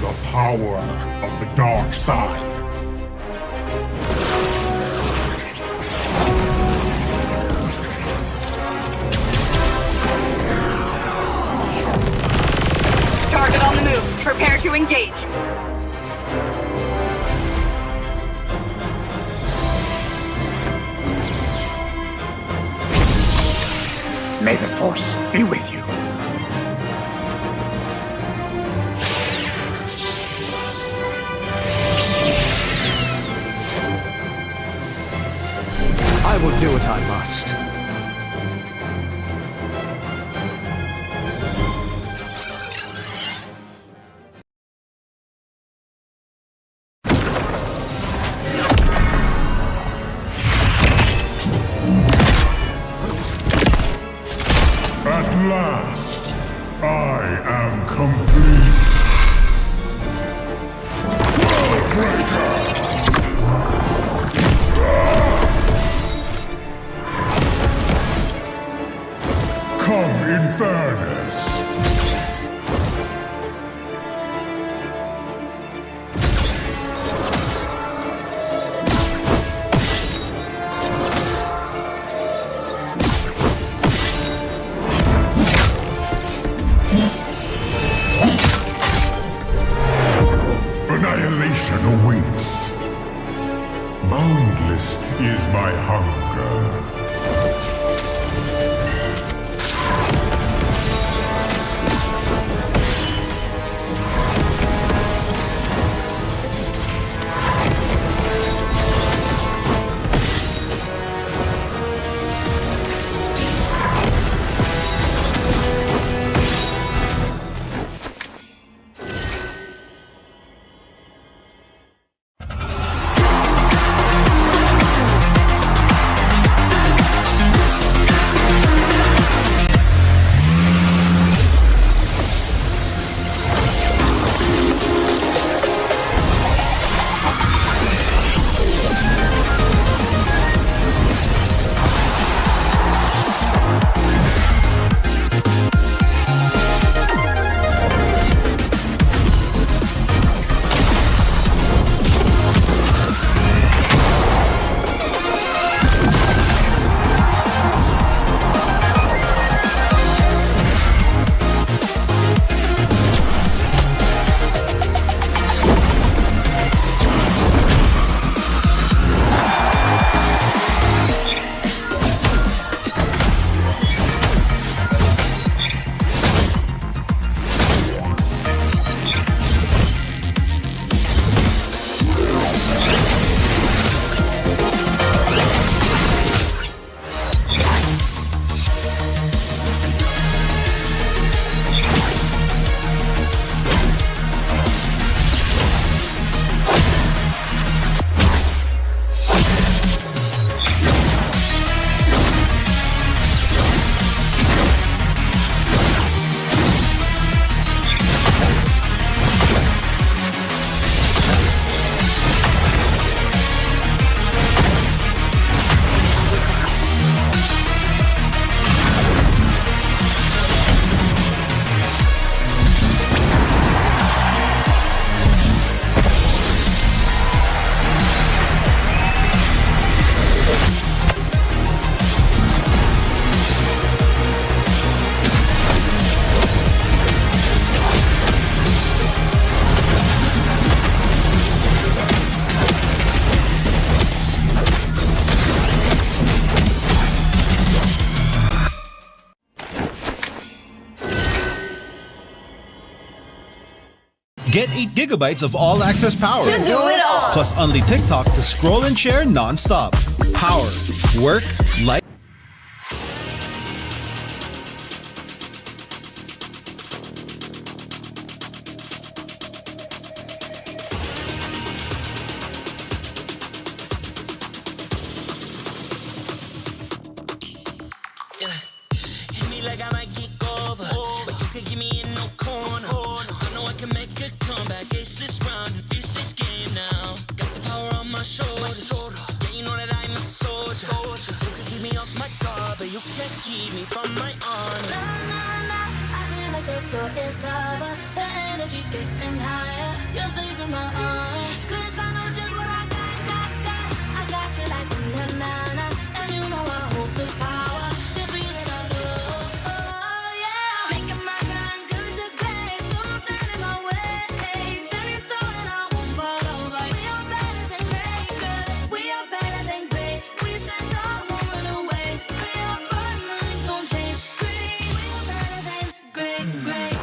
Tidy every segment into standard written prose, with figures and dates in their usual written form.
the power of the dark side. Target on the move. Prepare to engage. May the Force be with you. I will do what I must. At last, I am complete. Worldbreaker! Come in fairness. Annihilation awaits. Boundless is my hunger. Get 8 gigabytes of all-access power. To do it all. Plus only TikTok to scroll and share non-stop. Power, work, life. Hit me like I might get over, but you can give me in no corner. I know I can make a comeback, ace this round and finish this game now. Got the power on my shoulders, yeah, you know that I'm a soldier. You can keep me off my guard, but you can't keep me from my honor. I feel like the floor is lava, the energy's getting higher. You're saving my eyes. 'Cause I know just what I got. I got you like na-na-na. And you know I hold the power. This feeling I love. Oh, yeah. Making my grind good to great. So don't stand in my way. Standing tall and I won't fall over. We are better than great. Good. We are better than great. We stand tall, won't run away. We are burn, nothing gon' change. Great. We are better than great, great.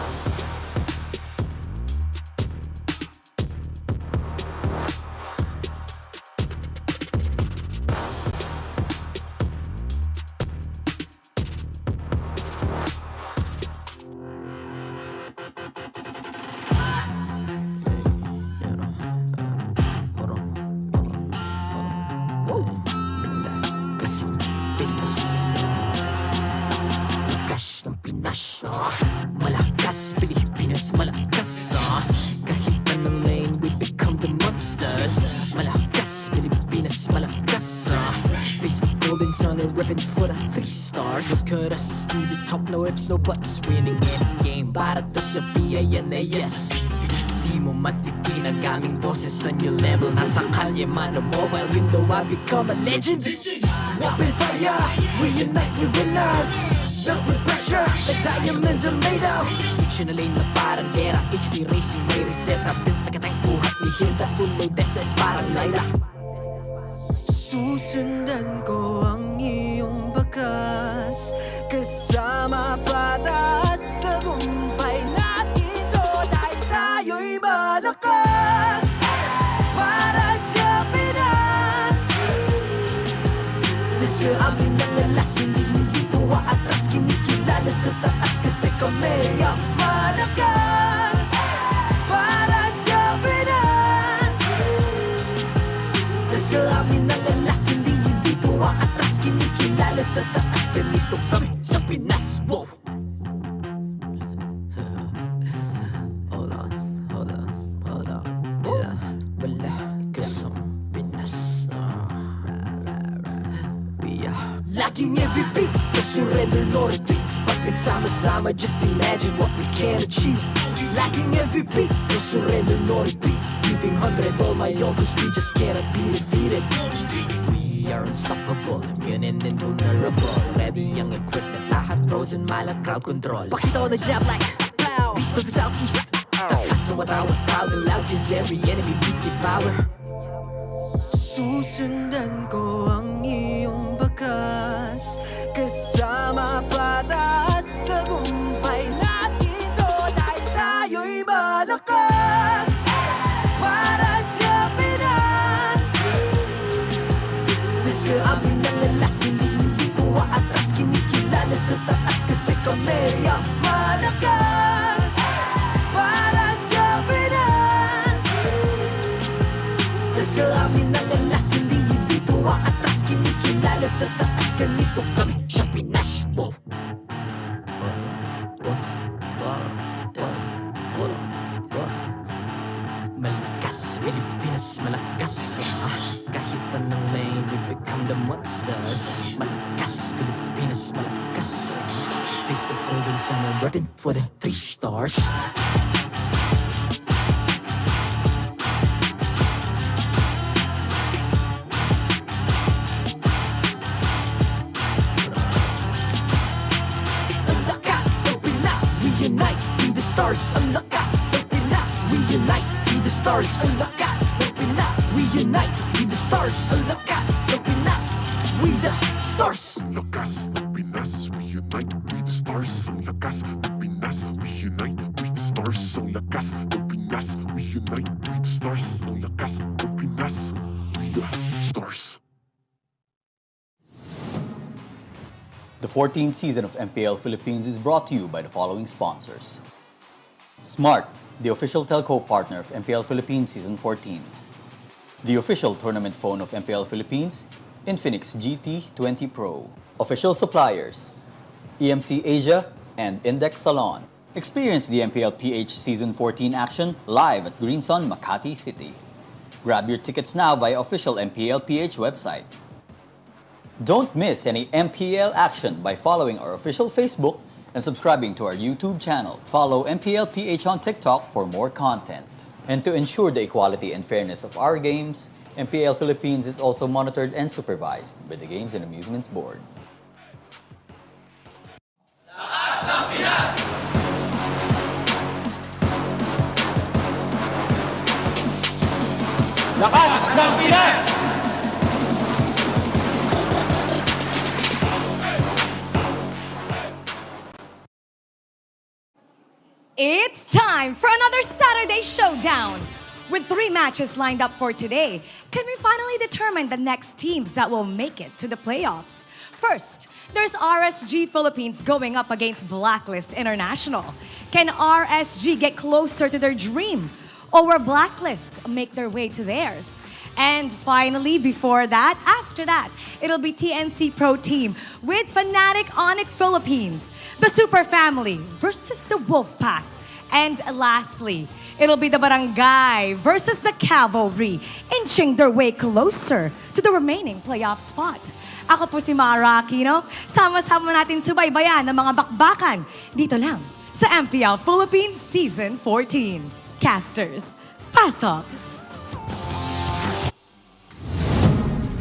Malakas ng Pinas, malakas, Pilipinas, malakas, kahit anong lane, we become the monsters. Malakas, Pilipinas, malakas, face the golden sun and repping for the 3 stars. Look at us to the top, no ifs, no buts, winning any game. Para to sa PIN na yes. Di mo matikin ang aming boses sa new level. Nasa kalye man o mobile, you know I become a legend. Open fire, we unite, we winners. Built with pressure, the diamonds are made of. Switch na lane na parang gera. HP racing, may reset up. Built like a tank, buhat ni Hilda. Full load SS, parang Lyra. Susundan ko ang iyong bakas. Kasama patas, tagumpay natin to. Dahil tayo'y malakas. Para sa Pinas. Nasa amin ang alas, hindi tuwa atras. Kinikilala sa taas kasi kami ang malakas. Para sa Pinas. Nasa amin ang alas, hindi tuwa atras. Kinikilala sa taas, ganito kami sa Pinas. Wow! Hold on. Yeah, malakas ang Pinas. We are lacking every beat, no surrender, no retreat. Pag nagsama-sama, just imagine what we can achieve. Lacking every beat, no surrender, no retreat. Giving 100 all my all, cause we just cannot be defeated. We are unstoppable, immune and invulnerable. Ready ang equipment, lahat frozen, malang crowd control. Pakita ko na jab like pow, beast of the southeast. So matawag proud and loud, cause every enemy we devour. Susundan ko ang iyong bakas. Kasama patas, tagumpay natin to. Dahil tayo'y malakas. Para sa Pinas. Nasa amin ang alas, hindi tuwa atras. Kinikilala sa taas kasi kami ang malakas. Para sa Pinas. Nasa amin ang alas, hindi tuwa atras. Kinikilala sa taas, ganito kami sa Pinas. Wow! Malakas, Pilipinas, malakas, kahit anong lane, we become the monsters. Malakas, Pilipinas, malakas, face the golden sun and repping for the 3 stars. Ang lakas ng Pinas, we unite, be the stars. Ang lakas ng Pinas, we unite, be the stars. Ang lakas ng Pinas, we unite, be the stars. Ang lakas ng Pinas, we the stars. Ang lakas ng Pinas, we unite, we the stars. Ang lakas ng Pinas, we unite, we the stars. Ang lakas ng Pinas, we unite, we the stars. Ang lakas ng Pinas, we the stars. The 14th season of MPL Philippines is brought to you by the following sponsors. Smart, the official telco partner of MPL Philippines Season 14. The official tournament phone of MPL Philippines, Infinix GT20 Pro. Official suppliers, EMC Asia and Index Salon. Experience the TLPH Season 14 action live at Green Sun, Makati City. Grab your tickets now via official MPLPH website. Don't miss any MPL action by following our official Facebook and subscribing to our YouTube channel. Follow MPLPH on TikTok for more content. And to ensure the equality and fairness of our games, MPL Philippines is also monitored and supervised by the Games and Amusements Board. Lakas ng Pinas! It's time for another Saturday showdown. With 3 matches lined up for today, can we finally determine the next teams that will make it to the playoffs? First, there's RSG Philippines going up against Blacklist International. Can RSG get closer to their dream? Or will Blacklist make their way to theirs? And finally, after that, it'll be TNC Pro Team with Fnatic Onic Philippines, the Super Family versus the Wolfpack. And lastly, it'll be the Barangay versus the Cavalry, inching their way closer to the remaining playoff spot. Ako po si Mara Aquino. Sama-sama natin subaybayan ang mga bakbakan dito lang sa MPL Philippines Season 14. Casters, pasok!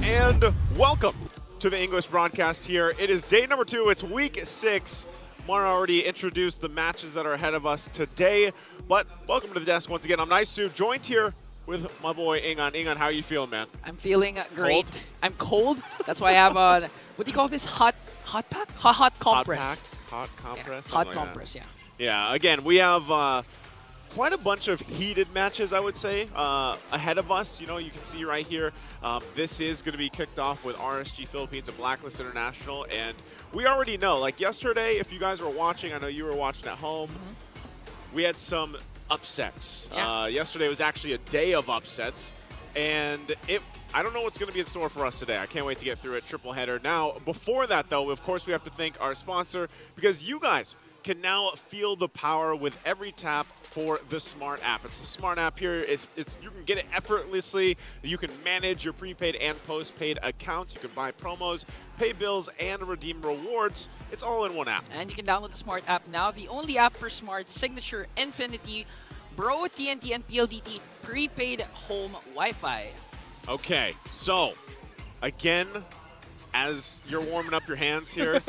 And welcome to the English broadcast here. It is day number 2. It's week 6. Mara already introduced the matches that are ahead of us today. But welcome to the desk once again. I'm Nice2, joined here with my boy Ingan. Ingan, how are you feeling, man? I'm feeling great. Cold? I'm cold. That's why I have a, what do you call this? Hot pack? Hot compress. Hot pack? Hot compress? Yeah. Hot like compress, that. yeah. Yeah, again, we have quite a bunch of heated matches, I would say, ahead of us. You know, you can see right here, this is going to be kicked off with RSG Philippines and Blacklist International. And we already know, like yesterday, if you guys were watching, I know you were watching at home, we had some upsets. Yeah. Yesterday was actually a day of upsets. And I don't know what's going to be in store for us today. I can't wait to get through it. Triple header. Now, before that, though, of course, we have to thank our sponsor, because you guys can now feel the power with every tap for the Smart app. It's the Smart app here. You can get it effortlessly. You can manage your prepaid and postpaid accounts. You can buy promos, pay bills, and redeem rewards. It's all in one app. And you can download the Smart app now, the only app for Smart Signature Infinity, Bro, TNT, and PLDT prepaid home Wi-Fi. Okay, so again, as you're warming up your hands here,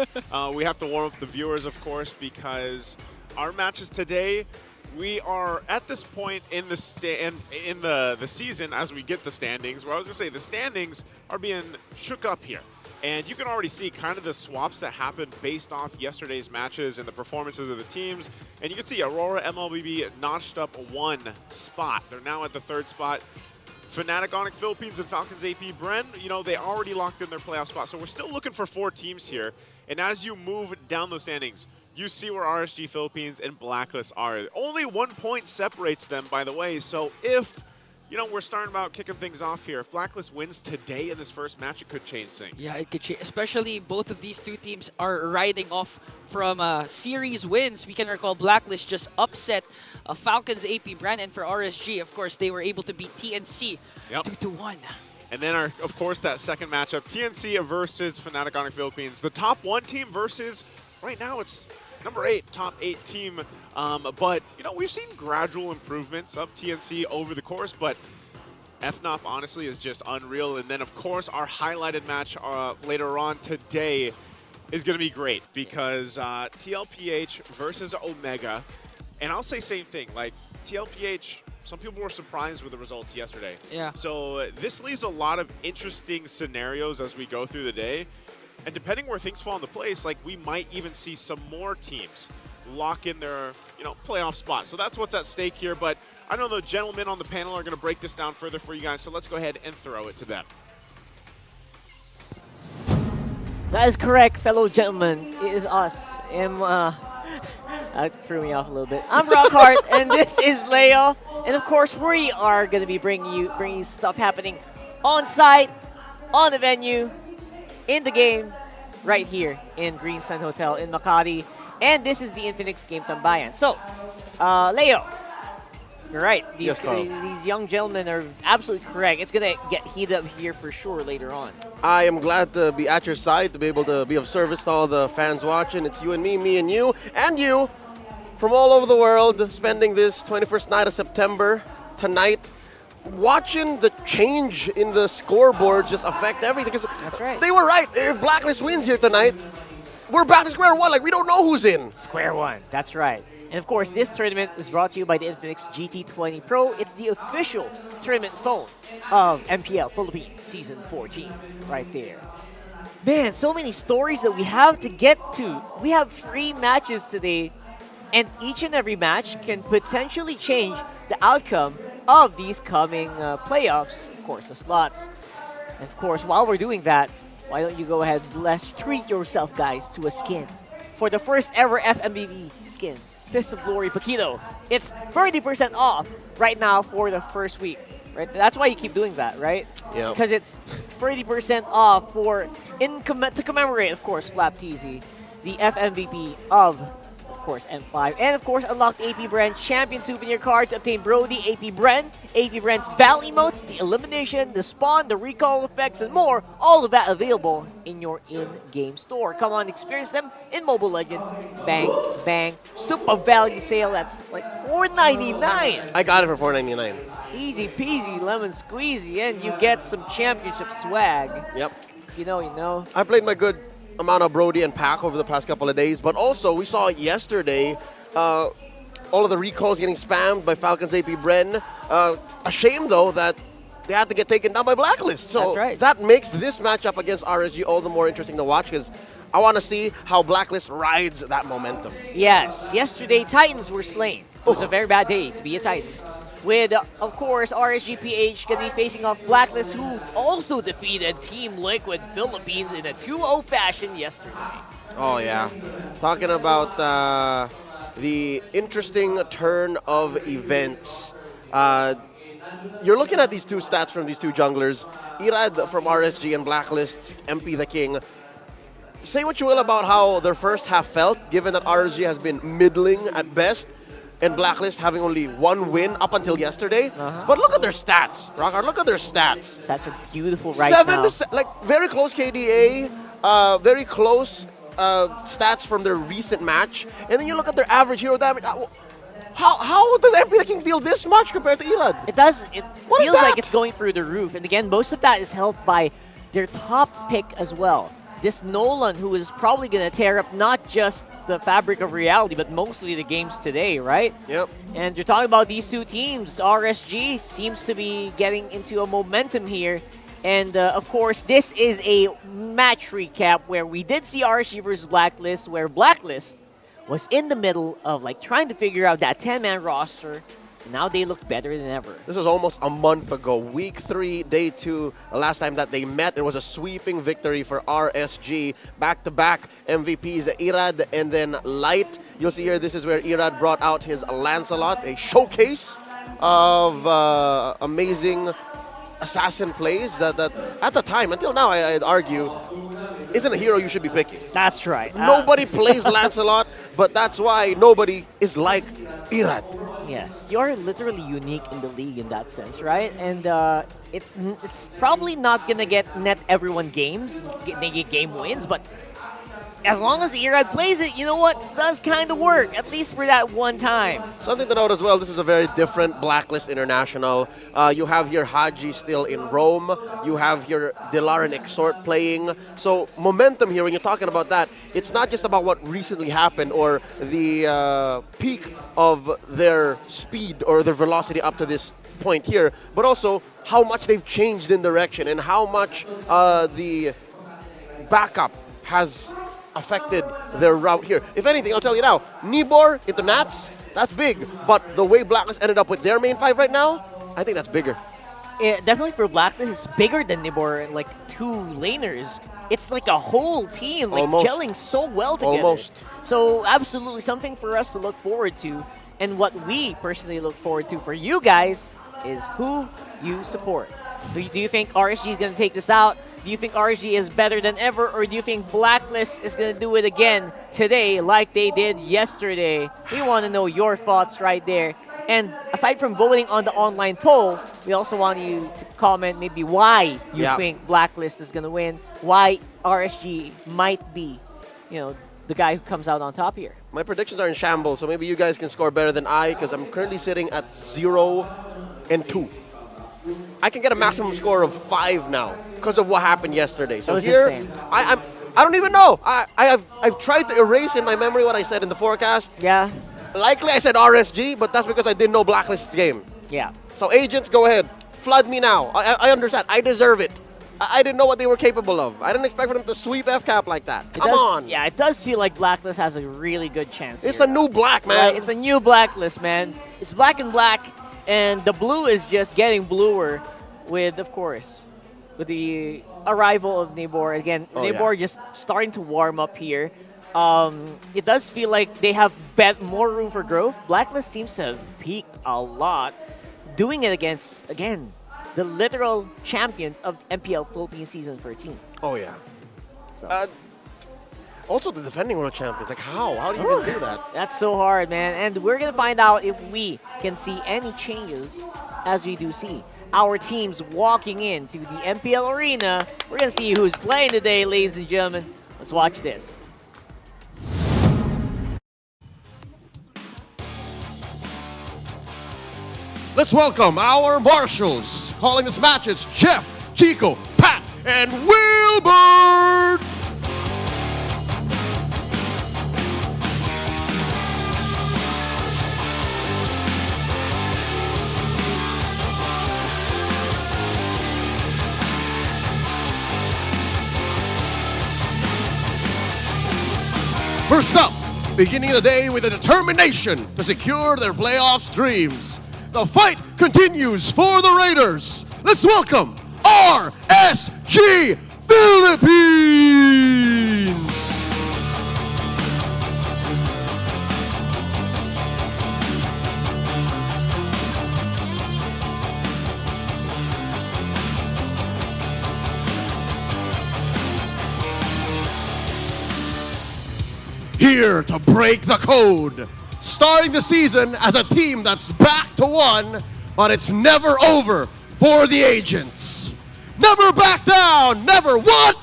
we have to warm up the viewers, of course, because our matches today, we are at this point in the season, as we get the standings, where I was going to say the standings are being shook up here. And you can already see kind of the swaps that happened based off yesterday's matches and the performances of the teams. And you can see Aurora MLBB notched up 1 spot. They're now at the 3rd spot. Fnatic Onic Philippines and Falcons AP Bren, you know, they already locked in their playoff spot. So we're still looking for 4 teams here. And as you move down those standings, you see where RSG Philippines and Blacklist are. Only 1 point separates them, by the way. So if, you know, we're starting about kicking things off here. If Blacklist wins today in this first match, it could change things. Yeah, it could change. Especially both of these two teams are riding off from series wins. We can recall Blacklist just upset Falcons AP Brand, and for RSG, of course, they were able to beat TNC 2-1. And then, of course, that second matchup, TNC versus Fnatic Onic Philippines. The top 1 team versus, right now, it's number 8, top 8 team. But, you know, we've seen gradual improvements of TNC over the course, but FNOP, honestly, is just unreal. And then, of course, our highlighted match later on today is going to be great, because TLPH versus Omega. And I'll say same thing, like TLPH, some people were surprised with the results yesterday. Yeah. So this leaves a lot of interesting scenarios as we go through the day. And depending where things fall into place, like we might even see some more teams lock in their, you know, playoff spot. So that's what's at stake here. But I know the gentlemen on the panel are going to break this down further for you guys. So let's go ahead and throw it to them. That is correct, fellow gentlemen. It is us. That threw me off a little bit. I'm Rockhart, and this is Leo. And of course, we are going to be bringing you stuff happening on site, on the venue, in the game, right here in Green Sun Hotel in Makati. And this is the Infinix Game Tambayan. So, Leo, you're right. These young gentlemen are absolutely correct. It's going to get heated up here for sure later on. I am glad to be at your side, to be able to be of service to all the fans watching. It's you and me and you, from all over the world, spending this 21st night of September tonight, watching the change in the scoreboard just affect everything. 'Cause That's right. they were right. If Blacklist wins here tonight, we're back to square one. Like, we don't know who's in. Square one. That's right. And of course, this tournament is brought to you by the Infinix GT20 Pro. It's the official tournament phone of MPL Philippines Season 14 right there. Man, so many stories that we have to get to. We have 3 matches today, and each and every match can potentially change the outcome of these coming playoffs. Of course, the slots. And of course, while we're doing that, why don't you go ahead and treat yourself, guys, to a skin. For the first ever FMVP skin, Fist of Glory Paquito. It's 30% off right now for the first week. Right? That's why you keep doing that, right? Yeah. Because it's 30% off for to commemorate, of course, Flap TZ, the FMVP of course, N5. And of course, unlock the AP Brand Champion Souvenir card to obtain Brody, AP Brand, AP Brand's Battle Emotes, the Elimination, the Spawn, the Recall Effects, and more. All of that available in your in-game store. Come on, experience them in Mobile Legends. Bang, bang, super value sale. That's like $4.99. I got it for $4.99. Easy peasy, lemon squeezy, and you get some championship swag. Yep. You know, you know. I played my good amount of Brody and Pack over the past couple of days, but also we saw yesterday all of the recalls getting spammed by Falcons AP Bren. A shame though that they had to get taken down by Blacklist. So that's right. That makes this matchup against RSG all the more interesting to watch because I want to see how Blacklist rides that momentum. Yes, yesterday Titans were slain. It was a very bad day to be a Titan. With, of course, RSGPH going to be facing off Blacklist, who also defeated Team Liquid Philippines in a 2-0 fashion yesterday. Oh, yeah. Talking about the interesting turn of events. You're looking at these two stats from these two junglers. Irad from RSG and Blacklist, MP the King. Say what you will about how their first half felt, given that RSG has been middling at best, and Blacklist having only 1 win up until yesterday. But look at their stats, Rockard. Look at their stats. Stats are beautiful right now. Like very close KDA, very close stats from their recent match. And then you look at their average hero damage. How does MP the King deal this much compared to Irad? It does. It What is feels that? like it's going through the roof. And again, most of that is helped by their top pick as well. This Nolan, who is probably going to tear up not just the fabric of reality, but mostly the games today, right? Yep. And you're talking about these two teams. RSG seems to be getting into a momentum here. And of course, this is a match recap where we did see RSG versus Blacklist, where Blacklist was in the middle of like trying to figure out that 10-man roster. Now they look better than ever. This was almost a month ago. Week 3, day 2, the last time that they met, it was a sweeping victory for RSG. Back-to-back MVPs, Irad and then Light. You'll see here, this is where Irad brought out his Lancelot, a showcase of amazing assassin plays that at the time, until now, I'd argue, isn't a hero you should be picking. That's right. Nobody plays Lancelot, but that's why nobody is like Irad. Yes, you're literally unique in the league in that sense, right? And it's probably not gonna net everyone games, game wins, but as long as Irad plays it, you know what? It does kind of work, at least for that one time. Something to note as well, this is a very different Blacklist International. You have your Haji still in Rome. You have your Dilar and Exhort playing. So momentum here, when you're talking about that, it's not just about what recently happened or the peak of their speed or their velocity up to this point here, but also how much they've changed in direction and how much the backup has affected their route here. If anything, I'll tell you now, Nibor into Nats, that's big. But the way Blacklist ended up with their main 5 right now, I think that's bigger. Yeah, definitely for Blacklist, it's bigger than Nibor, like 2 laners. It's like a whole team, like Almost. gelling so well together. Almost. So absolutely something for us to look forward to. And what we personally look forward to for you guys is who you support. Do you think RSG is going to take this out? Do you think RSG is better than ever, or do you think Blacklist is going to do it again today like they did yesterday? We want to know your thoughts right there. And aside from voting on the online poll, we also want you to comment maybe why you think Blacklist is going to win, why RSG might be, you know, the guy who comes out on top here. My predictions are in shambles, so maybe you guys can score better than I, because I'm currently sitting at 0 and 2. I can get a maximum score of 5 now because of what happened yesterday. So That was here, insane. I don't even know. I've tried to erase in my memory what I said in the forecast. Yeah. Likely I said RSG, but that's because I didn't know Blacklist's game. Yeah. So agents, go ahead. Flood me now. I understand. I deserve it. I didn't know what they were capable of. I didn't expect for them to sweep FCAP like that. Come on. Yeah, it does feel like Blacklist has a really good chance. It's here. a new black, man. Right, it's a new Blacklist, man. It's black and black, and the blue is just getting bluer with, of course, with the arrival of Nabor. Again, Nabor just starting to warm up here. It does feel like they have more room for growth. Blacklist seems to have peaked a lot, doing it against, again, the literal champions of MPL Philippines Season 13. Oh, yeah. So. Also, the defending world champions. Like, how? How do you even do that? That's so hard, man. And we're going to find out if we can see any changes as we do see our teams walking into the MPL arena. We're going to see who's playing today, ladies and gentlemen. Let's watch this. Let's welcome our marshals. Calling this match, it's Jeff, Chico, Pat, and Wilbert. First up, beginning the day with a determination to secure their playoffs dreams. The fight continues for the Raiders. Let's welcome RSG Philippines! Here to break the code. Starting the season as a team that's back to 1, but it's never over for the agents. Never back down, never what?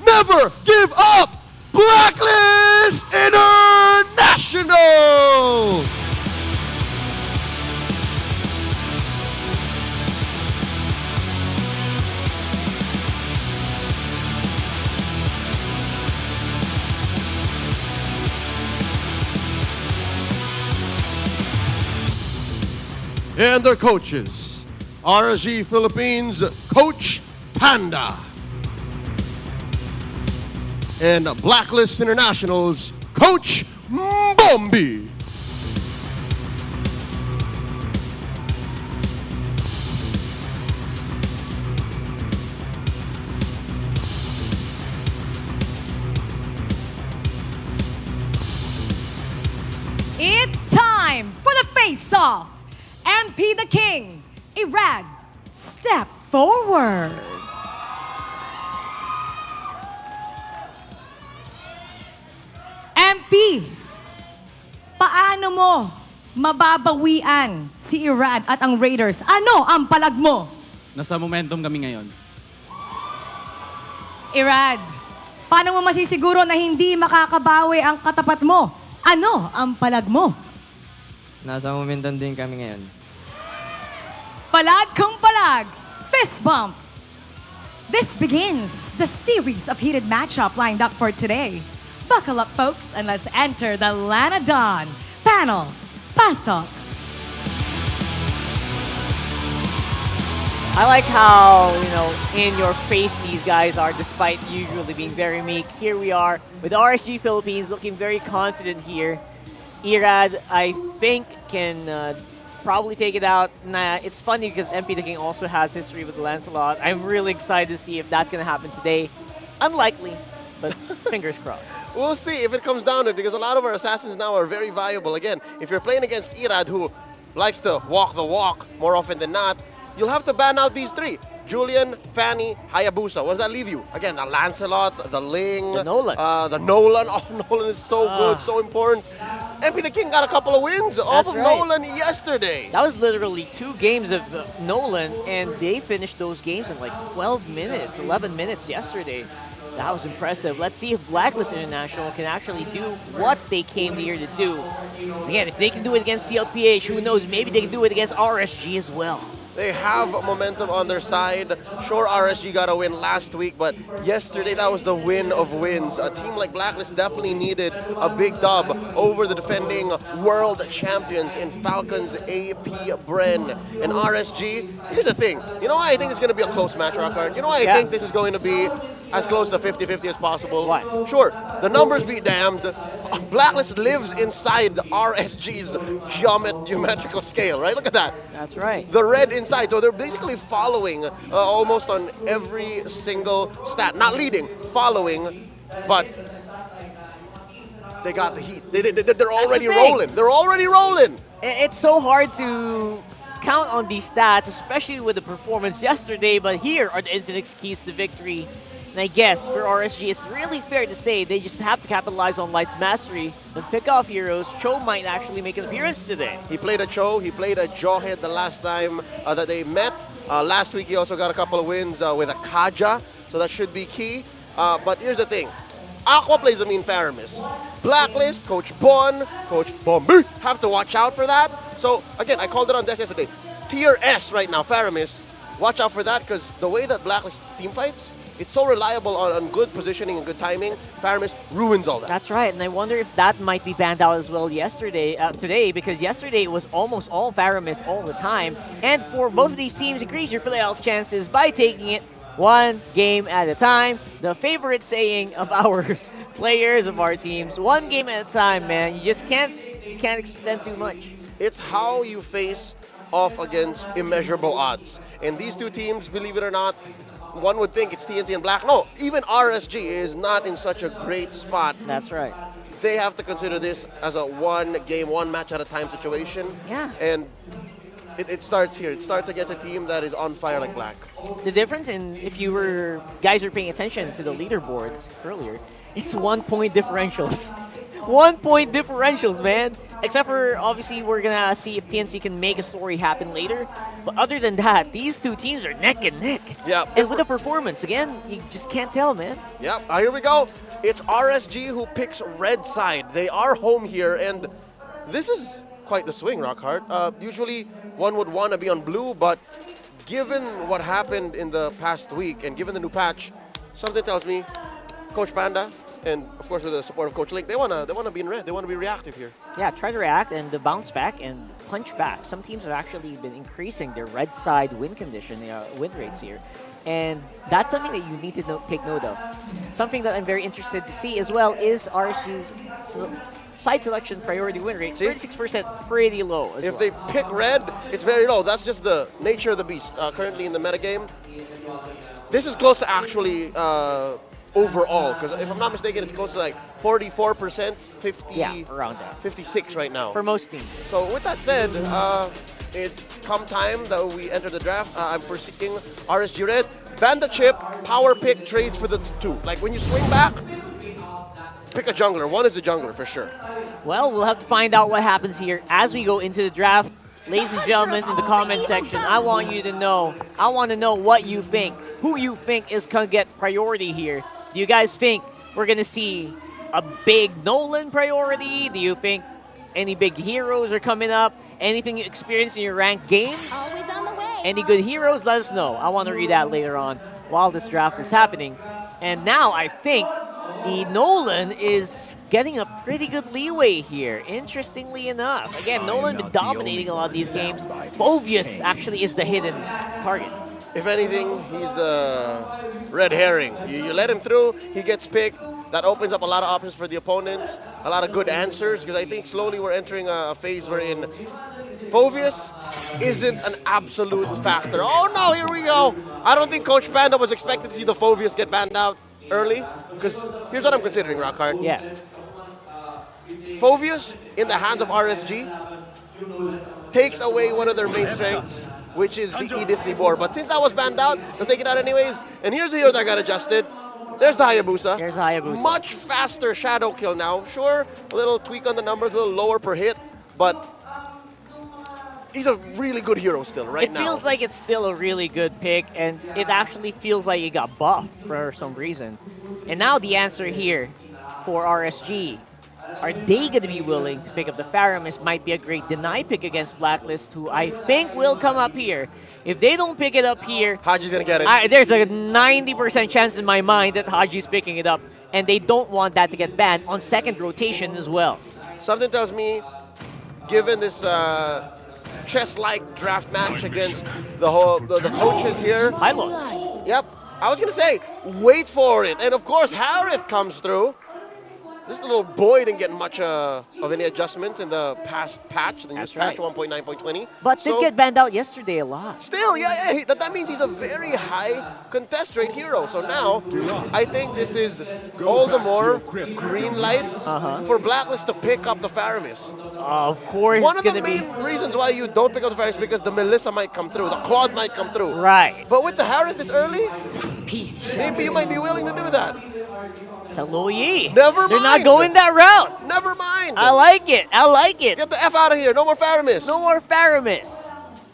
Never give up! Blacklist International! And their coaches, RSG Philippines Coach Panda and Blacklist International's Coach Bombi. It's time for the face-off. MP the King, Irad, step forward. MP, paano mo mababawian si Irad at ang Raiders? Ano ang palag mo? Nasa momentum kami ngayon. Irad, paano mo masisiguro na hindi makakabawi ang katapat mo? Ano ang palag mo? Nasa momentum din kami ngayon. Palag kung palag, fist bump. This begins the series of heated matchup lined up for today. Buckle up, folks, and let's enter the Lana Dawn panel. Pasok. I like how, in your face these guys are, despite usually being very meek. Here we are with RSG Philippines looking very confident here. Irad, I think, can probably take it out. Nah, it's funny because MP the King also has history with Lancelot. I'm really excited to see if that's going to happen today. Unlikely, but fingers crossed. We'll see if it comes down to it, because a lot of our assassins now are very viable. Again, if you're playing against Irad, who likes to walk the walk more often than not, you'll have to ban out these 3. Julian, Fanny, Hayabusa. What does that leave you? Again, the Lancelot, the Ling, the Nolan. The Nolan. Oh, Nolan is so good, so important. MP the King got a couple of wins off of Nolan yesterday. That was literally 2 games of Nolan, and they finished those games in like 12 minutes, 11 minutes yesterday. That was impressive. Let's see if Blacklist International can actually do what they came here to do. Again, if they can do it against TLPH, who knows, maybe they can do it against RSG as well. They have momentum on their side. Sure, RSG got a win last week, but yesterday that was the win of wins. A team like Blacklist definitely needed a big dub over the defending world champions in Falcons, AP, Bren, and RSG. Here's the thing. You know why I think it's going to be a close match, Rockhard? You know why I think this is going to be as close to 50-50 as possible? Why? Sure, the numbers be damned. Blacklist lives inside RSG's geometrical scale, right? Look at that. That's right. The red inside. So they're basically following almost on every single stat. Not leading, following, but they got the heat. They're already rolling. They're already rolling. It's so hard to count on these stats, especially with the performance yesterday, but here are the Infinix keys to victory. And I guess for RSG, it's really fair to say they just have to capitalize on Light's mastery and pick off heroes. Cho might actually make an appearance today. He played a Cho, he played a Jawhead the last time that they met. Last week he also got a couple of wins with a Kaja, so that should be key. But here's the thing. Aqua plays a mean Faramis. Blacklist, Coach Bon, Coach Bombi have to watch out for that. So again, I called it on this yesterday. Tier S right now, Faramis. Watch out for that because the way that Blacklist team fights, it's so reliable on good positioning and good timing. Faramis ruins all that. That's right, and I wonder if that might be banned out as well today, because yesterday it was almost all Faramis all the time. And for both of these teams, increase your playoff chances by taking it one game at a time. The favorite saying of our players, of our teams, one game at a time, man. You just can't extend too much. It's how you face off against immeasurable odds. And these two teams, believe it or not, one would think it's TNC and Black. No, even RSG is not in such a great spot. That's right. They have to consider this as a one game, one match at a time situation. Yeah. And it starts here. It starts against a team that is on fire like Black. The difference in, if you guys were paying attention to the leaderboards earlier, it's 1 point differentials. 1 point differentials, man. Except for, obviously, we're going to see if TNC can make a story happen later. But other than that, these two teams are neck and neck. Yeah. And with the performance, again, you just can't tell, man. Yep, here we go. It's RSG who picks red side. They are home here, and this is quite the swing, Rockhard. Usually, one would want to be on blue, but given what happened in the past week and given the new patch, something tells me Coach Panda and, of course, with the support of Coach Link, they wanna be in red. They want to be reactive here. Yeah, try to react and bounce back and punch back. Some teams have actually been increasing their red side win condition, win rates here. And that's something that you need to take note of. Something that I'm very interested to see as well is RSG's side selection priority win rate. 36% pretty low as If well. they pick red, it's very low. That's just the nature of the beast currently in the metagame. This is close to actually overall, because if I'm not mistaken, it's close to like 44%, 50, yeah, around that. 56 right now. For most teams. So with that said, it's come time that we enter the draft. I'm foreseeing RSG Red. Ban the chip, power pick trades for the two. Like when you swing back, pick a jungler. One is a jungler for sure. Well, we'll have to find out what happens here as we go into the draft. Ladies and gentlemen, in the comment section, I want you to know. I want to know what you think. Who you think is going to get priority here. Do you guys think we're going to see a big Nolan priority? Do you think any big heroes are coming up? Anything you experienced in your ranked games? Always on the way. Any good heroes? Let us know. I want to read that later on while this draft is happening. And now I think the Nolan is getting a pretty good leeway here, interestingly enough. Again, Nolan been dominating a lot of these games. Phovius actually is the hidden target. If anything, he's the red herring. You let him through, he gets picked. That opens up a lot of options for the opponents, a lot of good answers, because I think slowly we're entering a phase wherein Phovius isn't an absolute factor. Oh no, here we go. I don't think Coach Panda was expected to see the Phovius get banned out early, because here's what I'm considering, Rockhard. Yeah. Phovius, in the hands of RSG, takes away one of their main strengths, which is the Edith Nibor. But since that was banned out, they'll take it out anyways. And here's the hero that got adjusted. There's the Hayabusa. There's the Hayabusa. Much faster shadow kill now. Sure, a little tweak on the numbers, a little lower per hit, but he's a really good hero still right now. It feels like it's still a really good pick, and it actually feels like it got buffed for some reason. And now the answer here for RSG are they going to be willing to pick up the Faramis? Might be a great deny pick against Blacklist, who I think will come up here. If they don't pick it up here, Haji's going to get it. there's a 90% chance in my mind that Haji's picking it up, and they don't want that to get banned on second rotation as well. Something tells me, given this chess-like draft match against the coaches here. Hylos. Yep. I was going to say, wait for it. And of course, Harith comes through. This little boy didn't get much of any adjustment in the past patch, the newest patch 1.9.20. But did get banned out yesterday a lot. Still, that means he's a very high contest rate hero. So now, I think this is all the more green lights for Blacklist to pick up the Faramis. Of course, one of the main reasons why you don't pick up the Faramis is because the Melissa might come through, the Claude might come through. Right. But with the Harith this early, peace. Maybe you might be willing to do that. It's a low Yi. Never mind. They're not going that route. Never mind. I like it. I like it. Get the F out of here. No more Faramis. No more Faramis.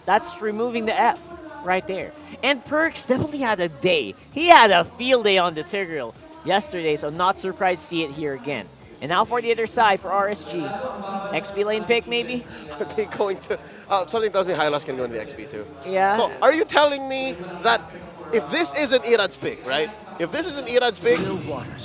That's removing the F right there. And Perks definitely had a day. He had a field day on the Tigreal yesterday, so not surprised to see it here again. And now for the other side for RSG. XP lane pick, maybe? Are they going to... something tells me Hylos can go into the XP too. Yeah. So are you telling me that if this isn't Irad's pick, right? If this isn't Irad's pick,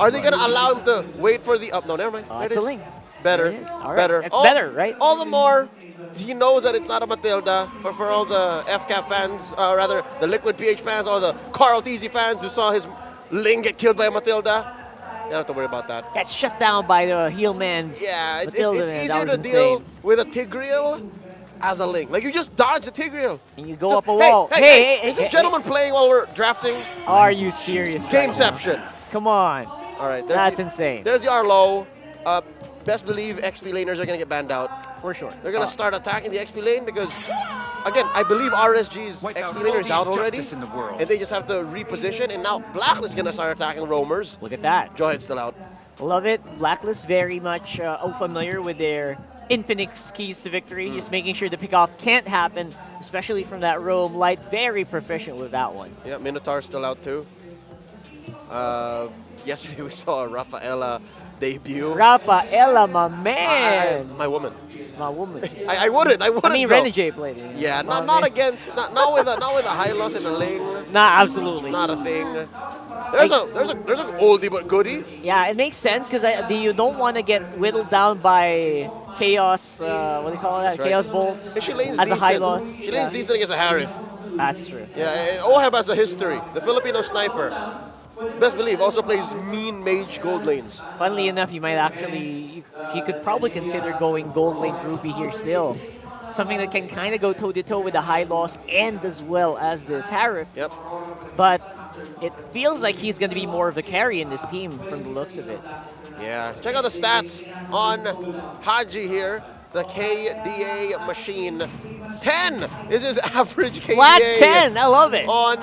are they going to allow him to wait for the... no, never mind. It's a link. Better. Better. It's better, right? All the more, he knows that it's not a Matilda. For all the FCAP fans, rather the Liquid PH fans, or the Carl TZ fans who saw his Ling get killed by a Matilda, you don't have to worry about that. Gets shut down by the heel man's Matilda, it's man. easier That to was deal insane. with a Tigreal as a Link. Like, you just dodge the Tigreal. And you go up a wall. Hey, is this gentleman playing while we're drafting? Are you serious? Gameception. Come on. All right. That's insane. There's the Arlo. Best believe XP laners are going to get banned out. For sure. They're going to start attacking the XP lane because, again, I believe RSG's XP laner is out already. And they just have to reposition. And now Blacklist is going to start attacking roamers. Look at that. Jawhead's still out. Love it. Blacklist very much familiar with their Infinix keys to victory. Just making sure the pickoff can't happen, especially from that roam. Light very proficient with that one. Yeah, Minotaur's still out too. Yesterday we saw a Rafaela debut. Rafaela, my man. My woman. My woman. I wouldn't. I mean, Renegade played it. Yeah, not against, not with a high loss in a Ling. Nah, absolutely. Not a thing. There's an oldie but goodie. Yeah, it makes sense because you don't want to get whittled down by Chaos. What do you call that? Right. Chaos bolts. She lanes as a high decent. loss. She lanes decent against a Harith. That's true. Yeah, and Oheb has a history. The Filipino sniper. Best believe also plays mean mage gold lanes. Funnily enough, you might actually, you could probably consider going gold lane Ruby here still. Something that can kind of go toe-to-toe with the high loss and as well as this Harith. Yep. But it feels like he's going to be more of a carry in this team from the looks of it. Yeah, check out the stats on Haji here. The KDA machine. 10 is his average KDA. Flat 10, I love it. On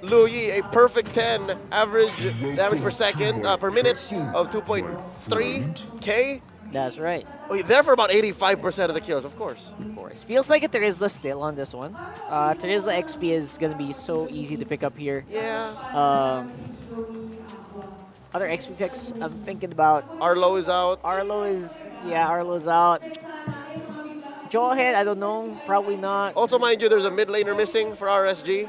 Louis, a perfect 10 average damage per second, per minute of 2.3 K. That's right. Oh, he's there for about 85% of the kills, of course. Of course. Feels like a Terizla still on this one. Terizla XP is going to be so easy to pick up here. Yeah. Other XP picks I'm thinking about. Arlo is out. Arlo's out. Jawhead, I don't know. Probably not. Also, mind you, there's a mid laner missing for RSG.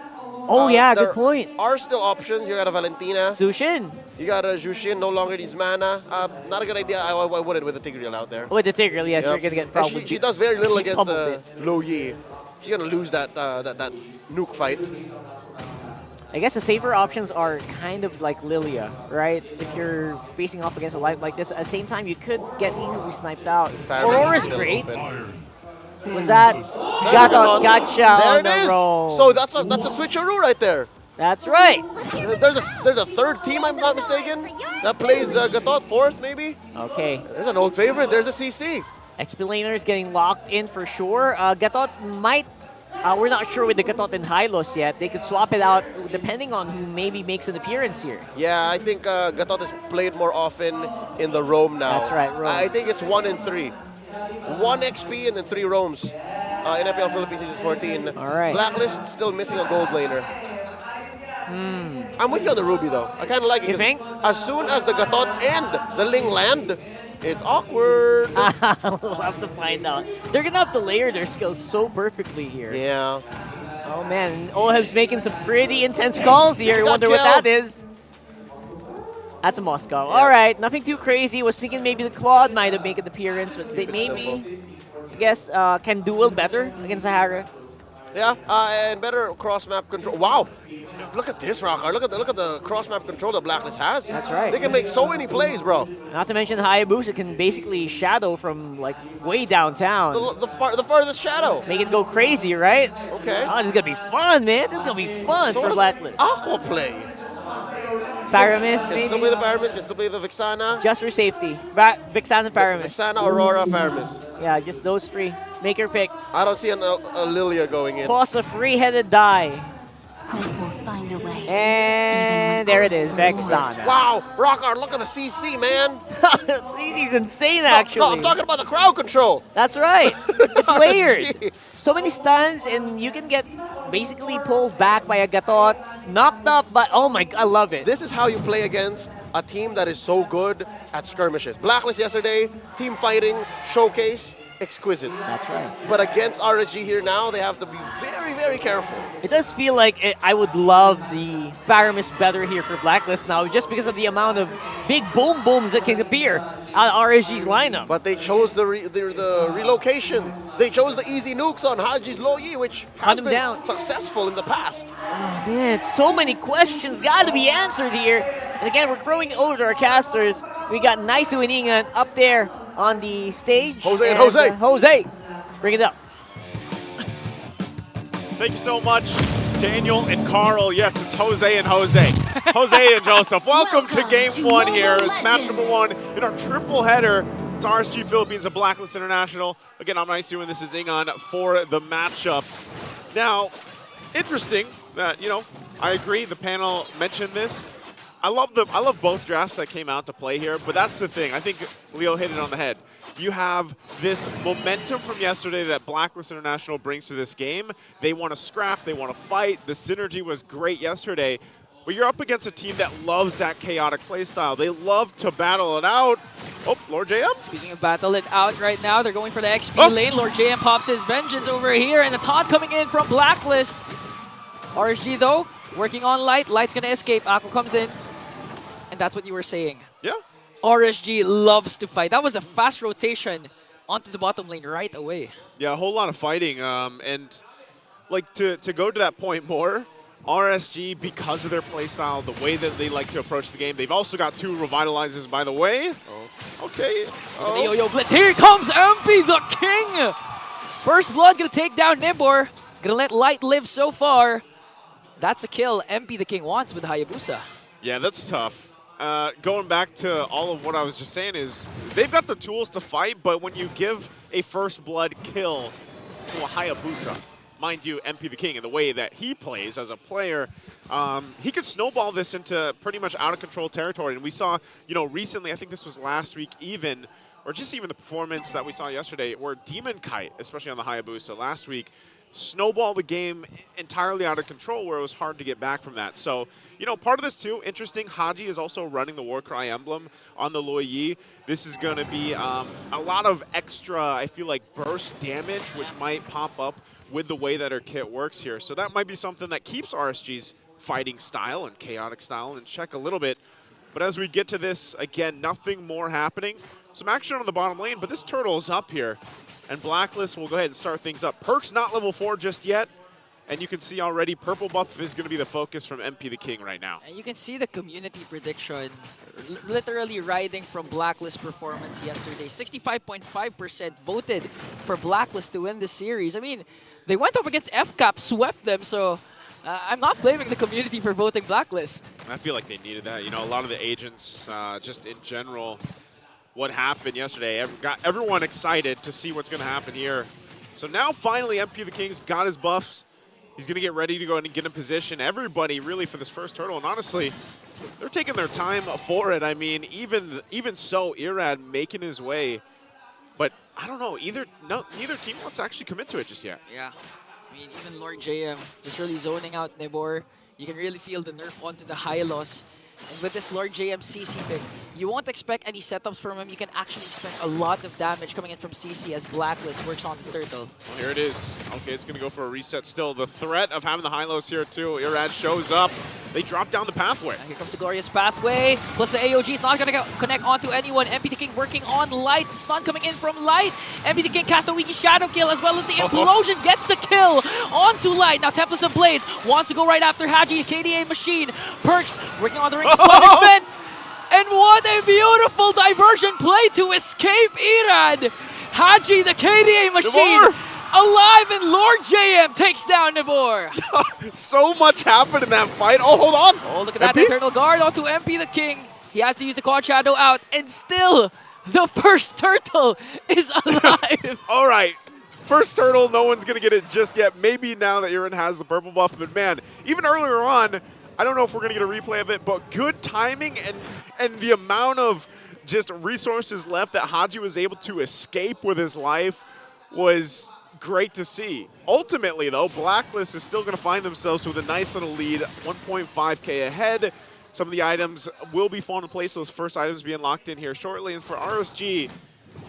Oh, yeah, there good point. Are still options. You got a Valentina. Zushin. You got a Jushin, no longer needs mana. Not a good idea. I wouldn't with the Tigreal out there. With the Tigreal, yes, Yep. you're going to get probably... She does very little against the pummeled Lo Yi. She's going to lose that nuke fight. I guess the safer options are kind of like Lilia, right? If you're facing off against a light like this, at the same time, you could get easily sniped out. Aurora's great. Was that gotcha there on it the is. roll. So that's a switcheroo right there. That's right. There's a third team, I'm not mistaken, that plays Gatot fourth, maybe. Okay. There's an old favorite. There's a CC. XP laners getting locked in for sure. Gatot might... we're not sure with the Gatot and Hylos yet. They could swap it out depending on who maybe makes an appearance here. Yeah, I think Gatot is played more often in the roam now. That's right, roam. I think it's 1 and 3. 1 XP and then 3 roams in MPL Philippines Season 14. All right. Blacklist still missing a gold laner. I'm with you on the Ruby though. I kind of like it. You think? As soon as the Gatot and the Ling land, It's awkward. We'll have to find out. They're gonna have to layer their skills so perfectly here. Yeah. Oh man, Oheb's making some pretty intense calls here. I wonder what killed. that is. That's a Moscow. All right, nothing too crazy. Was thinking maybe the Claude might have made an appearance, but they maybe, I guess, can duel better against Sahara. Yeah, and better cross-map control. Wow, look at this, Rocker. Look at the cross-map control that Blacklist has. That's right. They can make so many plays, bro. Not to mention Hayabusa can basically shadow from like way downtown. The farthest shadow. Make it go crazy, right? Okay. Oh, this is gonna be fun, man. This is gonna be fun So for what Blacklist. does Aqua play? Pyramis, Can maybe? still play the Pyramis, can still play the Vixana. Just for safety. Vixana and Pyramis. Vixana, Aurora, Pyramis. Yeah, just those three. Make your pick. I don't see a Lilia going in. Toss a free-headed die. Hope will find a way. And there it is, Vexana. Wow, Rockard, look at the CC, man. CC's insane, actually. No, I'm talking about the crowd control. That's right. It's layered. So many stuns, and you can get basically pulled back by a Gatot, knocked up, but oh my god, I love it. This is how you play against a team that is so good at skirmishes. Blacklist yesterday, team fighting, showcase, exquisite. That's right. But against RSG here now, they have to be very, very careful. It does feel like I would love the Pyramis better here for Blacklist now, just because of the amount of big boom booms that can appear on RSG's lineup. But they chose the relocation. They chose the easy nukes on Haji's Lo Yi, which has him been down. successful in the past. Oh man, so many questions got to be answered here. And again, we're throwing it over to our casters. We got Nice Winingan up there on the stage. Jose and Jose. Jose, bring it up. Thank you so much, Daniel and Carl. Yes, it's Jose and Jose. Jose and Joseph. Welcome to game one here. It's match number one in our triple header. It's RSG Philippines and Blacklist International. Again, I'm Nice and this is Ingon for the matchup. Now, interesting that, I agree, the panel mentioned this. I love both drafts that came out to play here, but that's the thing. I think Leo hit it on the head. You have this momentum from yesterday that Blacklist International brings to this game. They want to scrap, they want to fight. The synergy was great yesterday, but you're up against a team that loves that chaotic playstyle. They love to battle it out. Oh, Lord JM. Speaking of battle it out right now, they're going for the XP lane. Lord JM pops his vengeance over here, and a taunt coming in from Blacklist. RSG though, working on Light. Light's gonna escape. Aqua comes in. And that's what you were saying. Yeah. RSG loves to fight. That was a fast rotation onto the bottom lane right away. Yeah, a whole lot of fighting. And like to go to that point more, RSG, because of their playstyle, the way that they like to approach the game, they've also got 2 revitalizers, by the way. Oh. Okay. Oh. Yo-yo blitz. Here comes MP the King. First blood gonna take down Nibor. Gonna let Light live so far. That's a kill MP the King wants with Hayabusa. Yeah, that's tough. Going back to all of what I was just saying is they've got the tools to fight, but when you give a first blood kill to a Hayabusa, mind you, MP the King, and the way that he plays as a player, he could snowball this into pretty much out of control territory. And we saw, recently, I think this was last week even, or just even the performance that we saw yesterday, where Demon Kite, especially on the Hayabusa last week, snowball the game entirely out of control where it was hard to get back from that. So, part of this too, interesting, Haji is also running the Warcry emblem on the Lo Yi. This is going to be a lot of extra, I feel like, burst damage, which might pop up with the way that her kit works here. So that might be something that keeps RSG's fighting style and chaotic style in check a little bit. But as we get to this, again, nothing more happening. Some action on the bottom lane, but this turtle is up here. And Blacklist will go ahead and start things up. Perk's not level 4 just yet. And you can see already purple buff is going to be the focus from MP the King right now. And you can see the community prediction literally riding from Blacklist performance yesterday. 65.5% voted for Blacklist to win this series. I mean, they went up against FCAP, swept them, so I'm not blaming the community for voting Blacklist. I feel like they needed that. A lot of the agents, just in general, what happened yesterday got everyone excited to see what's going to happen here. So now finally MP the King's got his buffs. He's going to get ready to go and get in position. Everybody really for this first turtle, and honestly, they're taking their time for it. I mean, even so, Irad making his way, but I don't know, neither team wants to actually commit to it just yet. Yeah, I mean, even Lord JM just really zoning out Nibor. You can really feel the nerf onto the Hylos. And with this Lord JM CC pick, you won't expect any setups from him. You can actually expect a lot of damage coming in from CC as Blacklist works on this turtle. Well, here it is. Okay, it's going to go for a reset still. The threat of having the high-lows here, too. Irad shows up. They drop down the pathway. Here comes the glorious pathway. Plus the AOG is not going to connect onto anyone. MP the King working on Light. Stun coming in from Light. MP the King casts a Wiki Shadow kill as well as the Implosion gets the kill onto Light. Now Tempest of Blades wants to go right after Haji, KDA Machine. Perks working on the ring of punishment. And what a beautiful diversion play to escape Irad. Haji, the KDA Machine, alive, and Lord JM takes down Nibor. So much happened in that fight. Oh, hold on. Oh, look at that Eternal Guard onto MP the King. He has to use the Quad Shadow out, and still, the first turtle is alive. All right. First turtle, no one's going to get it just yet. Maybe now that Iran has the purple buff, but man, even earlier on, I don't know if we're going to get a replay of it, but good timing and the amount of just resources left that Haji was able to escape with his life was great to see. Ultimately, though, Blacklist is still going to find themselves with a nice little lead, 1.5K ahead. Some of the items will be falling in place, those first items being locked in here shortly. And for RSG,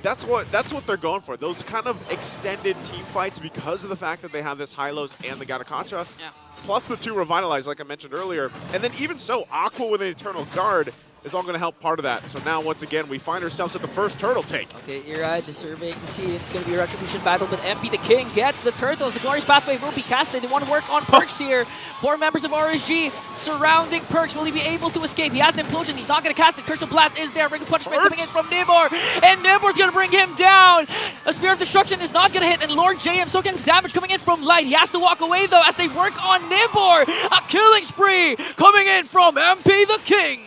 that's what they're going for. Those kind of extended team fights because of the fact that they have this high-lows and the Gatakacha. Yeah. Plus the 2 Revitalize, like I mentioned earlier. And then even so, Aqua with an Eternal Guard is all going to help part of that. So now, once again, we find ourselves at the first turtle take. Okay, Irad surveying the scene. It's going to be a retribution battle, but MP the King gets the turtles. The Glorious Pathway will be casted. They want to work on Perks here. 4 members of RSG surrounding Perks. Will he be able to escape? He has an Implosion. He's not going to cast it. Curse of Blast is there. Ring of Punishment coming in from Nibor. And Nibor's going to bring him down. A Spear of Destruction is not going to hit. And Lord JM still getting damage coming in from Light. He has to walk away, though, as they work on Nibor. A killing spree coming in from MP the King.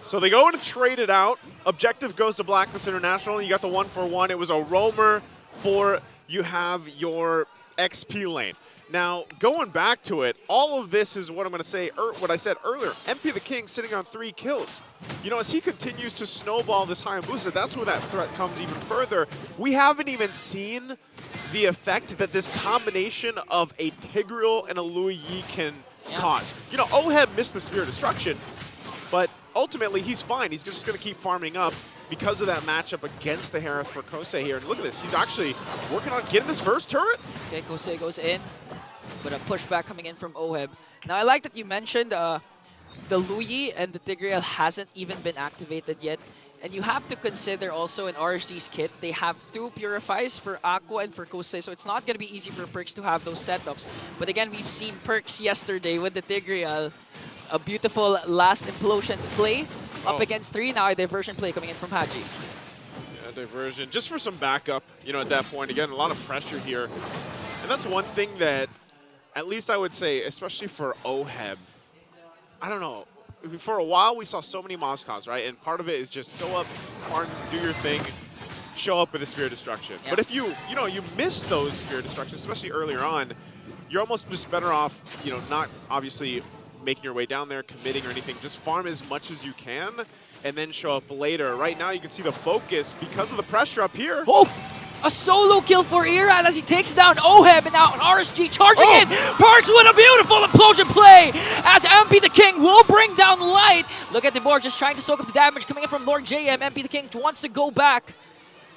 So they go and trade it out. Objective goes to Blacklist International. You got the 1-for-1. It was a roamer for you have your XP lane. Now, going back to it, all of this is what I'm going to say, what I said earlier. MP the King sitting on 3 kills. You know, as he continues to snowball this Hayabusa, that's where that threat comes even further. We haven't even seen the effect that this combination of a Tigreal and a Louis Yi can cause. You know, Oheb missed the Spear of Destruction, but ultimately, he's fine. He's just going to keep farming up because of that matchup against the Harith for Kosei here. And look at this. He's actually working on getting this first turret. Okay, Kosei goes in, but a pushback coming in from Oheb. Now, I like that you mentioned the Louis and the Tigreal hasn't even been activated yet. And you have to consider also in RSG's kit, they have 2 Purifies for Aqua and for Kosei, so it's not going to be easy for Perks to have those setups. But again, we've seen Perks yesterday with the Tigreal. A beautiful last Implosions play up against 3. Now a diversion play coming in from Haji. Yeah, diversion. Just for some backup, you know, at that point. Again, a lot of pressure here. And that's one thing that, at least I would say, especially for Oheb, I don't know. For a while, we saw so many Moscows, right? And part of it is just go up, farm, do your thing, show up with a Spear of Destruction. But if you miss those Spear of Destruction, especially earlier on, you're almost just better off, you know, not obviously making your way down there, committing or anything. Just farm as much as you can and then show up later. Right now, you can see the focus because of the pressure up here. Oh! A solo kill for Irad as he takes down Oheb, and now RSG charging in. Perks with a beautiful Implosion play as MP the King will bring down Light. Look at the board just trying to soak up the damage coming in from Lord JM. MP the King wants to go back.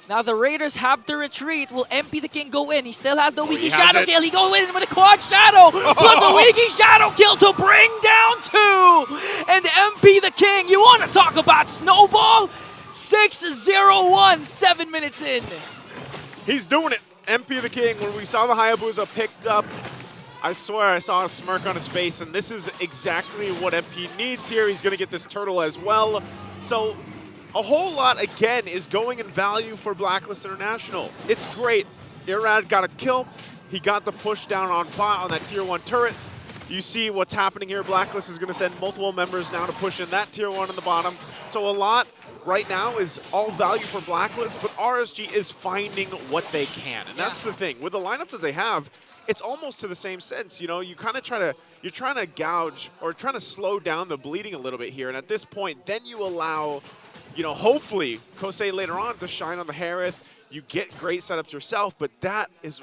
Now the Raiders have to retreat. Will MP the King go in? He still has the Wiki Shadow kill. He goes in with a Quad Shadow plus a Wiki Shadow kill to bring down 2. And MP the King, you want to talk about snowball? 6-0-1, 7 minutes in. He's doing it. MP the King, when we saw the Hayabusa picked up, I swear I saw a smirk on his face, and this is exactly what MP needs here. He's going to get this turtle as well. So a whole lot, again, is going in value for Blacklist International. It's great. Irad got a kill. He got the push down on bot on that tier 1 turret. You see what's happening here. Blacklist is going to send multiple members now to push in that tier 1 on the bottom. So a lot right now is all value for Blacklist, but RSG is finding what they can. And that's the thing. With the lineup that they have, it's almost to the same sense. You know, you kind of you're trying to gouge or trying to slow down the bleeding a little bit here. And at this point, then you allow, you know, hopefully Kosei later on to shine on the Harith. You get great setups yourself, but that is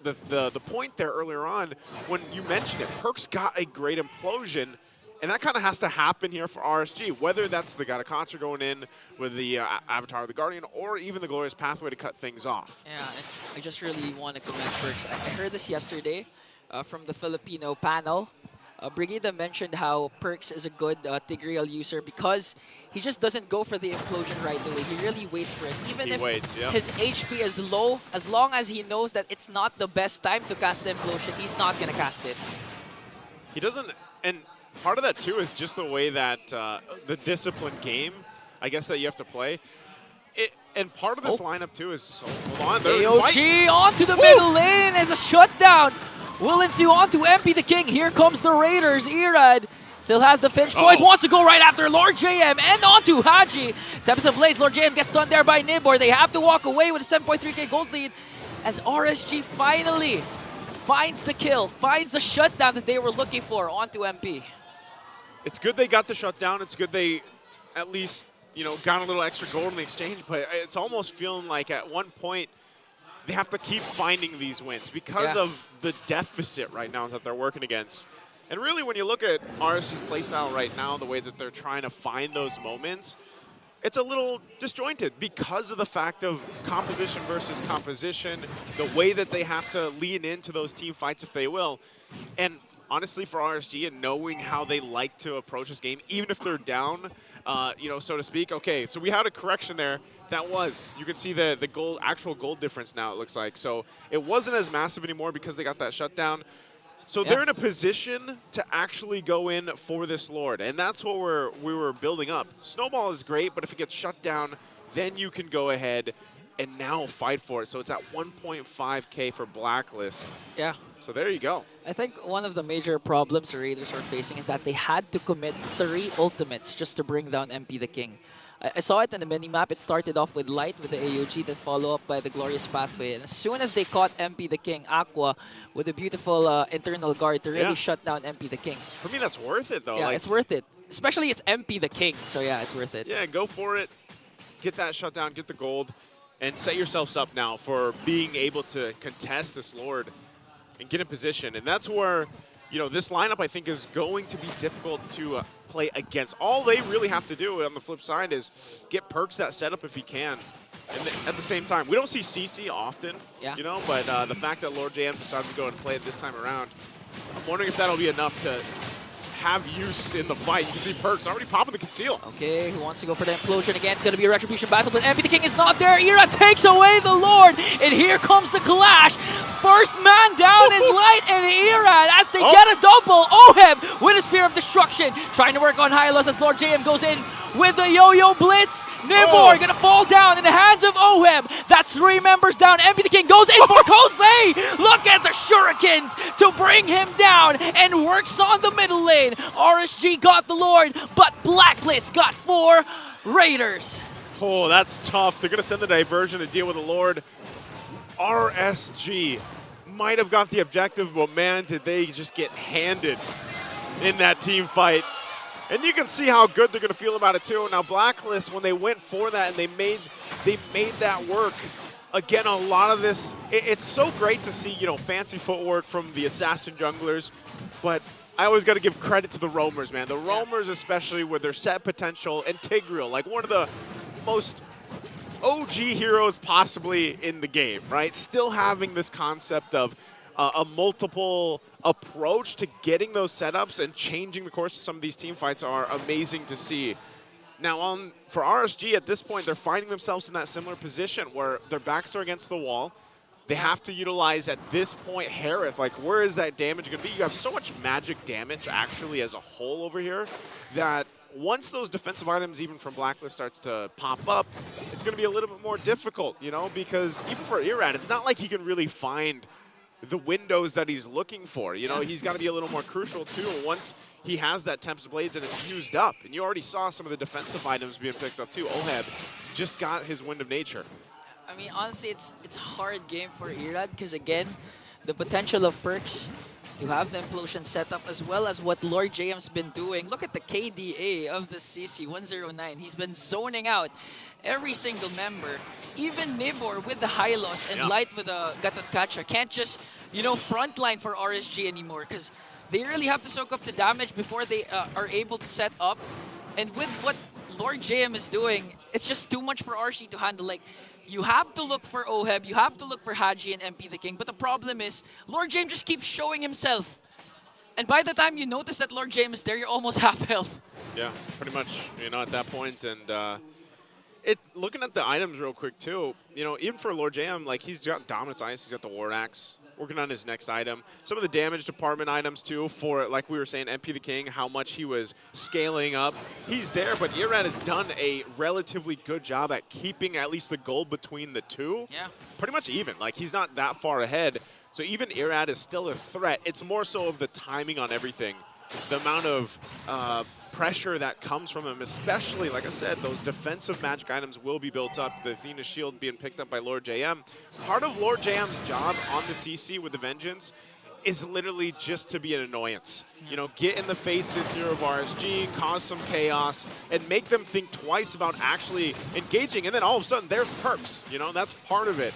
the point there earlier on when you mentioned it. Perks got a great Implosion. And that kind of has to happen here for RSG, whether that's the Gatakacha going in with the Avatar of the Guardian or even the Glorious Pathway to cut things off. Yeah, and I just really want to commend Perks. I heard this yesterday from the Filipino panel. Brigida mentioned how Perks is a good Tigreal user because he just doesn't go for the implosion right away. He really waits for it. Even if his HP is low, as long as he knows that it's not the best time to cast the implosion, he's not going to cast it. He doesn't, and part of that too is just the way that the disciplined game, I guess, that you have to play. And part of this lineup too is, hold on, AOG onto the middle lane as a shutdown will ensue onto MP the King. Here comes the Raiders. Irad still has the Finch Boys, wants to go right after Lord JM and onto Haji. Tempest of Blades, Lord JM gets stunned there by Nibor. They have to walk away with a 7.3k gold lead as RSG finally finds the kill, finds the shutdown that they were looking for onto MP. It's good they got the shutdown. It's good they at least, you know, got a little extra gold in the exchange, but it's almost feeling like at one point they have to keep finding these wins because of the deficit right now that they're working against. And really, when you look at RSG's playstyle right now, the way that they're trying to find those moments, it's a little disjointed because of the fact of composition versus composition, the way that they have to lean into those team fights if they will. And honestly, for RSG and knowing how they like to approach this game, even if they're down, you know, so to speak. Okay, so we had a correction there. That was, you can see the gold, actual gold difference now, it looks like. So it wasn't as massive anymore because they got that shutdown. So they're in a position to actually go in for this Lord, and that's what we were building up. Snowball is great, but if it gets shut down, then you can go ahead and now fight for it. So it's at 1.5k for Blacklist. Yeah. So there you go. I think one of the major problems the Raiders are facing is that they had to commit 3 ultimates just to bring down MP the King. I saw it in the mini-map. It started off with Light with the AOG, then follow up by the Glorious Pathway. And as soon as they caught MP the King, Aqua with a beautiful internal guard to really shut down MP the King. For me, that's worth it, though. Yeah, like, it's worth it. Especially it's MP the King, so yeah, it's worth it. Yeah, go for it. Get that shutdown, get the gold, and set yourselves up now for being able to contest this Lord and get in position. And that's where, you know, this lineup, I think, is going to be difficult to play against. All they really have to do on the flip side is get Perks that setup if he can. And at the same time, we don't see CC often, you know, but the fact that Lord JM decided to go and play it this time around, I'm wondering if that'll be enough to have use in the fight. You can see Perks already popping the conceal. Okay, who wants to go for the implosion again? It's going to be a retribution battle, but MP the King is not there. Ira takes away the Lord, and here comes the clash. First man down is Light and Ira as they get a double. Oheb with a Spear of Destruction, trying to work on Hylos as Lord JM goes in with the Yo-Yo Blitz. Nibor gonna fall down in the hands of Oheb. That's 3 members down. MP the King goes in for Kosei. Look at the shurikens to bring him down and works on the middle lane. RSG got the Lord, but Blacklist got 4 Raiders. Oh, that's tough. They're gonna send the diversion to deal with the Lord. RSG might have got the objective, but man, did they just get handed in that team fight. And you can see how good they're going to feel about it too. Now Blacklist, when they went for that and they made that work. Again, a lot of this, it's so great to see, you know, fancy footwork from the assassin junglers, but I always got to give credit to the roamers, man. The roamers, especially with their set potential, and Tigreal, like one of the most OG heroes possibly in the game, right? Still having this concept of a multiple approach to getting those setups and changing the course of some of these team fights are amazing to see. Now, for RSG at this point, they're finding themselves in that similar position where their backs are against the wall. They have to utilize, at this point, Harith. Like, where is that damage going to be? You have so much magic damage, actually, as a whole over here, that once those defensive items, even from Blacklist, starts to pop up, it's going to be a little bit more difficult, you know, because even for Irad, it's not like he can really find the windows that he's looking for. You know, he's got to be a little more crucial, too, once he has that Tempest Blades and it's used up. And you already saw some of the defensive items being picked up, too. Oheb just got his Wind of Nature. I mean, honestly, it's a hard game for Irad because, again, the potential of Perks to have the implosion set up as well as what Lord JM's been doing. Look at the KDA of the CC, 109. He's been zoning out every single member. Even Nibor with the Hylos and Light with the Gatotkacha can't just, you know, frontline for RSG anymore because They really have to soak up the damage before they are able to set up. And with what Lord JM is doing, it's just too much for RSG to handle. Like, you have to look for Oheb, you have to look for Haji and MP the King, but the problem is, Lord JM just keeps showing himself. And by the time you notice that Lord JM is there, you're almost half health. Yeah, pretty much, at that point. And looking at the items real quick, too, even for Lord JM, like, he's got Dominance Ice, he's got the War Axe, working on his next item. Some of the damage department items, too, for, like we were saying, MP the King, how much he was scaling up. He's there, but Irad has done a relatively good job at keeping at least the gold between the two. Yeah. Pretty much even. Like, he's not that far ahead. So even Irad is still a threat. It's more so of the timing on everything. The amount of pressure that comes from him, especially, like I said, those defensive magic items will be built up. The Athena Shield being picked up by Lord JM. Part of Lord JM's job on the CC with the Vengeance is literally just to be an annoyance. Get in the faces here of RSG, cause some chaos, and make them think twice about actually engaging. And then all of a sudden, there's perks. That's part of it.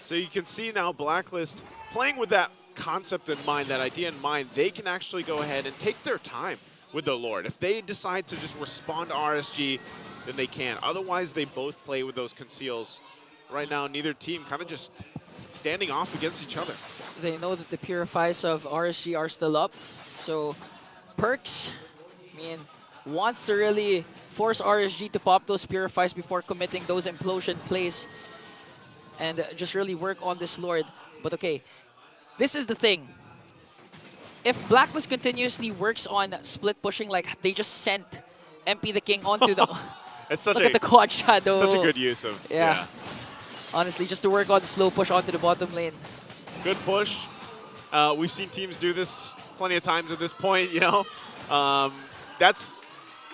So you can see now Blacklist playing with that concept in mind, that idea in mind. They can actually go ahead and take their time with the Lord. If they decide to just respond to RSG, then they can. Otherwise, they both play with those conceals. Right now, neither team kind of just standing off against each other. They know that the Purifies of RSG are still up. So Perks, wants to really force RSG to pop those Purifies before committing those implosion plays and just really work on this Lord. But okay, this is the thing. If Blacklist continuously works on split pushing, like they just sent MP the King onto the... It's such look at the quad shadow. Such a good use of... Yeah. Honestly, just to work on the slow push onto the bottom lane. Good push. We've seen teams do this plenty of times at this point, That's...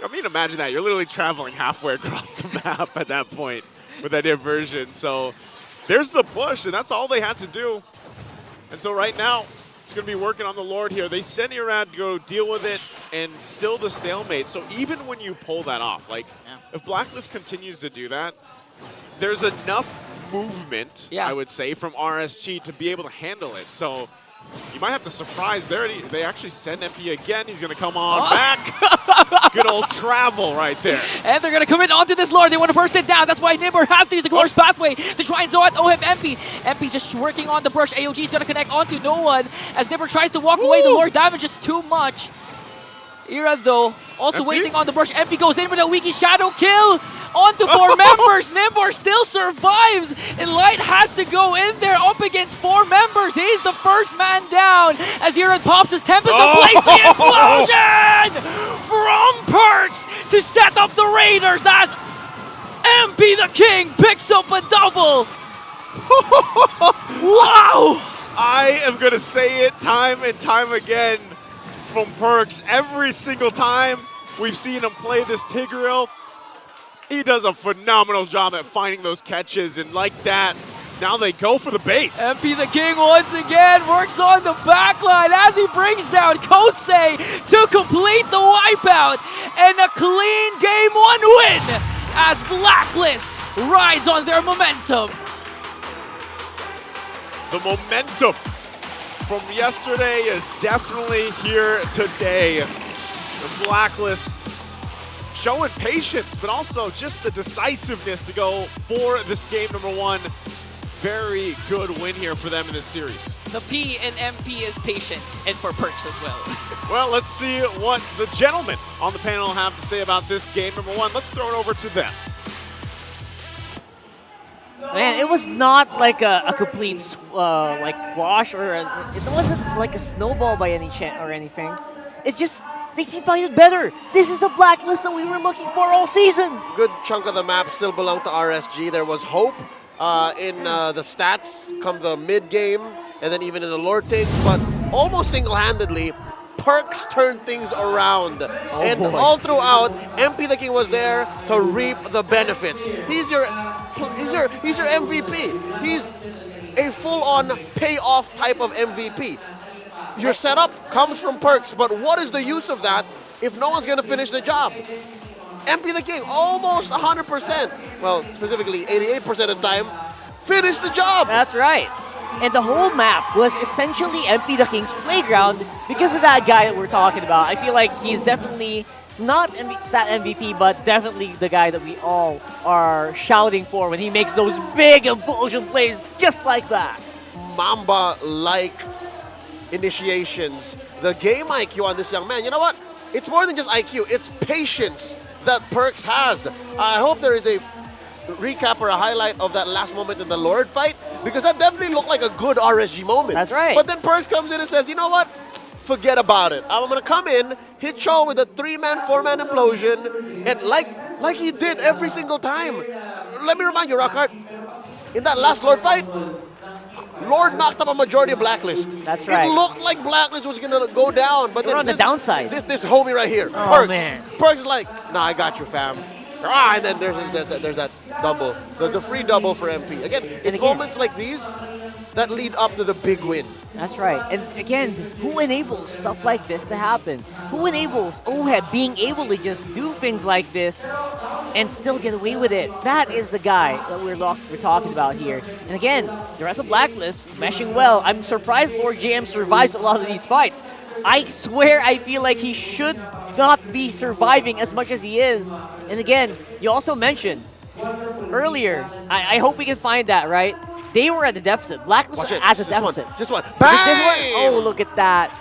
imagine that. You're literally traveling halfway across the map at that point with that inversion. So there's the push, and that's all they had to do. And so right now, it's going to be working on the Lord here. They send Irad to go deal with it, and still the stalemate. So even when you pull that off, if Blacklist continues to do that, there's enough movement, I would say, from RSG to be able to handle it. So you might have to surprise. They actually send MP again. He's going to come on back. Good old travel right there. And they're going to commit onto this Lord. They want to burst it down. That's why Nibber has to use the Glorious Pathway to try and Zoat Oheb MP. MP just working on the brush. AOG is going to connect onto no one. As Nibber tries to walk away, the Lord damages too much. Ira, though, also waiting on the brush. MP goes in with a Wiki Shadow kill onto 4 members. Nimbor still survives, and Light has to go in there up against 4 members. He's the first man down as Ira pops his Tempest to place the implosion from Perks to set up the Raiders as MP the King picks up a double. Wow! I am going to say it time and time again. From Perks, every single time we've seen him play this Tigreal, he does a phenomenal job at finding those catches, and like that, now they go for the base. MP the King once again works on the backline as he brings down Kosei to complete the wipeout, and a clean Game 1 win as Blacklist rides on their momentum. The momentum from yesterday is definitely here today. The Blacklist showing patience, but also just the decisiveness to go for this game number 1. Very good win here for them in this series. The P in MP is patience, and for Perks as well. Well, let's see what the gentlemen on the panel have to say about this game number 1. Let's throw it over to them. Man, it was not like a complete wash, or it wasn't like a snowball by any chance or anything. It's just they keep playing better. This is the Blacklist that we were looking for all season. Good chunk of the map still belonged to RSG. There was hope in the stats come the mid game, and then even in the Lord takes, but almost single-handedly, Perks turned things around. All throughout, MP the King was there to reap the benefits. He's your MVP. He's a full-on payoff type of MVP. Your setup comes from Perks, but what is the use of that if no one's going to finish the job? MP the King, almost 100%, well, specifically 88% of the time, finished the job. That's right. And the whole map was essentially MP the King's playground because of that guy that we're talking about. I feel like he's definitely not stat MVP, but definitely the guy that we all are shouting for when he makes those big implosion plays just like that. Mamba-like initiations. The game IQ on this young man, you know what? It's more than just IQ, it's patience that Perks has. I hope there is a recap or a highlight of that last moment in the Lord fight, because that definitely looked like a good RSG moment. That's right. But then Perks comes in and says, you know what? Forget about it. I'm going to come in, hit Cho with a 3-man, 4-man implosion, and like he did every single time. Let me remind you, Rockhart, in that last Lord fight, Lord knocked up a majority of Blacklist. That's right. It looked like Blacklist was going to go down, but We're then on the downside. This homie right here, Oh, Perks. man. Perks is like, nah, I got you, fam. And then there's that double, the free double for MP. Again, moments like these that lead up to the big win. That's right. And again, who enables stuff like this to happen? Who enables OHEB being able to just do things like this and still get away with it? That is the guy that we're talking about here. And again, the rest of Blacklist meshing well. I'm surprised Lord JM survives a lot of these fights. I swear I feel like he should not be surviving as much as he is. And again, you also mentioned earlier, I hope we can find that, right? They were at a deficit. Blacklist was at a deficit. Just one. Bang! Oh, look at that.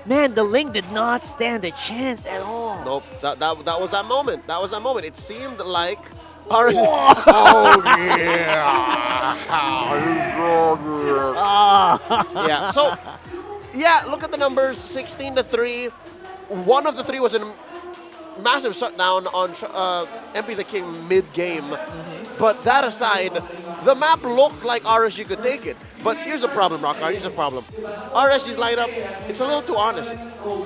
Man, the Link did not stand a chance at all. Nope, that was that moment. That was that moment. It seemed like... Oh, yeah. Yeah, so... Yeah, look at the numbers, 16-3. One of the three was a massive shutdown on MP the King mid-game. But that aside, the map looked like RSG could take it. But here's the problem, Rockhart, here's the problem. RSG's lineup, it's a little too honest.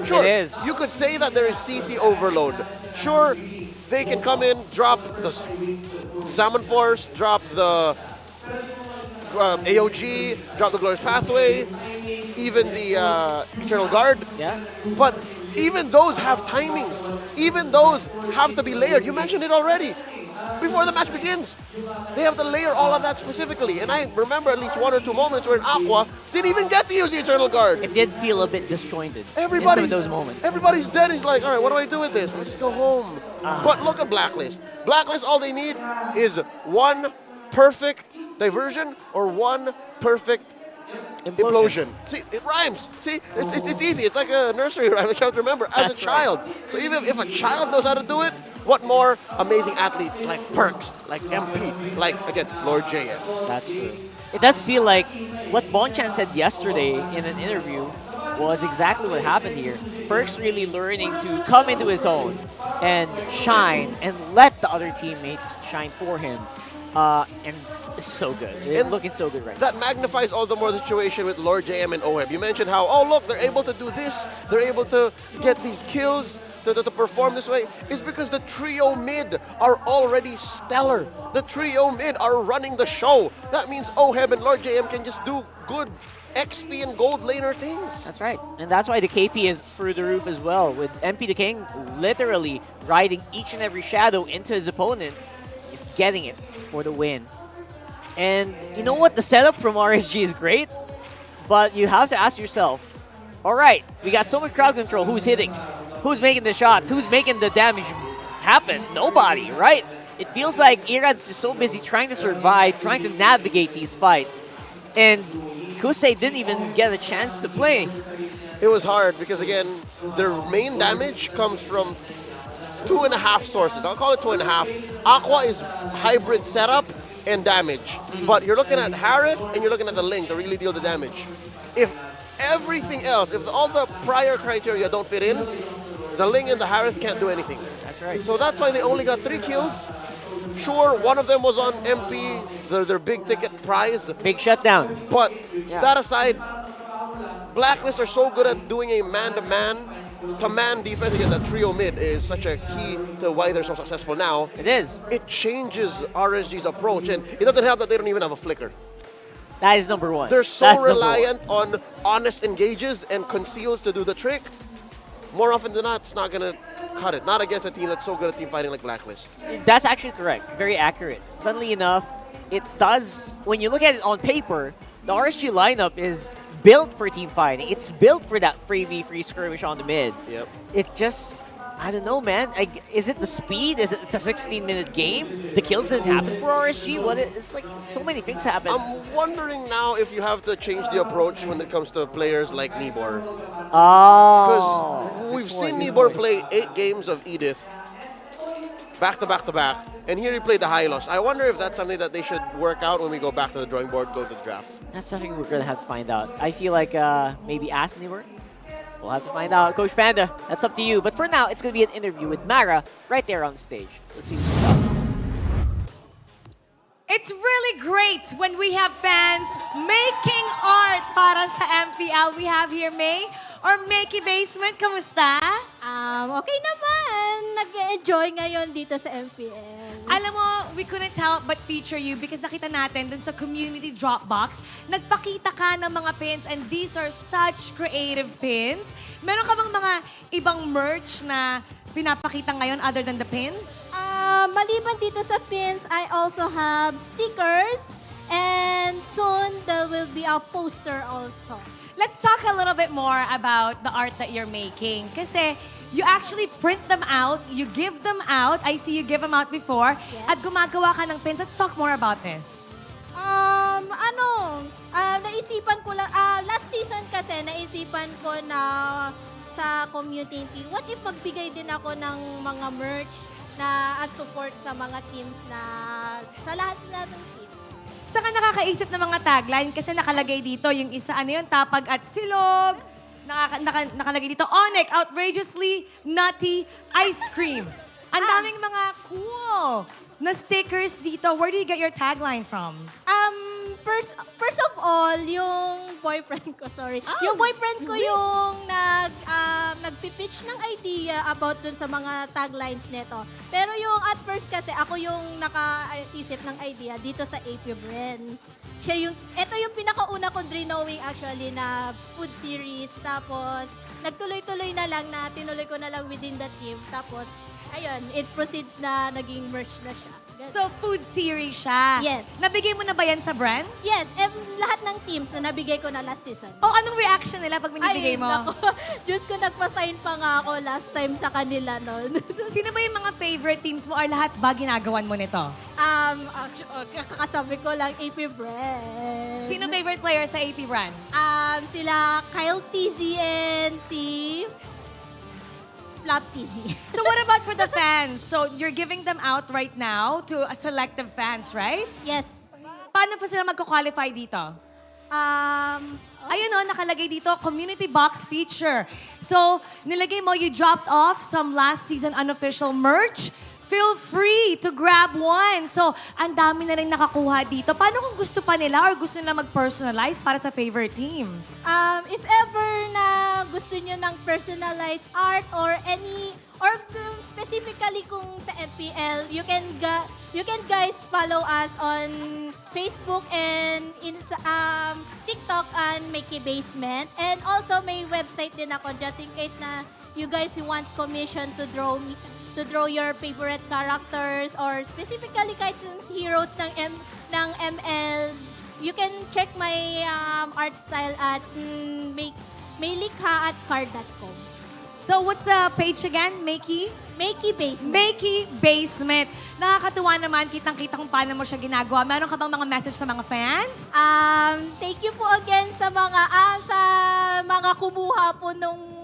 Sure, it is. You could say that there is CC overload. Sure, they can come in, drop the Salmon Force, drop the AOG, drop the Glorious Pathway, even the Eternal Guard. Yeah. But even those have timings. Even those have to be layered. You mentioned it already. Before the match begins, they have to layer all of that specifically. And I remember at least one or two moments where Aqua didn't even get to use the Eternal Guard. It did feel a bit disjointed in Everybody's, some of those moments. Everybody's dead. He's like, all right, what do I do with this? Let's just go home. But look at Blacklist. Blacklist, all they need is one perfect diversion or one perfect implosion. See, it rhymes. See, it's easy. It's like a nursery rhyme that you have to remember as a child. So even if a child knows how to do it, what more amazing athletes like Perks, like MP, like, again, Lord JM. That's true. It does feel like what Bonchan said yesterday in an interview was exactly what happened here. Perks really learning to come into his own and shine and let the other teammates shine for him. And it's so good. It's looking so good right now. That magnifies all the more the situation with Lord JM and OHEB. You mentioned how, oh look, they're able to do this, they're able to get these kills, to perform this way. It's because the trio mid are already stellar. The trio mid are running the show. That means OHEB and Lord JM can just do good XP and gold laner things. That's right. And that's why the KP is through the roof as well, with MP the King literally riding each and every shadow into his opponents, just getting it for the win. And you know what? The setup from RSG is great, but you have to ask yourself, all right, we got so much crowd control. Who's hitting? Who's making the shots? Who's making the damage happen? Nobody, right? It feels like Irad's just so busy trying to survive, trying to navigate these fights. And Kusei didn't even get a chance to play. It was hard because, again, their main damage comes from 2.5 sources. I'll call it 2.5. Aqua is hybrid setup and damage. But you're looking at Harith and you're looking at the Link to really deal the damage. If everything else, if all the prior criteria don't fit in, the Ling and the Harith can't do anything. That's right. So that's why they only got 3 kills. Sure, one of them was on MP, their big ticket prize. Big shutdown. But that aside, Blacklist are so good at doing a man-to-man, to-man defense. Again, that trio mid is such a key to why they're so successful now. It is. It changes RSG's approach, and it doesn't help that they don't even have a flicker. That is number one. They're so reliant on honest engages and conceals to do the trick. More often than not, it's not going to cut it. Not against a team that's so good at team fighting like Blacklist. That's actually correct. Very accurate. Funnily enough, it does, when you look at it on paper, the RSG lineup is built for team fighting. It's built for that free skirmish on the mid. Yep. It just, I don't know, man. Is it the speed? Is it it's a 16-minute game? The kills didn't happen for RSG. It's like so many things happen. I'm wondering now if you have to change the approach when it comes to players like Nibor. Oh. Because we've seen Nibor play 8 games of Edith back to back to back, and here he played the Hylos. I wonder if that's something that they should work out when we go back to the drawing board, go to the draft. That's something we're going to have to find out. I feel like maybe ask Nibor. We'll have to find out. Coach Panda, that's up to you. But for now, it's going to be an interview with Mara right there on stage. Let's see what's up. It's really great when we have fans making art para sa MPL. We have here May or Makey Basement. Kamusta? Okay naman. Nag-enjoy ngayon dito sa MPL. Alam mo, we couldn't help but feature you because nakita natin dun sa community Dropbox, nagpakita ka ng mga pins and these are such creative pins. Meron ka bang mga ibang merch na pinapakita ngayon other than the pins? Maliban dito sa pins, I also have stickers and soon there will be a poster also. Let's talk a little bit more about the art that you're making. Kasi you actually print them out, you give them out. I see you give them out before. Yes. At gumagawa ka ng pins. Let's talk more about this. Naisipan ko lang, last season kasi naisipan ko na sa community, what if magbigay din ako ng mga merch na as support sa mga teams na, sa lahat ng teams. Saka nakakaisip ng mga tagline kasi nakalagay dito yung isa, Tapag at Silog. Nakalagay dito, Onic, outrageously nutty ice cream. Ang daming mga cool na stickers dito. Where do you get your tagline from? First of all, yung boyfriend ko, yung boyfriend ko yung nagpipitch ng idea about dun sa mga taglines nito. Pero yung at first kasi ako yung nakaisip ng idea dito sa AP brand. Ito yung pinakauna kong drawing actually na food series. Tapos, nagtuloy-tuloy na lang na tinuloy ko na lang within the team. Tapos, ayun, it proceeds na naging merch na siya. So, food series siya. Yes. Nabigay mo na ba yan sa brand? Yes, lahat ng teams na nabigay ko na last season. Oh, anong reaction nila pag binibigay mo? Naku. Diyos ko, nagpa-sign pa nga ako last time sa kanila noon. Sino ba yung mga favorite teams mo or lahat ba ginagawan mo nito? Kakasabi ko lang AP brand. Sino favorite player sa AP brand? Sila Kyle TZ and si Flap TZ. So what about for the fans? So you're giving them out right now to a selective fans, right? Yes. Paano pa sila magko-qualify dito? Ayun nakalagay dito, community box feature. So, nilagay mo, you dropped off some last season unofficial merch. Feel free to grab one. So, ang dami na rin nakakuha dito. Paano kung gusto pa nila or gusto nila mag-personalize para sa favorite teams? If ever na gusto nyo ng personalized art or specifically kung sa MPL, you can guys follow us on Facebook and TikTok and Makey Basement. And also may website din ako just in case na you guys want commission to draw your favorite characters or specifically kahit heroes ng ML. You can check my art style at maylikha at card.com. So what's the page again? Makey? Makey Basement. Makey Basement. Nakakatuwa naman, kitang-kita kung paano mo siya ginagawa. Meron ka bang mga message sa mga fans? Thank you po again sa mga kumuha po nung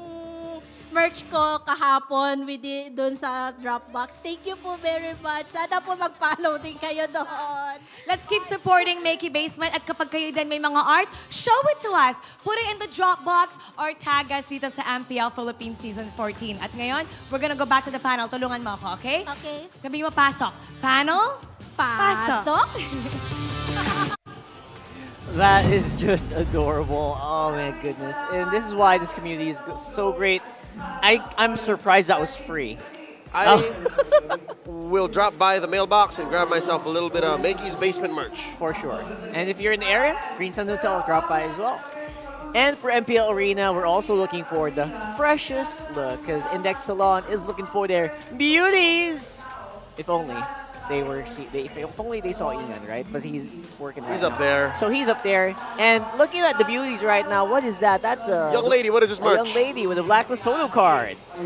merch ko kahapon doon sa Dropbox. Thank you po very much. Sana po mag-follow din kayo doon. Let's keep supporting Makey Basement at kapag kayo din may mga art, show it to us. Put it in the Dropbox or tag us dito sa MPL Philippines Season 14. At ngayon, we're gonna go back to the panel. Tulungan mo ako, okay? Okay. Sabihin mo, pasok. Panel? Pasok. That is just adorable. Oh my goodness. And this is why this community is so great. I'm surprised that was free. I will drop by the mailbox and grab myself a little bit of Makey's Basement merch. For sure. And if you're in the area, Green Sun Hotel, drop by as well. And for MPL Arena, we're also looking for the freshest look because Index Salon is looking for their beauties. If only if only they saw Ian, right? But he's working. He's up there. So he's up there. And looking at the beauties right now, what is that? That's a young lady. What is this a merch? young lady with the Blacklist photo cards.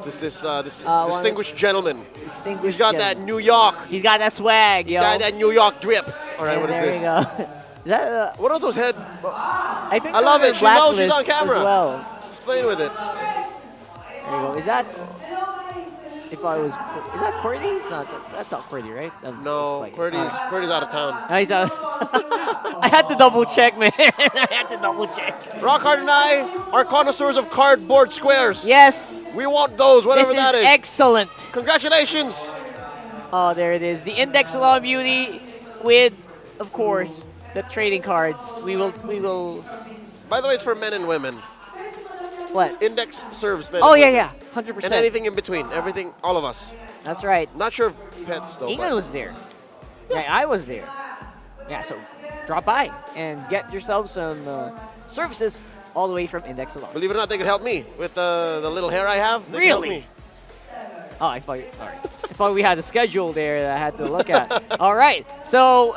This distinguished gentleman. Distinguished. He's got that New York. He's got that swag, yo. He's got that New York drip. All right, And what is there this? you go. Is that what are those head? I think I love they're it. She knows she's Blacklist on camera. as well. She's playing with it. There you go. Is that? If I was, is that Cordy? It's not. That's not Cordy, right? No, like, Cordy's out of town. No, he's out. I had to double check, man. I had to double check. Rockhard and I are connoisseurs of cardboard squares. Yes. We want those, whatever This that is. Excellent. Congratulations. Oh, there it is. The Index Salon Beauty with, of course, the trading cards. We will. By the way, it's for men and women. What? Index serves men. Oh, and yeah, women. 100%. And anything in between. Everything, all of us. That's right. Not sure if pets, though. England was there. Yeah, I was there. Yeah, so drop by and get yourself some services all the way from Index Salon. Believe it or not, they could help me with the little hair I have. They could help Really? me. Oh, I thought, all right. I thought we had a schedule there that I had to look at. All right, so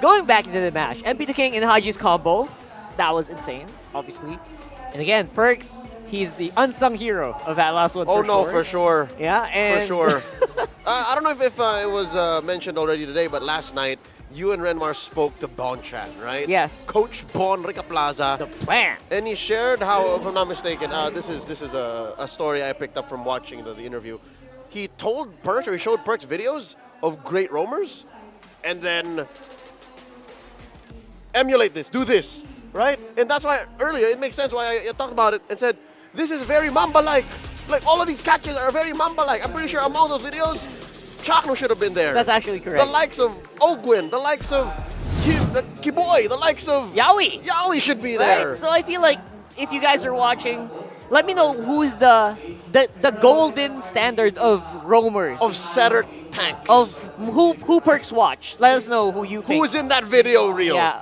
going back into the match, MP the King and Haji's combo, that was insane, obviously. And again, Perks, he's the unsung hero of that last one. Oh, no, for sure. Yeah, and for sure. I don't know if it was mentioned already today, but last night, you and Renmar spoke to Bonchan, right? Yes. Coach Bon Rica Plaza. The plan. And he shared how, if I'm not mistaken, this is a story I picked up from watching the interview. He told Perks, or he showed Perks videos of great roamers, and then emulate this, do this, right? And that's why earlier it makes sense why I talked about it and said, this is very Mamba-like. Like all of these catches are very Mamba-like. I'm pretty sure among those videos, Chakno should have been there. That's actually correct. The likes of Ogwin, the likes of Kiboy, the likes of Yaoi. Yaoi should be there. Right? So I feel like if you guys are watching, let me know who's the golden standard of roamers. Of setter tanks. Of who Perks watch. Let us know who you think. Who was in that video reel? Yeah,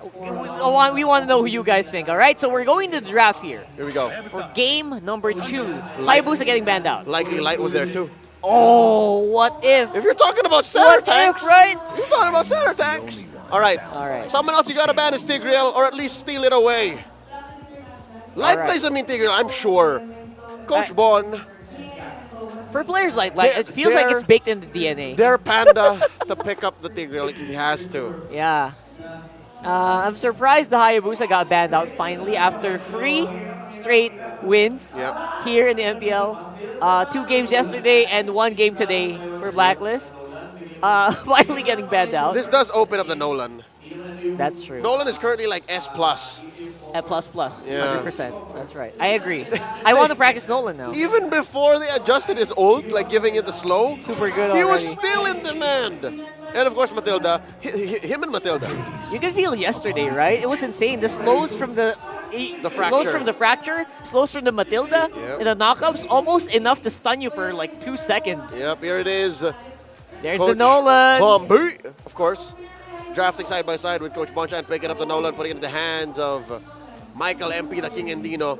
we want to know who you guys think, all right? So we're going to the draft here. Here we go. For game number 2, Hayabusa getting banned out. Likely Light was there too. Oh, what if? If you're talking about setter What tanks, if, right? You're talking about setter tanks. All right. All right. Someone else you got to ban is Tigreal, or at least steal it away. Light right. plays a mean Tigreal, I'm sure. Coach Bon. For players like it feels like it's baked in the DNA. They're Panda to pick up the Tigreal like he has to. Yeah. I'm surprised the Hayabusa got banned out finally after 3 straight wins here in the MPL. 2 games yesterday and 1 game today for Blacklist. Finally getting banned out. This does open up the Nolan. That's true. Nolan is currently like S+. At plus, Yeah. 100%. That's right. I agree. I want to practice Nolan now. Even before they adjusted his ult, like giving it the slow, super good he already. was still in demand. And of course, Matilda, him and Matilda. You could feel yesterday, right? It was insane. The slows from the fracture. slows from the fracture, slows from the Matilda, and the knockups, almost enough to stun you for like 2 seconds. Yep, here it is. There's Coach the Nolan. Bombi, of course. Drafting side by side with Coach Bonchan, picking up the Nolan, putting it in the hands of Michael MP, the King Andino.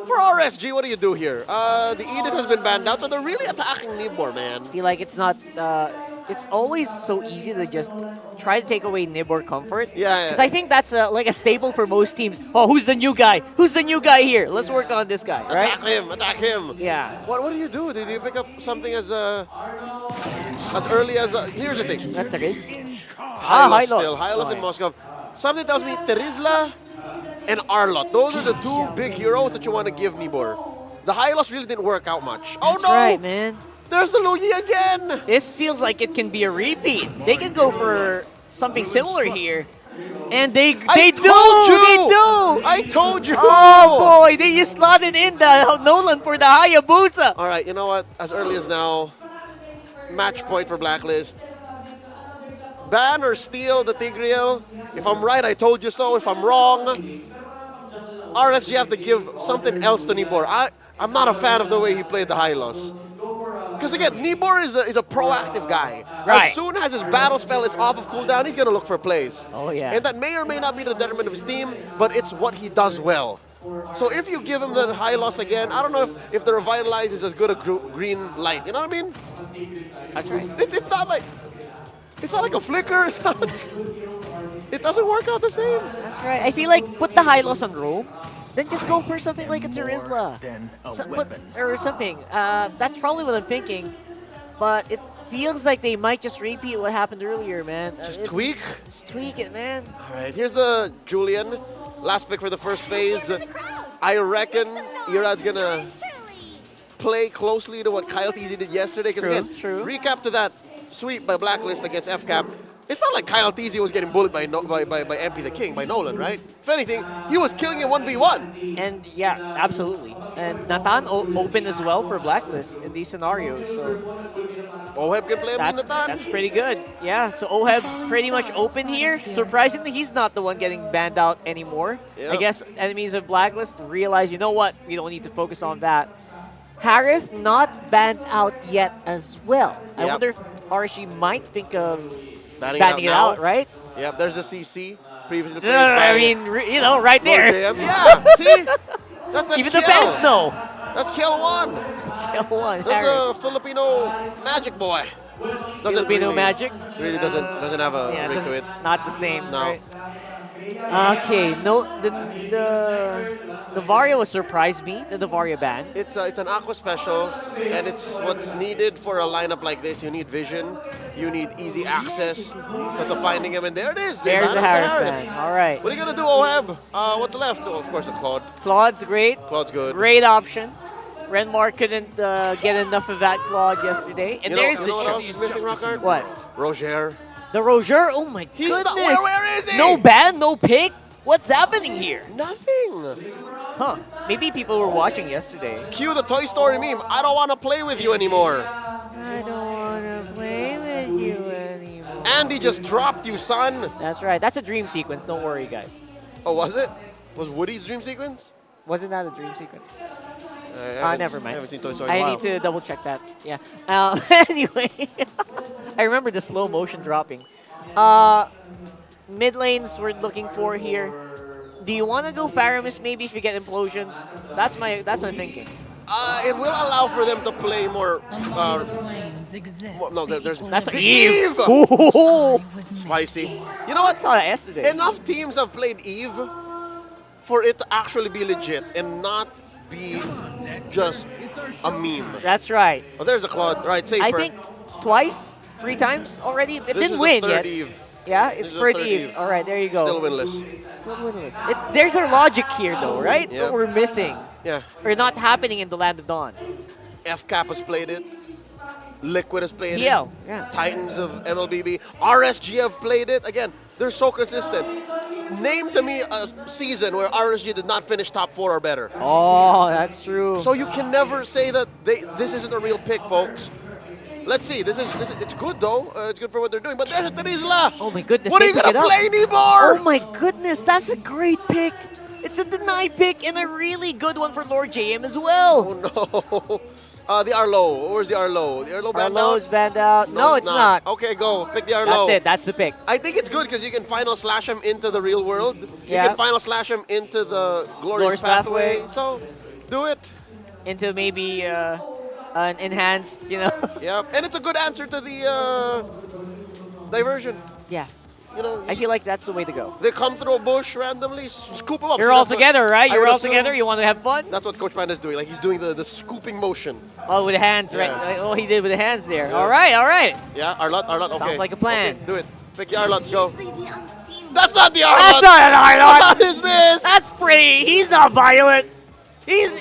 For RSG, what do you do here? The Edith has been banned out, so they're really attacking Nibor, man. I feel like it's not. It's always so easy to just try to take away Nibor comfort. Yeah. Because I think that's like a staple for most teams. Oh, who's the new guy? Who's the new guy here? Let's work on this guy, right? Attack him. Yeah. What do you do? Do you pick up something as early as here's the thing. That is. Hylos in Moscow. Something tells me Terizla and Arlot. Those are the 2 big heroes that you want to give Nibor. The Hylos really didn't work out much. Oh That's no! right, man. There's the Luyi again! This feels like it can be a repeat. They can go for something similar here. And they do! They do! I told you! Oh boy, they just slotted in the Nolan for the Hayabusa! Alright, you know what? As early as now, match point for Blacklist. Ban or steal the Tigreal. If I'm right, I told you so. If I'm wrong, RSG have to give something else to Nibor. I'm not a fan of the way he played the Hylos. Because again, Nibor is a proactive guy. Right. As soon as his battle spell is off of cooldown, he's going to look for plays. Oh, yeah. And that may or may not be the detriment of his team, but it's what he does well. So if you give him the Hylos again, I don't know if the Revitalize is as good a green light. You know what I mean? That's right. It's not like... It's not like a flicker. It's not like, it doesn't work out the same. That's right. I feel like put the high loss on Rome, then just go for something like a Terizla. Or something. That's probably what I'm thinking. But it feels like they might just repeat what happened earlier, man. Just tweak? Just tweak it, man. All right, here's the Julian. Last pick for the first phase. I reckon Irad's going to play closely to what Kyle TZ did yesterday. Because again, recap to that sweep by Blacklist against FCAP. It's not like Kyle TZ was getting bullied by MP the King, by Nolan, right? If anything, he was killing him 1v1. And yeah, absolutely. And Nathan open as well for Blacklist in these scenarios. So Oheb can play him in Nathan. That's pretty good. Yeah, so Oheb pretty much open here. Surprisingly, he's not the one getting banned out anymore. Yep. I guess enemies of Blacklist realize, you know what, we don't need to focus on that. Harif not banned out yet as well. I wonder if RSG might think of banning it out, right? Yep, there's a CC previously played I by mean, you know, right there. Yeah, see? That's Even the fans know. That's kill one. Kill one. That's a Filipino magic boy. Filipino magic? Really doesn't have a ring to it. Not the same, No. right? Okay, no, the Vario surprised me, the Vario ban. It's an Aqua special, and it's what's needed for a lineup like this. You need vision, you need easy access to finding him, and there it is. There's a Harif ban. All right. What are you gonna do, Oheb? What's left? Oh, of course, it's Claude. Claude's great. Claude's good. Great option. Renmar couldn't get enough of that Claude yesterday, and there's you know what else is missing, Rockard? What? Roger. The Roger? Oh my He's goodness! not, where is he? No ban, no pick. What's happening here? Nothing. Huh? Maybe people were watching yesterday. Cue the Toy Story meme. I don't want to play with you anymore. I don't want to play with you anymore. Andy just dropped you, son. That's right. That's a dream sequence. Don't worry, guys. Oh, was it? Was Woody's dream sequence? Wasn't that a dream sequence? Never mind. I haven't seen Toy Story in a I while. need to double check that. Yeah. Anyway, I remember the slow motion dropping. Mid lanes we're looking for here. Do you want to go Faramis maybe if you get Implosion? That's my thinking. It will allow for them to play more. No, That's the Eve. Spicy. You know what? I saw that yesterday. Enough teams have played Eve for it to actually be legit and not be just a meme. That's right. Oh, there's a Claude. Right, safer. I think twice, 3 times already. It didn't win yet. Eve. Yeah, it's This is third the third Eve. Eve. All right, there you go. Still winless. Still winless. There's a logic here, though, right? Yeah. What we're missing. Yeah. Or not happening in the Land of Dawn. FCAP has played it. Liquid has played TL, it. yeah. Titans of MLBB. RSG have played it. Again, they're so consistent. Name to me a season where RSG did not finish top 4 or better. Oh, that's true. So you can never say that this isn't a real pick, folks. Let's see. This is it's good though. It's good for what they're doing. But there's Terizla. Oh my goodness. What are you they gonna pick it play, up. Nibor? Oh my goodness, that's a great pick. It's a deny pick and a really good one for Lord JM as well. Oh no. The Arlo. Where's the Arlo? The Arlo banned out? Arlo's banned out. No, it's not. Okay, go. Pick the Arlo. That's it. That's the pick. I think it's good because you can final slash him into the real world. Yeah. You can final slash him into the glorious pathway. So, do it. Into maybe an enhanced, you know. Yeah, and it's a good answer to the diversion. Yeah. You know, I feel like that's the way to go. they come through a bush randomly, scoop them up. You're So all that's what- together, right? I You're would all assume together. You want to have fun? That's what Coach Panda is doing. Like he's doing the scooping motion. Oh, with the hands, right? Yeah. Like, oh, he did with the hands there. Yeah. All right, all right. Yeah, Arlot, okay. Sounds like a plan. Okay, do it. Pick the Arlot, go. That's not the Arlot! That's not an Arlot! What is this? That's pretty. He's not violent. He's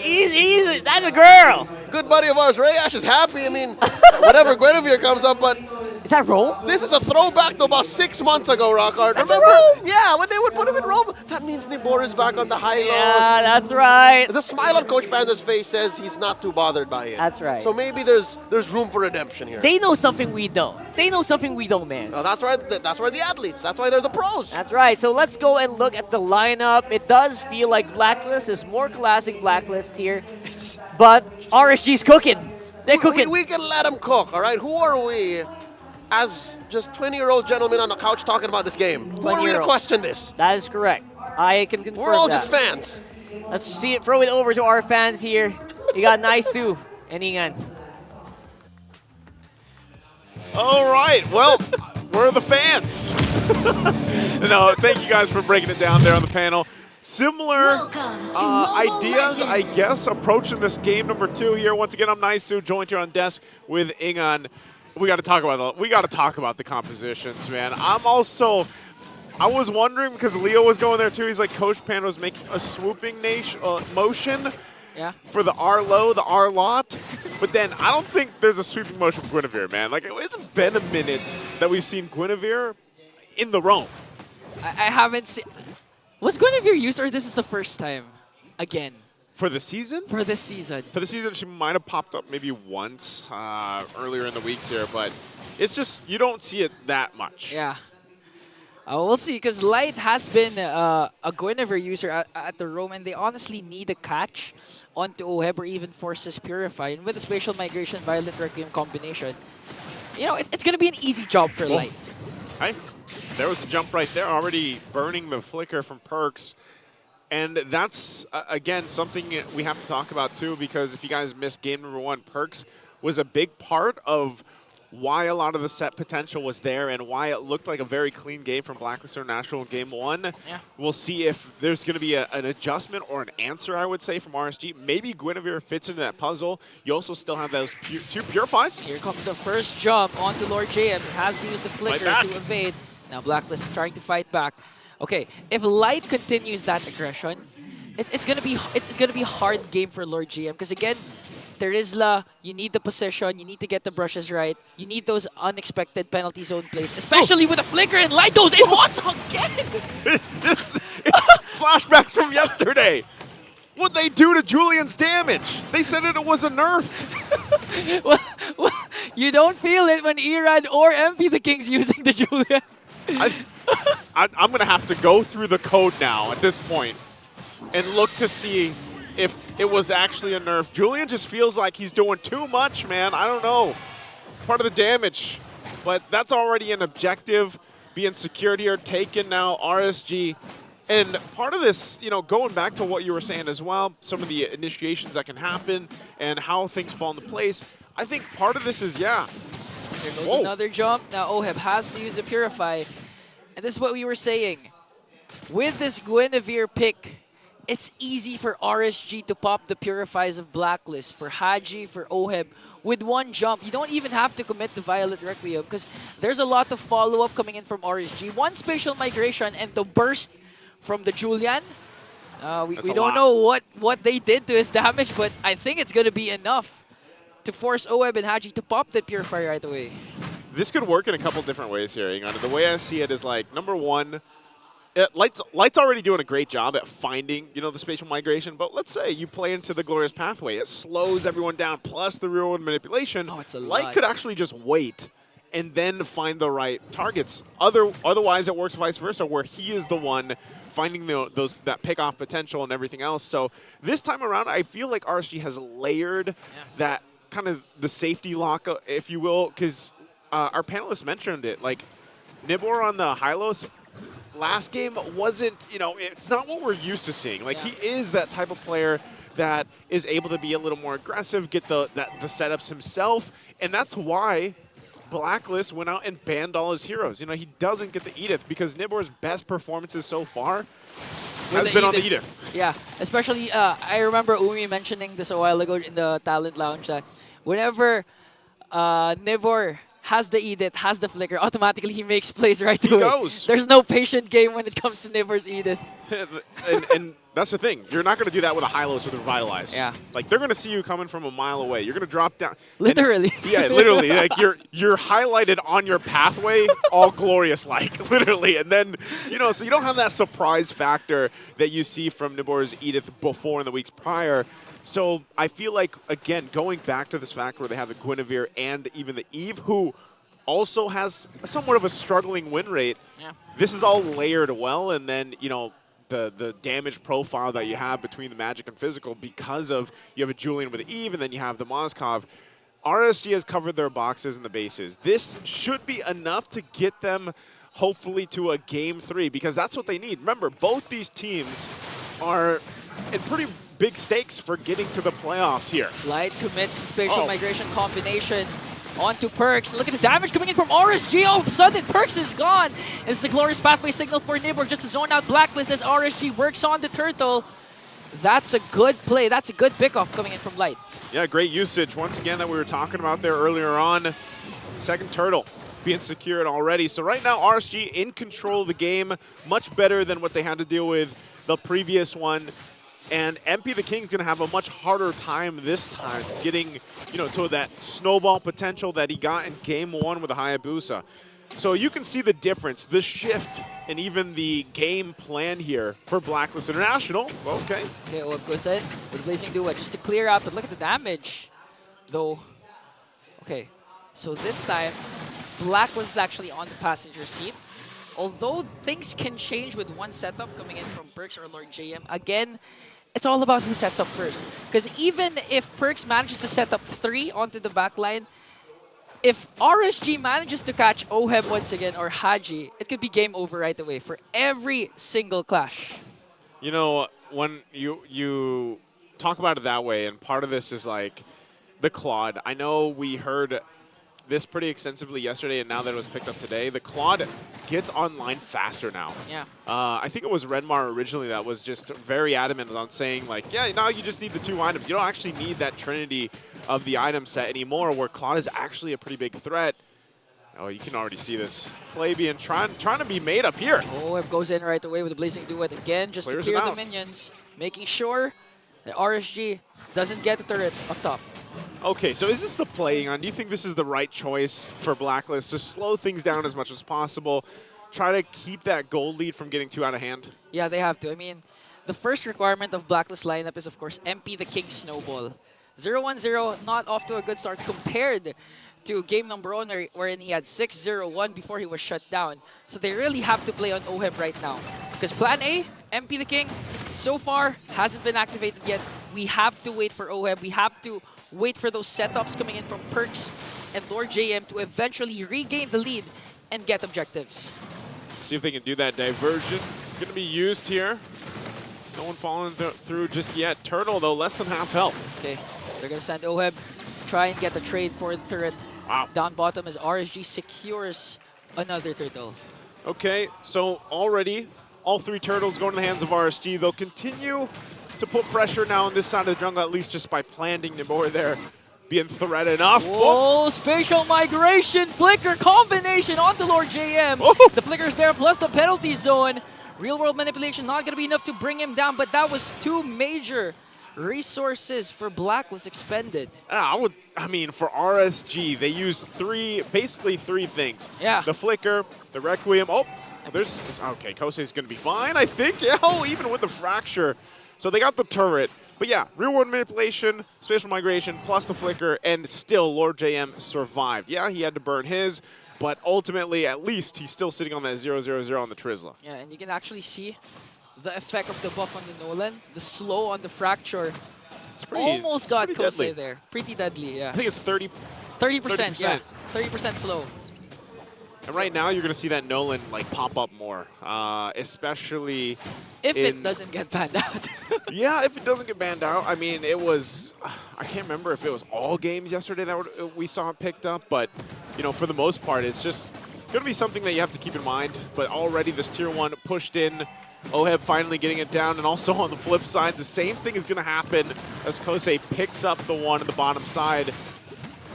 that's a girl. Good buddy of ours, Ray Ash is happy. I mean, whatever Guinevere comes up, but is that Rome? This is a throwback to about 6 months ago, Rockhard. That's Remember? a Rome? Yeah, when they would put him in Rome. That means Nibor is back on the high lows. Yeah, that's right. The smile on Coach Panda's face says he's not too bothered by it. That's right. So maybe there's room for redemption here. They know something we don't. They know something we don't, man. Oh, that's right. That's why the athletes. That's why they're the pros. That's right. So let's go and look at the lineup. It does feel like Blacklist is more classic Blacklist here, but RSG's cooking. They're cooking. We can let them cook, all right? Who are we as just 20-year-old gentlemen on the couch talking about this game? Who are we to question this? That is correct. I can confirm We're all that. just fans. Let's see it. Throw it over to our fans here. You got Naisu and Ingan. All right. Well, we're the fans. No, thank you guys for breaking it down there on the panel. Similar ideas, I guess, approaching this game number 2 here. Once again, I'm Naisu, joined here on desk with Ingan. We got to talk about the compositions, man. I was wondering because Leo was going there too. He's like, Coach Pan was making a swooping motion. Yeah. For the R low, the R lot. But then I don't think there's a sweeping motion for Guinevere, man. Like, it's been a minute that we've seen Guinevere in the roam. I haven't seen. Was Guinevere used, or this is the first time again? For the season? For this season. For the season, she might have popped up maybe once earlier in the weeks here, but it's just, you don't see it that much. Yeah. We'll see, because Light has been a Guinevere user at the roam, and they honestly need a catch onto Oheb or even forces Purify. And with the spatial migration, Violent Requiem combination, you know, it's going to be an easy job for Light. Hey, there was a jump right there, already burning the flicker from Perks. And that's, again, something we have to talk about, too, because if you guys missed game number 1, Perks was a big part of why a lot of the set potential was there and why it looked like a very clean game from Blacklist International in game 1. Yeah. We'll see if there's going to be an adjustment or an answer, I would say, from RSG. Maybe Guinevere fits into that puzzle. You also still have those 2 Purifies. Here comes the first jump onto Lord JM. Has to use the flicker to evade. Now Blacklist trying to fight back. Okay, if Light continues that aggression, it's gonna be a hard game for Lord GM because again, there is you need the position, you need to get the brushes right, you need those unexpected penalty zone plays, especially with a flicker and Light goes in once again. It's flashbacks from yesterday. What'd they do to Julian's damage? They said it was a nerf. well, you don't feel it when Iran or MP the King's using the Julian. I'm going to have to go through the code now at this point and look to see if it was actually a nerf. Julian just feels like he's doing too much, man. I don't know. Part of the damage. But that's already an objective being secured here, taken now, RSG. And part of this, you know, going back to what you were saying as well, some of the initiations that can happen and how things fall into place, I think part of this is, yeah. Here goes another jump. Now Oheb has to use the Purify. And this is what we were saying. With this Guinevere pick, it's easy for RSG to pop the Purifies of Blacklist, for Haji, for Oheb, with one jump. You don't even have to commit the Violet Requiem because there's a lot of follow-up coming in from RSG. One spatial migration and the burst from the Julian. We don't know what they did to his damage, but I think it's going to be enough to force Oheb and Haji to pop the Purify right away. This could work in a couple different ways here, Ingan. The way I see it is like, number one, Light's already doing a great job at finding, you know, the spatial migration, but let's say you play into the Glorious Pathway. It slows everyone down, plus the real world manipulation. Oh, it's a Light lot. could actually just wait and then find the right targets. Otherwise, it works vice versa, where he is the one finding that pick-off potential and everything else. So this time around, I feel like RSG has layered that kind of the safety lock, if you will, because our panelists mentioned it. Like, Nibor on the Hylos last game wasn't, you know, it's not what we're used to seeing. Like, he is that type of player that is able to be a little more aggressive, get the setups himself, and that's why Blacklist went out and banned all his heroes. You know, he doesn't get the Edith because Nibor's best performances so far has been on the Edith. Yeah, especially, I remember Umi mentioning this a while ago in the Talent Lounge that whenever Nibor has the Edith, has the flicker, automatically he makes plays right away. He goes. There's no patient game when it comes to Nibor's Edith. and that's the thing. You're not going to do that with a Hylos or the Revitalize. Yeah. Like, they're going to see you coming from a mile away. You're going to drop down. Literally. And, yeah, literally. Like, you're highlighted on your pathway, all glorious-like, literally. And then, you know, so you don't have that surprise factor that you see from Nibor's Edith before in the weeks prior. So I feel like, again, going back to this fact where they have the Guinevere and even the Eve, who also has somewhat of a struggling win rate, this is all layered well. And then, you know, the damage profile that you have between the Magic and Physical because of you have a Julian with Eve and then you have the Moskov. RSG has covered their boxes and the bases. This should be enough to get them hopefully to a Game 3 because that's what they need. Remember, both these teams are in pretty big stakes for getting to the playoffs here. Light commits the spatial migration combination. On to Perks. Look at the damage coming in from RSG. All of a sudden, Perks is gone. It's the glorious pathway signal for Nibor just to zone out Blacklist as RSG works on the turtle. That's a good play. That's a good pickoff coming in from Light. Yeah, great usage. Once again, that we were talking about there earlier on. Second turtle being secured already. So right now, RSG in control of the game. Much better than what they had to deal with the previous one. And MP the King's going to have a much harder time this time getting, to that snowball potential that he got in game 1 with the Hayabusa. So you can see the difference, the shift, and even the game plan here for Blacklist International. Okay. Okay, what goes in with Blazing Duet just to clear out, but look at the damage, though. Okay, so this time, Blacklist is actually on the passenger seat. Although things can change with one setup coming in from Perks or Lord JM, again, it's all about who sets up first. Because even if Perks manages to set up 3 onto the backline, if RSG manages to catch Oheb once again or Haji, it could be game over right away for every single clash. When you talk about it that way, and part of this is like the Claude. I know we heard this pretty extensively yesterday, and now that it was picked up today, the Claude gets online faster now. Yeah. I think it was Redmar originally that was just very adamant on saying, like, yeah, now you just need the 2 items. You don't actually need that trinity of the item set anymore, where Claude is actually a pretty big threat. Oh, you can already see this play being trying to be made up here. Oh, it goes in right away with the Blazing Duet again, just to clear the minions, making sure that RSG doesn't get the turret up top. Okay, so is this the play, on? Do you think this is the right choice for Blacklist to slow things down as much as possible, try to keep that gold lead from getting too out of hand? Yeah, they have to. I mean, the first requirement of Blacklist lineup is, of course, MP the King Snowball. 0-1-0, not off to a good start compared to game number 1 wherein he had 6-0-1 before he was shut down. So they really have to play on Oheb right now. Because plan A, MP the King, so far hasn't been activated yet. We have to wait for Oheb. We have to wait for those setups coming in from Perks and Lord JM to eventually regain the lead and get objectives. See if they can do that diversion. Going to be used here. No one falling through just yet. Turtle, though, less than half health. Okay, they're going to send Oheb, try and get the trade for the turret. Wow. Down bottom as RSG secures another turtle. Okay, so already all 3 turtles going to the hands of RSG. They'll continue to put pressure now on this side of the jungle, at least just by planting Nibor there, being threat enough. Whoa, spatial migration, flicker combination onto Lord JM. The flicker's there plus the penalty zone. Real world manipulation not going to be enough to bring him down, but that was 2 major resources for Blacklist expended. I mean, for RSG, they used basically three things. Yeah. The flicker, the Requiem. Oh, okay, Kosei's going to be fine, I think. Yeah, even with the fracture. So they got the turret. But yeah, real world manipulation, spatial migration, plus the flicker, and still Lord JM survived. Yeah, he had to burn his, but ultimately, at least, he's still sitting on that 0-0-0 on the Trizla. Yeah, and you can actually see the effect of the buff on the Nolan, the slow on the fracture. It's almost got pretty Kosei deadly. there. Pretty deadly, yeah. I think it's 30%. 30%, yeah. 30% slow. And right now, you're going to see that Nolan pop up more, especially if it doesn't get banned out. Yeah, if it doesn't get banned out. I mean, it was, I can't remember if it was all games yesterday that we saw it picked up, but, for the most part, it's just going to be something that you have to keep in mind. But already this Tier 1 pushed in, Oheb finally getting it down, and also on the flip side, the same thing is going to happen as Kosei picks up the one on the bottom side.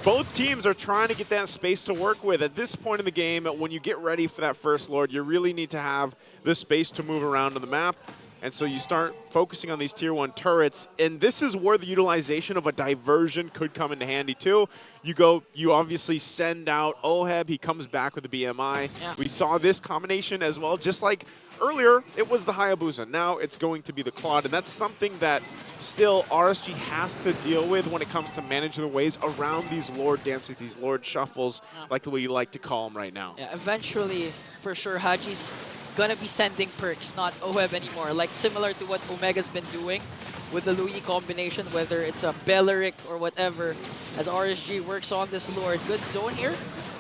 Both teams are trying to get that space to work with. At this point in the game, when you get ready for that first Lord, you really need to have the space to move around on the map. And so you start focusing on these Tier 1 turrets, and this is where the utilization of a diversion could come into handy too. You obviously send out Oheb, he comes back with the BMI. Yeah. We saw this combination as well, just like earlier, it was the Hayabusa. Now it's going to be the Claude, and that's something that still RSG has to deal with when it comes to managing the waves around these Lord dances, these Lord shuffles, like the way you like to call them right now. Yeah, eventually, for sure, Haji's gonna be sending perks, not Oheb anymore. Like similar to what Omega's been doing with the Louis combination, whether it's a Belleric or whatever, as RSG works on this Lord. Good zone here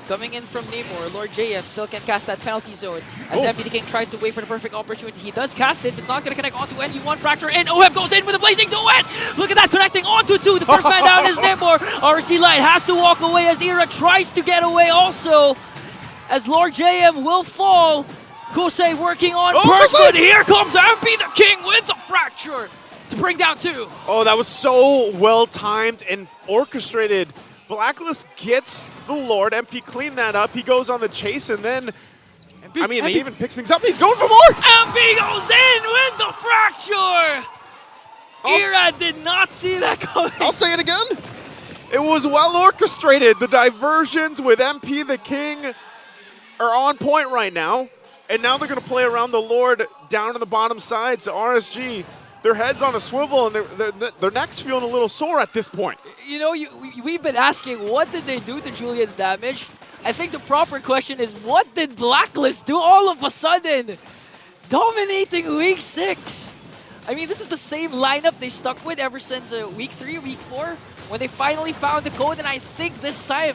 coming in from Namor. Lord JF still can cast that penalty zone as MP the King tries to wait for the perfect opportunity. He does cast it, but not going to connect onto any one fracture. And OM goes in with a blazing duet. Look at that, connecting onto 2. The first man down is Namor. RSG Light has to walk away as Ira tries to get away also. As Lord JM will fall. Kosei working on Perks, but here comes MP the King with the fracture to bring down 2. Oh, that was so well timed and orchestrated. Blacklist gets the Lord. MP cleaned that up. He goes on the chase, and then, he even picks things up. He's going for more. MP goes in with the fracture. Ira did not see that coming. I'll say it again. It was well orchestrated. The diversions with MP the King are on point right now. And now they're going to play around the Lord down to the bottom side. So RSG, their head's on a swivel, and their neck's feeling a little sore at this point. You know, we've been asking, what did they do to Julian's damage? I think the proper question is, what did Blacklist do all of a sudden? Dominating Week 6. I mean, this is the same lineup they stuck with ever since Week 3, Week 4, when they finally found the code. And I think this time,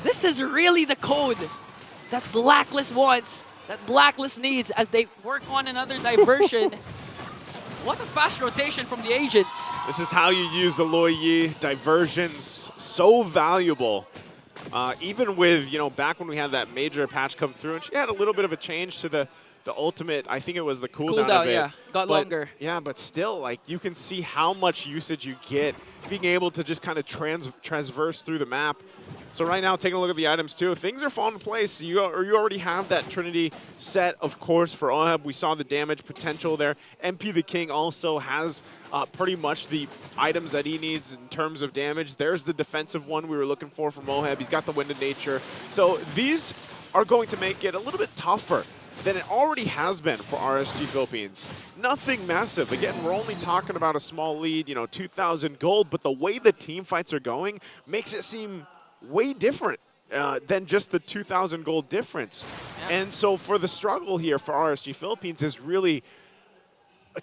this is really the code that Blacklist wants, that Blacklist needs as they work on another diversion. What a fast rotation from the agents. This is how you use the Loi Yi diversions. So valuable. Even with, back when we had that major patch come through, and she had a little bit of a change to the ultimate. I think it was the cooldown of it. Yeah, got longer. Yeah, but still, you can see how much usage you get being able to just kind of transverse through the map. So right now, taking a look at the items too, things are falling in place. You already have that Trinity set, of course, for Oheb. We saw the damage potential there. MP the King also has pretty much the items that he needs in terms of damage. There's the defensive one we were looking for from Oheb. He's got the Wind of Nature. So these are going to make it a little bit tougher than it already has been for RSG Philippines. Nothing massive. Again, we're only talking about a small lead, 2,000 gold, but the way the team fights are going makes it seem way different than just the 2,000 gold difference. Yeah. And so for the struggle here for RSG Philippines is really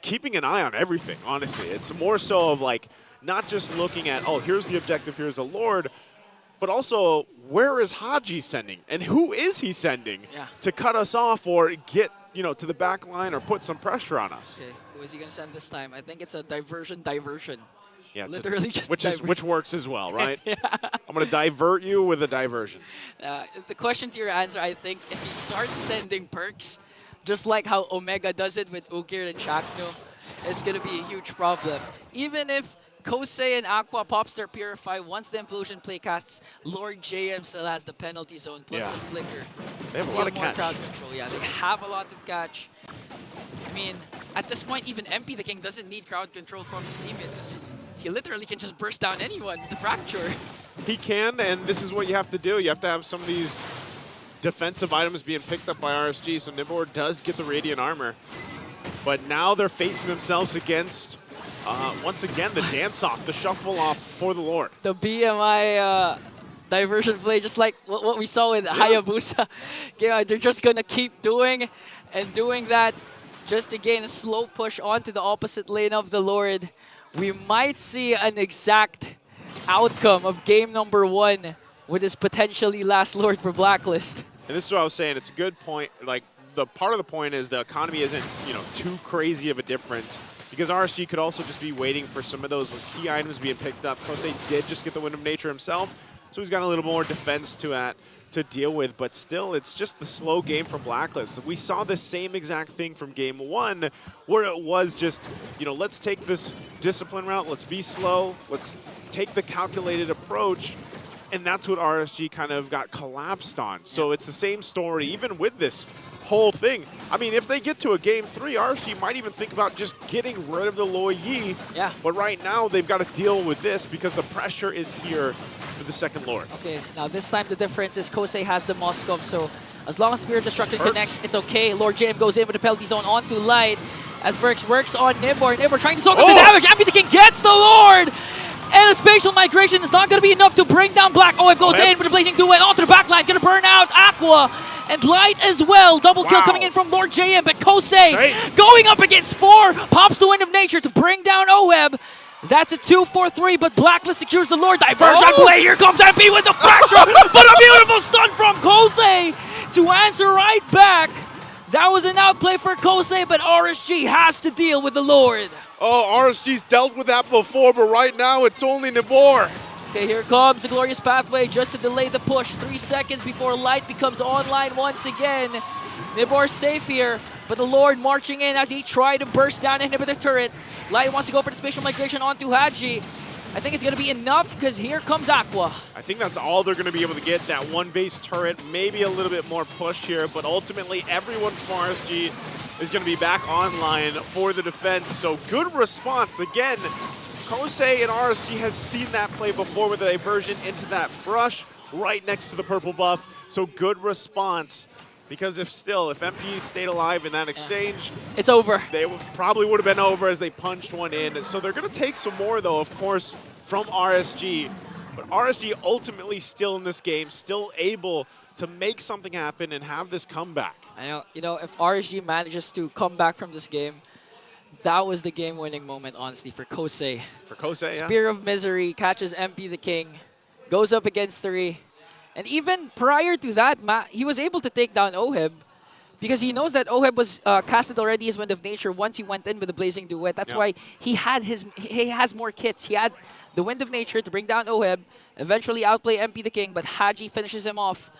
keeping an eye on everything, honestly. It's more so of not just looking at, oh, here's the objective, here's the Lord, but also where is Haji sending and who is he sending to cut us off or get, to the back line or put some pressure on us. Okay, who is he going to send this time? I think it's a diversion. Yeah, literally just which works as well, right? Yeah. I'm going to divert you with a diversion. The question to your answer, I think, if he starts sending perks, just like how Omega does it with Ukir and Shakno, it's going to be a huge problem. Even if Kosei and Aqua pops their Purify, once the Implosion play casts, Lord JM still has the penalty zone plus the Flicker. They have a lot of catch. Crowd control. Yeah, they have a lot of catch. I mean, at this point, even MP the King doesn't need crowd control from his teammates because he literally can just burst down anyone with the fracture. He can, and this is what you have to do. You have to have some of these defensive items being picked up by RSG, so Nibor does get the Radiant Armor. But now they're facing themselves against, once again, the dance-off, the shuffle-off for the Lord. The BMI diversion play, just like what we saw with Hayabusa. Yeah, they're just going to keep doing and doing that just to gain a slow push onto the opposite lane of the Lord. We might see an exact outcome of game number 1 with this potentially last Lord for Blacklist. And this is what I was saying. It's a good point. The part of the point is the economy isn't, too crazy of a difference because RSG could also just be waiting for some of those key items being picked up. Kosei did just get the Wind of Nature himself, so he's got a little more defense to deal with, but still, it's just the slow game from Blacklist. We saw the same exact thing from game 1, where it was just, let's take this discipline route, let's be slow, let's take the calculated approach, and that's what RSG kind of got collapsed on. So it's the same story, even with this whole thing. I mean, if they get to a game 3, RSG might even think about just getting rid of the Loi Yi. Yeah. But right now, they've got to deal with this because the pressure is here for the second Lord. Okay, now this time the difference is Kosei has the Moskov, so as long as Spirit Destruction connects, it's okay. Lord JM goes in with the penalty zone onto Light as Burks works on Nibor. Nibor trying to soak up the damage. MP the King gets the Lord! And a spatial migration is not going to be enough to bring down Black. OF goes in with a blazing duet onto the backline. Going to burn out Aqua and Light as well. Double kill coming in from Lord JM, but Kosei going up against 4. Pops the Wind of Nature to bring down OEB. That's a 2-4-3, but Blacklist secures the Lord. Diversion play. Here comes MP with the fracture, but a beautiful stun from Kosei to answer right back. That was an outplay for Kosei, but RSG has to deal with the Lord. Oh, RSG's dealt with that before, but right now it's only Nibor. Okay, here comes the Glorious Pathway just to delay the push. 3 seconds before Light becomes online once again. Nibor safe here, but the Lord marching in as he tried to burst down and inhibit the turret. Light wants to go for the spatial migration onto Haji. I think it's going to be enough because here comes Aqua. I think that's all they're going to be able to get, that one base turret, maybe a little bit more push here, but ultimately everyone from RSG is going to be back online for the defense. So good response. Again, Kosei and RSG has seen that play before with a diversion into that brush right next to the purple buff. So good response. Because if MP stayed alive in that exchange, it's over. They probably would have been over as they punched one in. So they're going to take some more, though, of course, from RSG. But RSG ultimately still in this game, still able to make something happen and have this comeback. I know, if RSG manages to come back from this game, that was the game-winning moment, honestly, for Kosei. For Kosei, yeah. Spear of Misery catches MP the King, goes up against 3. And even prior to that, he was able to take down Oheb because he knows that Oheb was casted already as Wind of Nature once he went in with the Blazing Duet. That's why he has more kits. He had the Wind of Nature to bring down Oheb, eventually outplay MP the King, but Haji finishes him off.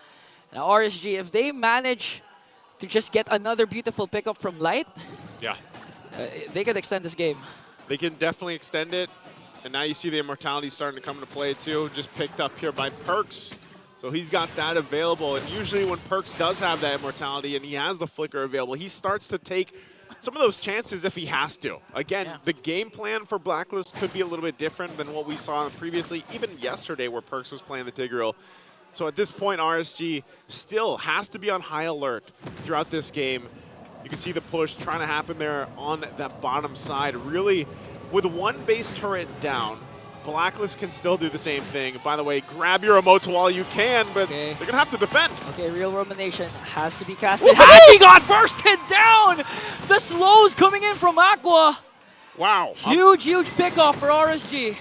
Now RSG, if they manage to just get another beautiful pickup from Light, they could extend this game. They can definitely extend it. And now you see the Immortality starting to come into play too, just picked up here by Perks. So he's got that available, and usually when Perks does have that Immortality and he has the Flicker available, he starts to take some of those chances if he has to. Again, the game plan for Blacklist could be a little bit different than what we saw previously, even yesterday where Perks was playing the Tigreal. So at this point, RSG still has to be on high alert throughout this game. You can see the push trying to happen there on that bottom side. Really, with one base turret down, Blacklist can still do the same thing. By the way, grab your emotes while you can, but they're going to have to defend. Okay, Real Romanation has to be casted. Haji got bursted down! The slows coming in from Aqua. Wow. Huge pickoff for RSG.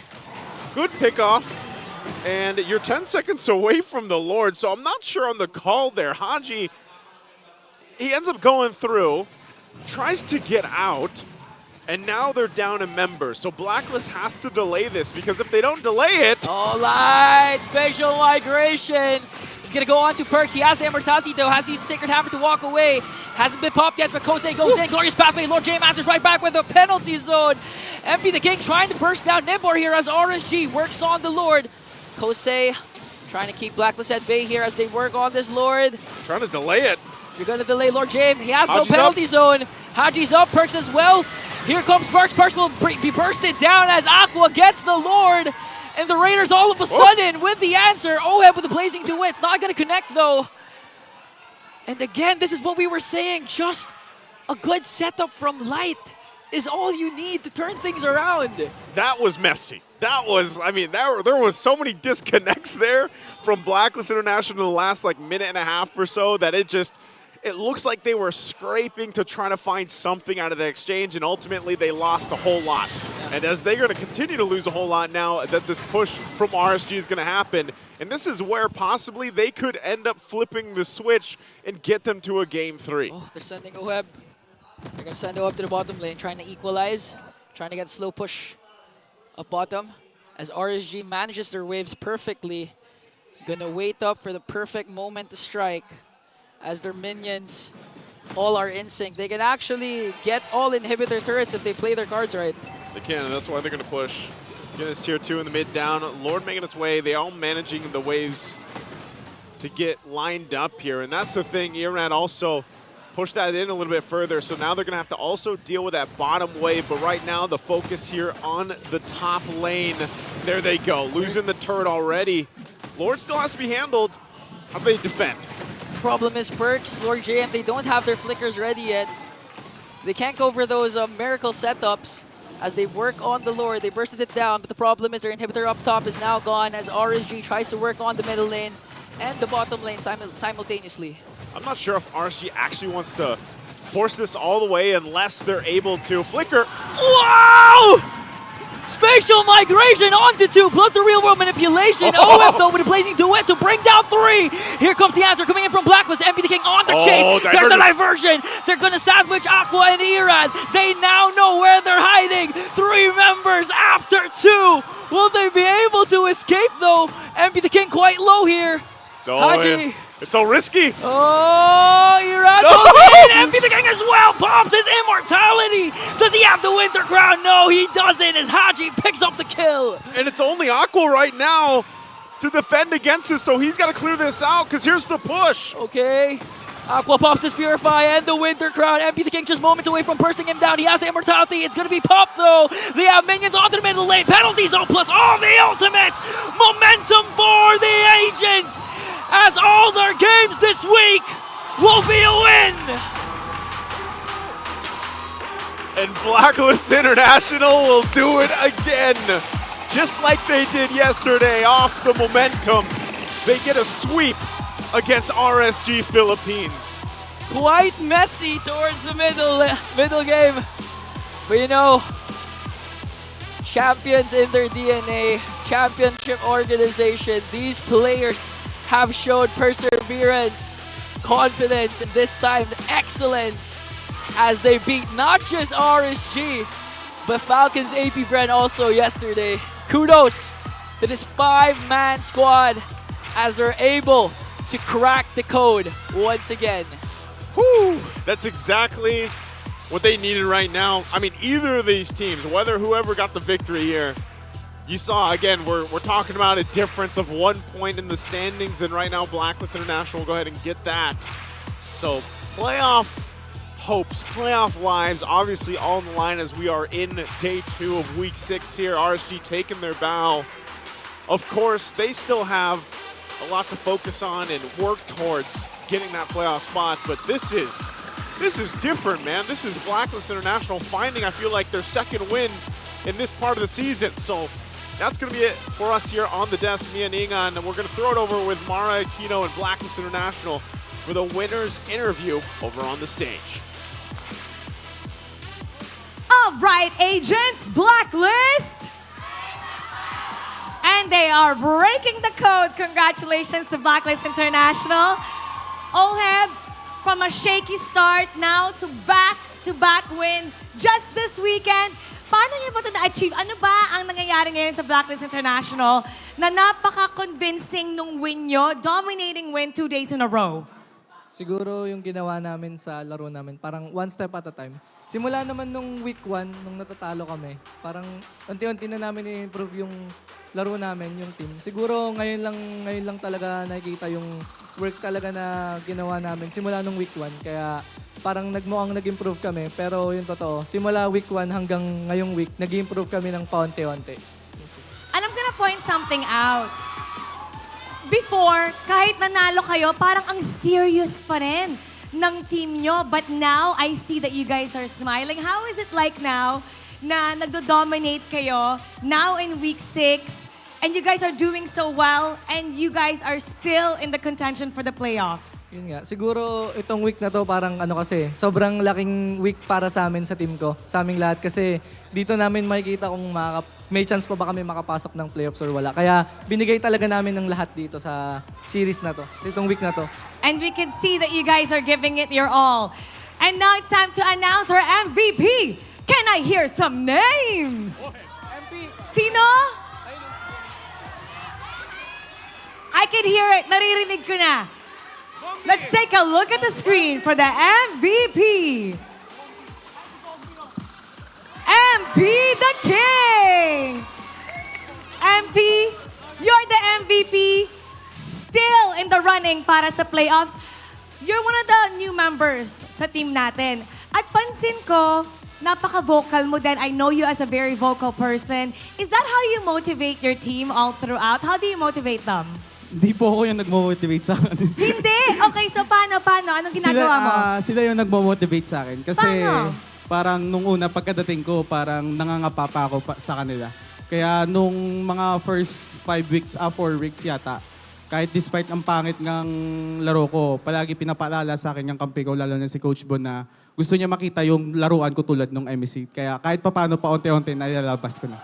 Good pickoff. And you're 10 seconds away from the Lord, so I'm not sure on the call there. Haji, he ends up going through, tries to get out, and now they're down a member. So Blacklist has to delay this, because if they don't delay it... All right, spatial migration. He's going to go on to Perks. He has the Immortality, though. Has the Sacred Hammer to walk away. Hasn't been popped yet, but Kosei goes in. Glorious Pathway. Lord James answers right back with a penalty zone. MP the King trying to burst down Nibor here as RSG works on the Lord. Kosei trying to keep Blacklist at bay here as they work on this Lord. Trying to delay it. You're going to delay Lord James. He has Haji's no penalty up. zone. Haji's up. Perks as well. Here comes Perks. Perks will be bursted down as Aqua gets the Lord. And the Raiders all of a sudden with the answer. Oheb with the Blazing Duet. It's not going to connect though. And again, this is what we were saying. Just a good setup from Light is all you need to turn things around. That was messy. That was, I mean, there was so many disconnects there from Blacklist International in the last minute and a half or so that it looks like they were scraping to try to find something out of the exchange, and ultimately they lost a whole lot. And as they're going to continue to lose a whole lot now that this push from RSG is going to happen, and this is where possibly they could end up flipping the switch and get them to a game 3. Oh, they're sending Oheb. They're going to send Oheb to the bottom lane, trying to equalize, trying to get slow push up bottom. As RSG manages their waves perfectly, going to wait up for the perfect moment to strike. As their minions all are in sync. They can actually get all inhibitor turrets if they play their cards right. They can, and that's why they're going to push. Get this tier 2 in the mid down. Lord making its way. They all managing the waves to get lined up here. And that's the thing. Irad also pushed that in a little bit further. So now they're going to have to also deal with that bottom wave. But right now, the focus here on the top lane. There they go. Losing the turret already. Lord still has to be handled. How do they defend? Problem is Perks, Lord JM, they don't have their flickers ready yet. They can't go for those miracle setups as they work on the Lord. They bursted it down, but the problem is their inhibitor up top is now gone as RSG tries to work on the middle lane and the bottom lane simultaneously. I'm not sure if RSG actually wants to force this all the way unless they're able to. Flicker. Wow! Spatial migration onto 2, plus the real world manipulation. OF though with a blazing duet to bring down 3. Here comes the answer coming in from Blacklist. MP the King on the chase. There's the diversion. They're gonna sandwich Aqua and Irad. They now know where they're hiding. 3 members after 2. Will they be able to escape though? MP the King quite low here. Haji. It's so risky. Oh, Irad goes in. MP the King as well pops his immortality. Does he have the Winter Crown? No, he doesn't as Haji picks up the kill. And it's only Aqua right now to defend against this, so he's got to clear this out because here's the push. Okay. Aqua pops his Purify and the Winter Crown. MP the King just moments away from bursting him down. He has the immortality. It's going to be popped though. They have minions onto the middle lane. Penalty zone plus all the ultimates. Momentum for the Agents. As all their games this week will be a win. And Blacklist International will do it again. Just like they did yesterday off the momentum. They get a sweep against RSG Philippines. Quite messy towards the middle game. But you know, champions in their DNA, championship organization, these players have showed perseverance, confidence, and this time excellence as they beat not just RSG, but Falcons AP Brand also yesterday. Kudos to this 5-man squad as they're able to crack the code once again. Whew, that's exactly what they needed right now. I mean, either of these teams, whoever got the victory here, you saw, again, we're talking about a difference of 1 point in the standings, and right now Blacklist International will go ahead and get that. So playoff hopes, playoff lives, obviously all on the line as we are in day 2 of week 6 here. RSG taking their bow. Of course, they still have a lot to focus on and work towards getting that playoff spot, but this is different, man. This is Blacklist International finding, I feel like, their second win in this part of the season. So that's going to be it for us here on the desk, me and Ingan, and we're going to throw it over with Mara, Aquino, and Blacklist International for the winner's interview over on the stage. All right, Agents, Blacklist. And they are breaking the code. Congratulations to Blacklist International. OHEB, from a shaky start now to back-to-back win just this weekend. Paano niyo ba ito na-achieve? Ano ba ang nangyayari ngayon sa Blacklist International na napaka-convincing nung win nyo, dominating win 2 days in a row? Siguro yung ginawa namin sa laro namin, parang one step at a time. Simula naman nung week 1, nung natatalo kami, parang unti-unti na namin i-improve yung laro namin, yung team. Siguro ngayon lang talaga nakikita yung work talaga na ginawa namin simula nung week 1. Kaya parang mukhang nag-improve kami. Pero yung totoo, simula week 1 hanggang ngayong week, nag-improve kami ng paunti-unti. And I'm gonna point something out. Before, kahit nanalo kayo, parang ang serious pa rin ng team nyo. But now, I see that you guys are smiling. How is it like now na nagdo-dominate kayo now in week 6? And you guys are doing so well, and you guys are still in the contention for the playoffs. Yun nga, siguro itong week na to parang kasi, sobrang laking week para sa amin sa team ko, sa aming lahat. Kasi dito namin makikita kung may chance pa ba kami makapasok ng playoffs or wala. Kaya binigay talaga namin ng lahat dito sa series na to, itong week na to. And we can see that you guys are giving it your all. And now it's time to announce our MVP. Can I hear some names? Sino? I can hear it. Naririnig ko na. Let's take a look at the screen for the MVP. MP the King. MP, you're the MVP. Still in the running para sa playoffs. You're one of the new members sa team natin. At pansin ko, napaka-vocal mo din. I know you as a very vocal person. Is that how you motivate your team all throughout? How do you motivate them? Hindi po ako yung nagmo-motivate sa akin. Hindi! Okay, so paano? Anong ginagawa mo? Sila yung nagmo-motivate sa akin. Kasi Paano? parang nung una, pagkadating ko, parang nangangapa pa ako sa kanila. Kaya nung mga first 4 weeks yata, kahit despite ang pangit ng laro ko, palagi pinapaalala sa akin yung kampi ko, lalo na si Coach Bon, na gusto niya makita yung laruan ko tulad ng MEC. Kaya kahit paano pa unti-unti, nailalabas ko na.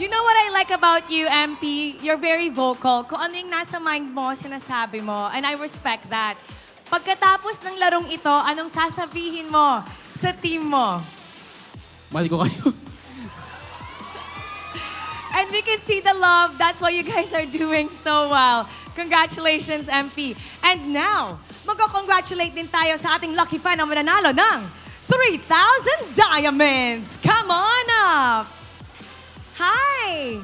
You know what I like about you, MP? You're very vocal. Kung ano yung nasa mind mo, sinasabi mo. And I respect that. Pagkatapos ng larong ito, anong sasabihin mo sa team mo? Mahal ko kayo. And we can see the love. That's why you guys are doing so well. Congratulations, MP. And now, magko-congratulate din tayo sa ating lucky fan na mananalo ng 3,000 diamonds. Come on up. Hi.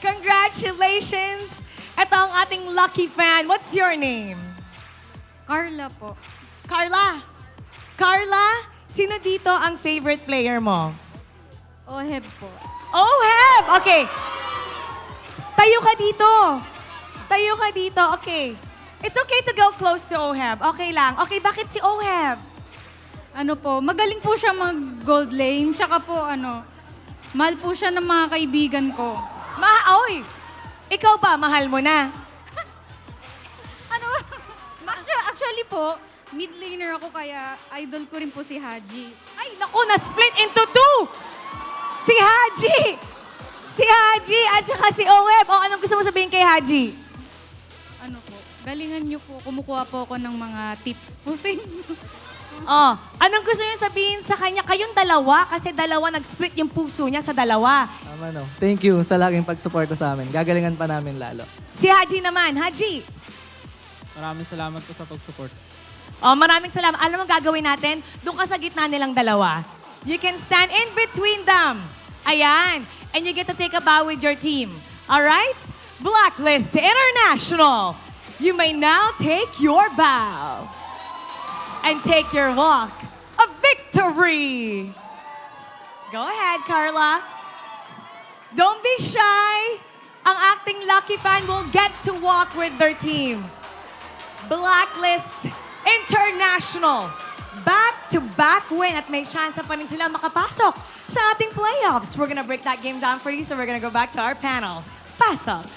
Congratulations. Ito ang ating lucky fan. What's your name? Carla po. Carla. Carla, sino dito ang favorite player mo? Oheb po. Oheb! Okay. Tayo ka dito. Tayo ka dito. Okay. It's okay to go close to Oheb. Okay lang. Okay, bakit si Oheb? Ano po, magaling po siya mag-gold lane. Tsaka po, mahal po siya ng mga kaibigan ko. Oy! Ikaw ba, mahal mo na? Actually po, mid laner ako kaya idol ko rin po si Haji. Ay, naku, na-split into two! Si Haji! Si Haji at saka si Oheb. O, anong gusto mo sabihin kay Haji? Ano po, galingan niyo po, kumukuha po ako ng mga tips po sa inyo. Oh, anong gusto niyo sabihin sa kanya? Kayong dalawa, kasi dalawa nag-split yung puso niya sa dalawa. Tama no. Thank you sa laging pagsuporta sa amin. Gagalingan pa namin lalo. Si Haji naman. Haji! Maraming salamat po sa pag-support. Oh, maraming salamat. Alam mo gagawin natin? Doon ka sa gitna nilang dalawa. You can stand in between them. Ayan. And you get to take a bow with your team. Alright? Blacklist International. You may now take your bow. And take your walk of victory. Go ahead, Carla. Don't be shy. Ang acting lucky fan will get to walk with their team. Blacklist International. Back-to-back win at may chance pa rin sila makapasok sa ating playoffs. We're gonna break that game down for you, so we're gonna go back to our panel. Pasok.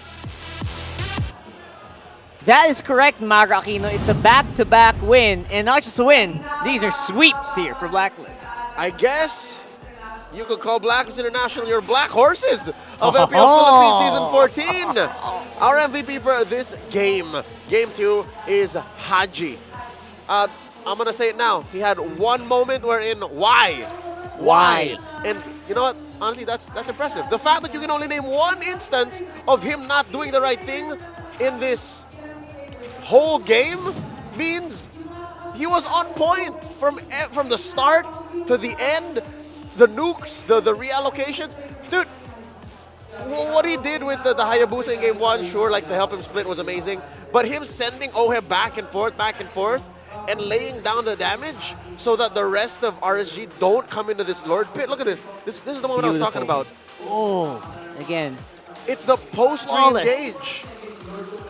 That is correct, Maga Aquino. It's a back-to-back win. And not just a win, these are sweeps here for Blacklist. I guess you could call Blacklist International your black horses of MPL Philippines Season 14. Our MVP for this game, Game 2, is Haji. I'm going to say it now. He had one moment wherein, why? And you know what? Honestly, that's impressive. The fact that you can only name one instance of him not doing the right thing in this whole game means he was on point from the start to the end. The nukes, the reallocations. Dude, what he did with the Hayabusa in Game 1, sure, like to help him split was amazing. But him sending Oheb back and forth, and laying down the damage so that the rest of RSG don't come into this Lord Pit. Look at this. This is the moment I was talking about. Oh, again. It's the post-re-engage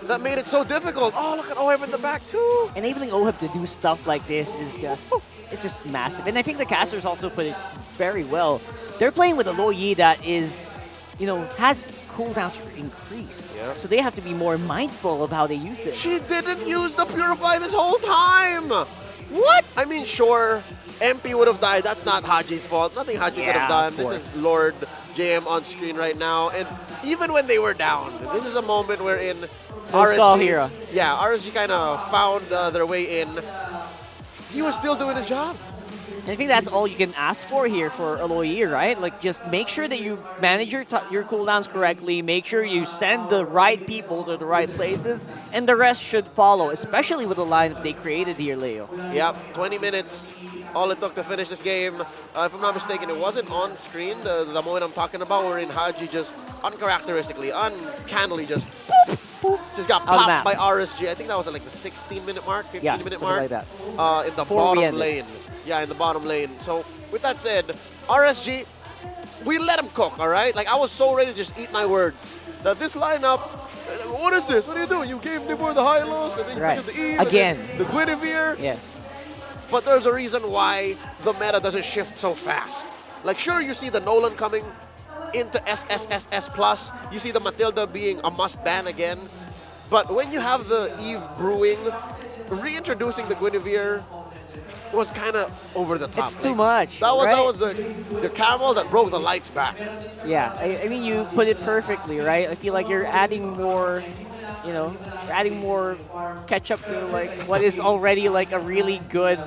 that made it so difficult. Oh, look at Oheb in the back too. Enabling Oheb to do stuff like this is just massive. And I think the casters also put it very well. They're playing with a low Yi that is, has cooldowns increased. Yep. So they have to be more mindful of how they use it. She didn't use the Purify this whole time. What? I mean, sure, MP would have died. That's not Haji's fault. Nothing Haji could have done. This is Lord JM on screen right now. And even when they were down, this is a moment wherein RSG, RSG kind of found their way in. He was still doing his job. And I think that's all you can ask for here for Aloy, right? Like, just make sure that you manage your cooldowns correctly, make sure you send the right people to the right places, and the rest should follow, especially with the lineup they created here, Leo. Yep, 20 minutes, all it took to finish this game. If I'm not mistaken, it wasn't on screen, the moment I'm talking about, wherein Haji just uncharacteristically, uncannily just got popped by RSG. I think that was at like the 16-minute mark, 15-minute mark. Like that. In the bottom lane. Yeah, in the bottom lane. So, with that said, RSG, we let him cook, all right? Like, I was so ready to just eat my words. That this lineup, what is this? What are you doing? You gave Nibor the Hylos, and then you picked the Eve, again. And the Guinevere. Yes. But there's a reason why the meta doesn't shift so fast. Like, sure, you see the Nolan coming into SSSS+. You see the Matilda being a must-ban again. But when you have the Eve brewing, reintroducing the Guinevere, was kind of over the top. It's too much. That was right? the camel that broke the lights back. Yeah, I mean, you put it perfectly, right? I feel like you're adding more, you're adding more ketchup to like what is already like a really good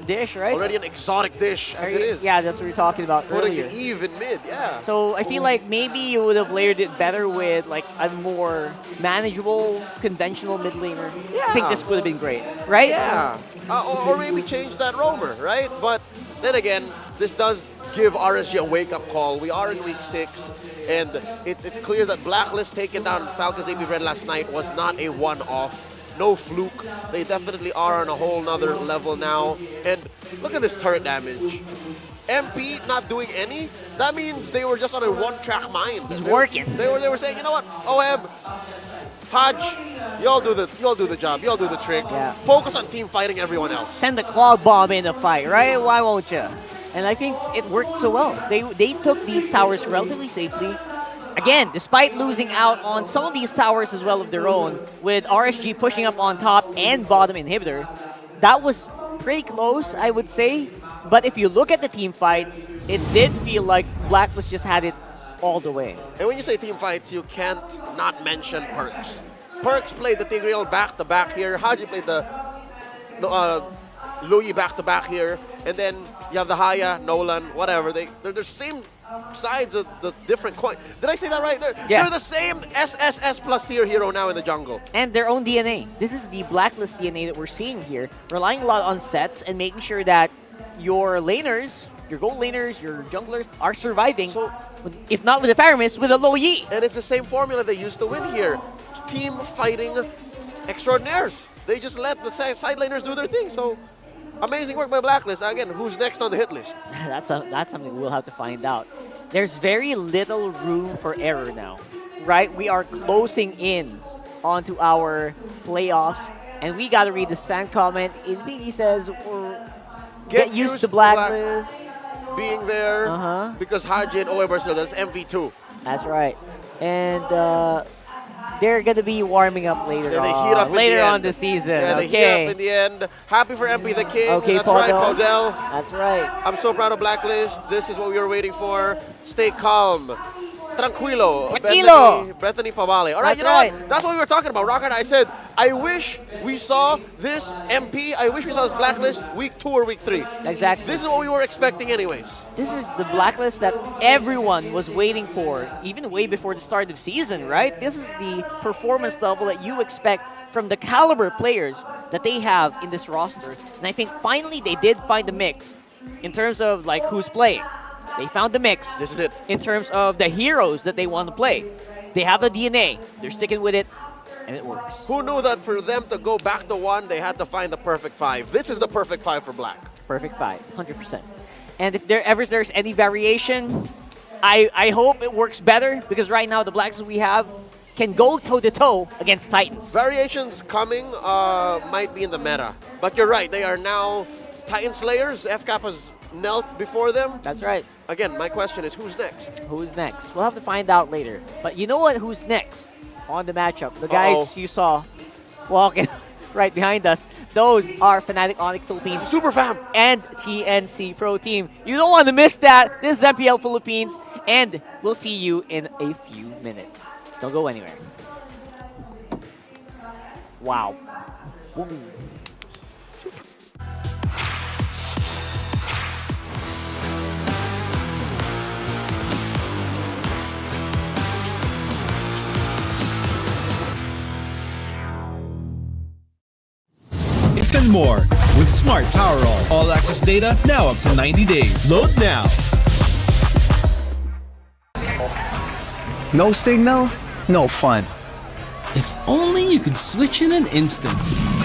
dish, right? Already an exotic dish as it is. Yeah, that's what we were talking about Putting earlier. the even mid, yeah. So I feel like maybe you would have layered it better with like a more manageable, conventional mid laner. I think this would have been great, right? Yeah. Or maybe change that roamer, right? But then again, this does give RSG a wake-up call. We are in week 6, and it's clear that Blacklist taking down Falcons AP Red last night was not a one-off. No fluke. They definitely are on a whole nother level now. And look at this turret damage. MP not doing any, that means they were just on a one-track mind. He's working. They were saying, you know what, OM, Hodge, y'all do the job, y'all do the trick. Yeah. Focus on team fighting everyone else. Send the clog bomb in the fight, right? Why won't you? And I think it worked so well. They took these towers relatively safely. Again, despite losing out on some of these towers as well of their own, with RSG pushing up on top and bottom inhibitor, that was pretty close, I would say. But if you look at the team fights, it did feel like Blacklist just had it all the way. And when you say team fights, you can't not mention Perks. Perks played the Tigreal back-to-back here. Haji played the Louis back-to-back here. And then you have the Haya, Nolan, whatever. They're the same sides of the different coin. Did I say that right? They're the same SSS plus tier hero now in the jungle. And their own DNA. This is the Blacklist DNA that we're seeing here. Relying a lot on sets and making sure that your laners, your gold laners, your junglers are surviving. So, if not with the Pyramus, with a low Yi. And it's the same formula they used to win here. Team fighting extraordinaires. They just let the side laners do their thing. So, amazing work by Blacklist. Again, who's next on the hit list? That's something we'll have to find out. There's very little room for error now, right? We are closing in onto our playoffs, and we got to read this fan comment. He says, get used to Blacklist. Being there because Haji and Oeb are still, that's MV2. That's right. And they're going to be warming up later they heat up later on the season. Yeah, they heat up in the end. Happy for MP the King. Okay, that's right, Podell. That's right. I'm so proud of Blacklist. This is what we were waiting for. Stay calm. Tranquilo. Bethany Pavale. All right, you know what? That's what we were talking about. Rocket, I said, I wish we saw this MP. I wish we saw this Blacklist week 2 or week 3. Exactly. This is what we were expecting anyways. This is the Blacklist that everyone was waiting for, even way before the start of the season, right? This is the performance level that you expect from the caliber players that they have in this roster. And I think finally they did find the mix in terms of like who's playing. They found the mix. This is it. In terms of the heroes that they want to play. They have the DNA. They're sticking with it, and it works. Who knew that for them to go back to 1, they had to find the perfect 5? This is the perfect 5 for Black. Perfect 5, 100%. And if there's any variation, I hope it works better, because right now the Blacks we have can go toe-to-toe against Titans. Variations coming might be in the meta. But you're right, they are now Titan Slayers. FCAP has knelt before them. That's right. Again, my question is, who's next? Who's next? We'll have to find out later. But you know what? Who's next on the matchup? The guys you saw walking right behind us, those are Fnatic Onic Philippines. Super fam! And TNC Pro Team. You don't want to miss that. This is MPL Philippines, and we'll see you in a few minutes. Don't go anywhere. Wow. Ooh. And more with Smart Powerall. All access data now up to 90 days. Load now. No signal, no fun. If only you could switch in an instant.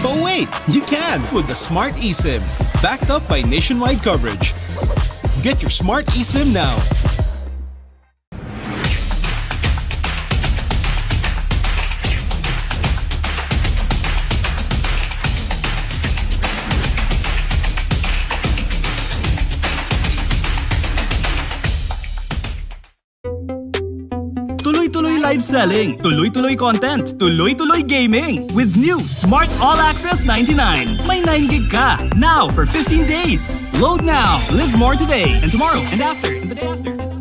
But wait, you can with the Smart eSIM, backed up by nationwide coverage. Get your Smart eSIM now. Tuloy-tuloy live selling, tuloy-tuloy content, tuloy-tuloy gaming. With new Smart All Access 99. May 9 gig ka. Now for 15 days. Load now. Live more today and tomorrow and after and the day after.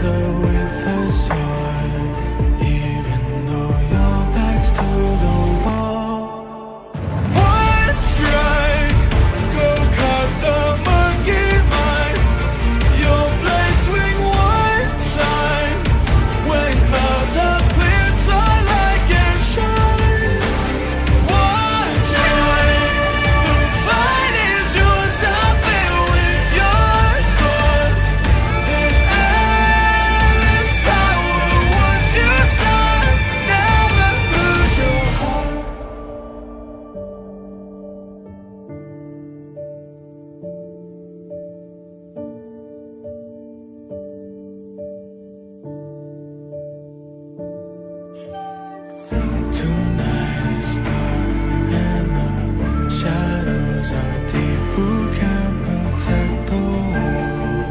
together with a sword, even though your back's to the wall. One strike, go cut the monkey mind. Your blade swing one time. When clouds have cleared, sunlight can shine. One strike, the fight is yours. Now fill with your sword. There's endless power once you start. Never lose your heart. Tonight is dark and the shadows are deep. Who can protect the world?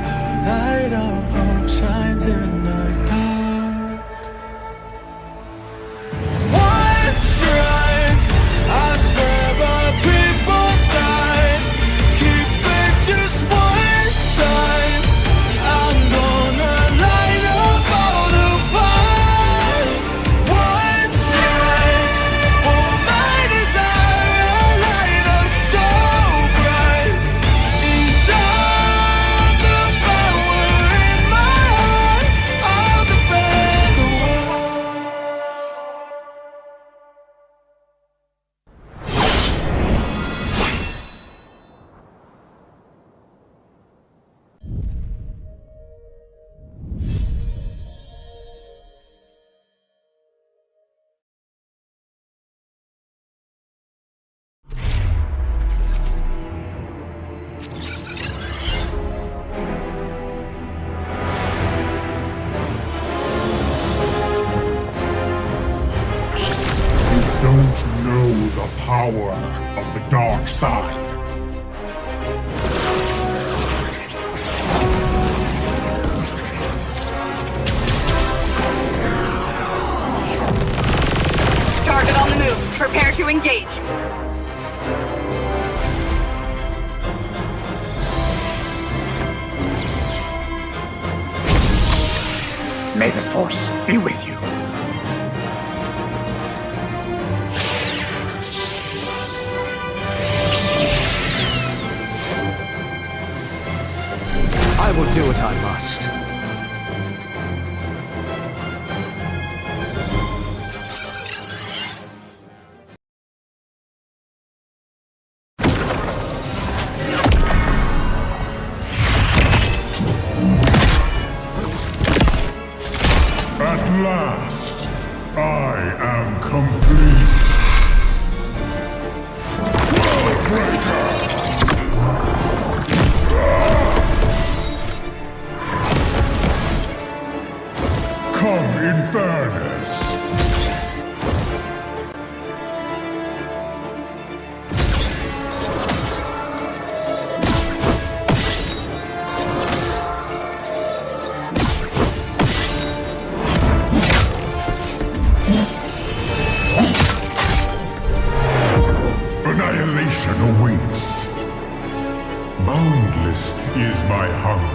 A light of hope shines in the dark. One strike, I swear by people's side. Keep faith just one time. I'm gonna light up all the fires. One strike for my desire, a light up so bright. Each of the power in my heart, I'll defend the world. You don't know the power of the dark side. Target on the move. Prepare to engage. May the Force be with you. I will do what I must. At last, I am complete. Come in fairness. Annihilation awaits. Boundless is my hunger.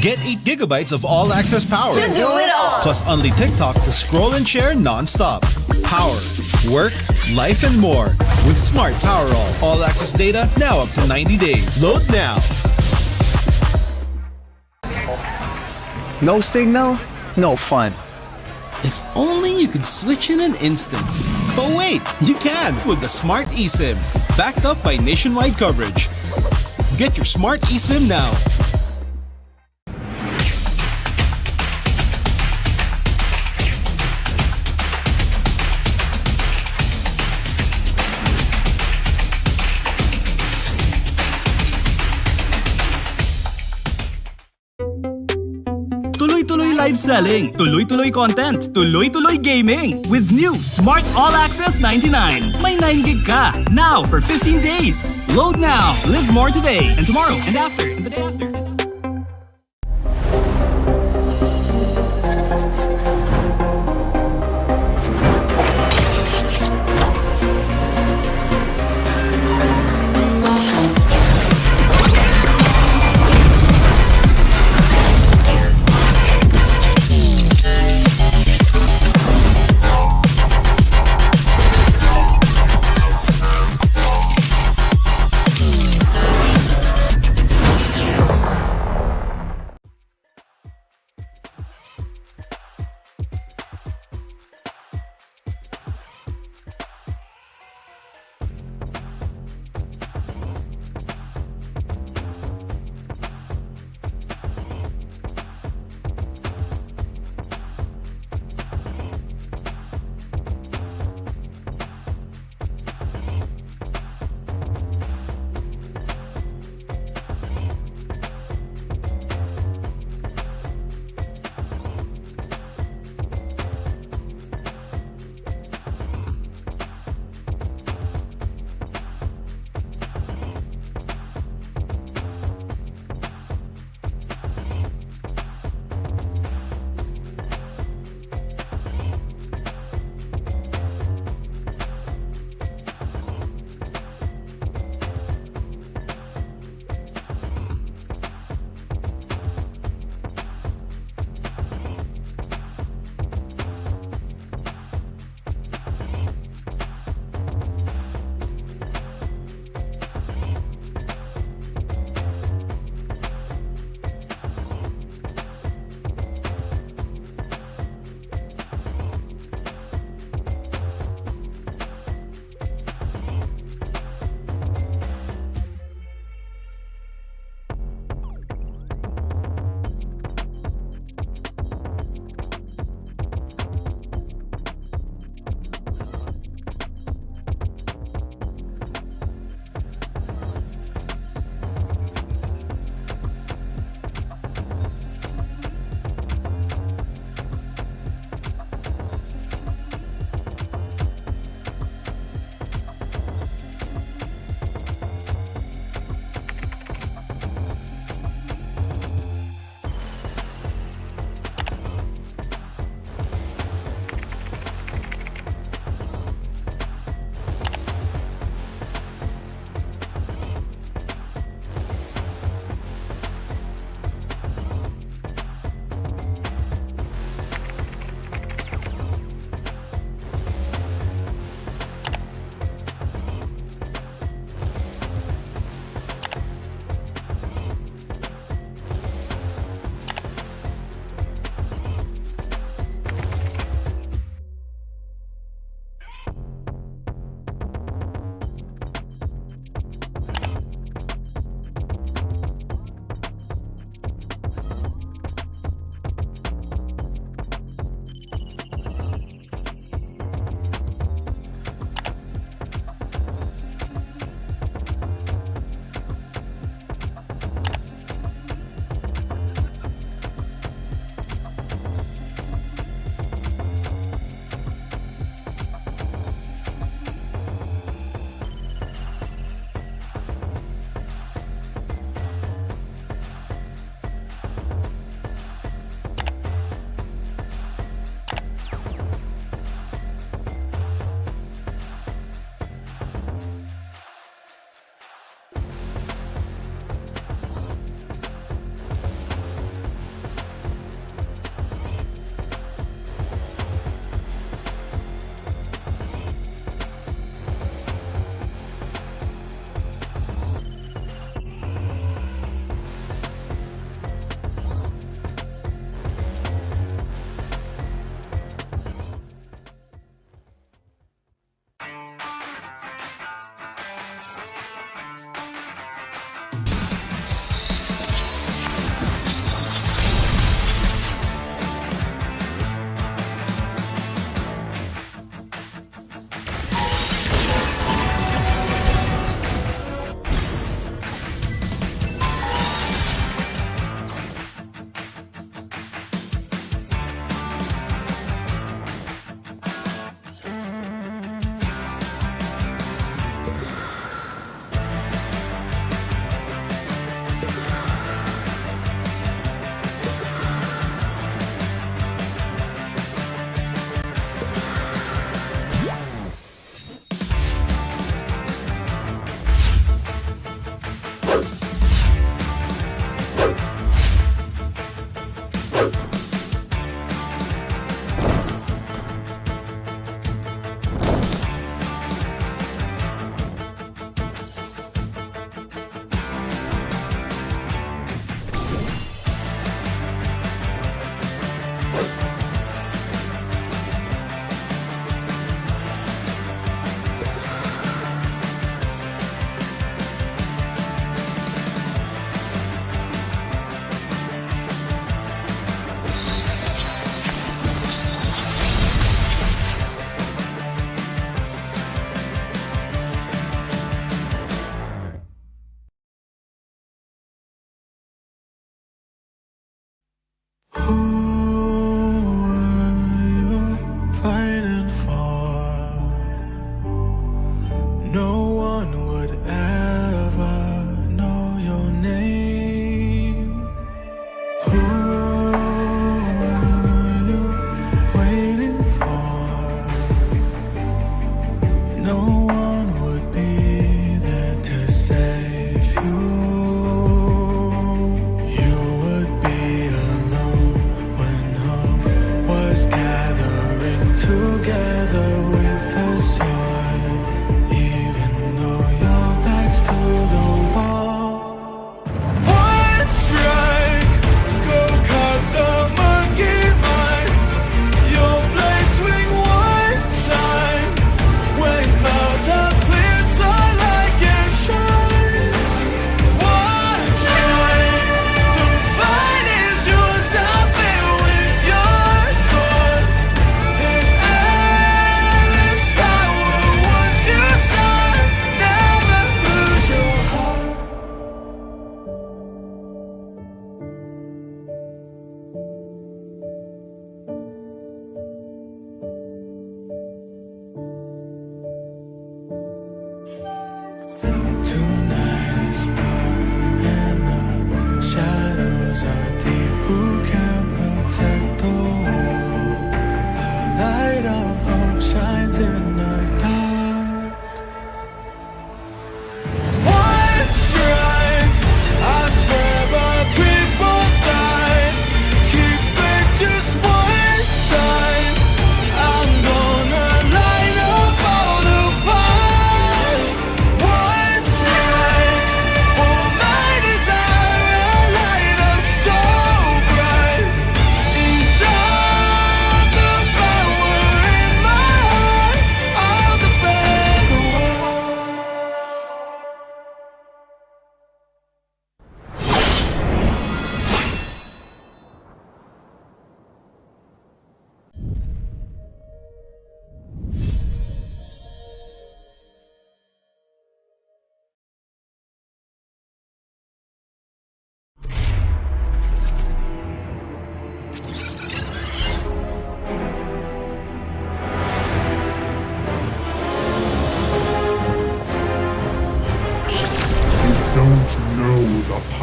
Get 8 gigabytes of all-access power. To do it all. Plus only TikTok to scroll and share non-stop. Power, work, life, and more. With Smart Power all-access data now up to 90 days. Load now. No signal, no fun. If only you could switch in an instant. But wait, you can with the Smart eSIM. Backed up by nationwide coverage. Get your Smart eSIM now. Tuloy-tuloy live selling, tuloy-tuloy content, tuloy-tuloy gaming. With new Smart All Access 99. May 9 gig ka, now for 15 days. Load now, live more today, and tomorrow, and after, and the day after.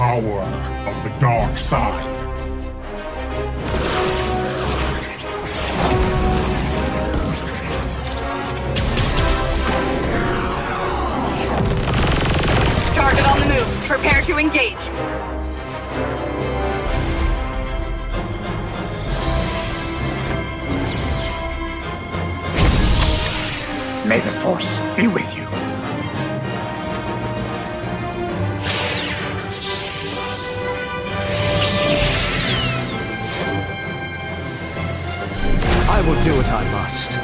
power of the dark side. Target on the move. Prepare to engage. May the Force be with you. I will do what I must.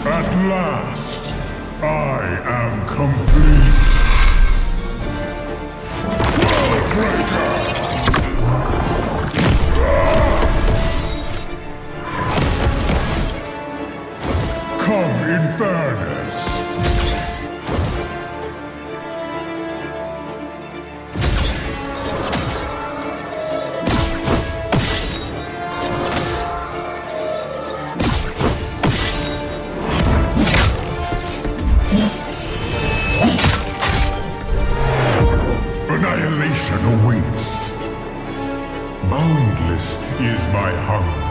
At last, I am complete. Come in fairness. Annihilation awaits. Boundless is my hunger.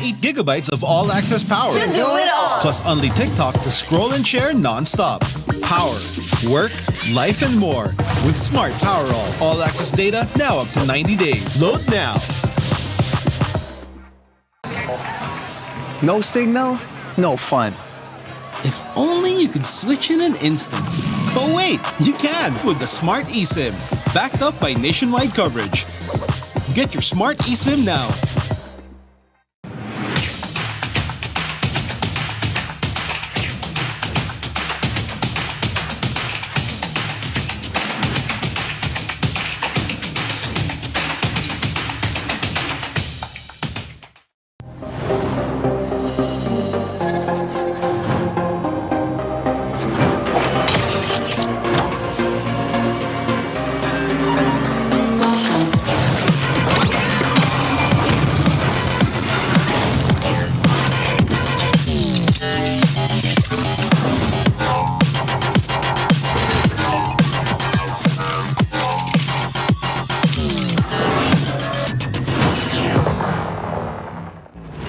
8 gigabytes of all-access power. To do it all. Plus only TikTok to scroll and share non-stop. Power, work, life, and more. With Smart Power all-access data now up to 90 days. Load now. No signal, no fun. If only you could switch in an instant. But wait, you can with the Smart eSIM. Backed up by nationwide coverage. Get your Smart eSIM now.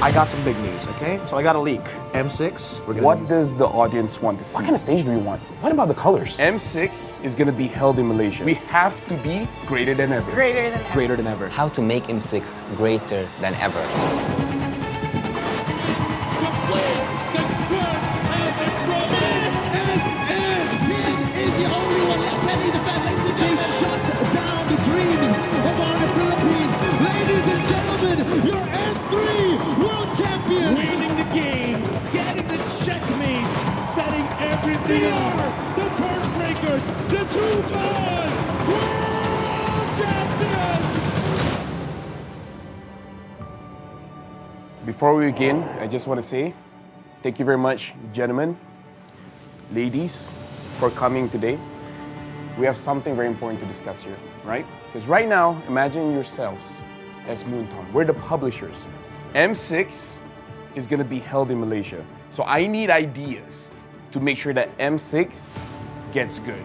I got some big news, okay? So I got a leak. M6, we're gonna What does the audience want to see? What kind of stage do we want? What about the colors? M6 is going to be held in Malaysia. We have to be greater than ever. Greater than ever. greater than ever. How to make M6 greater than ever. Winning the game, getting the checkmate, setting everything up. The curse breakers, the two-time world champions. Before we begin, I just want to say thank you very much, gentlemen, ladies, for coming today. We have something very important to discuss here, right? Because right now, imagine yourselves as Moonton. We're the publishers. M6 is going to be held in Malaysia. So I need ideas to make sure that M6 gets good.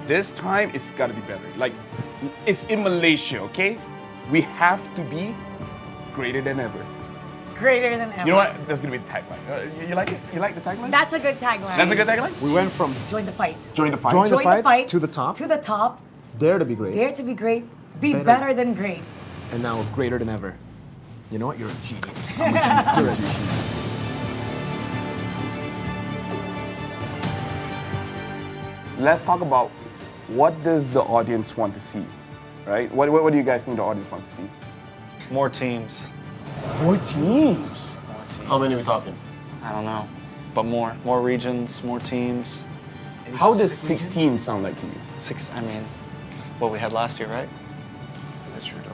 This time, it's got to be better. Like, it's in Malaysia, okay? We have to be greater than ever. Greater than ever. You know what? That's going to be the tagline. You like it? You like the tagline? That's a good tagline. That's a good tagline? We went from Join the fight. Join the fight. Join the fight to the top. To the top. Dare to be great. Dare to be great. Be Better. better than great. And now greater than ever. You know what? You're a genius. I'm a genius. You're a genius. Let's talk about what does the audience want to see, right? What do you guys think the audience wants to see? More teams. More teams? How many are we talking? I don't know, but more regions, more teams. How does 16 sound like to you? I mean, it's what we had last year, right? That's true, though.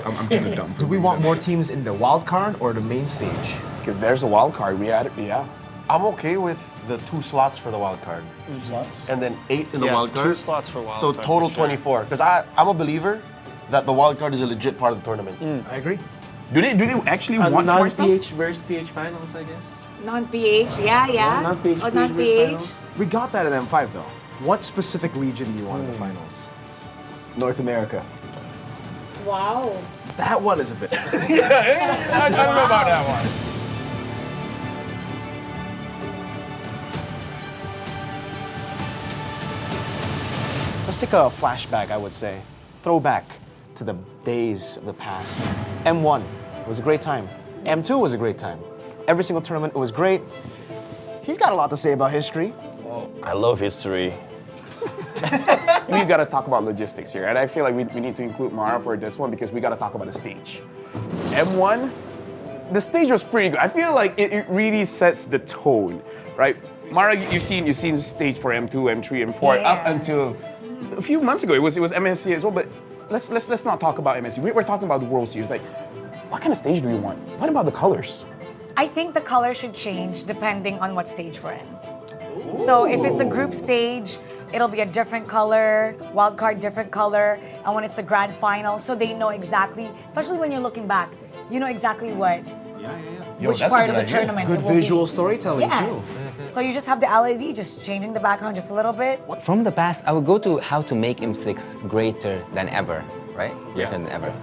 I'm too dumb. Do we want more teams in the wild card or the main stage? Because there's a wild card. We had it, yeah. I'm okay with the 2 slots for the wild card. 2 slots? And then 8 in the Yeah, wild card. 2 slots for wild so card, total for sure. 24. Because I'm a believer that the wild card is a legit part of the tournament. I agree. Do they actually want smart stuff? Non-PH versus PH finals, I guess. Non-PH, yeah. Non-PH, Oh, non-PH. We got that in M5 though. What specific region do you want in the finals? North America. Wow. That one is a bit. Yeah, I don't know about that one. Let's take a flashback, I would say. Throwback to the days of the past. M1 was a great time. M2 was a great time. Every single tournament, it was great. He's got a lot to say about history. I love history. We got to talk about logistics here, and I feel like we need to include Mara for this one because we got to talk about the stage. M1, the stage was pretty good. I feel like it really sets the tone, right? Mara, you've seen the stage for M2, M3, M4 up until a few months ago. It was MSC as well, but let's not talk about MSC. We're talking about the World Series. Like, what kind of stage do we want? What about the colors? I think the color should change depending on what stage we're in. So if it's a group stage, it'll be a different color, wild card different color, and when it's the grand final, so they know exactly, especially when you're looking back, you know exactly what, which part of the tournament Good it will visual be. storytelling Yes. too. So you just have the LED, just changing the background just a little bit. From the past, I would go to how to make M6 greater than ever, right? Greater than ever.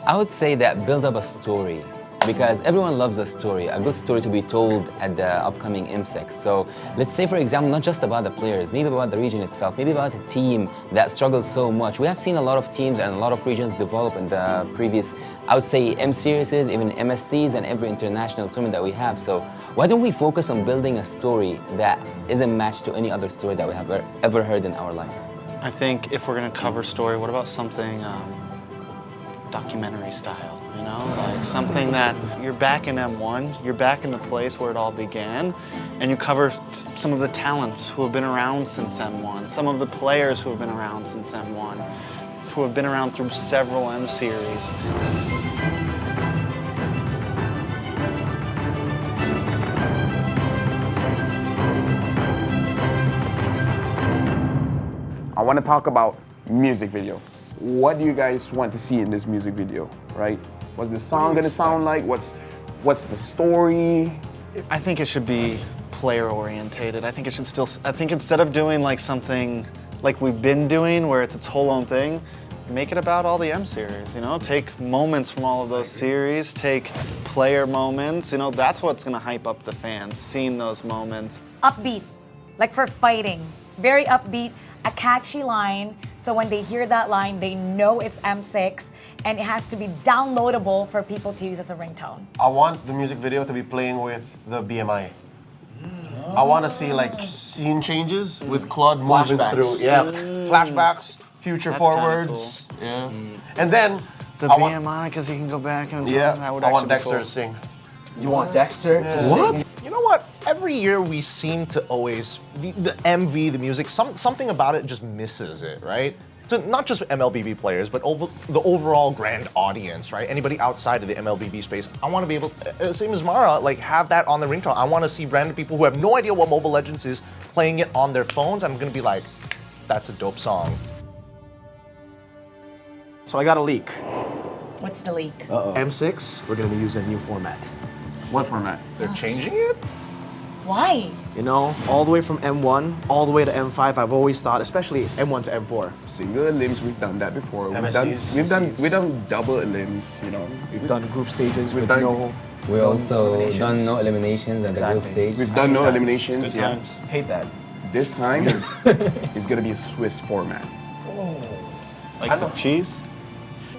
I would say that build up a story. because everyone loves a story, a good story to be told at the upcoming M6. So let's say, for example, not just about the players, maybe about the region itself, maybe about a team that struggled so much. We have seen a lot of teams and a lot of regions develop in the previous, I would say, M series, even MSCs, and every international tournament that we have. So why don't we focus on building a story that isn't matched to any other story that we have ever heard in our life? I think if we're going to cover story, what about something documentary style, you know? Like something that you're back in M1, you're back in the place where it all began, and you cover some of the talents who have been around since M1, some of the players who have been around since M1, who have been around through several M series. I want to talk about music video. What do you guys want to see in this music video, right? What's the song gonna sound like? What's the story? I think it should be player orientated. I think instead of doing like something like we've been doing where it's its whole own thing, make it about all the M series, you know? Take moments from all of those series, take player moments, you know, that's what's gonna hype up the fans, seeing those moments. Upbeat, like for fighting. Very upbeat, a catchy line. So when they hear that line, they know it's M6, and it has to be downloadable for people to use as a ringtone. I want the music video to be playing with the BMI. I want to see like scene changes with Claude moving through. Yeah, flashbacks, future That's forwards. kinda cool. Yeah, and then The I want- BMI, because he can go back and Yeah, I want Dexter to sing. You want Dexter to sing? What? You know what? Every year we seem to always, the MV, the music, something about it just misses it, right? So not just MLBB players, but the overall grand audience, right? Anybody outside of the MLBB space, I want to be able, same as Mara, like have that on the ringtone. I want to see random people who have no idea what Mobile Legends is playing it on their phones. I'm going to be like, that's a dope song. So I got a leak. What's the leak? M6, we're gonna be using a new format. What format? They're changing it? Why? You know, all the way from M1, all the way to M5, I've always thought, especially M1 to M4. Single elims, we've done that before. MSCs, We've done double elims, you know. We've done group stages with done- no... We also done no eliminations at the group stage. We've done no eliminations. Good Yeah. times. Hate that. This time, it's gonna be a Swiss format. Like the cheese?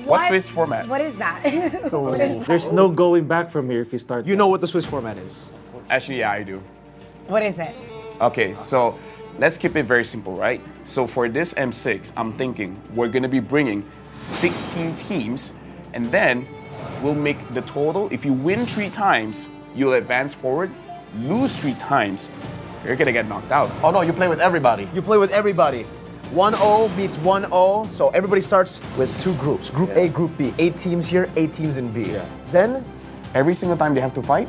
What's Swiss format? What is that? What is that? There's no going back from here if you start. You know what the Swiss format is. Actually, yeah, I do. What is it? Okay, so let's keep it very simple, right? So for this M6, I'm thinking we're gonna be bringing 16 teams, and then we'll make the total. If you win 3 times, you'll advance forward. Lose 3 times, you're gonna get knocked out. Oh no, you play with everybody. You play with everybody. 1-0 meets 1-0, so everybody starts with 2 groups. Group A, Group B. 8 teams here, 8 teams in B. Then, every single time they have to fight,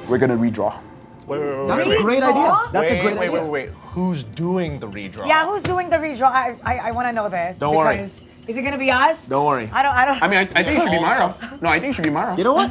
we're gonna redraw. Wait. That's a great idea. That's a great idea. Wait. Who's doing the redraw? Yeah, who's doing the redraw? I want to know this. Don't worry. Because is it gonna be us? Don't worry. I don't. I mean, I think it should be Mara. No, I think it should be Mara. You know what?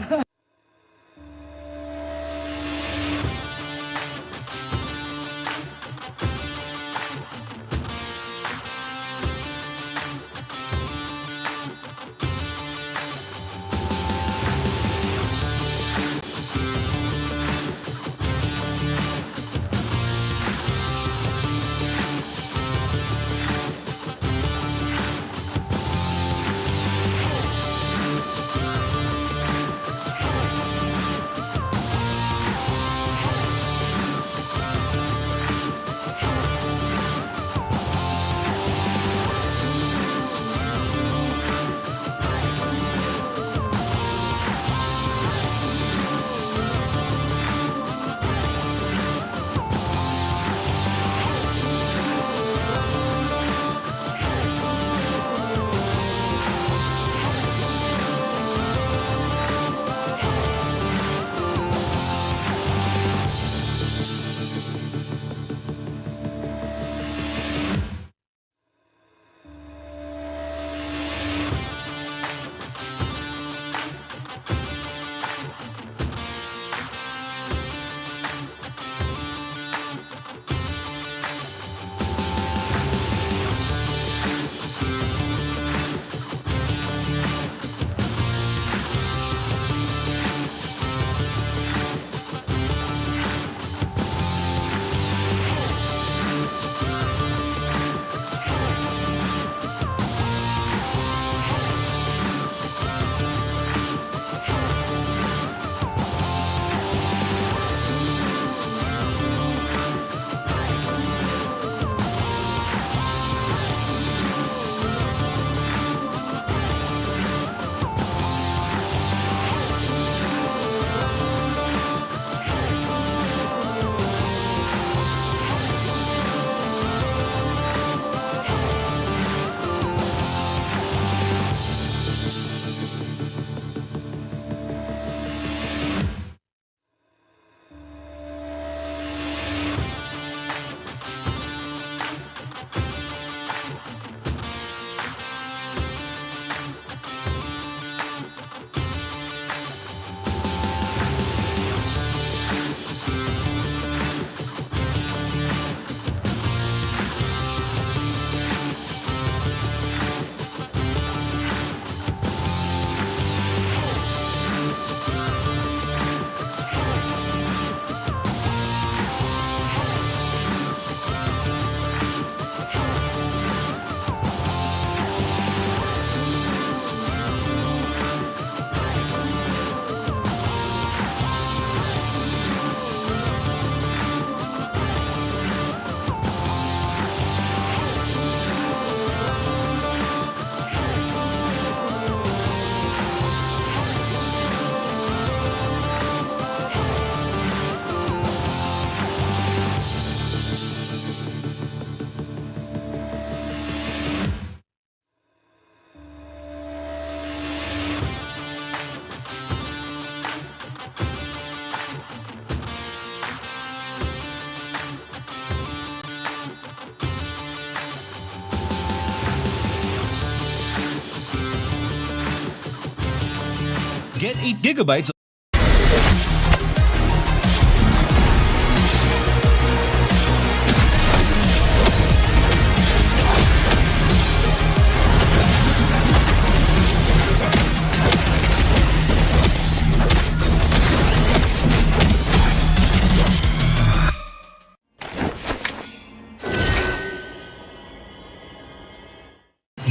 Get 8 gigabytes.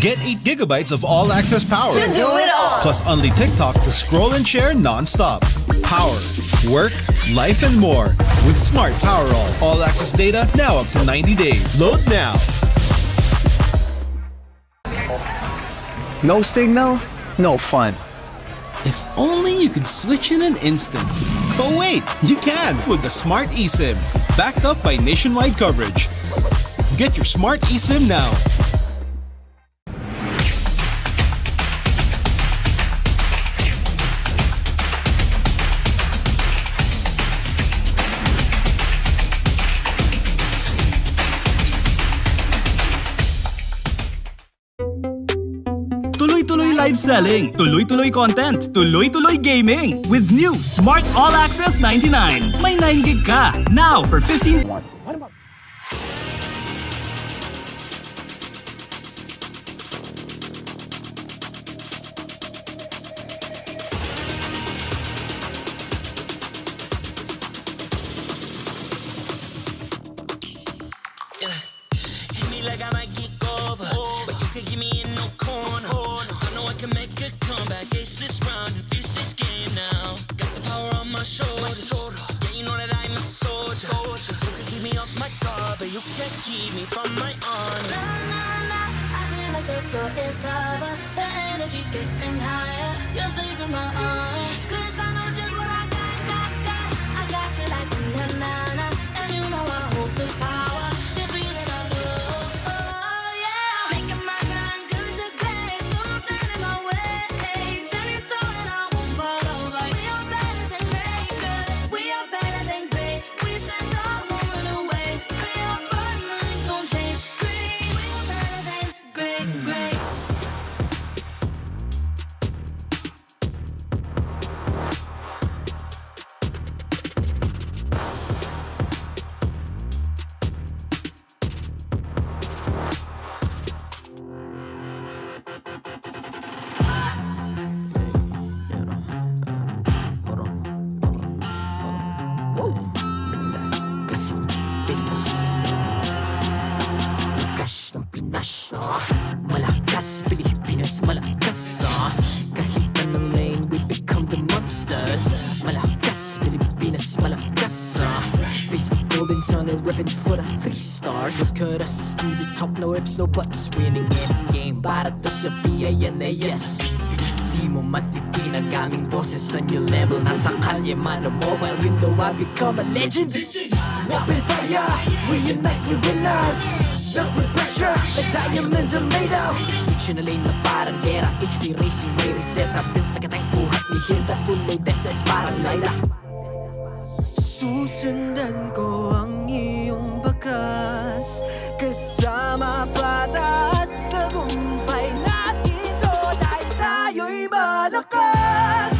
Get 8 gigabytes of all-access power. To do it all. Plus only TikTok to scroll and share non-stop. Power, work, life, and more. With Smart Power all-access data now up to 90 days. Load now. No signal, no fun. If only you could switch in an instant. But wait, you can with the Smart eSIM. Backed up by nationwide coverage. Get your Smart eSIM now. Tuloy-tuloy live selling, tuloy-tuloy content, tuloy-tuloy gaming with new Smart All Access 99. May 9 gig ka now for 15. What about Hit me like I might get over, but you can give me in no corner. I know I can make a comeback. Ace this round and finish this game now. Got the power on my shoulders. Yeah, you know that I'm a soldier. You can keep me off my guard, but you can't keep me from my honor. I feel like the floor is lava. The energy's getting higher. You're saving my arms, 'cause I know just what I got. I got you like na-na-na, and you know I hold the power. This feeling I love. Oh yeah, making my grind good to great, so don't stand in my way. Standing tall and I won't fall over. We are better than great, good. We are better than great. We stand tall, won't run away. We are fun, nothing gon' change. Great, we are better than great, great. Malakas ng Pinas, malakas, Pilipinas, malakas, kahit anong lane, we become the monsters. Malakas, Pilipinas, malakas, face the golden sun and repping for the 3 stars. Look at us to the top, no ifs, no buts, winning any game. Para to sa PIN na yes. Di mo matitin ang aming boses sa new level. Nasa kalye man o mobile, you know I become a legend. Open fire, we unite, we winners. Built with pressure, like diamonds are made of. Switch in a lane na parang gera. HP racing, may reset up. Built like a tank, buhat ni Hill. That full load SS parang Lyra. Susundan ko ang iyong bakas, kasama patas. Tagumpay natin to dahil tayo'y malakas.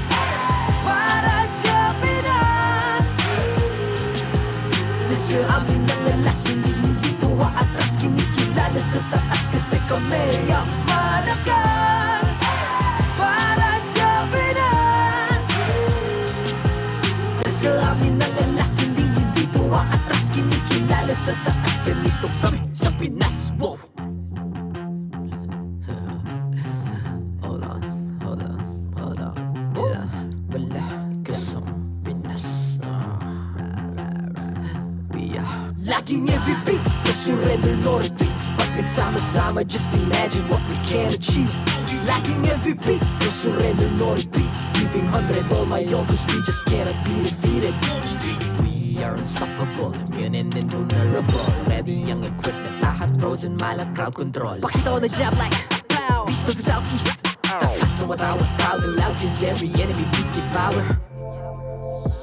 Para sa Pinas, nasa amin ang alas, hindi tuwa atras. Kinikilala sa taas kasi kami ang malakas. Para sa Pinas, nasa amin ang alas, hindi tuwa atras. Kinikilala sa taas, ganito kami sa Pinas. Wow! Hold on. Yeah, malakas ang Pinas. We are laging every beat, no surrender, no retreat. Pag nagsama-sama, just imagine what we can achieve. Lacking every beat, no surrender, no retreat. Giving 100 all my all, 'cause we just cannot be defeated. We are unstoppable, immune and invulnerable. Ready ang equipment, lahat frozen, malang crowd control. Pakita ko na jab like pow, east to the southeast. Taas ang matawag, proud and loud, 'cause every enemy we devour.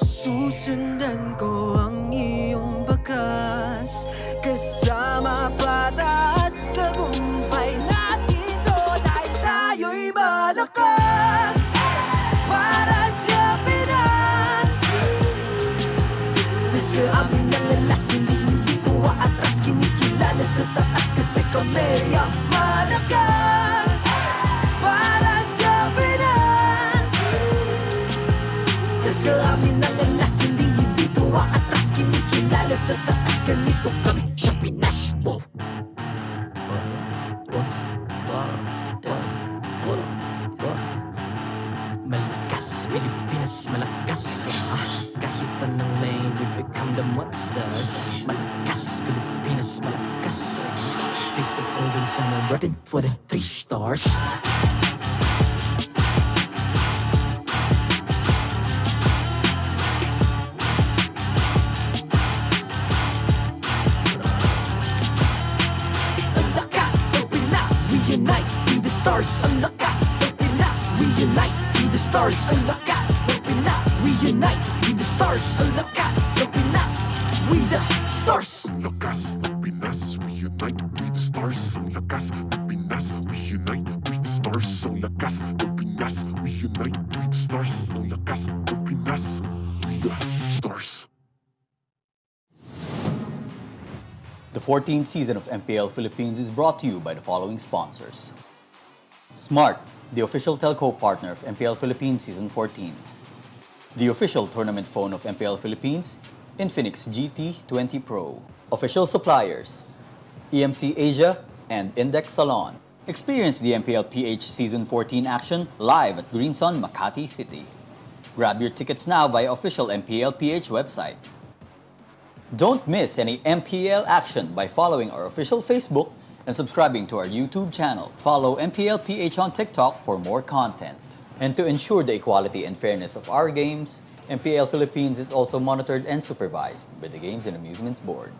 Susundan ko ang iyong bakas, kasama patas. Tagumpay natin to dahil tayo'y malakas. Para pamilyang malakas para sa Pinas. Sa amin ang alas, hindi dito aatras, kinikilala sa taas, ganito kami sa Pinas. Malakas, Pilipinas, malakas. Kahit anong lane, we become the monsters. Malakas, Pilipinas, malakas. Face the golden sun, I'm ready for the 3 stars. Ang lakas ng Pinas, we unite, be the stars. Ang lakas ng Pinas, we unite, be the stars. Ang lakas ng Pinas, we unite, be the stars. Ang lakas ng Pinas, we the stars. Ang lakas ng Pinas, we unite, we the stars. Ang lakas ng Pinas, we unite, we the stars. Ang lakas ng Pinas, we unite, we the stars. Ang lakas ng Pinas, we the stars. The 14th season of MPL Philippines is brought to you by the following sponsors. Smart, the official telco partner of MPL Philippines Season 14. The official tournament phone of MPL Philippines, Infinix GT20 Pro. Official suppliers, EMC Asia and Index Salon. Experience the TLPH Season 14 action live at Green Sun, Makati City. Grab your tickets now via official MPLPH website. Don't miss any MPL action by following our official Facebook and subscribing to our YouTube channel. Follow MPLPH on TikTok for more content. And to ensure the equality and fairness of our games, MPL Philippines is also monitored and supervised by the Games and Amusements Board.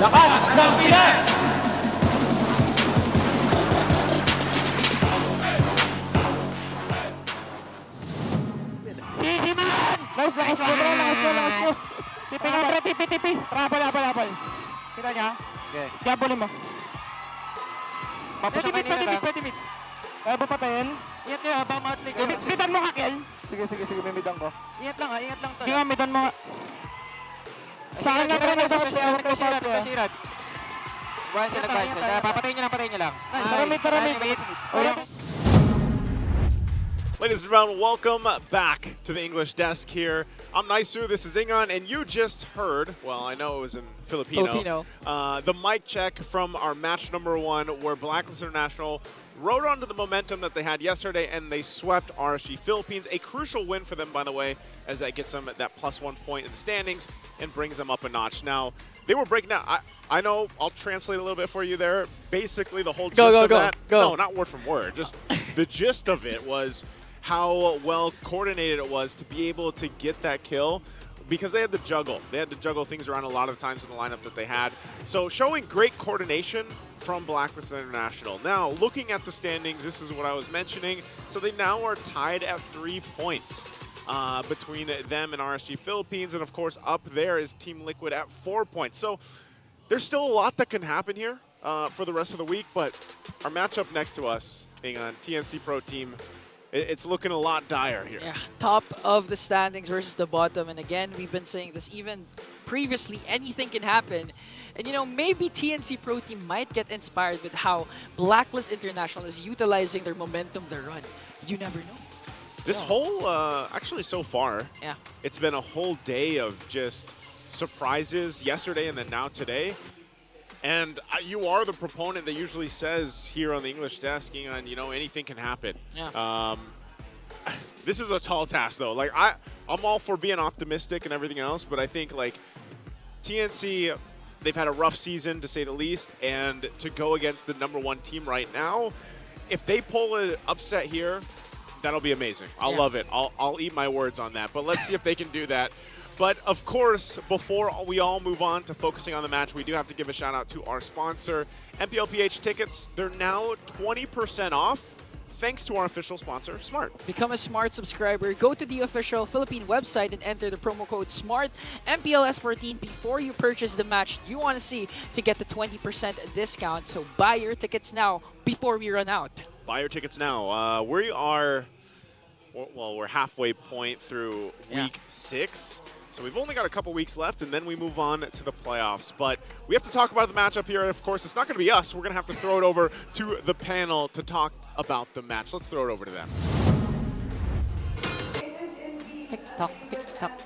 Lakas ng Pinas! Nice, nice, nice. Tipi nga, pre, tipi. Rapal. Kita niya? Okay. Diabolin mo. Pwede mid. Kaya ba patayin? Ingat niya, habang matlig. Midan mo, Hakel. Sige, may midan ko. Ingat lang. Sige nga, midan mo. Sa akin nga, pre, nagpapasirad. Papatayin niyo lang. Paramid. Ladies and gentlemen, welcome back to the English desk here. I'm Naisu, this is Ingon, and you just heard, well, I know it was in Filipino. The mic check from our match number 1 where Blacklist International rode onto the momentum that they had yesterday and they swept RSG Philippines. A crucial win for them, by the way, as that gets them at that +1 point in the standings and brings them up a notch. Now, they were breaking down. I know, I'll translate a little bit for you there. Basically, the whole gist of that. No, not word from word. Just the gist of it was how well coordinated it was to be able to get that kill because they had to juggle. They had to juggle things around a lot of times in the lineup that they had. So showing great coordination from Blacklist International. Now, looking at the standings, this is what I was mentioning. So they now are tied at 3 points between them and RSG Philippines. And of course, up there is Team Liquid at 4 points. So there's still a lot that can happen here for the rest of the week. But our matchup next to us, being on TNC Pro Team, it's looking a lot dire here. Yeah, top of the standings versus the bottom. And again, we've been saying this even previously, anything can happen. And you know, maybe TNC Pro Team might get inspired with how Blacklist International is utilizing their momentum, their run. You never know. This whole, actually so far, yeah, it's been a whole day of just surprises yesterday and then now today. And you are the proponent that usually says here on the English desk, on, you know, anything can happen. Yeah. This is a tall task, though. Like, I'm all for being optimistic and everything else, but I think, like, TNC, they've had a rough season, to say the least, and to go against the #1 team right now, if they pull an upset here, that'll be amazing. I'll love it. I'll eat my words on that, but let's see if they can do that. But of course, before we all move on to focusing on the match, we do have to give a shout out to our sponsor, MPLPH tickets. They're now 20% off thanks to our official sponsor, Smart. Become a Smart subscriber. Go to the official Philippine website and enter the promo code SMART MPL S14 before you purchase the match you want to see to get the 20% discount. So buy your tickets now before we run out. Buy your tickets now. We are well, we're halfway point through week 6. So we've only got a couple weeks left, and then we move on to the playoffs. But we have to talk about the matchup here. Of course, it's not going to be us. We're going to have to throw it over to the panel to talk about the match. Let's throw it over to them. Tick-tock, tick-tock.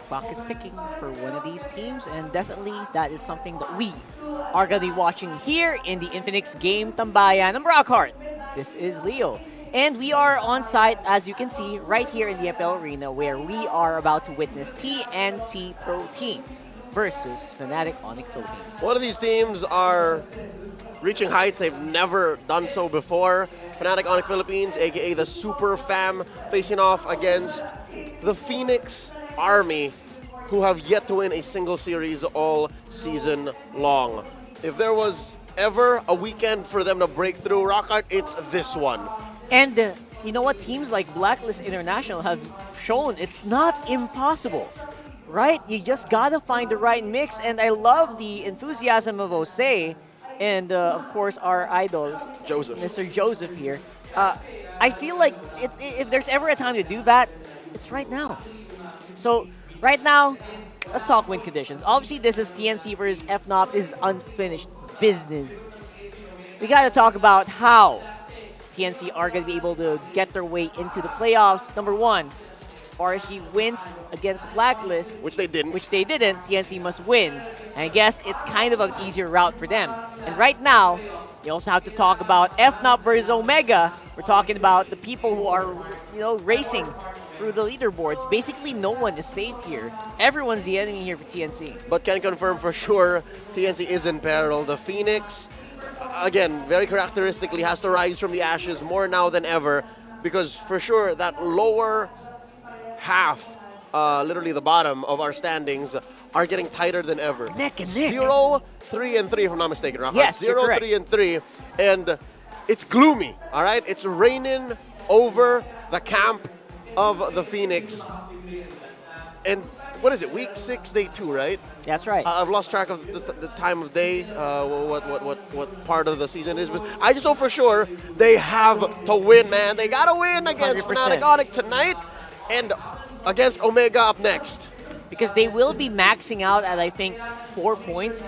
Clock is ticking for one of these teams, and definitely that is something that we are going to be watching here in the Infinix Game Tambayan. I'm Brockhart. This is Leo. And we are on site, as you can see, right here in the MPL Arena, where we are about to witness TNC Pro Team versus Fnatic Onic Philippines. One of these teams are reaching heights they've never done so before. Fnatic Onic Philippines, aka the Super Fam, facing off against the Phoenix Army, who have yet to win a single series all season long. If there was ever a weekend for them to break through, Rockart, it's this one. And you know what? Teams like Blacklist International have shown it's not impossible, right? You just gotta find the right mix. And I love the enthusiasm of Jose and, of course, our idols, Joseph. Mr. Joseph here. I feel like if there's ever a time to do that, it's right now. So right now, let's talk win conditions. Obviously, this is TNC versus FNOP. This is unfinished business. We got to talk about how TNC are going to be able to get their way into the playoffs. Number one, RSG wins against Blacklist. Which they didn't. TNC must win. And I guess it's kind of an easier route for them. And right now, you also have to talk about FNOP versus Omega. We're talking about the people who are, racing through the leaderboards. Basically, no one is safe here. Everyone's the enemy here for TNC. But can confirm for sure, TNC is in peril. The Phoenix, again, very characteristically, has to rise from the ashes more now than ever, because for sure, that lower half, literally the bottom of our standings, are getting tighter than ever. Neck and neck. 0-3-3, if I'm not mistaken, Rafa. Yes, you're correct. 0-3-3, and it's gloomy, all right? It's raining over the camp of the Phoenix. And what is it, week 6, day 2, right? That's right. I've lost track of the time of day, what part of the season it is, but I just know for sure they have to win, man. They gotta win against 100%. Fnatic Onic tonight and against Omega up next. Because they will be maxing out at, I think, 4 points.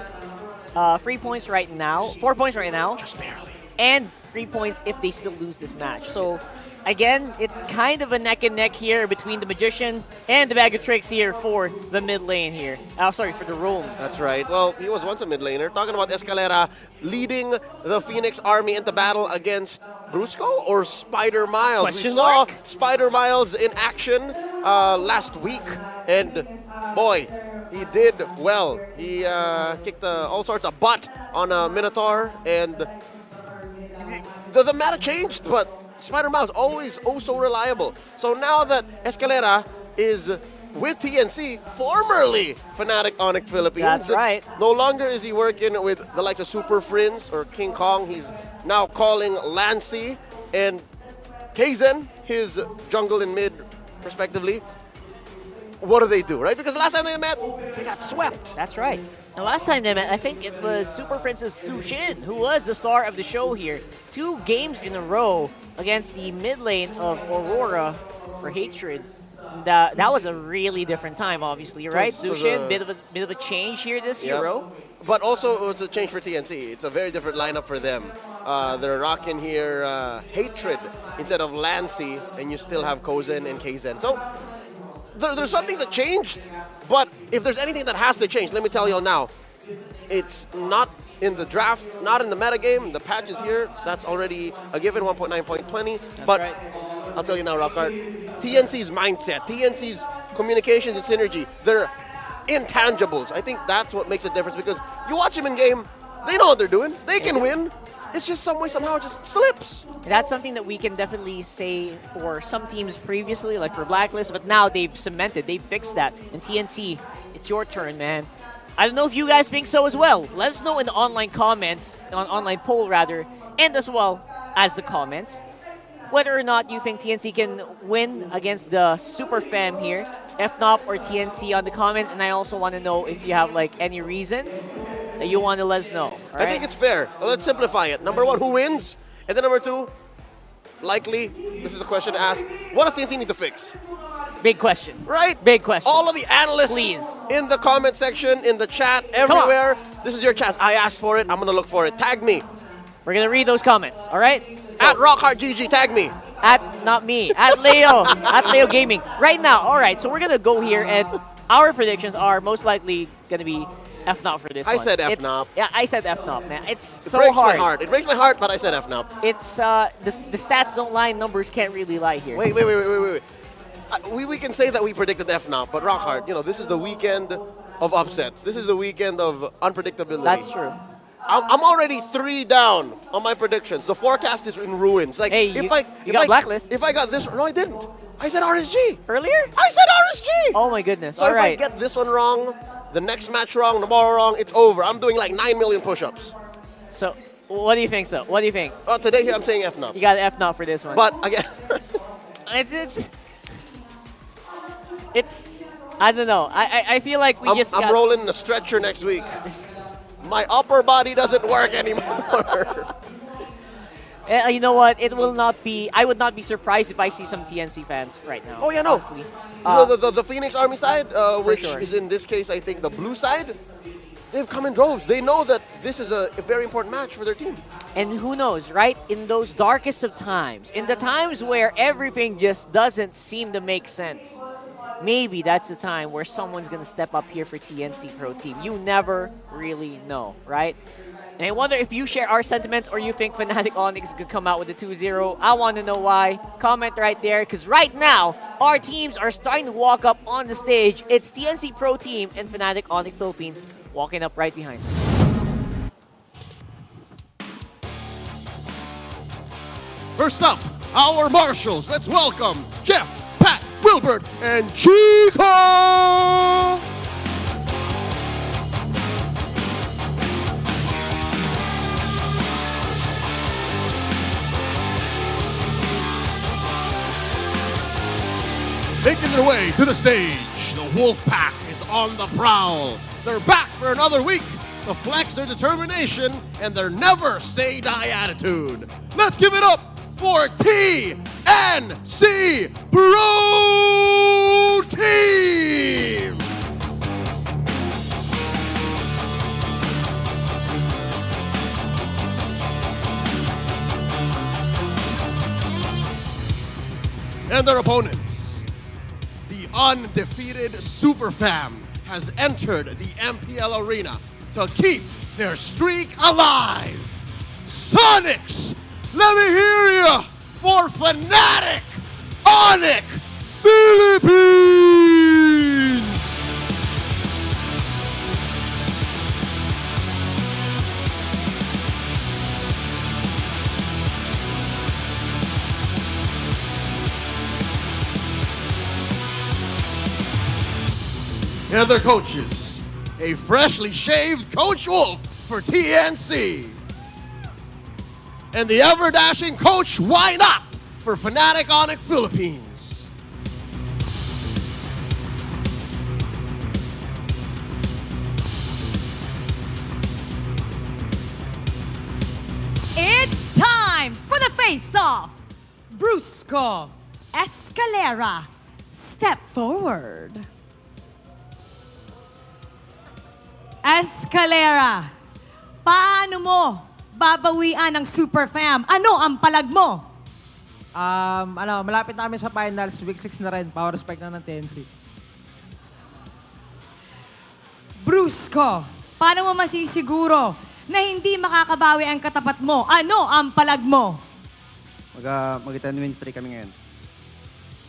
3 points right now. 4 points right now. Just barely. And 3 points if they still lose this match. So, again, it's kind of a neck and neck here between the Magician and the Bag of Tricks here for the mid lane here. Sorry, for the Roam. That's right. Well, he was once a mid laner. Talking about Escalera leading the Phoenix Army into battle against Brusco or Spider Miles. Question We saw mark? Spider Miles in action last week, and boy, he did well. He kicked all sorts of butt on a Minotaur, and the meta changed, but Spider Miles always so reliable. So now that Escalera is with TNC, formerly Fnatic Onic Philippines. That's right. No longer is he working with the likes of Super Friends or King Kong. He's now calling Lancy and Kaizen, his jungle and mid, respectively. What do, right? Because last time they met, they got swept. That's right. The last time they met, I think it was Super Princess Su Shin, who was the star of the show here. 2 games in a row against the mid lane of Aurora for Hatred. That was a really different time, obviously, right? Su Shin, bit of a change here this Euro. But also, it was a change for TNC. It's a very different lineup for them. They're rocking here Hatred instead of Lancy, and you still have Kozen and Kaizen. So there's something that changed, but if there's anything that has to change, let me tell you now, it's not in the draft, not in the metagame. The patch is here. That's already a given, 1.9.20. But right. I'll tell you now, Rockart, TNC's mindset, TNC's communications and synergy, they're intangibles. I think that's what makes a difference, because you watch them in game, they know what they're doing. They can win. It's just some way, somehow, it just slips. And that's something that we can definitely say for some teams previously, like for Blacklist, but now they've cemented, they've fixed that. And TNC, it's your turn, man. I don't know if you guys think so as well. Let us know in the online comments, online poll rather, and as well as the comments, whether or not you think TNC can win against the Super Fam here, FNOP or TNC on the comments. And I also want to know if you have any reasons that you want to let us know. I think it's fair. Let's simplify it. Number 1, who wins? And then number 2, likely, this is a question to ask, what does TNC need to fix? Big question. Right? Big question. All of the analysts in the comment section, in the chat, everywhere, this is your chance. I asked for it. I'm going to look for it. Tag me. We're going to read those comments, all right? So, at RockHardGG, tag me. Not me. At Leo. At Leo Gaming. Right now, all right, so we're going to go here, and our predictions are most likely going to be FNOP for this one. I said FNOP. Yeah, I said FNOP, man. It's so breaks hard. my heart. It breaks my heart, but I said FNOP. It's, the stats don't lie, numbers can't really lie here. Wait. We can say that we predicted FNOP, but Rockhard, you know, this is the weekend of upsets. This is the weekend of unpredictability. That's true. I'm already 3 down on my predictions. The forecast is in ruins. Like, hey, you got Blacklist. If I got this, no, I didn't. I said RSG. Earlier? I said RSG. Oh my goodness. So all if right. I get this one wrong, the next match wrong, tomorrow wrong, it's over. I'm doing like 9 million push-ups. So, what do you think, so? What do you think? Today here I'm saying FNOP. You got FNOP for this one. But again, it's I don't know. I feel like I'm rolling in a stretcher next week. My upper body doesn't work anymore. You know what? It will not be. I would not be surprised if I see some TNC fans right now. Oh yeah, no. Honestly. The Phoenix Army side, which is in this case, I think the blue side, they've come in droves. They know that this is a very important match for their team. And who knows, right? In those darkest of times, in the times where everything just doesn't seem to make sense, maybe that's the time where someone's going to step up here for TNC Pro Team. You never really know, right? And I wonder if you share our sentiments or you think Fnatic Onic could come out with a 2-0. I want to know why. Comment right there, because right now, our teams are starting to walk up on the stage. It's TNC Pro Team and Fnatic Onic Philippines walking up right behind us. First up, our marshals. Let's welcome Jeff, Pat, Wilbert, and Chico! Making their way to the stage, the Wolfpack is on the prowl. They're back for another week to flex their determination and their never say die attitude. Let's give it up for TNC Pro Team! And their opponents, the undefeated Super Fam, has entered the MPL arena to keep their streak alive. Sonics, let me hear you for Fnatic Onic Philippines! And their coaches, a freshly shaved Coach Wolf for TNC. And the ever-dashing Coach Why Not for Fnatic Onic Philippines. It's time for the face-off. Brusco, Escalera, step forward. Escalera, paano mo babawian ng Super Fam? Ano ang palag mo? Malapit na kami sa finals, week 6 na rin, power respect na ng TNC. Brusco, paano mo masisiguro na hindi makakabawi ang katapat mo? Ano ang palag mo? Mag-10 win streak kami ngayon.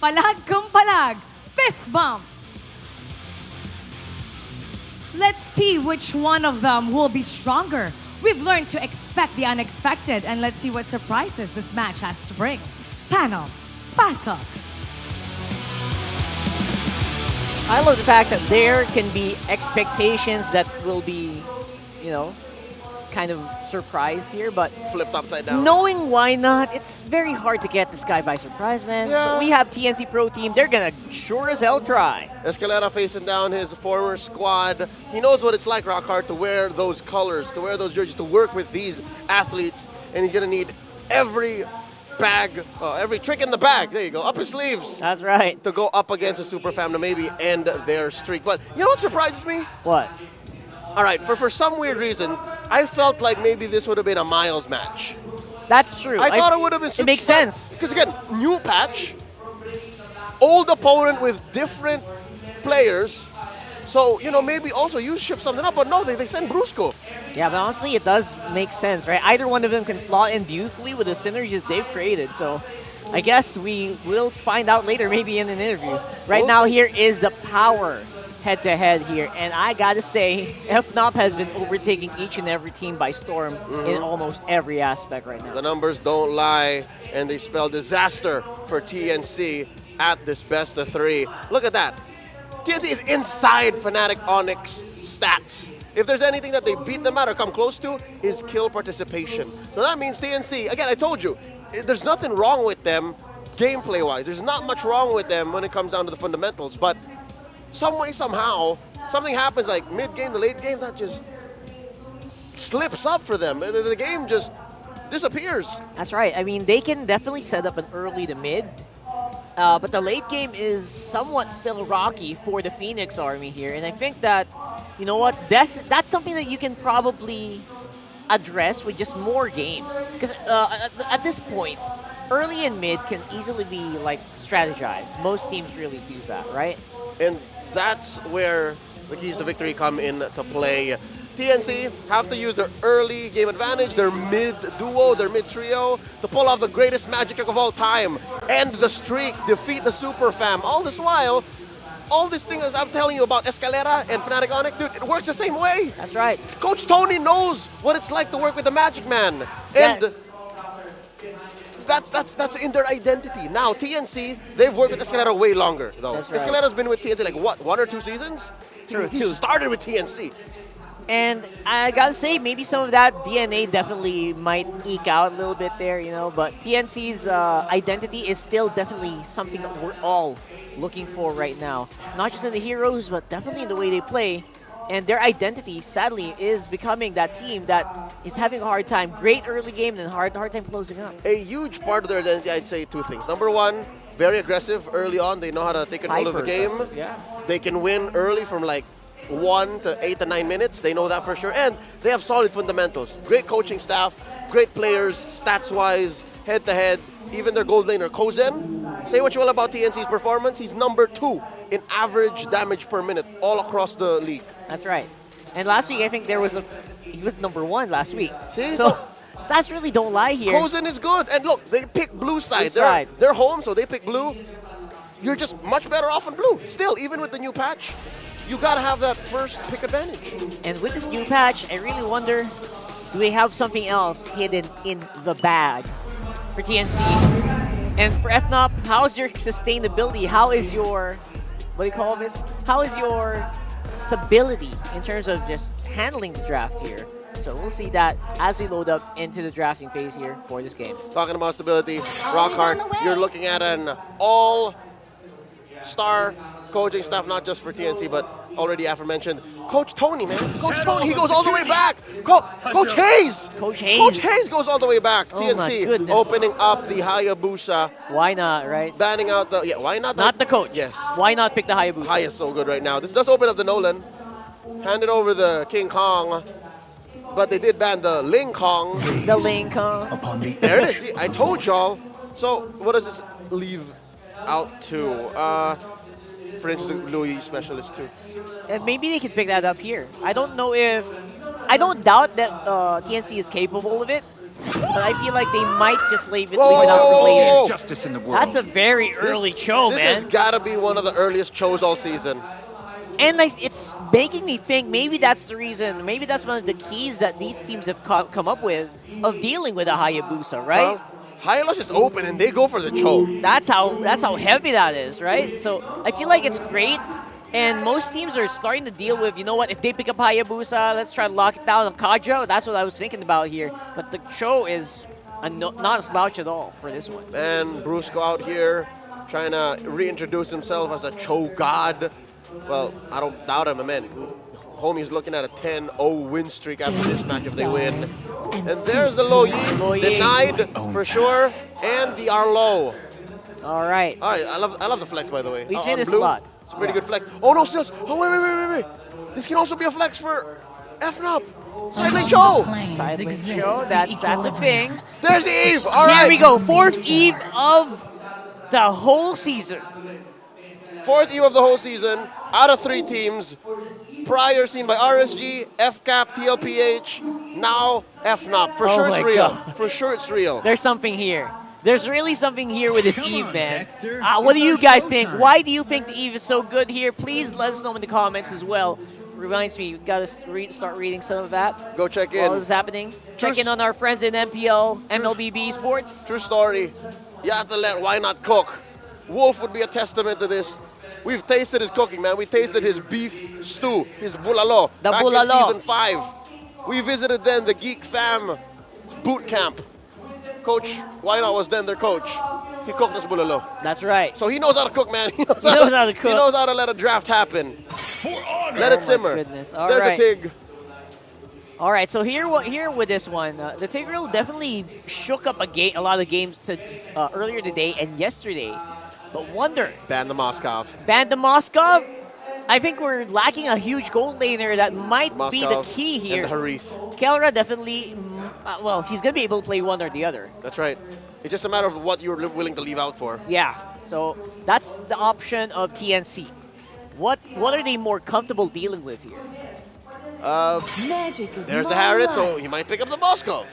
Palag kung palag, fist bump. Let's see which one of them will be stronger. We've learned to expect the unexpected, and let's see what surprises this match has to bring. Panel, pasok. I love the fact that there can be expectations that will be, kind of surprised here, but flipped upside down. Knowing Why Not, it's very hard to get this guy by surprise, man. Yeah. We have TNC Pro Team. They're gonna sure as hell try. Escalera facing down his former squad. He knows what it's like, Rockhard, to wear those colors, to wear those jerseys, to work with these athletes, and he's gonna need every bag, every trick in the bag. There you go, up his sleeves. That's right. To go up against a super fam to maybe end their streak. But you know what surprises me? What? All right, for some weird reason, I felt like maybe this would have been a Miles match. That's true. I thought it would have been. It makes sense. Because again, new patch, old opponent with different players. So, you know, maybe also you shift something up, but no, they send Brusco. Yeah, but honestly, it does make sense, right? Either one of them can slot in beautifully with the synergies they've created. So I guess we will find out later, maybe in an interview. Right now, here is the power head-to-head here. And I got to say, FNOP has been overtaking each and every team by storm in almost every aspect right now. The numbers don't lie, and they spell disaster for TNC at this best of 3. Look at that. TNC is inside Fnatic Onic stats. If there's anything that they beat them at or come close to, is kill participation. So that means TNC, again, I told you, there's nothing wrong with them gameplay-wise. There's not much wrong with them when it comes down to the fundamentals, but some way, somehow, something happens like mid-game to late game that just slips up for them. The game just disappears. That's right. I mean, they can definitely set up an early to mid, but the late game is somewhat still rocky for the Phoenix Army here. And I think that, you know what, that's something that you can probably address with just more games. Because at this point, early and mid can easily be like strategized. Most teams really do that, right? And that's where the keys to victory come into play. TNC have to use their early game advantage, their mid duo, their mid trio to pull off the greatest magic trick of all time, end the streak, defeat the super fam. All this while, all these things I'm telling you about Escalera and Fnatic Onic, dude, it works the same way. That's right. Coach Tony knows what it's like to work with the Magic Man. And that's in their identity. Now, TNC, they've worked with Escalera way longer, though. That's right. Escalera's been with TNC like, what, 1 or 2 seasons? True, He two. started with TNC. And I gotta say, maybe some of that DNA definitely might eke out a little bit there, you know, but TNC's identity is still definitely something that we're all looking for right now. Not just in the heroes, but definitely in the way they play. And their identity, sadly, is becoming that team that is having a hard time. Great early game and hard time closing up. A huge part of their identity, I'd say 2 things. Number 1, very aggressive early on. They know how to take control of the game. Yeah. They can win early from like 1 to 8 to 9 minutes. They know that for sure. And they have solid fundamentals. Great coaching staff, great players, stats-wise, head-to-head. Even their gold laner, Kozen. Say what you will about TNC's performance. He's number 2 in average damage per minute all across the league. That's right. And last week, I think he was number 1 last week. See? So stats really don't lie here. Kozen is good. And look, they pick blue side. Blue side. They're home, so they pick blue. You're just much better off in blue. Still, even with the new patch, you gotta have that first pick advantage. And with this new patch, I really wonder, do they have something else hidden in the bag for TNC? And for FNOP, how's your sustainability? How is your, what do you call this? How is your stability in terms of just handling the draft here? So we'll see that as we load up into the drafting phase here for this game. Talking about stability, Rockhart, you're looking at an all-star coaching staff, not just for TNC, but already aforementioned Coach Tony, man. Coach Tony, he goes all the way back. Coach Hayes. Coach Hayes. Coach Hayes goes all the way back. Oh my TNC goodness. opening up the Hayabusa. Why not, right? Banning out the, why not? Not the coach. Yes. Why not pick the Hayabusa? Hay is so good right now. This does open up the Nolan. Hand it over the King Kong. But they did ban the Ling Kong. The Ling Kong. There it is. See, I told y'all. So what does this leave out to? For instance, Louis Specialist too. And maybe they could pick that up here. I don't know if... I don't doubt that TNC is capable of it, but I feel like they might just leave it out for later. Justice in the world. That's a very early Cho, man. This has got to be one of the earliest Chos all season. And like, it's making me think maybe that's the reason, maybe that's one of the keys that these teams have come up with of dealing with a Hayabusa, right? Hylos is open and they go for the Cho. That's how heavy that is, right? So I feel like it's great. And most teams are starting to deal with, you know what, if they pick up Hayabusa, let's try to lock it down on Kajo. That's what I was thinking about here. But the Cho is not a slouch at all for this one. And Brusco out here trying to reintroduce himself as a Cho god. Well, I don't doubt him, man. homie's looking at a 10-0 win streak after this match if they win. And there's the low yi, denied for sure, and the Arlo. All right. All right, I love the flex, by the way. We've seen this a blue, lot. It's a pretty good flex. Oh, no, Stills. Oh, wait. This can also be a flex for FNOP. Silent Show. Silent Show, that's a thing. There's the Eve. All right. Here we go. Fourth Eve of the whole season. Fourth Eve of the whole season, out of 3 teams. Prior seen by RSG, FCAP, TLPH, now FNOP. For sure it's real. God. For sure it's real. There's something here. There's really something here with this Eve, man. What do you guys think? Why do you think the Eve is so good here? Please let us know in the comments as well. Reminds me, we've got to start reading some of that. Go check in. While this is happening. Check in on our friends in MPL, MLBB Sports. True story. You have to let Why Not cook. Wolf would be a testament to this. We've tasted his cooking, man. We tasted his beef stew, his bulalo. Back in season 5. We visited then the Geek Fam boot camp. Coach Why Not was then their coach. He cooked us bulalo. That's right. So he knows how to cook, man. He knows how to cook. He knows how to let a draft happen. Let it simmer. Goodness. All There's right. a Tig. All right, so here with this one, the Tigreal definitely shook up a lot of games earlier today and yesterday. But Wonder. Ban the Moskov. Ban the Moskov. I think we're lacking a huge gold laner that might be the key here. And the Harith. Kelra definitely, well, he's going to be able to play one or the other. That's right. It's just a matter of what you're willing to leave out for. Yeah, so that's the option of TNC. What are they more comfortable dealing with here? There's the Harith, so he might pick up the Moskov.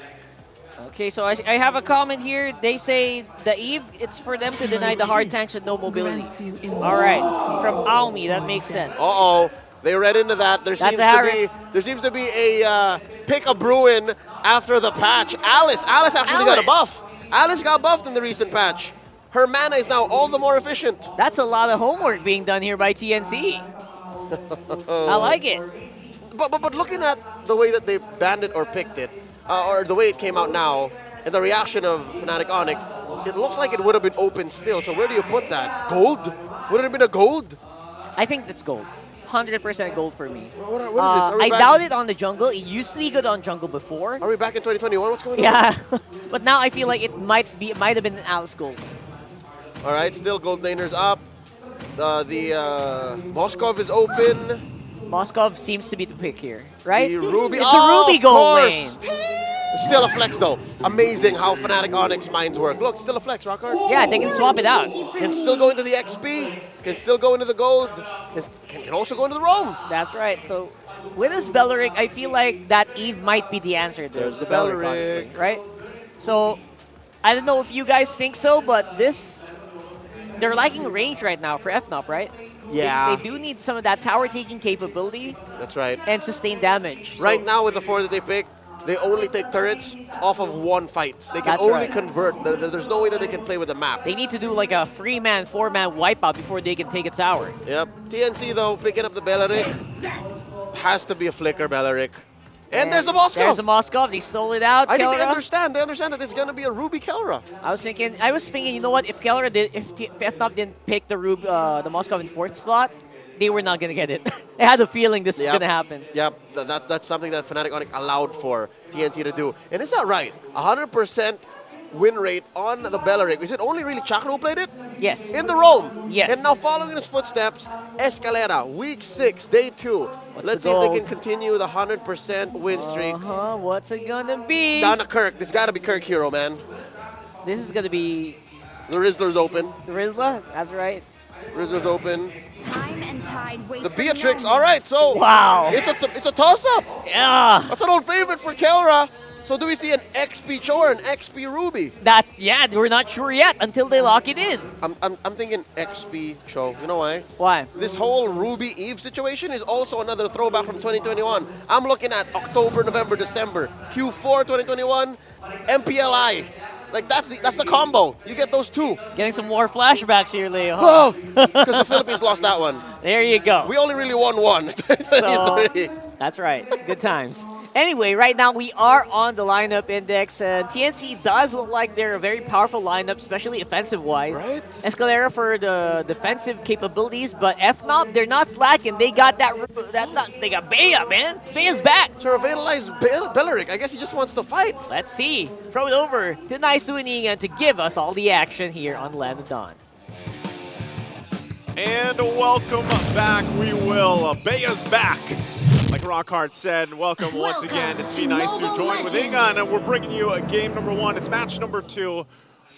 Okay, so I have a comment here. They say the Eve, it's for them to deny the hard tanks with no mobility. All right, from Aomi, that makes sense. Uh-oh, they read into that. There seems to be a pick a Bruin after the patch. Alice actually got a buff. Alice got buffed in the recent patch. Her mana is now all the more efficient. That's a lot of homework being done here by TNC. I like it. But looking at the way that they banned it or picked it, or the way it came out now, and the reaction of Fnatic Onic, it looks like it would have been open still. So where do you put that? Gold? Would it have been a gold? I think that's gold. 100% gold for me. What is this? I doubt it on the jungle. It used to be good on jungle before. Are we back in 2021? What's going on? Yeah, but now I feel like it might have been an Alice gold. All right, still gold laners up. The Moskov is open. Moskov seems to be the pick here, right? The Ruby. It's a Ruby gold lane. Still a flex though. Amazing how Fnatic Onyx minds work. Look, still a flex, Rockhard. Yeah, they can swap it out. Can still go into the XP. Can still go into the gold. Can also go into the roam. That's right. So with this Beleric, I feel like that Eve might be the answer. There's the Beleric. Honestly, right? So I don't know if you guys think so, but they're lacking range right now for FNOP, right? Yeah. They do need some of that tower taking capability. That's right. And sustain damage. Right now with the 4 that they picked, they only take turrets off of 1 fights. They can only convert. There's no way that they can play with the map. They need to do like a 3-man, 4-man wipeout before they can take a tower. Yep. TNC though, picking up the Beleric. Has to be a flicker Beleric. And there's the Moskov. There's the Moskov. They stole it out. I think they Kelra. understand. They understand that it's gonna be a Ruby Kelra. I was thinking, you know what? If Kelra if FNOP didn't pick the Moskov in 4th slot, they were not gonna get it. I had a feeling this was gonna happen. Yep. That's something that Fnatic Onic allowed for TNC to do. And is that right? 100% win rate on the Beleric. Is it only really Chakra who played it? Yes. In the roam. Yes. And now following his footsteps, Escalera, week 6, day 2. Let's see if they can continue the 100% win streak. What's it gonna be? Down to Kirk. This gotta be Kirk Hero, man. This is gonna be... The Rizzler's open. The Rizzler? That's right. Rizzler's open. Time and tide wait the Beatrix. All right, so wow, it's a toss-up. Yeah, that's an old favorite for Kelra. So do we see an XP Cho or an XP Ruby? We're not sure yet until they lock it in. I'm thinking XP Cho. You know why? Why? This whole Ruby Eve situation is also another throwback from 2021. I'm looking at October, November, December, Q4 2021, MPLI. Like that's the combo. You get those 2. Getting some more flashbacks here, Leo. Oh, because the Philippines lost that one. There you go. We only really won one. So, that's right. Good times. Anyway, right now we are on the lineup index. TNC does look like they're a very powerful lineup, especially offensive-wise. Right. Escalera for the defensive capabilities, but FNOP, they're not slacking. They got they got Bea, man. Bea's back. To revitalize BLCK. I guess he just wants to fight. Let's see. Throw it over to Nice Winning to give us all the action here on Land of Dawn. And welcome back, we will. Bea's back. Like Rockhart said, welcome once again. It's me, Nice, who joined with Ingan, and we're bringing you a game number 1. It's match number 2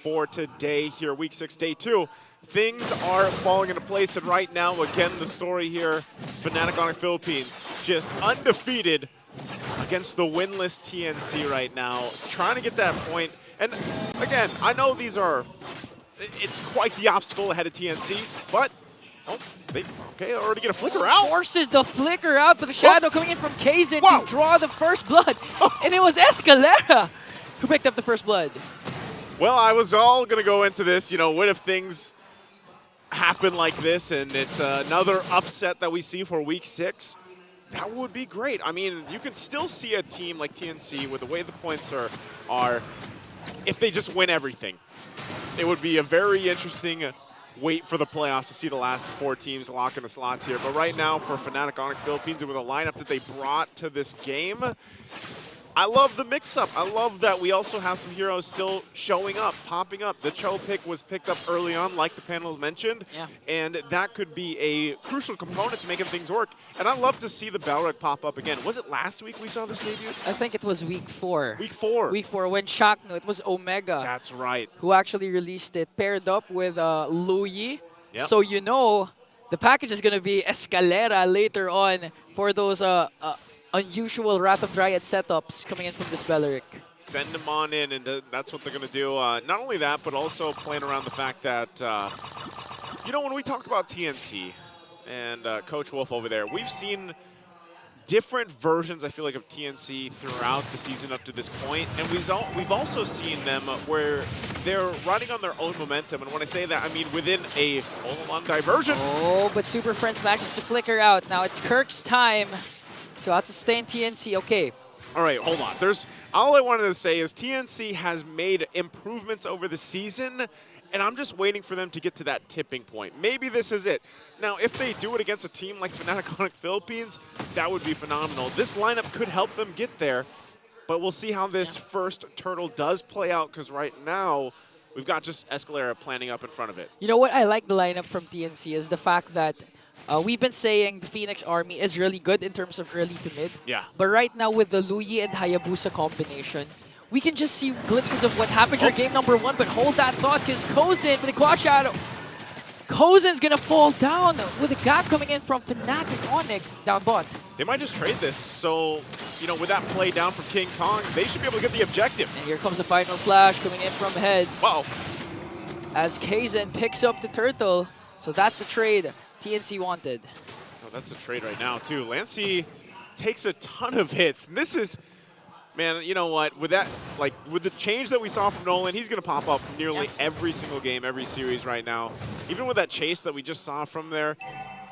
for today here, week 6, day 2. Things are falling into place, and right now, again, the story here, Fnatic Onic Philippines, just undefeated against the winless TNC right now, trying to get that point. And again, I know it's quite the obstacle ahead of TNC, but they already get a flicker out. Forces the flicker out, but the shadow coming in from Kazin to draw the first blood. And it was Escalera who picked up the first blood. Well, I was all going to go into this, what if things happen like this and it's another upset that we see for week 6? That would be great. I mean, you can still see a team like TNC with the way the points are if they just win everything. It would be a very interesting wait for the playoffs to see the last 4 teams lock in the slots here. But right now for Fnatic Onic Philippines and with a lineup that they brought to this game, I love the mix-up. I love that we also have some heroes still showing up, popping up. The Cho pick was picked up early on, like the panel has mentioned, and that could be a crucial component to making things work. And I love to see the BLCK pop up again. Was it last week we saw this debut? I think it was week 4. Week 4. Week 4, when Shakno, it was Omega. That's right. Who actually released it, paired up with Luyi. Yep. So the package is going to be Escalera later on for those unusual Wrath of Dryad setups coming in from this BLCK. Send them on in, and that's what they're going to do. Not only that, but also playing around the fact that, when we talk about TNC and Coach Wolf over there, we've seen different versions, I feel like, of TNC throughout the season up to this point, and we've also seen them where they're riding on their own momentum, and when I say that, I mean within a full-on diversion. Oh, but Super Friends manages to flicker out. Now it's Kirk's time to outsustain TNC. Okay. All right, hold on. All I wanted to say is TNC has made improvements over the season, and I'm just waiting for them to get to that tipping point. Maybe this is it. Now, if they do it against a team like Fnatic Onic Philippines, that would be phenomenal. This lineup could help them get there, but we'll see how this first turtle does play out, because right now, we've got just Escalera planning up in front of it. You know what I like the lineup from TNC is the fact that we've been saying the Phoenix Army is really good in terms of early to mid. Yeah. But right now with the Luyi and Hayabusa combination, we can just see glimpses of what happened during game number 1, but hold that thought because Kozin with the quad shadow. Kozin's going to fall down with a gap coming in from Fnatic Onic down bot. They might just trade this, so, with that play down from King Kong, they should be able to get the objective. And here comes the final slash coming in from Heads. Wow. As Kazin picks up the turtle, so that's the trade TNC wanted. Oh, that's a trade right now, too. Lancey takes a ton of hits. And this is, man, you know what? With that, with the change that we saw from Nolan, he's going to pop up nearly every single game, every series right now. Even with that chase that we just saw from there,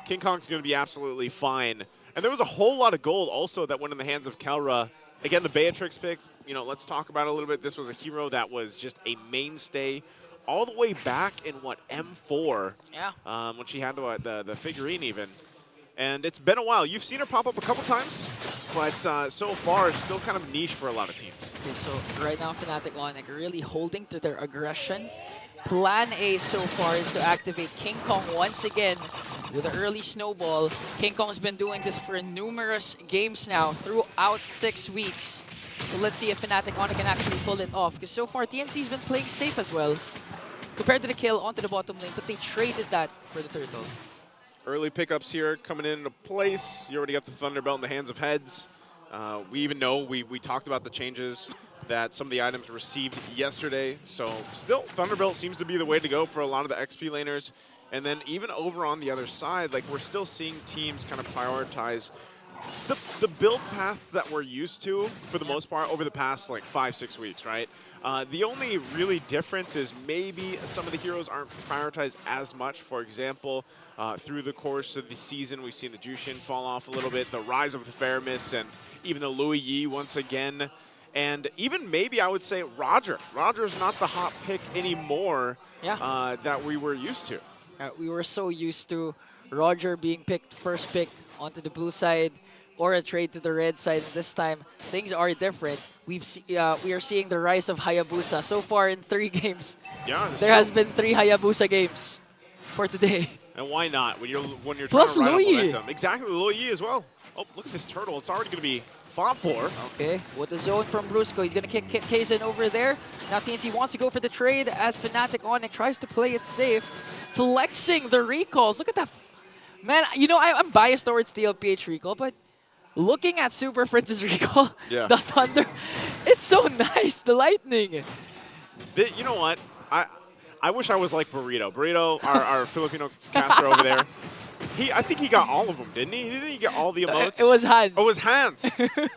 King Kong's going to be absolutely fine. And there was a whole lot of gold also that went in the hands of Kelra. Again, the Beatrix pick, let's talk about it a little bit. This was a hero that was just a mainstay all the way back in, M4? Yeah. When she had the figurine even. And it's been a while. You've seen her pop up a couple times, but so far it's still kind of niche for a lot of teams. Okay, so right now Fnatic Onic really holding to their aggression. Plan A so far is to activate King Kong once again with an early snowball. King Kong's been doing this for numerous games now throughout 6 weeks. So let's see if Fnatic Onic can actually pull it off, because so far TNC's been playing safe as well. Compared to the kill onto the bottom lane, but they traded that for the turtle. Early pickups here coming into place. You already got the Thunderbelt in the hands of Heads. We even know, we talked about the changes that some of the items received yesterday. So still, Thunderbelt seems to be the way to go for a lot of the XP laners. And then even over on the other side, we're still seeing teams kind of prioritize the build paths that we're used to, for the most part, over the past like 5-6 weeks, right? The only really difference is maybe some of the heroes aren't prioritized as much. For example, through the course of the season, we've seen the Jushin fall off a little bit, the rise of the Faramis, and even the Louis Yi once again. And even maybe I would say Roger. Roger's not the hot pick anymore that we were used to. We were so used to Roger being picked first pick onto the blue side or a trade to the red side. This time, things are different. We are seeing the rise of Hayabusa. So far in 3 games, there has been 3 Hayabusa games for today. And why not when you're Plus trying to ride up Louis. momentum? Exactly, Louis Yi as well. Oh, look at this turtle. It's already going to be fought for. Okay, with the zone from Brusco, he's going to kick Kaizen over there. Now TNC wants to go for the trade as Fnatic Onic tries to play it safe, flexing the recalls. Look at that. Man, you know, I'm biased towards TLPH recall, but looking at Super Prince's recall, the Thunder, it's so nice, the lightning. You know what? I wish I was like Burrito. Burrito, our Filipino caster over there. I think he got all of them, didn't he? Didn't he get all the emotes? It was Hans. Oh, it was Hans.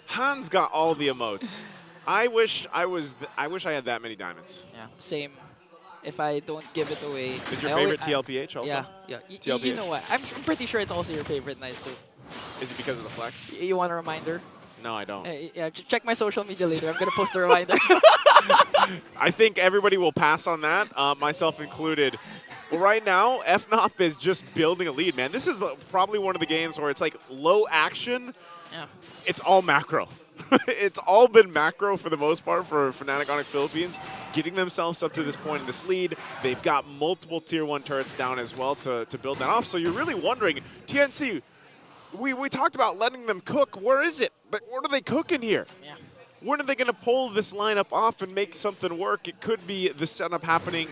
Hans got all the emotes. I wish I had that many diamonds. Yeah, same. If I don't give it away. Is your favorite TLPH also? Yeah. TLPH. You know what? I'm pretty sure it's also your favorite, Nice. Is it because of the flex? You want a reminder? No, I don't. Yeah, check my social media later. I'm going to post a reminder. I think everybody will pass on that, myself included. Well, right now, FNOP is just building a lead, man. This is probably one of the games where it's like low action. Yeah. It's all macro. It's all been macro for the most part for Fnatic Onic Philippines, getting themselves up to this point in this lead. They've got multiple Tier 1 turrets down as well to build that off. So you're really wondering, TNC, we talked about letting them cook. Where is it? But what are they cooking here? Yeah. When are they going to pull this lineup off and make something work? It could be the setup happening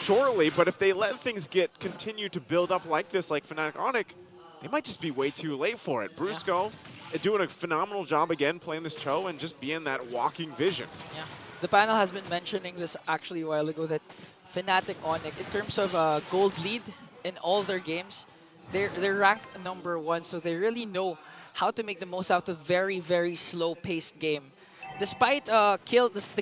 shortly, but if they let things continue to build up like this, like Fnatic Onic, they might just be way too late for it. Brusco doing a phenomenal job again playing this Cho and just being that walking vision. Yeah. The panel has been mentioning this actually a while ago that Fnatic Onic, in terms of gold lead in all their games, they're ranked #1, so they really know how to make the most out of very, very slow-paced game. Despite the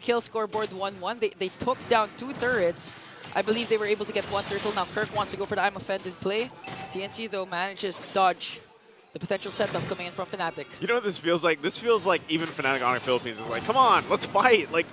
kill scoreboard 1-1, they took down 2 turrets. I believe they were able to get 1 turtle. Now Kirk wants to go for the I'm offended play. TNC, though, manages to dodge the potential setup coming in from Fnatic. You know what this feels like? This feels like even Fnatic Onic Philippines is like, come on, let's fight. Like,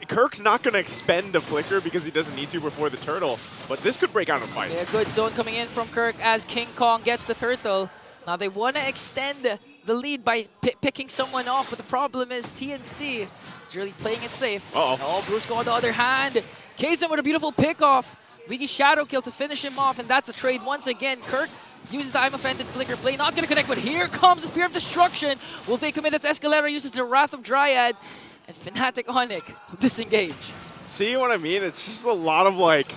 Kirk's not going to expend a flicker because he doesn't need to before the turtle, but this could break out in a fight. Yeah, good zone coming in from Kirk as King Kong gets the turtle. Now they want to extend the lead by picking someone off, but the problem is TNC is really playing it safe. Oh, Brusco on the other hand. Kaizen with a beautiful pick-off. Wiggy shadow kill to finish him off, and that's a trade once again. Kirk uses the I'm offended flicker play, not going to connect, but here comes the Spear of Destruction. Will they commit? It's Escalera uses the Wrath of Dryad, and Fnatic Onic disengage. See what I mean? It's just a lot of like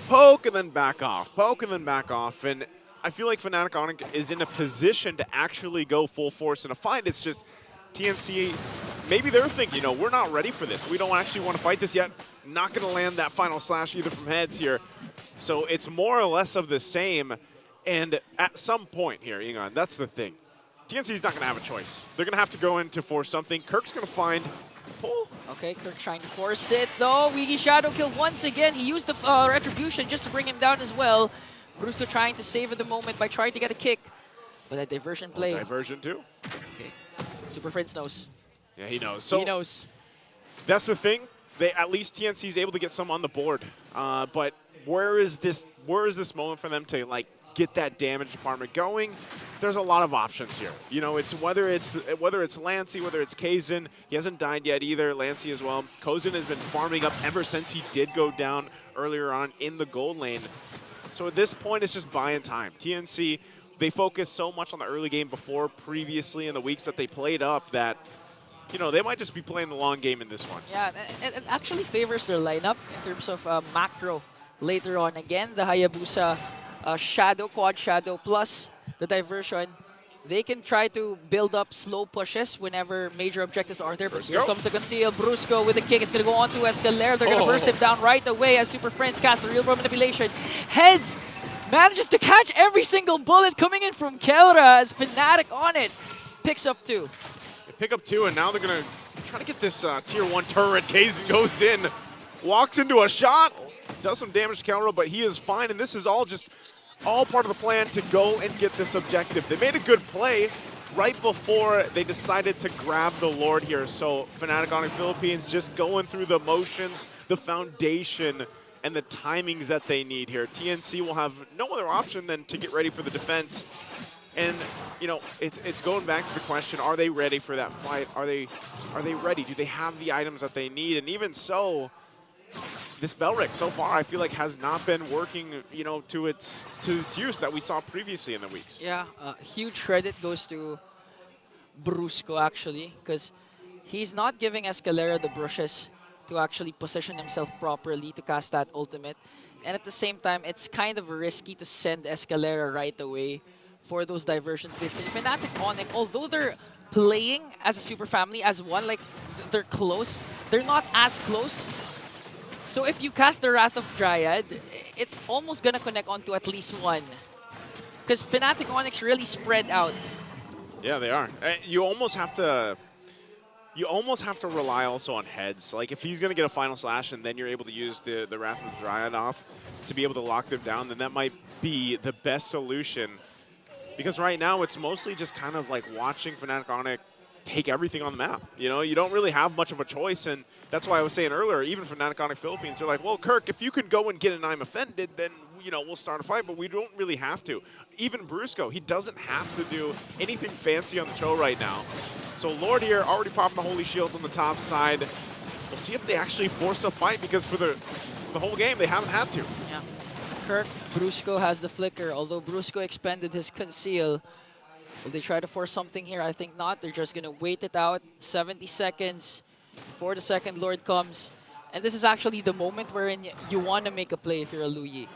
poke and then back off, poke and then back off, and I feel like Fnatic Onic is in a position to actually go full force in a fight. It's just TNC, maybe they're thinking, you know, we're not ready for this. We don't actually want to fight this yet. Not going to land that final slash either from heads here. So it's more or less of the same. And at some point here, Ingon, that's the thing. TNC's not going to have a choice. They're going to have to go in to force something. Kirk's going to find pull. Okay, Kirk trying to force it though. Wiggy shadow kill once again. He used the retribution just to bring him down as well. Brusco trying to save at the moment by trying to get a kick. But that diversion play. Diversion too. Okay. Super Prince knows. Yeah, he knows. So he knows. That's the thing. At least TNC is able to get some on the board. But where is this moment for them to like get that damage department going? There's a lot of options here. You know, it's whether it's Lancey, whether it's Kaizen. He hasn't died yet either. Lancey as well. Kaizen has been farming up ever since he did go down earlier on in the gold lane. So at this point, it's just buying time. TNC, they focused so much on the early game before previously in the weeks that they played up that, you know, they might just be playing the long game in this one. Yeah, it actually favors their lineup in terms of macro later on. Again, the Hayabusa shadow, quad shadow, plus the diversion. They can try to build up slow pushes whenever major objectives are there. But here comes the conceal. Brusco with the kick. It's going to go on to Escalera. They're going to burst him down right away as Super Friends cast the real world manipulation. Heads manages to catch every single bullet coming in from Kelra as Fnatic on it. Picks up 2. They pick up 2, and now they're going to try to get this tier 1 turret. Kazin goes in, walks into a shot, does some damage to Kelra, but he is fine, and this is all part of the plan to go and get this objective. They made a good play right before they decided to grab the Lord here. So Fnatic Onic Philippines just going through the motions, the foundation, and the timings that they need here. TNC will have no other option than to get ready for the defense. And, you know, it's going back to the question, are they ready for that fight? Are they ready? Do they have the items that they need? And even so, this Belric so far I feel like has not been working, you know, to its use that we saw previously in the weeks. Yeah, huge credit goes to Brusco actually, because he's not giving Escalera the brushes to actually position himself properly to cast that ultimate. And at the same time, it's kind of risky to send Escalera right away for those diversion plays. Because Fnatic Onic, although they're playing as a super family, as one, like they're close, they're not as close. So if you cast the Wrath of Dryad, it's almost gonna connect onto at least one. Because Fnatic Onyx really spread out. Yeah, they are. You almost have to rely also on heads. Like if he's gonna get a final slash and then you're able to use the Wrath of Dryad off to be able to lock them down, then that might be the best solution. Because right now it's mostly just kind of like watching Fnatic Onic take everything on the map. You know, you don't really have much of a choice, and that's why I was saying earlier, even Fnatic Onic Philippines, they're like, well, Kirk, if you can go and get an I'm offended, then, you know, we'll start a fight, but we don't really have to. Even Brusco, he doesn't have to do anything fancy on the show right now. So Lord here already popping the Holy Shield on the top side. We'll see if they actually force a fight, because for the whole game, they haven't had to. Yeah. Kirk, Brusco has the flicker, although Brusco expended his conceal. Will they try to force something here? I think not. They're just going to wait it out. 70 seconds before the second Lord comes. And this is actually the moment wherein you want to make a play if you're a Luyi.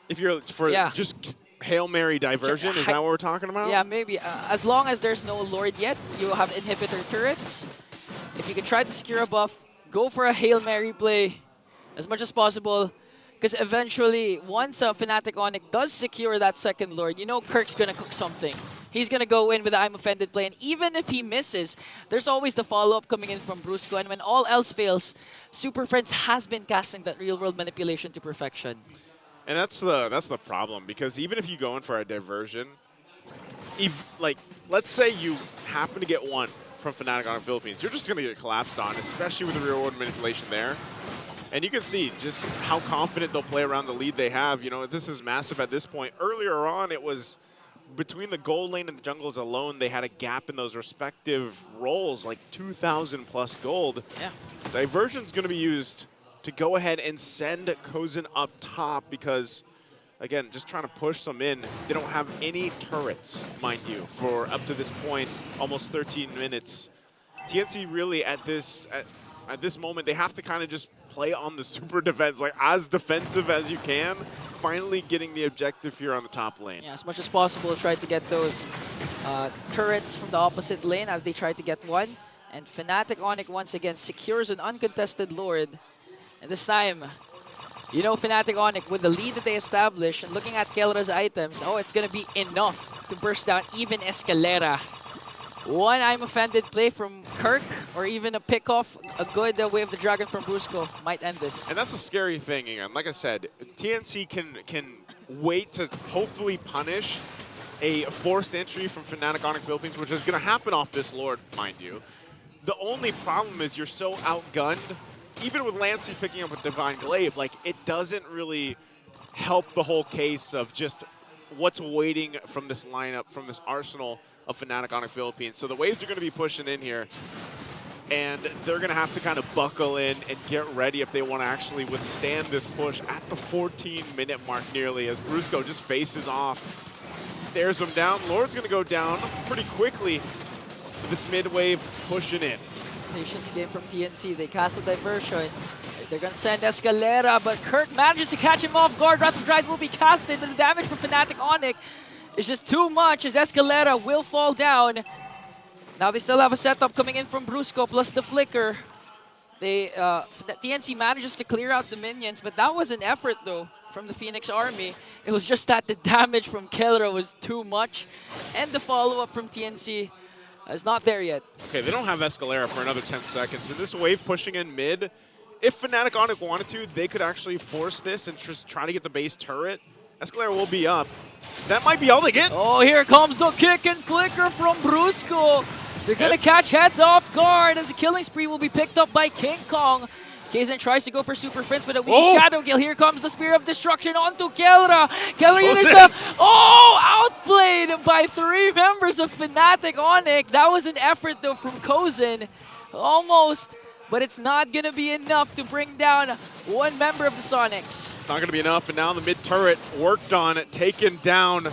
If you're just Hail Mary diversion, is that what we're talking about? Yeah, maybe. As long as there's no Lord yet, you have inhibitor turrets. If you can try to secure a buff, go for a Hail Mary play as much as possible. Because eventually, once Fnatic Onic does secure that second Lord, you know Kirk's going to cook something. He's going to go in with the I'm offended play. And even if he misses, there's always the follow-up coming in from Brusco. And when all else fails, Super Friends has been casting that real-world manipulation to perfection. And that's the problem, because even if you go in for a diversion, like, let's say you happen to get one from Fnatic Onic Philippines, you're just going to get collapsed on, especially with the real-world manipulation there. And you can see just how confident they'll play around the lead they have. You know, this is massive at this point. Earlier on, it was between the gold lane and the jungles alone, they had a gap in those respective roles, like 2,000 plus gold. Yeah. Diversion's going to be used to go ahead and send Kozin up top because, again, just trying to push them in. They don't have any turrets, mind you, for up to this point, almost 13 minutes. TNC really at this moment, they have to kind of just play on the super defense, like as defensive as you can, finally getting the objective here on the top lane. Yeah, as much as possible, try to get those turrets from the opposite lane as they try to get one. And Fnatic Onic once again secures an uncontested Lord. And this time, you know Fnatic Onic, with the lead that they established and looking at Kelra's items, oh, it's going to be enough to burst down even Escalera. One I'm offended play from Kirk, or even a pick-off, a good Wave the Dragon from Brusco might end this. And that's a scary thing, again. Like I said, TNC can wait to hopefully punish a forced entry from Fnatic Onic Philippines, which is going to happen off this Lord, mind you. The only problem is you're so outgunned, even with Lancey picking up a Divine Glaive, like it doesn't really help the whole case of just what's waiting from this lineup, from this arsenal of Fnatic Onic Philippines. So the waves are going to be pushing in here, and they're going to have to kind of buckle in and get ready if they want to actually withstand this push at the 14-minute mark nearly, as Brusco just faces off, stares him down. Lord's going to go down pretty quickly with this mid-wave pushing in. Patience game from TNC. They cast a diversion. They're going to send Escalera, but Kirk manages to catch him off guard. Wrath of Dryad will be casted, and the damage from Fnatic Onic is just too much as Escalera will fall down. Now they still have a setup coming in from Brusco plus the flicker. TNC manages to clear out the minions, but that was an effort though from the Phoenix Army. It was just that the damage from Kelra was too much, and the follow-up from TNC is not there yet. Okay, they don't have Escalera for another 10 seconds. And this wave pushing in mid, if Fnatic Onic wanted to, they could actually force this and just try to get the base turret. Escalera will be up. That might be all they get. Oh, here comes the kick and flicker from Brusco. They're going to catch heads off guard as the killing spree will be picked up by King Kong. Kaizen tries to go for Super Prince, but a weak Shadow Kill. Here comes the Spear of Destruction onto Kelra. Kelra uses the... Oh! Outplayed by 3 members of Fnatic Onic. That was an effort, though, from Kozen. Almost, but it's not going to be enough to bring down 1 member of the Sonics. It's not going to be enough, and now the mid turret worked on, taken down.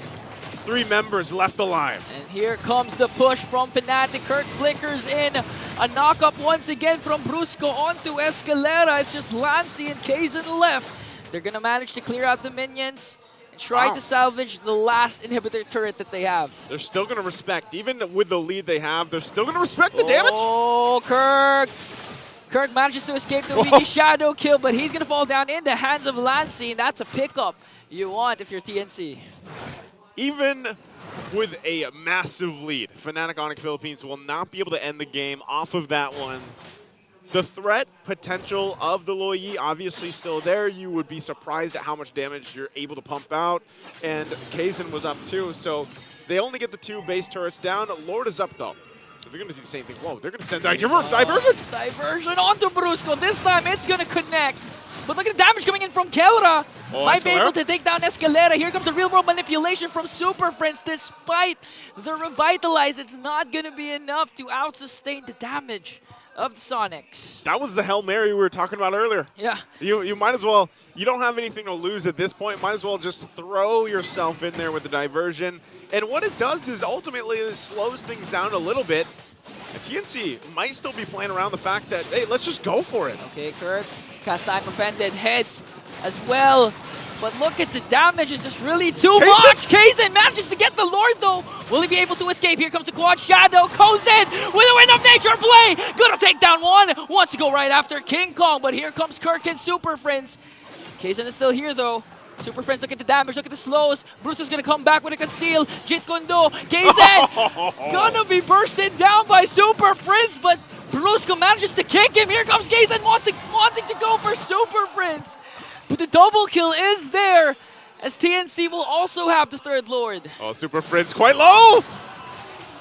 3 members left alive. And here comes the push from Fnatic. Kirk flickers in. A knock-up once again from Brusco onto Escalera. It's just Lancy and Kaizen left. They're going to manage to clear out the minions and try to salvage the last inhibitor turret that they have. They're still going to respect, even with the lead they have, they're still going to respect the damage. Oh, Kirk! Kirk manages to escape the weaky Shadow Kill, but he's going to fall down in the hands of Lancy, and that's a pickup you want if you're TNC. Even with a massive lead, Fnatic Onic Philippines will not be able to end the game off of that one. The threat potential of the Loyi obviously still there. You would be surprised at how much damage you're able to pump out. And Kaizen was up too, so they only get the 2 base turrets down. Lord is up though. So they're going to do the same thing. Whoa, they're going to send Diversion! Diversion onto Brusco. This time it's going to connect. But look at the damage coming in from Kelra. Might be able to take down Escalera. Here comes the real-world manipulation from Super Prince. Despite the Revitalize, it's not going to be enough to out-sustain the damage of the Sonics. That was the Hail Mary we were talking about earlier. Yeah. You might as well, you don't have anything to lose at this point. Might as well just throw yourself in there with the diversion. And what it does is ultimately it slows things down a little bit. TNC might still be playing around the fact that, hey, let's just go for it. Okay, Kirk. Cast time prevented. Heads as well. But look at the damage. It's just really too much. Kaizen manages to get the Lord, though. Will he be able to escape? Here comes the quad Shadow. Kozen with a Wind of Nature play. Gonna take down 1. Wants to go right after King Kong. But here comes Kirk and Super Prince. Kaizen is still here, though. Super Prince, look at the damage, look at the slows. Bruce is gonna come back with a conceal. Jit Kundo, Kaizen gonna be bursted down by Super Prince, but Brusco manages to kick him. Here comes Kaizen wanting to go for Super Prince. But the double kill is there, as TNC will also have the 3rd Lord. Oh, Super Prince quite low!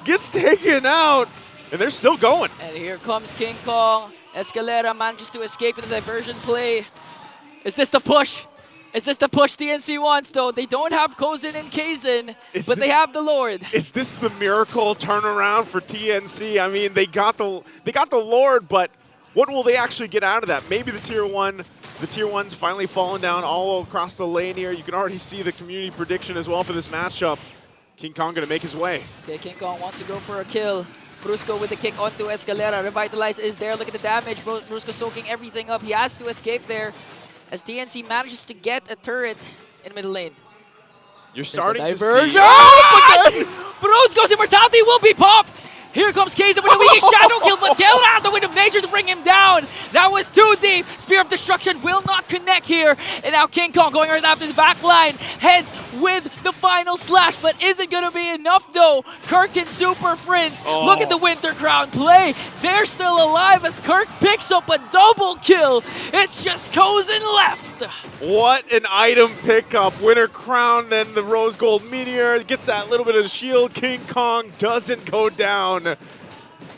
Gets taken out, and they're still going. And here comes King Kong. Escalera manages to escape in the diversion play. Is this the push? Is this the push TNC wants, though? They don't have Kozen and Kaizen, but they have the Lord. Is this the miracle turnaround for TNC? I mean, they got the Lord, but what will they actually get out of that? Maybe the tier 1's finally falling down all across the lane here. You can already see the community prediction as well for this matchup. King Kong gonna make his way. Okay, King Kong wants to go for a kill. Brusco with the kick onto Escalera. Revitalize is there. Look at the damage. Brusco soaking everything up. He has to escape there, as TNC manages to get a turret in middle lane. You're starting to diversion. see... Oh, Brusco's immortality will be popped. Here comes Kaizen with a weak Shadow Kill, but Kelra has the Wind of Nature to bring him down. That was too deep. Spear of Destruction will not connect here. And now King Kong going right after the back line. Heads with the final slash, but isn't going to be enough though. Kirk and Super Prince. Look at the Winter Crown play. They're still alive as Kirk picks up a double kill. It's just Kozen left. What an item pickup. Winter Crown, then the Rose Gold Meteor. Gets that little bit of shield. King Kong doesn't go down.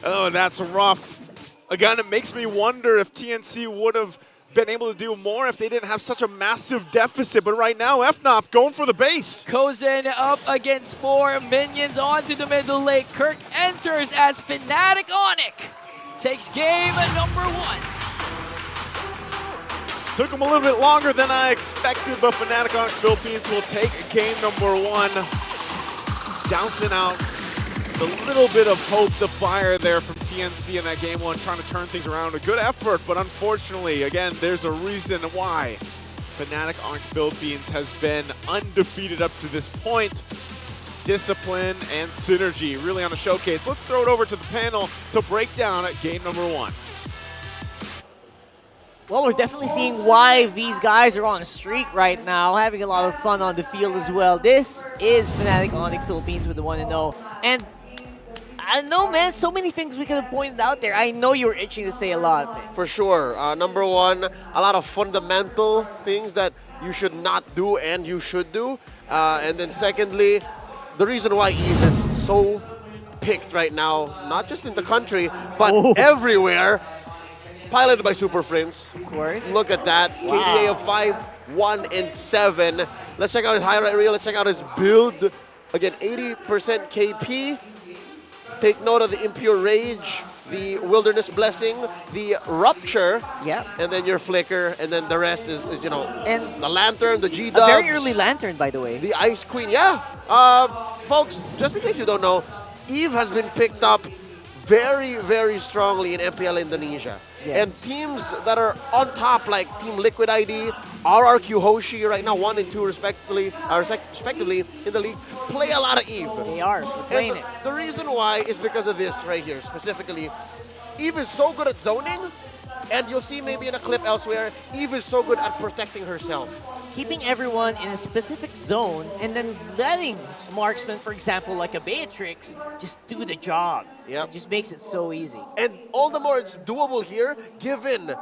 Oh, that's rough. Again, it makes me wonder if TNC would have been able to do more if they didn't have such a massive deficit. But right now, FNOP going for the base. Kozen up against 4 minions onto the middle lane. Kirk enters as Fnatic Onic takes game number 1. Took them a little bit longer than I expected, but Fnatic Onic Philippines will take game number 1. Dousing out the little bit of hope, the fire there from TNC in that game 1, trying to turn things around. A good effort, but unfortunately, again, there's a reason why Fnatic Onic Philippines has been undefeated up to this point. Discipline and synergy really on a showcase. Let's throw it over to the panel to break down game number 1. Well, we're definitely seeing why these guys are on a streak right now, having a lot of fun on the field as well. This is Fnatic Onic Philippines with the 1-0. And I don't know, man, so many things we could have pointed out there. I know you were itching to say a lot of things. For sure. Number one, a lot of fundamental things that you should not do and you should do. And then secondly, the reason why Eve is so picked right now, not just in the country, but everywhere, piloted by Super Friends. Of course. Look at that. Wow. KDA of 5, 1, and 7. Let's check out his highlight reel. Let's check out his build. Again, 80% KP. Take note of the Impure Rage, the Wilderness Blessing, the Rupture, and then your Flicker, and then the rest is you know, and the Lantern, the G-Dubs. A very early Lantern, by the way. The Ice Queen, yeah. Folks, just in case you don't know, Eve has been picked up very, very strongly in MPL Indonesia. Yes. And teams that are on top, like Team Liquid ID, RRQ Hoshi right now, 1 and 2 respectively in the league, play a lot of Eve. They are playing and it. The reason why is because of this right here, specifically. Eve is so good at zoning, and you'll see maybe in a clip elsewhere, Eve is so good at protecting herself. Keeping everyone in a specific zone and then letting marksman, for example, like a Beatrix, just do the job. Yep. It just makes it so easy. And all the more it's doable here, given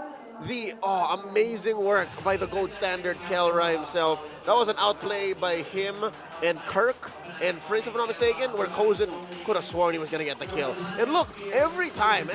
the amazing work by the gold standard Kelra himself. That was an outplay by him and Kirk and Prince, if I'm not mistaken, where Kozin could have sworn he was going to get the kill. And look, every time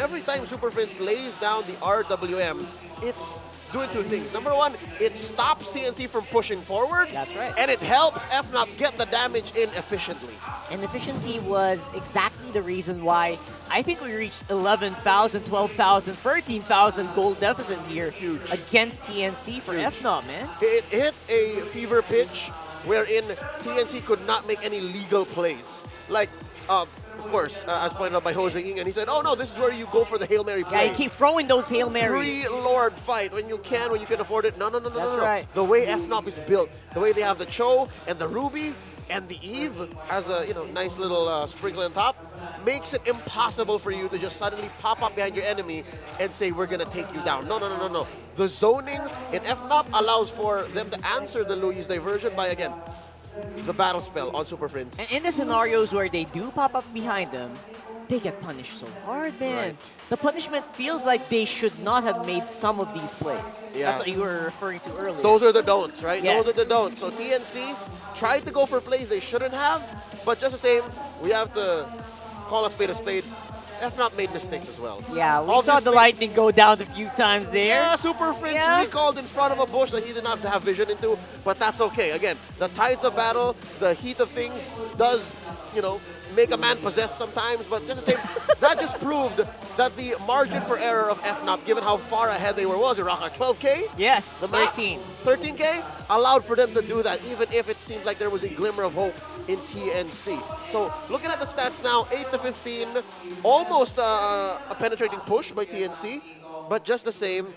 Super Prince lays down the RWM, it's doing two things. Number one, it stops TNC from pushing forward. That's right. And it helps FNOP get the damage in efficiently. And efficiency was exactly the reason why I think we reached 11,000, 12,000, 13,000 gold deficit here against TNC for FNOP, man. It hit a fever pitch wherein TNC could not make any legal plays. Like, of course, as pointed out by Jose Ing, and he said, oh no, this is where you go for the Hail Mary play. Yeah, you keep throwing those Hail Marys. Pre-Lord fight, when you can afford it. No. That's right. The way FNOP is built, the way they have the Cho and the Ruby and the Eve as a nice little sprinkle on top, makes it impossible for you to just suddenly pop up behind your enemy and say, we're going to take you down. No. The zoning in FNOP allows for them to answer the Luis diversion by, again, the battle spell on Super Friends. And in the scenarios where they do pop up behind them, they get punished so hard, man. Right. The punishment feels like they should not have made some of these plays. Yeah. That's what you were referring to earlier. Those are the don'ts, right? Yes. Those are the don'ts. So TNC tried to go for plays they shouldn't have, but just the same, we have to call a spade a spade. FNOP made mistakes as well. Yeah, we saw the lightning go down a few times there. Yeah, Super Friends recalled in front of a bush that he did not have vision into, but that's okay. Again, the tides of battle, the heat of things does, make a man possessed sometimes, but just the same, that just proved that the margin for error of FNOP, given how far ahead they were, was it, Raka? 12K? Yes, The max, 13K? Allowed for them to do that, even if it seems like there was a glimmer of hope in TNC. So, looking at the stats now, 8 to 15, almost a penetrating push by TNC, but just the same,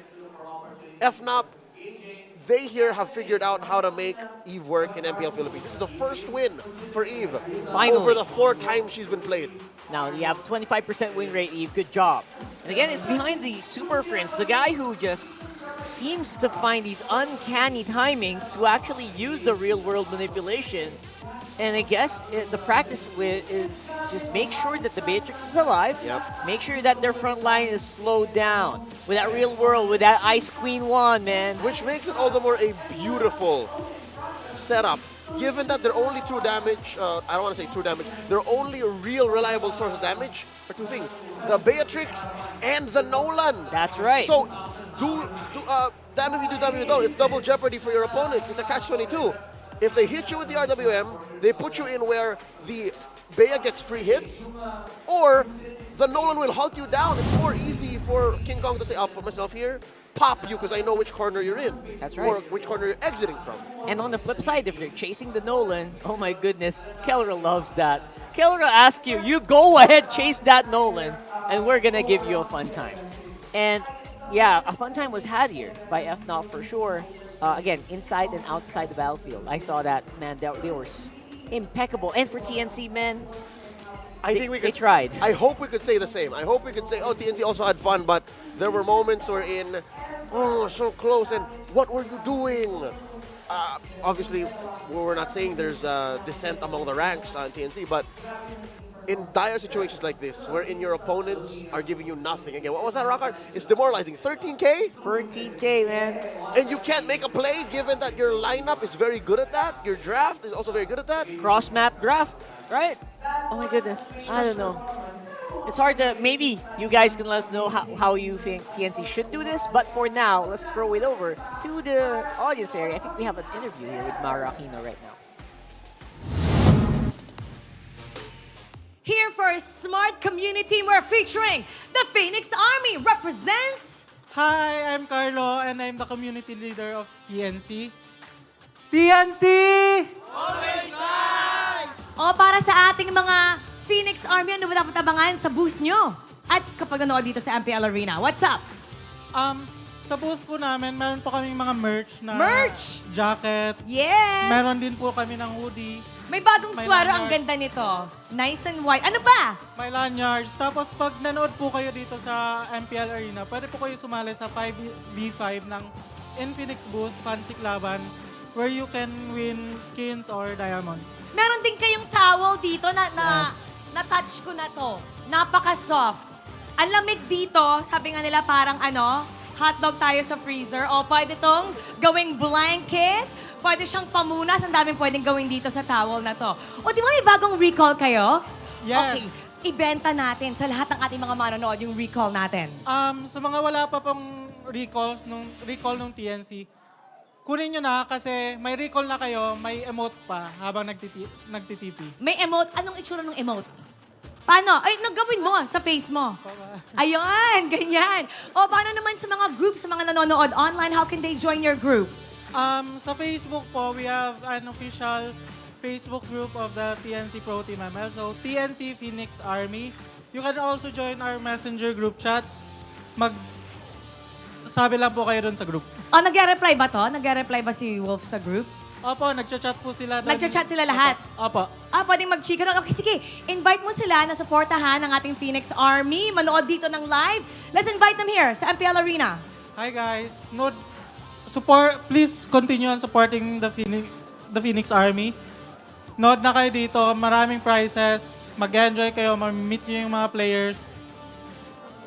FNOP, they here have figured out how to make Eve work in MPL Philippines. This is the first win for Eve Finally. over the 4 times she's been played. Now you have 25% win rate, Eve. Good job. And again, it's behind the Super Friends, the guy who just seems to find these uncanny timings to actually use the real-world manipulation. And I guess the practice with is just make sure that the Beatrix is alive. Yep. Make sure that their front line is slowed down. With that real world, with that Ice Queen wand, man. Which makes it all the more a beautiful setup. Given that their only true damage, I don't want to say true damage, their only real reliable source of damage are two things. The Beatrix and the Nolan. That's right. So, damn if you do, damn if you don't. It's double jeopardy for your opponents. It's a catch-22. If they hit you with the RWM, they put you in where the Bea gets free hits, or the Nolan will halt you down. It's more easy for King Kong to say, I'll put myself here, pop you because I know which corner you're in. That's right. Or which corner you're exiting from. And on the flip side, if they're chasing the Nolan, oh my goodness, Kelra loves that. Kelra asks you go ahead, chase that Nolan, and we're going to give you a fun time. And yeah, a fun time was had here by FNOP for sure. Again, inside and outside the battlefield. I saw that, man, they were impeccable. And for TNC, man, I think we could. They tried. I hope we could say the same. I hope we could say, oh, TNC also had fun, but there were moments wherein, oh, so close, and what were you doing? Obviously, we're not saying there's dissent among the ranks on TNC, but in dire situations like this, wherein your opponents are giving you nothing. Again, what was that, Rockhard? It's demoralizing. 13K? 13K, man. And you can't make a play given that your lineup is very good at that. Your draft is also very good at that. Cross-map draft, right? Oh my goodness. I don't know. It's hard to, maybe you guys can let us know how you think TNC should do this, but for now, let's throw it over to the audience area. I think we have an interview here with Mara Aquino right now. Here for Smart Community, we're featuring the Phoenix Army represents... Hi, I'm Carlo and I'm the community leader of TNC. TNC! Always nice! O para sa ating mga Phoenix Army, ano ba dapat abangan sa booth nyo? At kapag nanood dito sa MPL Arena, what's up? Sa booth po namin, meron po kaming mga merch na jacket. Yes! Meron din po kami ng hoodie. May bagong May swero, ang lanyards. ganda nito. Nice and white. Ano pa? May lanyards. Tapos pag nanood po kayo dito sa MPL Arena, pwede po kayo sumali sa 5v5 ng Infinix booth, Fancy Laban, where you can win skins or diamonds. Meron din kayong towel dito na-touch ko na to. Napaka-soft. Ang lamig dito, sabi nga nila parang hotdog tayo sa freezer. O pwede tong gawing blanket. Pwede siyang pamunas. Ang daming pwedeng gawin dito sa towel na to. O di ba may bagong recall kayo? Yes. Okay, ibenta natin sa lahat ng ating mga manonood yung recall natin. Sa mga wala pa pong recall nung TNC, kunin nyo na kasi may recall na kayo, may emote pa habang nagtitipi. May emote. Anong itsura ng emote? Paano? Ay, nagawin mo sa face mo. Ayun, ganyan. O, paano naman sa mga groups, sa mga nanonood online, how can they join your group? Sa Facebook po, we have an official Facebook group of the TNC Pro Team ML. So, TNC Phoenix Army. You can also join our messenger group chat. Sabi lang po kayo dun sa group. O, nagre-reply ba to? Nagre-reply ba si Wolf sa group? Opo, nagchat-chat po sila doon. Nagchat-chat sila lahat? Opo. Pwedeng mag-chika doon. Okay, sige. Invite mo sila na supportahan ng ating Phoenix Army. Manood dito ng live. Let's invite them here sa MPL Arena. Hi guys. Please continue on supporting the Phoenix Army. Nood na kayo dito. Maraming prizes. Mag-enjoy kayo. Ma-meet nyo yung mga players.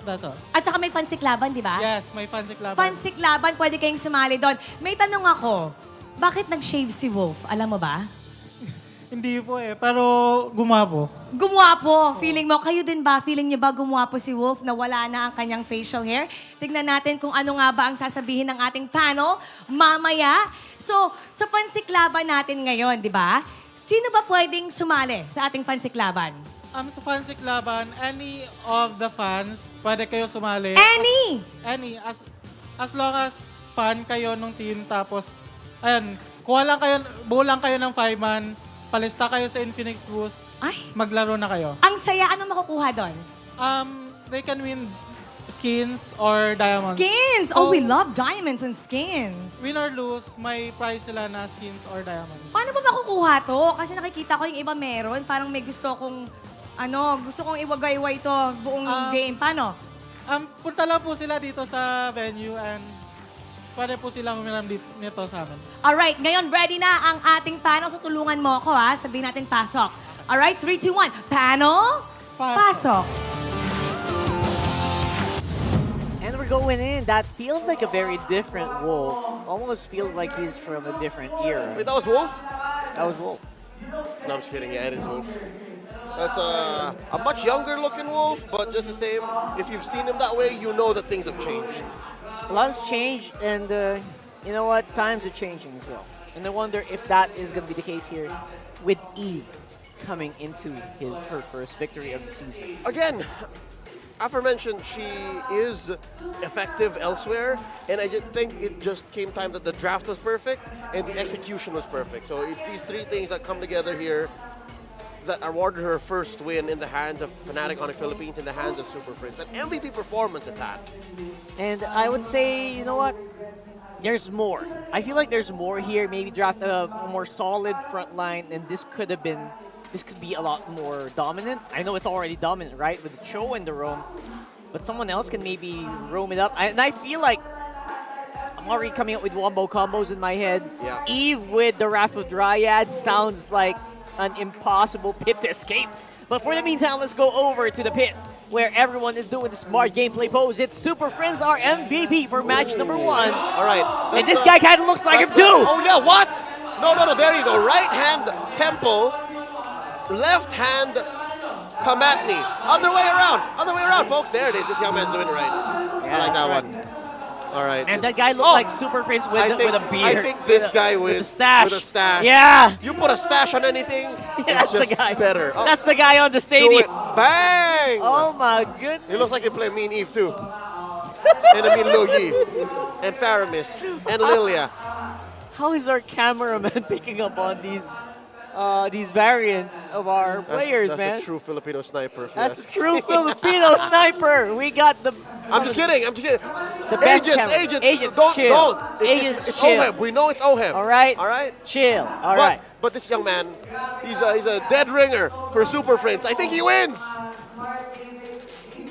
That's all. At saka may Fancy Laban, di ba? Yes, may Fancy Laban. Fancy Laban, pwede kayong sumali doon. May tanong ako. Bakit nag-shave si Wolf? Alam mo ba? Hindi po pero gumapo. Gumwapo. Feeling mo, kayo din ba? Feeling niyo ba gumwapo si Wolf na wala na ang kanyang facial hair? Tignan natin kung ano nga ba ang sasabihin ng ating panel mamaya. So, sa pansiklaban natin ngayon, di ba? Sino ba pwedeng sumali sa ating pansiklaban? Sa Fancy Laban, any of the fans, pwede kayo sumali. Any? As long as fan kayo nung team, tapos, ayan, buo lang kayo ng 5-man, palista kayo sa Infinix booth, maglaro na kayo. Ang saya, anong makukuha doon? They can win skins or diamonds. Skins! So, we love diamonds and skins. Win or lose, may prize sila na skins or diamonds. Paano ba makukuha to? Kasi nakikita ko yung iba meron. Parang may gusto kong iwagayway to buong game. Paano? Punta lang po sila dito sa venue and pwede po silang umiram nito sa amin. Alright, ngayon ready na ang ating panel. So tulungan mo ako sabihin natin pasok. Alright, 3, 2, 1. Panel, pasok. And we're going in. That feels like a very different Wolf. Almost feels like he's from a different era. Wait, that was Wolf? That was Wolf. No, I'm just kidding. Yeah, it is Wolf. That's a much younger looking Wolf, but just the same, if you've seen him that way, you know that things have changed. A lot has changed, and you know what? Times are changing as well. And I wonder if that is going to be the case here with Eve coming into her first victory of the season. Again, aforementioned, she is effective elsewhere, and I just think it just came time that the draft was perfect and the execution was perfect. So it's these three things that come together here that awarded her first win in the hands of Fnatic Onic Philippines, in the hands of Super Prince. An MVP performance at that. And I would say, you know what? There's more. I feel like there's more here. Maybe draft a more solid front line, and this could have been this could be a lot more dominant. I know it's already dominant, right, with the Cho and the roam, but someone else can maybe roam it up. And I feel like I'm already coming up with wombo combos in my head. Yeah. Eve with the Wrath of Dryad sounds like an impossible pit to escape. But for the meantime, let's go over to the pit where everyone is doing the smart gameplay pose. It's Super Friends, our MVP for match number 1. All right. And this guy kind of looks like him too. Oh yeah, what? No, there you go. Right hand temple, left hand come at me. Other way around, folks. There it is. This young man's doing it right. I like that one. All right. And that guy looks like Super Friends with a beard. I think this guy with a stash. With a stash. Yeah. You put a stash on anything, That's it's just the guy. better. Oh, That's the guy on the stadium. do it. Bang! Oh my goodness. He looks like he play Mean Eve too. And I mean Lu Yi. And Faramis. And Lilia. How is our cameraman picking up on these variants of our players, that's man? That's a true Filipino sniper. That's a true Filipino sniper. We got the... I'm just kidding. The best Agents, don't chill. don't. It's chill. OHEB. We know it's OHEB. All right. All right. Chill. All right. But this young man, he's a dead ringer for Super Friends. I think he wins.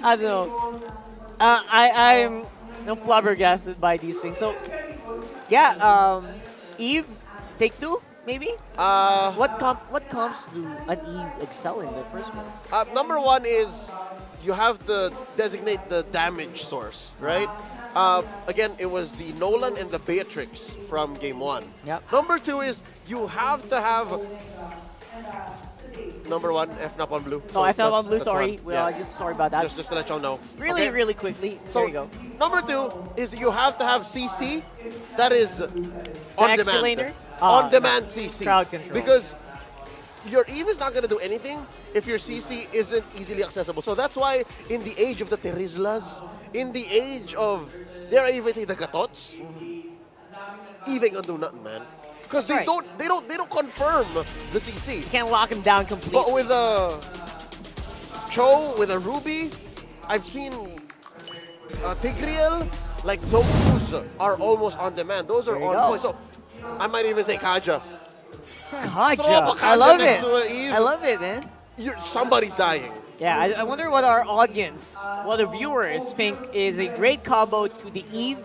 I don't know. I'm flabbergasted by these things. So, yeah. Eve, take 2. Maybe? What comps do an Eve excel in the first one? Number 1 is you have to designate the damage source, right? Again, it was the Nolan and the Beatrix from game 1. Yep. Number 2 is you have to have number 1, FNOP on blue. No, So FNOP on blue, that's sorry. one. Well, sorry about that. Just to let y'all know. Really, Okay? really quickly. So, there you go. Number 2 is you have to have CC that is on extra demand. laner? On demand CC. Crowd control. Because your Eve is not going to do anything if your CC isn't easily accessible. So that's why in the age of the Terizlas, in the age of, dare I even say, the Gatots, Eve ain't gonna do nothing, man. Because they don't confirm the CC. You can't lock him down completely. But with a Cho, with a Ruby, I've seen Tigreal, like those are almost on demand. Those are There you on go. point. So I might even say Kaja. Kaja. Throw up a I love next it. to an Eve. I love it, man. Somebody's dying. Yeah, I wonder what our audience, what the viewers think is a great combo to the Eve.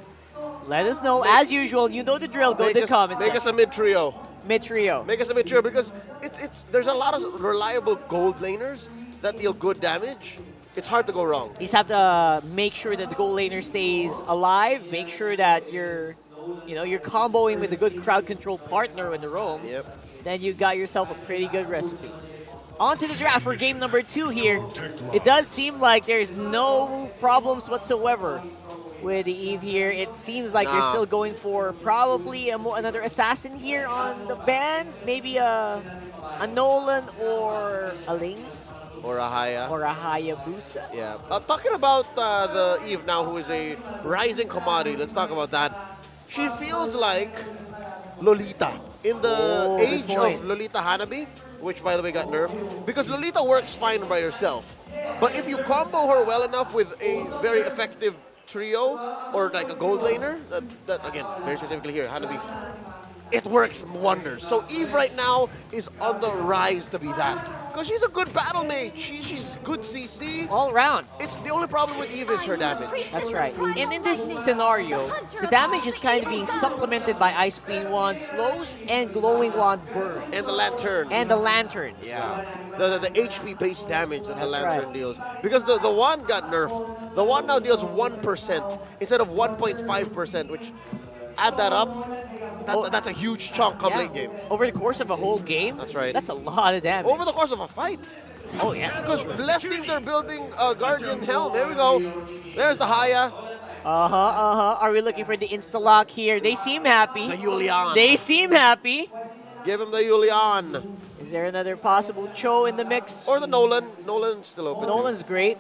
Let us know. As usual, you know the drill. Go to the comments. Make us a mid trio. Mid trio. Make us a mid trio because there's a lot of reliable gold laners that deal good damage. It's hard to go wrong. You just have to make sure that the gold laner stays alive. Make sure that you're comboing with a good crowd control partner in the roam. Yep. Then you got yourself a pretty good recipe. On to the draft for game number 2 here. It does seem like there's no problems whatsoever with the Eve here. It seems like they're still going for probably another assassin here on the bands. Maybe a Nolan or a Ling. Or a Haya. Or a Hayabusa. Yeah. Talking about the Eve now, who is a rising commodity. Let's talk about that. She feels like Lolita in the age of Lolita Hanabi, which by the way got nerfed, because Lolita works fine by herself. But if you combo her well enough with a very effective trio or like a gold laner, that again, very specifically here, Hanabi, it works wonders. So Eve right now is on the rise to be that. Because she's a good battle mate. She's good CC. All around. It's the only problem with Eve is her damage. That's right. And in this scenario, the damage is kind of being supplemented by Ice Queen Wand slows and Glowing Wand burns. And the Lantern. And the Lantern. Yeah. The HP-based damage that the That's Lantern right. deals. Because the wand got nerfed. The wand now deals 1% instead of 1.5%, which add that up, that's a huge chunk come late game. Over the course of a whole game? That's right. That's a lot of damage. Over the course of a fight. Oh, yeah. Because less teams are building Guardian Helm. There we go. There's the Haya. Are we looking for the insta-lock here? They seem happy. The Julian. They seem happy. Give him the Julian. Is there another possible Cho in the mix? Or the Nolan. Nolan's still open. Nolan's great.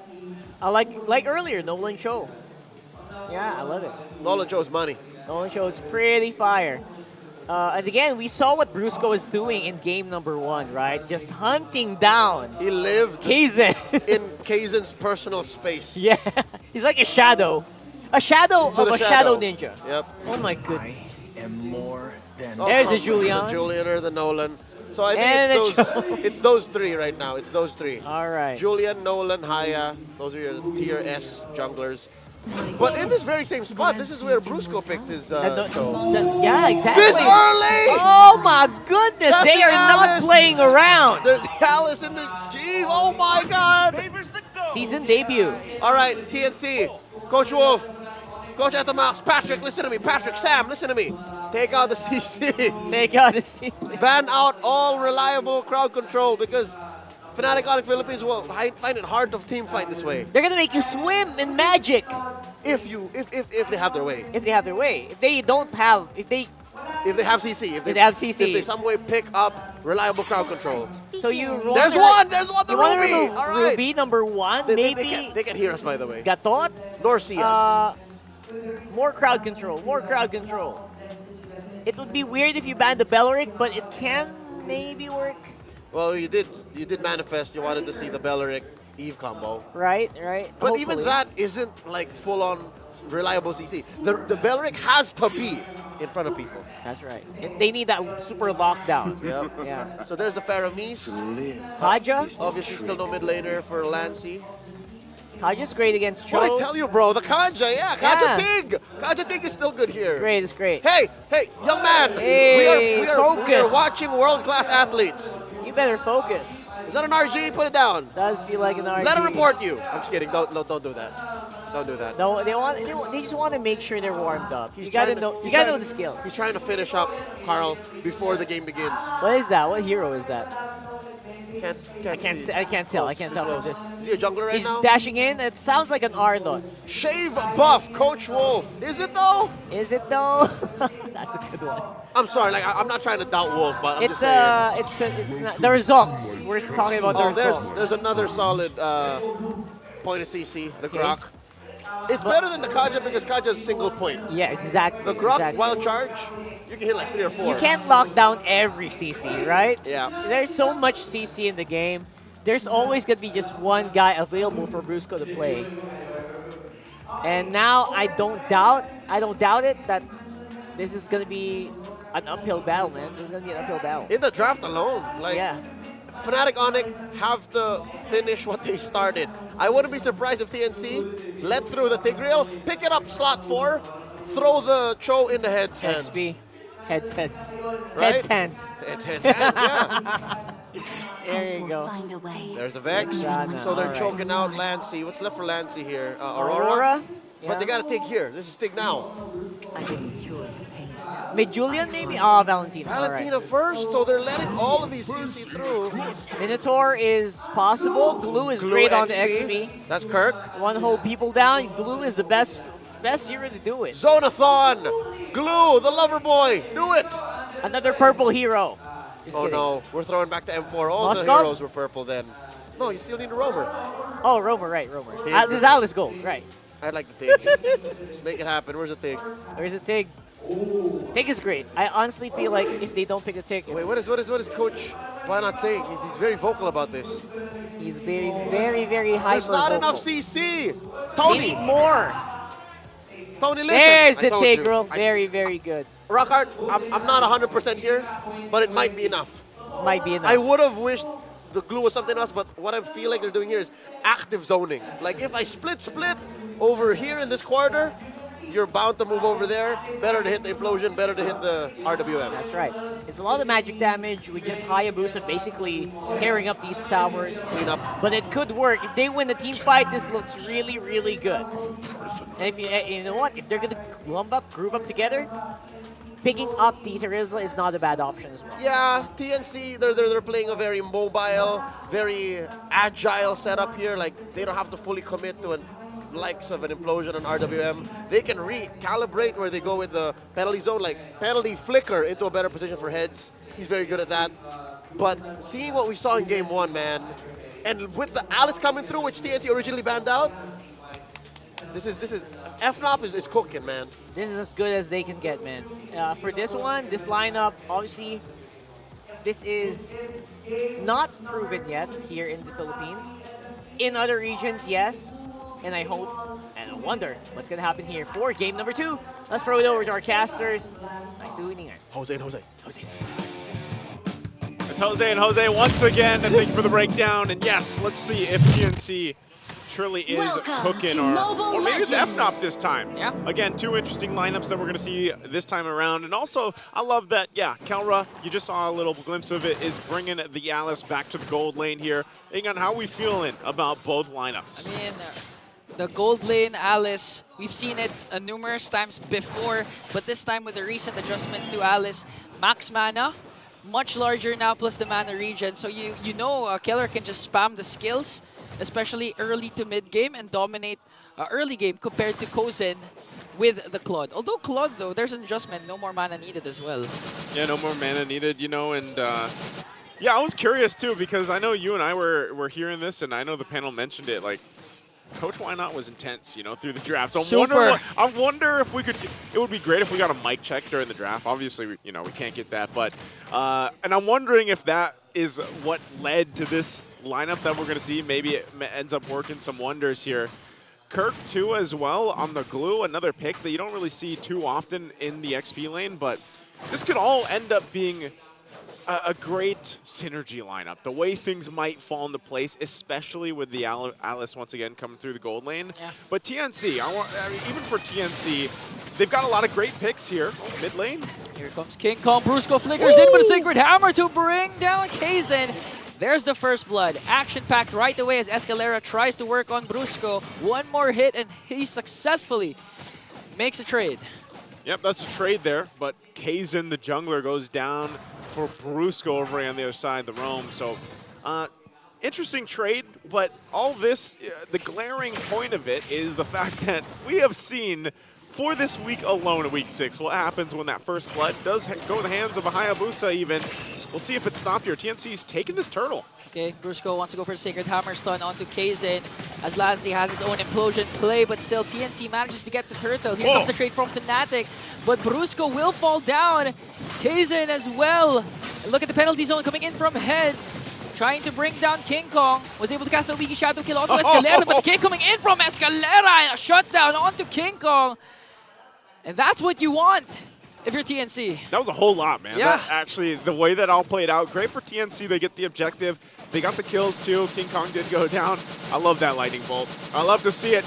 I like earlier, Nolan Cho. Yeah, I love it. Nolan Cho's money. Nolan Cho is pretty fire. And again, we saw what Brusco was doing in game number 1, right? Just hunting down. He lived Kaizen. in Kaizen's personal space. Yeah, he's like a shadow. A shadow To of the a shadow ninja. Yep. Oh my goodness. am more than There's a The Julian. Julian or the Nolan. So I think it's those three right now. It's those three. All right. Julian, Nolan, Haya. Those are your tier S junglers. But in this very same spot, this is where Brusco picked his show. Yeah, exactly. This early! Oh my goodness, That's they the are not Alice. playing around. There's the Alice in the Jeeve. Oh my God! Season debut. All right, TNC, Coach Wolf, Coach Etamax, Patrick, listen to me. Patrick, Sam, listen to me. Take out the CC. Take out the CC. Ban out all reliable crowd control because Fnatic Onic Philippines will find it hard to team fight this way. They're gonna make you swim in Magic. If they have their way. If they have their way. If they don't have, if they have CC. If they have CC. If they some way pick up reliable crowd control. So you There's one, the Ruby. Ruby. All right. Ruby number 1, maybe. They can hear us, by the way. Gatot. Nor see us. More crowd control. More crowd control. It would be weird if you banned the Beleric, but it can maybe work. Well, you did manifest. You wanted to see the Beleric Eve combo. Right. But Hopefully. even that isn't like full-on reliable CC. The Beleric has to be in front of people. That's right. They need that super lockdown. Yep. Yeah. So there's the Faramis. Kaja. Obviously still no mid laner for Lancy. Kaja's great against Cho. What I tell you, bro, the Kanja, Kanja Tig. Kanja Tig is still good here. It's great. Hey, young man. Hey, we are watching world-class athletes. You better focus. Is that an RG? Put it down. Does feel like an RG. Let him report you. I'm just kidding. Don't do that. Don't do that. No, they just want to make sure they're warmed up. You gotta know the skill. He's trying to finish up Carl before the game begins. What is that? What hero is that? I can't tell from this. Is he a jungler right He's now? dashing in. It sounds like an Arnold. Shave buff, Coach Wolf. Is it though? Is it though? That's a good one. I'm sorry, I'm not trying to doubt Wolf, but I'm just saying. It's not, the results. We're talking about the results. There's another solid point of CC, the Grok. It's better than the Kaja because Kaja's single point. Yeah, exactly. The Grok exactly. wild charge, you can hit like 3 or 4. You can't lock down every CC, right? Yeah. There's so much CC in the game. There's always going to be just one guy available for Brusco to play. And now I don't doubt it that this is going to be an uphill battle, man. This is going to be an uphill battle. In the draft alone, Fnatic Onic have to finish what they started. I wouldn't be surprised if TNC let through the Tigreal, pick it up slot 4, throw the Cho in the head's hands. Heads. Right? Heads, hands. Heads, yeah. There you go. There's a Vex. So they're choking out Lancy. What's left for Lancy here? Aurora? But they got to Tig here. This is Tig now. Mid Julian maybe? Oh, Valentina. Valentina first, so they're letting all of these CC through. Minotaur is possible. Glue is great on the XP. That's Kirk. One hold people down. Glue is the best hero to do it. Zonathon, Glue, the lover boy, do it. Another purple hero. Just kidding. No, we're throwing back to M4. All the Moskov? heroes were purple then. No, you still need a rover. Oh, Romer, right, Romer. Tig. This Alice gold, right. I'd like the Tig. Just make it happen. Where's the Tig? Where's the Tig? Tig is great. I honestly feel like if they don't pick the Tig, wait, what is Coach why not saying? He's very vocal about this. He's very, very, very hyper. There's not enough CC. Tony, more. Tony, listen. There's the Tig, bro. Very, very good. Rockhart, I'm not 100% here, but it might be enough. Might be enough. I would have wished the Glue was something else, but what I feel like they're doing here is active zoning. Like if I split over here in this quarter, you're bound to move over there. Better to hit the implosion, better to hit the RWM. That's right. It's a lot of magic damage. We just Hayabusa basically tearing up these towers. Clean up. But it could work. If they win the team fight, this looks really, really good. And if you know what? If they're going to group up together, picking up the Terizla is not a bad option as well. Yeah, TNC, they're playing a very mobile, very agile setup here. Like, they don't have to fully commit to likes of an implosion on RWM. They can recalibrate where they go with the penalty zone, like penalty flicker into a better position for heads. He's very good at that. But seeing what we saw in game 1, man, and with the Alice coming through, which TNC originally banned out, this is FNOP is cooking, man. This is as good as they can get, man. For this one, this lineup, obviously, this is not proven yet here in the Philippines. In other regions, yes. And I hope and I wonder what's going to happen here for game number 2. Let's throw it over to our casters. Nice doing it. Jose. It's It's Jose, and Jose once again, thank you for the breakdown. And yes, let's see if TNC truly is cooking, or maybe it's FNOP this time. Yeah. Again, two interesting lineups that we're going to see this time around. And also, I love that, yeah, Kelra, you just saw a little glimpse of it, is bringing the Alice back to the gold lane here. Ingan, how are we feeling about both lineups? I mean, the gold lane Alice, we've seen it numerous times before, but this time with the recent adjustments to Alice, max mana, much larger now, plus the mana regen. So you know Keller can just spam the skills, especially early to mid game, and dominate early game compared to Kozen with the Claude. Although Claude, though, there's an adjustment, no more mana needed as well. Yeah, no more mana needed, you know, and yeah, I was curious too, because I know you and I were hearing this, and I know the panel mentioned it, like, Coach Why Not was intense, you know, through the draft. So I wonder if we could, it would be great if we got a mic check during the draft. Obviously, we can't get that, but, and I'm wondering if that is what led to this lineup that we're going to see. Maybe it ends up working some wonders here. Kirk, too, as well, on the glue, another pick that you don't really see too often in the XP lane, but this could all end up being a great synergy lineup. The way things might fall into place, especially with the Alice once again coming through the gold lane. Yeah. But TNC, I mean, even for TNC, they've got a lot of great picks here. Oh, mid lane. Here comes King Kong. Brusco flickers in with a Sacred Hammer to bring down Kaizen. There's the first blood. Action-packed right away as Escalera tries to work on Brusco. One more hit and he successfully makes a trade. Yep, that's a trade there, but Kaizen, the jungler, goes down for Brusco over on the other side of the roam. So, interesting trade, but all this, the glaring point of it is the fact that we have seen for this week alone in Week 6 what happens when that first blood does go in the hands of a Hayabusa even. We'll see if it's stopped here. TNC's taking this turtle. Okay, Brusco wants to go for the Sacred Hammer stun onto Kaizen as Lansdy has his own implosion play, but still TNC manages to get the turtle. Here comes the trade from Fnatic, but Brusco will fall down. Kaizen as well. And look at the penalty zone coming in from Heads. Trying to bring down King Kong. Was able to cast a Wiki Shadow Kill onto Escalera, but the kick coming in from Escalera and a shutdown onto King Kong. And that's what you want if you're TNC. That was a whole lot, man. Yeah. That, actually, the way that all played out, great for TNC. They get the objective. They got the kills, too. King Kong did go down. I love that lightning bolt. I love to see it.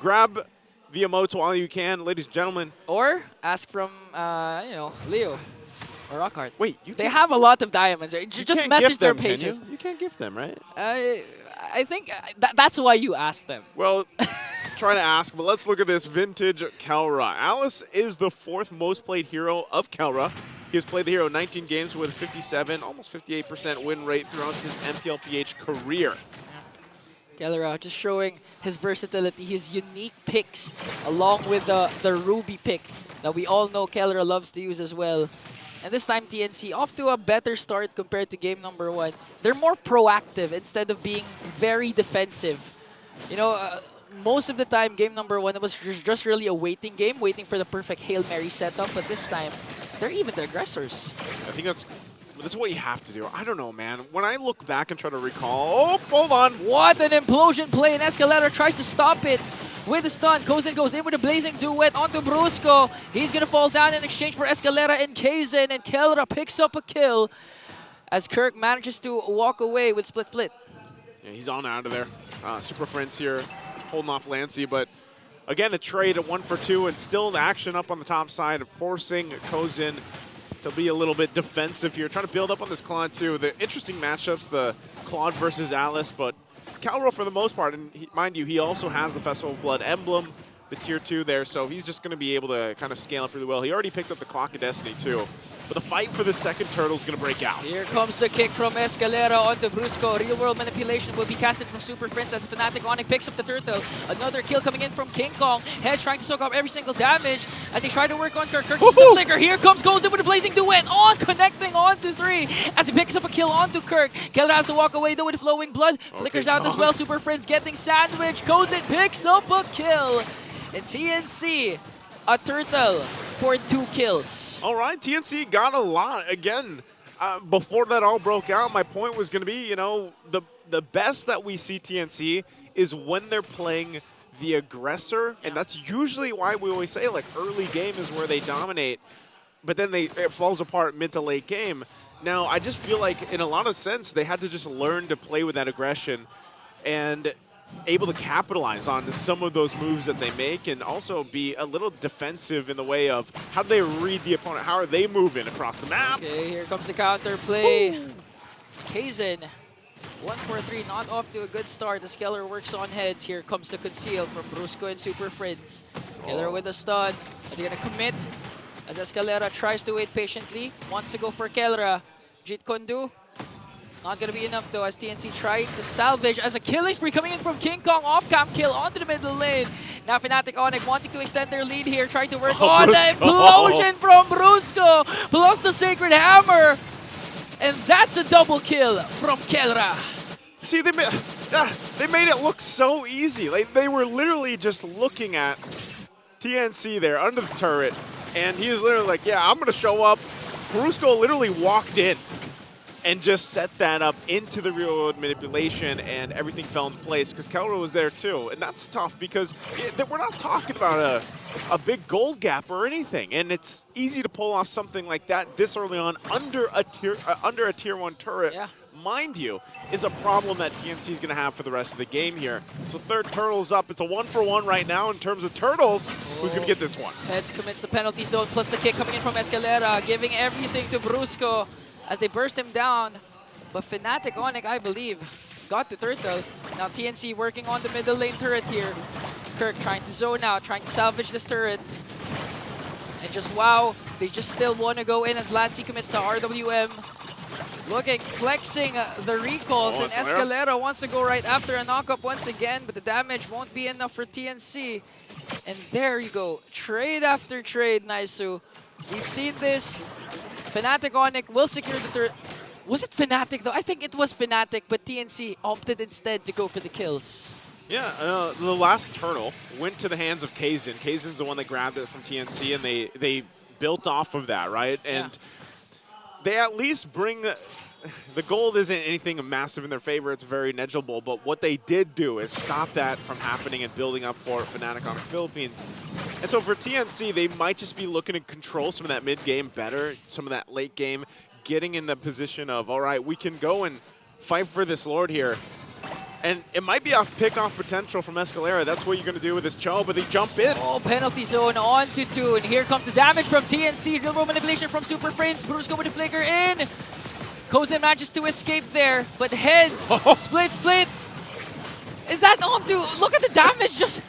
Grab the emotes while you can, ladies and gentlemen. Or ask from, Leo or Rockhart. Wait, they have a lot of diamonds. Just message their pages. You can't gift them, right? I think that's why you asked them. Well, trying to ask, but let's look at this vintage Kelra. Alice is the 4th most played hero of Kelra. He has played the hero 19 games with 57, almost 58% win rate throughout his MPLPH career. Kelra just showing his versatility, his unique picks, along with the Ruby pick that we all know Kelra loves to use as well. And this time TNC off to a better start compared to game number 1. They're more proactive instead of being very defensive. You know, most of the time, game number 1, it was just really a waiting game, waiting for the perfect Hail Mary setup. But this time, they're even the aggressors. I think that's what you have to do. I don't know, man. When I look back and try to recall... Oh, hold on. What an implosion play, and Escalera tries to stop it with a stun. Kozen goes in with a blazing duet onto Brusco. He's going to fall down in exchange for Escalera and Kaizen, and Kelra picks up a kill as Kirk manages to walk away with split. Yeah, he's on out of there. Super Friends here holding off Lancy, but again, a trade at 1 for 2, and still the action up on the top side, forcing Kozen to be a little bit defensive here, trying to build up on this Claude too. The interesting matchups, the Claude versus Alice, but Calro for the most part, and mind you, he also has the Festival of Blood emblem, the tier 2 there, so he's just going to be able to kind of scale up really well. He already picked up the Clock of Destiny too. But the fight for the second turtle is going to break out. Here comes the kick from Escalera onto Brusco. Real world manipulation will be casted from Super Prince as Fnatic Onic picks up the turtle. Another kill coming in from King Kong. Head trying to soak up every single damage as they try to work on Kirk. Kirk uses the flicker. Here comes Golden with a blazing duet on, connecting onto 3 as he picks up a kill onto Kirk. Keller has to walk away though with flowing blood. Flickers out as well. Super Prince getting sandwiched. Golden picks up a kill. And TNC, a turtle for 2 kills. All right, TNC got a lot. Again, before that all broke out, my point was going to be, you know, the best that we see TNC is when they're playing the aggressor, and that's usually why we always say, like, early game is where they dominate, but then it falls apart mid to late game. Now, I just feel like in a lot of sense, they had to just learn to play with that aggression and able to capitalize on some of those moves that they make, and also be a little defensive in the way of how do they read the opponent, how are they moving across the map. Okay, here comes the counter play. Kaizen, 1-4-3, not off to a good start. The Skeller works on heads. Here comes the conceal from Brusco and Super Friends. Killer with a stun. Are they gonna commit? As Escalera tries to wait patiently, wants to go for Kelra. Jit Kondu, not gonna be enough though, as TNC trying to salvage as a killing spree coming in from King Kong. Off-cam kill onto the middle lane. Now Fnatic Onic wanting to extend their lead here, trying to work on the implosion from Brusco, plus the Sacred Hammer. And that's a double kill from Kelra. See, they made it look so easy. Like, they were literally just looking at TNC there under the turret, and he was literally like, yeah, I'm going to show up. Brusco literally walked in and just set that up into the real-world manipulation, and everything fell into place because Kelra was there too. And that's tough because we're not talking about a big gold gap or anything, and it's easy to pull off something like that this early on under a tier 1 turret. Yeah. Mind you, is a problem that TNC is going to have for the rest of the game here. So third turtle's up. It's a 1-for-1 right now in terms of turtles. Who's going to get this one? Heads commits the penalty zone, plus the kick coming in from Escalera, giving everything to Brusco as they burst him down. But Fnatic Onic, I believe, got the turtle. Now TNC working on the middle lane turret here. Kirk trying to zone out, trying to salvage this turret. And just wow, they just still want to go in as Lancy commits to RWM. Looking, flexing the recalls, and Escalera wants to go right after a knockup once again, but the damage won't be enough for TNC. And there you go, trade after trade, Naisu. We've seen this. Fnatic Onic will secure the third. Was it Fnatic though? I think it was Fnatic, but TNC opted instead to go for the kills. Yeah, the last turtle went to the hands of Kaizen. Kaizen's the one that grabbed it from TNC, and they built off of that, right? And they at least bring the gold isn't anything massive in their favor. It's very negligible. But what they did do is stop that from happening and building up for Fnatic Onic Philippines. And so for TNC, they might just be looking to control some of that mid game better, some of that late game, getting in the position of, all right, we can go and fight for this Lord here. And it might be off pick-off potential from Escalera. That's what you're going to do with this Cho, but they jump in. Oh, penalty zone on to 2. And here comes the damage from TNC. Real world manipulation from Super Friends. Brusco with the flicker in. Kozen manages to escape there, but heads. Split. Is that on to? Look at the damage. Just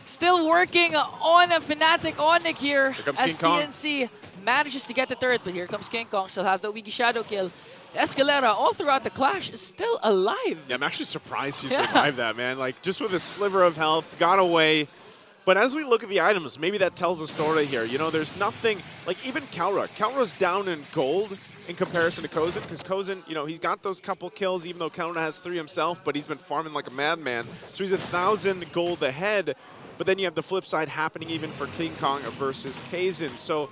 still working on a Fnatic Onic here. As TNC manages to get the turret, but here comes King Kong. Still has the Wiki Shadow kill. Escalera, all throughout the clash, is still alive. Yeah, I'm actually surprised he survived that, man. Like, just with a sliver of health, got away. But as we look at the items, maybe that tells a story here. You know, there's nothing, like even Kelra. Kelra's down in gold in comparison to Kozen, because Kozen, you know, he's got those couple kills, even though Kelra has 3 himself, but he's been farming like a madman. So he's 1,000 gold ahead. But then you have the flip side happening even for King Kong versus Kaizen. So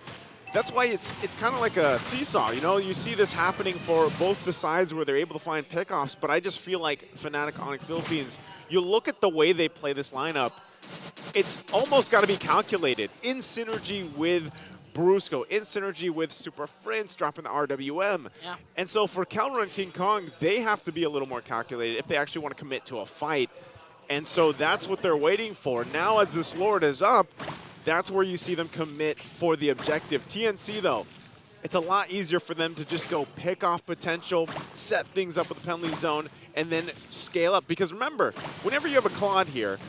that's why it's kind of like a seesaw, you know? You see this happening for both the sides where they're able to find pickoffs, but I just feel like Fnatic Onic Philippines, you look at the way they play this lineup, it's almost got to be calculated in synergy with Brusco, in synergy with Super Friends dropping the RWM. Yeah. And so for Kelra and King Kong, they have to be a little more calculated if they actually want to commit to a fight. And so that's what they're waiting for. Now as this Lord is up, that's where you see them commit for the objective. TNC, though, it's a lot easier for them to just go pick off potential, set things up with the penalty zone, and then scale up. Because remember, whenever you have a Claude here,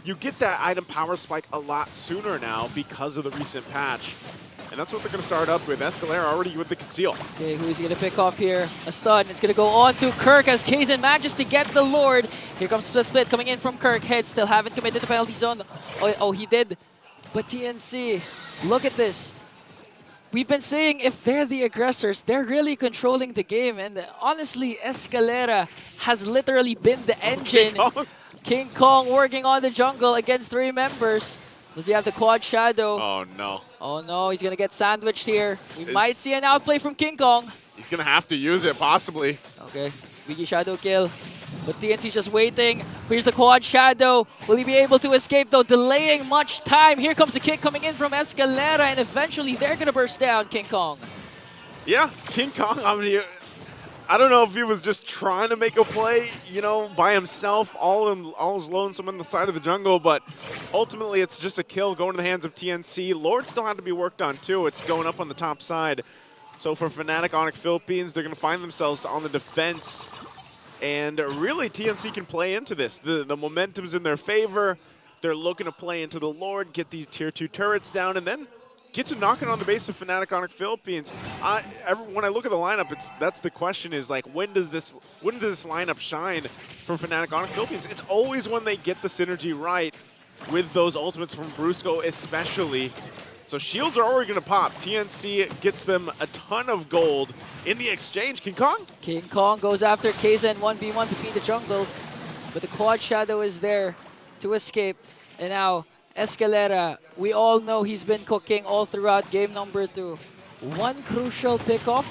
you get that item power spike a lot sooner now because of the recent patch. And that's what they're going to start up with. Escalera already with the conceal. Okay, who's he going to pick off here? A stun. It's going to go on to Kirk as Kaizen manages to get the Lord. Here comes Split coming in from Kirk. Head still haven't committed the penalty zone. Oh, he did. But TNC, look at this. We've been saying if they're the aggressors, they're really controlling the game. And honestly, Escalera has literally been the engine. King Kong working on the jungle against 3 members. Does he have the quad shadow? Oh, no. Oh, no. He's going to get sandwiched here. We might see an outplay from King Kong. He's going to have to use it, possibly. Okay. Wiki shadow kill. But TNC's just waiting. Here's the quad shadow. Will he be able to escape, though? Delaying much time. Here comes the kick coming in from Escalera, and eventually they're going to burst down King Kong. Yeah, King Kong, I mean, I don't know if he was just trying to make a play, you know, by himself, all lonesome on the side of the jungle, but ultimately it's just a kill going to the hands of TNC. Lord still had to be worked on too. It's going up on the top side. So for Fnatic Onic Philippines, they're going to find themselves on the defense. And really, TNC can play into this. The momentum's in their favor. They're looking to play into the Lord, get these tier 2 turrets down, and then get to knocking on the base of Fnatic Onic Philippines. When I look at the lineup, that's the question is like, when does this lineup shine for Fnatic Onic Philippines? It's always when they get the synergy right with those ultimates from Brusco especially. So shields are already going to pop. TNC gets them a ton of gold in the exchange. King Kong? King Kong goes after Kaizen 1v1 between the jungles, but the quad shadow is there to escape. And now Escalera, we all know he's been cooking all throughout game number 2. One crucial pickoff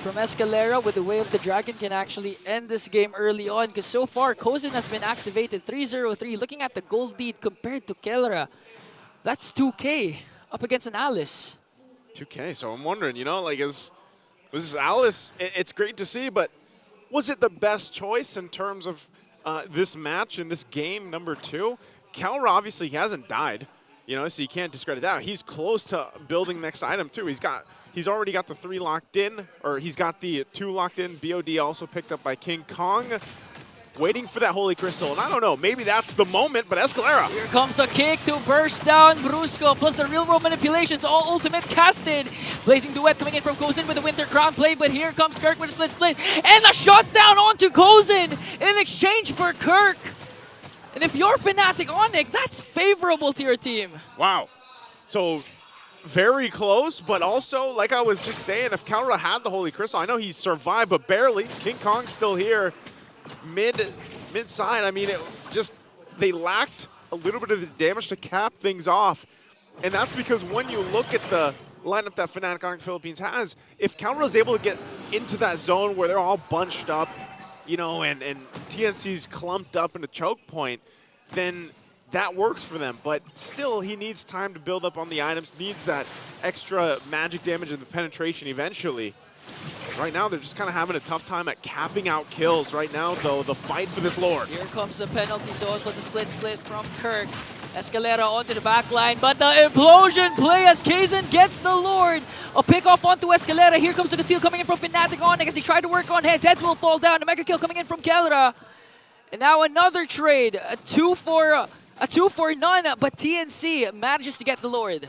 from Escalera with the Way of the Dragon can actually end this game early on, because so far Kaizen has been activated 3-0-3. Looking at the gold lead compared to Kelra, that's 2K up against an Alice. 2K, so I'm wondering, you know, like, was this Alice? It's great to see, but was it the best choice in terms of this match in this game number 2? Kelra, obviously, he hasn't died, you know, so you can't discredit that. He's close to building next item, too. He's already got the 3 locked in, or he's got the 2 locked in. BOD also picked up by King Kong. Waiting for that Holy Crystal, and I don't know, maybe that's the moment, but Escalera. Here comes the kick to burst down Brusco, plus the real world manipulations, all ultimate casted. Blazing Duet coming in from Kaizen with the Winter Crown play, but here comes Kirk with a split, and the shutdown onto Kaizen in exchange for Kirk. And if you're Fnatic Onic, that's favorable to your team. Wow. So very close, but also, like I was just saying, if Kelra had the Holy Crystal, I know he survived, but barely. King Kong's still here. Mid-side, I mean, they lacked a little bit of the damage to cap things off. And that's because when you look at the lineup that Fnatic Onic Philippines has, if Kelra is able to get into that zone where they're all bunched up, you know, and TNC's clumped up in a choke point, then that works for them. But still, he needs time to build up on the items, needs that extra magic damage and the penetration eventually. Right now, they're just kind of having a tough time at capping out kills. Right now, though, the fight for this Lord. Here comes the penalty zone for the split from Kirk. Escalera onto the back line, but the implosion play as Kaizen gets the Lord. A pick off onto Escalera. Here comes the conceal coming in from Fnatic Onic as they try to work on heads. Heads will fall down. The mega kill coming in from Kelra. And now another trade. A 2 for none, but TNC manages to get the Lord.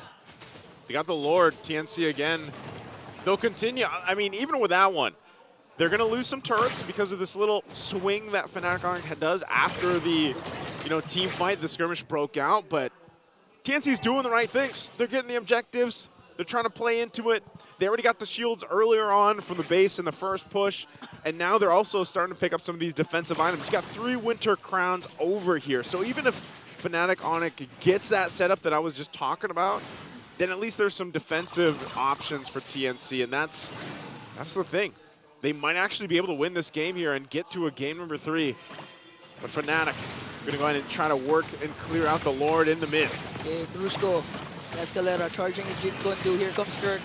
They got the Lord. TNC again. They'll continue. I mean, even with that one, they're going to lose some turrets because of this little swing that Fnatic Onic does after the, you know, team fight. The skirmish broke out, but TNC's doing the right things. They're getting the objectives. They're trying to play into it. They already got the shields earlier on from the base in the first push, and now they're also starting to pick up some of these defensive items. You got 3 Winter Crowns over here, so even if Fnatic Onic gets that setup that I was just talking about, then at least there's some defensive options for TNC, and that's the thing. They might actually be able to win this game here and get to a game number 3. But Fnatic going to go ahead and try to work and clear out the Lord in the mid. Okay, Brusco, Escalera charging his Jin Kundu. Here comes Kirk.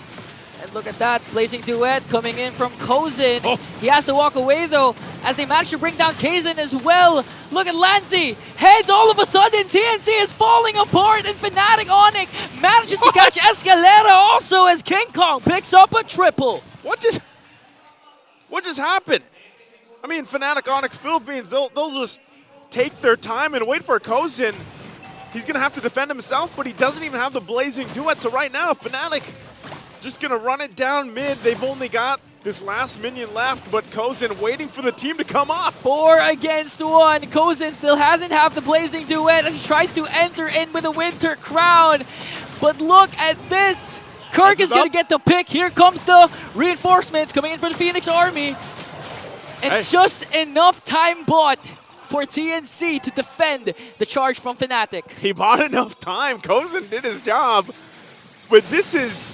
And look at that, Blazing Duet coming in from Kaizen. Oh. He has to walk away though, as they manage to bring down Kaizen as well. Look at Lancy, heads all of a sudden, TNC is falling apart, and Fnatic Onic manages to catch Escalera also as King Kong picks up a triple. What just happened? I mean, Fnatic Onic Philippines, they'll just take their time and wait for Kaizen. He's gonna have to defend himself, but he doesn't even have the Blazing Duet. So right now, Fnatic just gonna run it down mid. They've only got this last minion left, but Kaizen waiting for the team to come up. 4 against 1. Kaizen still hasn't have the Blazing Duet as he tries to enter in with a Winter Crown. But look at this. Kirk is gonna get the pick. Here comes the reinforcements coming in for the Phoenix Army. And just enough time bought for TNC to defend the charge from Fnatic. He bought enough time. Kaizen did his job. But this is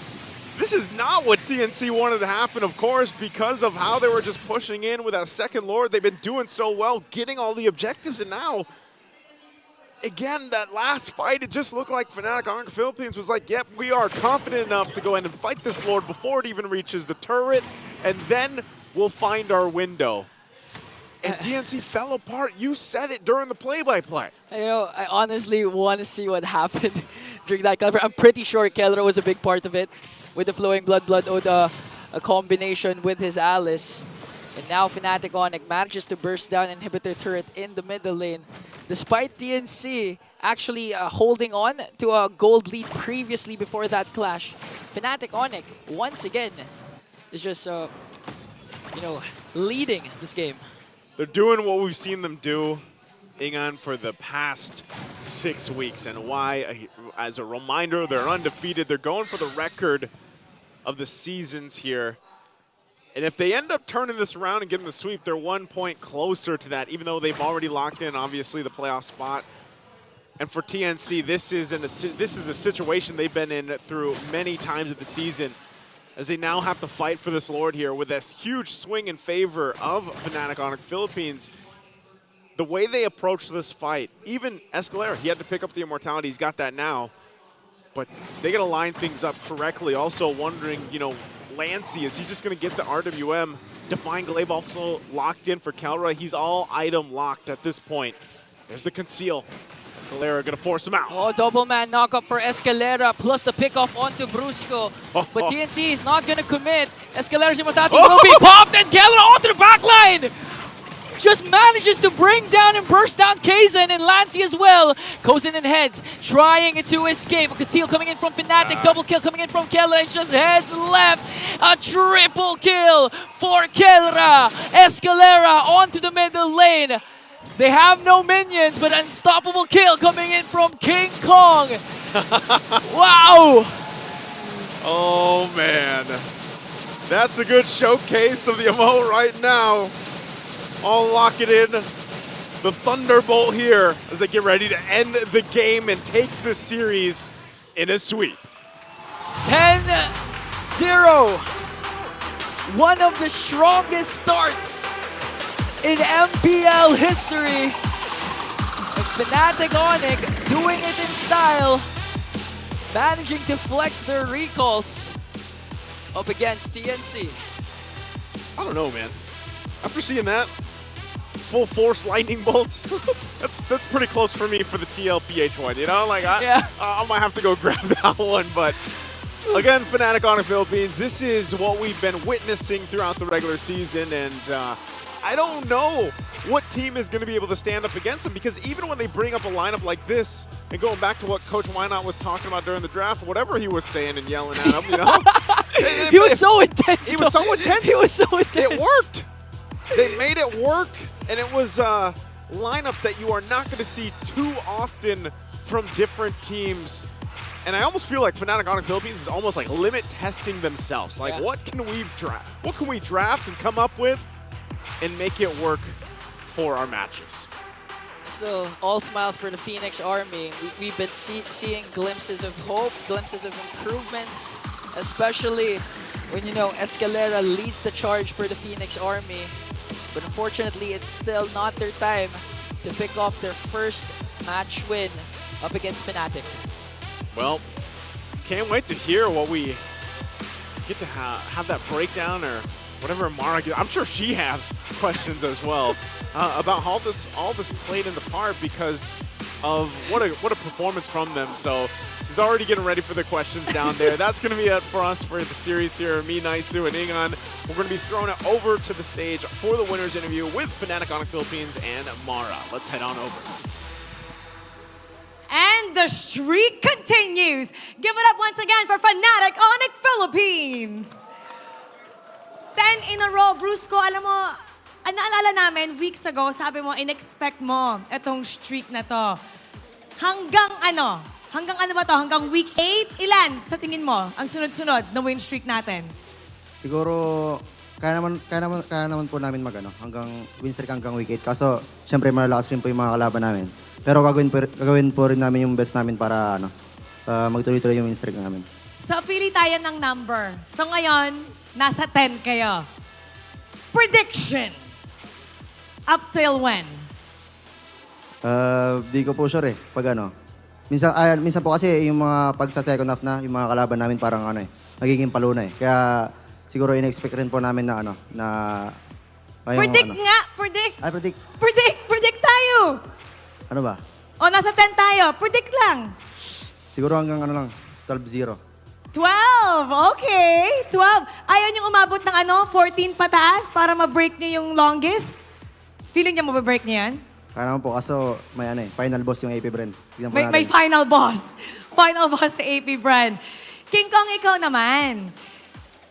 not what TNC wanted to happen, of course, because of how they were just pushing in with that second Lord. They've been doing so well, getting all the objectives, and now again, that last fight, it just looked like Fnatic Onic Philippines was like, yep, we are confident enough to go in and fight this Lord before it even reaches the turret, and then we'll find our window. And TNC fell apart. You said it during the play-by-play. You know, I honestly want to see what happened during that cover. I'm pretty sure Kelra was a big part of it with the Flowing Blood Oda, a combination with his Alice. And now Fnatic Onic manages to burst down Inhibitor turret in the middle lane. Despite TNC actually holding on to a gold lead previously before that clash, Fnatic Onic, once again, is just, you know, leading this game. They're doing what we've seen them do, Ingan, for the past 6 weeks. And why, as a reminder, they're undefeated. They're going for the record of the seasons here. And if they end up turning this around and getting the sweep, they're 1 point closer to that, even though they've already locked in, obviously, the playoff spot. And for TNC, this is a situation they've been in through many times of the season, as they now have to fight for this Lord here with this huge swing in favor of Fnatic Onic Philippines. The way they approach this fight, even Escalera, he had to pick up the Immortality, he's got that now, but they got to line things up correctly. Also wondering, you know, Lancy, is he just going to get the RWM? Define Glaive also locked in for Kelra. He's all item locked at this point. There's the conceal. Escalera going to force him out. Oh, double man knockup for Escalera, plus the pickoff onto Brusco. But TNC is not going to commit. Escalera's Immortality will be popped, and Kelra onto the backline! Just manages to bring down and burst down Kaizen and Lancy as well. Kozen and heads, trying to escape. Conceal coming in from Fnatic, double kill coming in from Kelra. It's just heads left. A triple kill for Kelra. Escalera onto the middle lane. They have no minions, but unstoppable kill coming in from King Kong. Wow! Oh, man. That's a good showcase of the emote right now. I'll lock it in. The Thunderbolt here as they get ready to end the game and take the series in a sweep. 10-0. One of the strongest starts in MPL history. And Fnatic Onic doing it in style, managing to flex their recalls up against TNC. I don't know, man. After seeing that, full force lightning bolts, that's pretty close for me for the TLPH one, you know? Like, I might have to go grab that one, but again, Fnatic Onic Philippines, this is what we've been witnessing throughout the regular season, and I don't know what team is going to be able to stand up against them, because even when they bring up a lineup like this, and going back to what Coach Wynot was talking about during the draft, whatever he was saying and yelling at them, you know? He was so intense. He was so intense. He was so intense. It worked. They made it work, and it was a lineup that you are not going to see too often from different teams. And I almost feel like Fnatic Onic Philippines is almost like limit testing themselves. Like, what can we draft? What can we draft and come up with and make it work for our matches? So, all smiles for the Phoenix Army. We've been seeing glimpses of hope, glimpses of improvements, especially when, you know, Escalera leads the charge for the Phoenix Army. But unfortunately, it's still not their time to pick off their first match win up against Fnatic. Well, can't wait to hear what we get to have that breakdown, or whatever Mara gets. I'm sure she has questions as well about how all this played into part, because of what a performance from them. So she's already getting ready for the questions down there. That's going to be it for us for the series here. Me, Naisu, and Ingan. We're going to be throwing it over to the stage for the winner's interview with Fnatic Onic Philippines and Mara. Let's head on over. And the streak continues. Give it up once again for Fnatic Onic Philippines. 10 in a row, Brusco. Alam mo, naalala namin, weeks ago, sabi mo, in-expect mo itong streak na to. Hanggang ano ba to? Hanggang week 8? Ilan sa tingin mo ang sunod-sunod na win streak natin? Siguro, kaya naman po namin hanggang win streak hanggang week 8. Kaso, syempre malalakas rin po yung mga kalaban namin. Pero gagawin po rin namin yung best namin para magtuloy-tuloy yung win streak namin. So, pili tayo ng number. So, ngayon, nasa 10 kayo. Prediction. Up till when? Di ko po sure eh. Pag ano. Minsan po kasi yung mga pag sa second half na, yung mga kalaban namin parang ano eh, nagiging palo na eh. Kaya siguro in-expect rin po namin na ano, na... Predict nga! Predict! Ay, predict. Predict tayo! Ano ba? O, nasa 10 tayo. Predict lang. Siguro hanggang ano lang, 12-0. 12! Okay! 12. Ayaw niyong umabot ng ano, 14 pataas para ma-break niyo yung longest? Feeling niya mababreak niya yan? Kaya naman po, kaso may ano eh, final boss yung AP brand. Tignan po May natin. final boss. Final boss sa AP brand. King Kong, ikaw naman.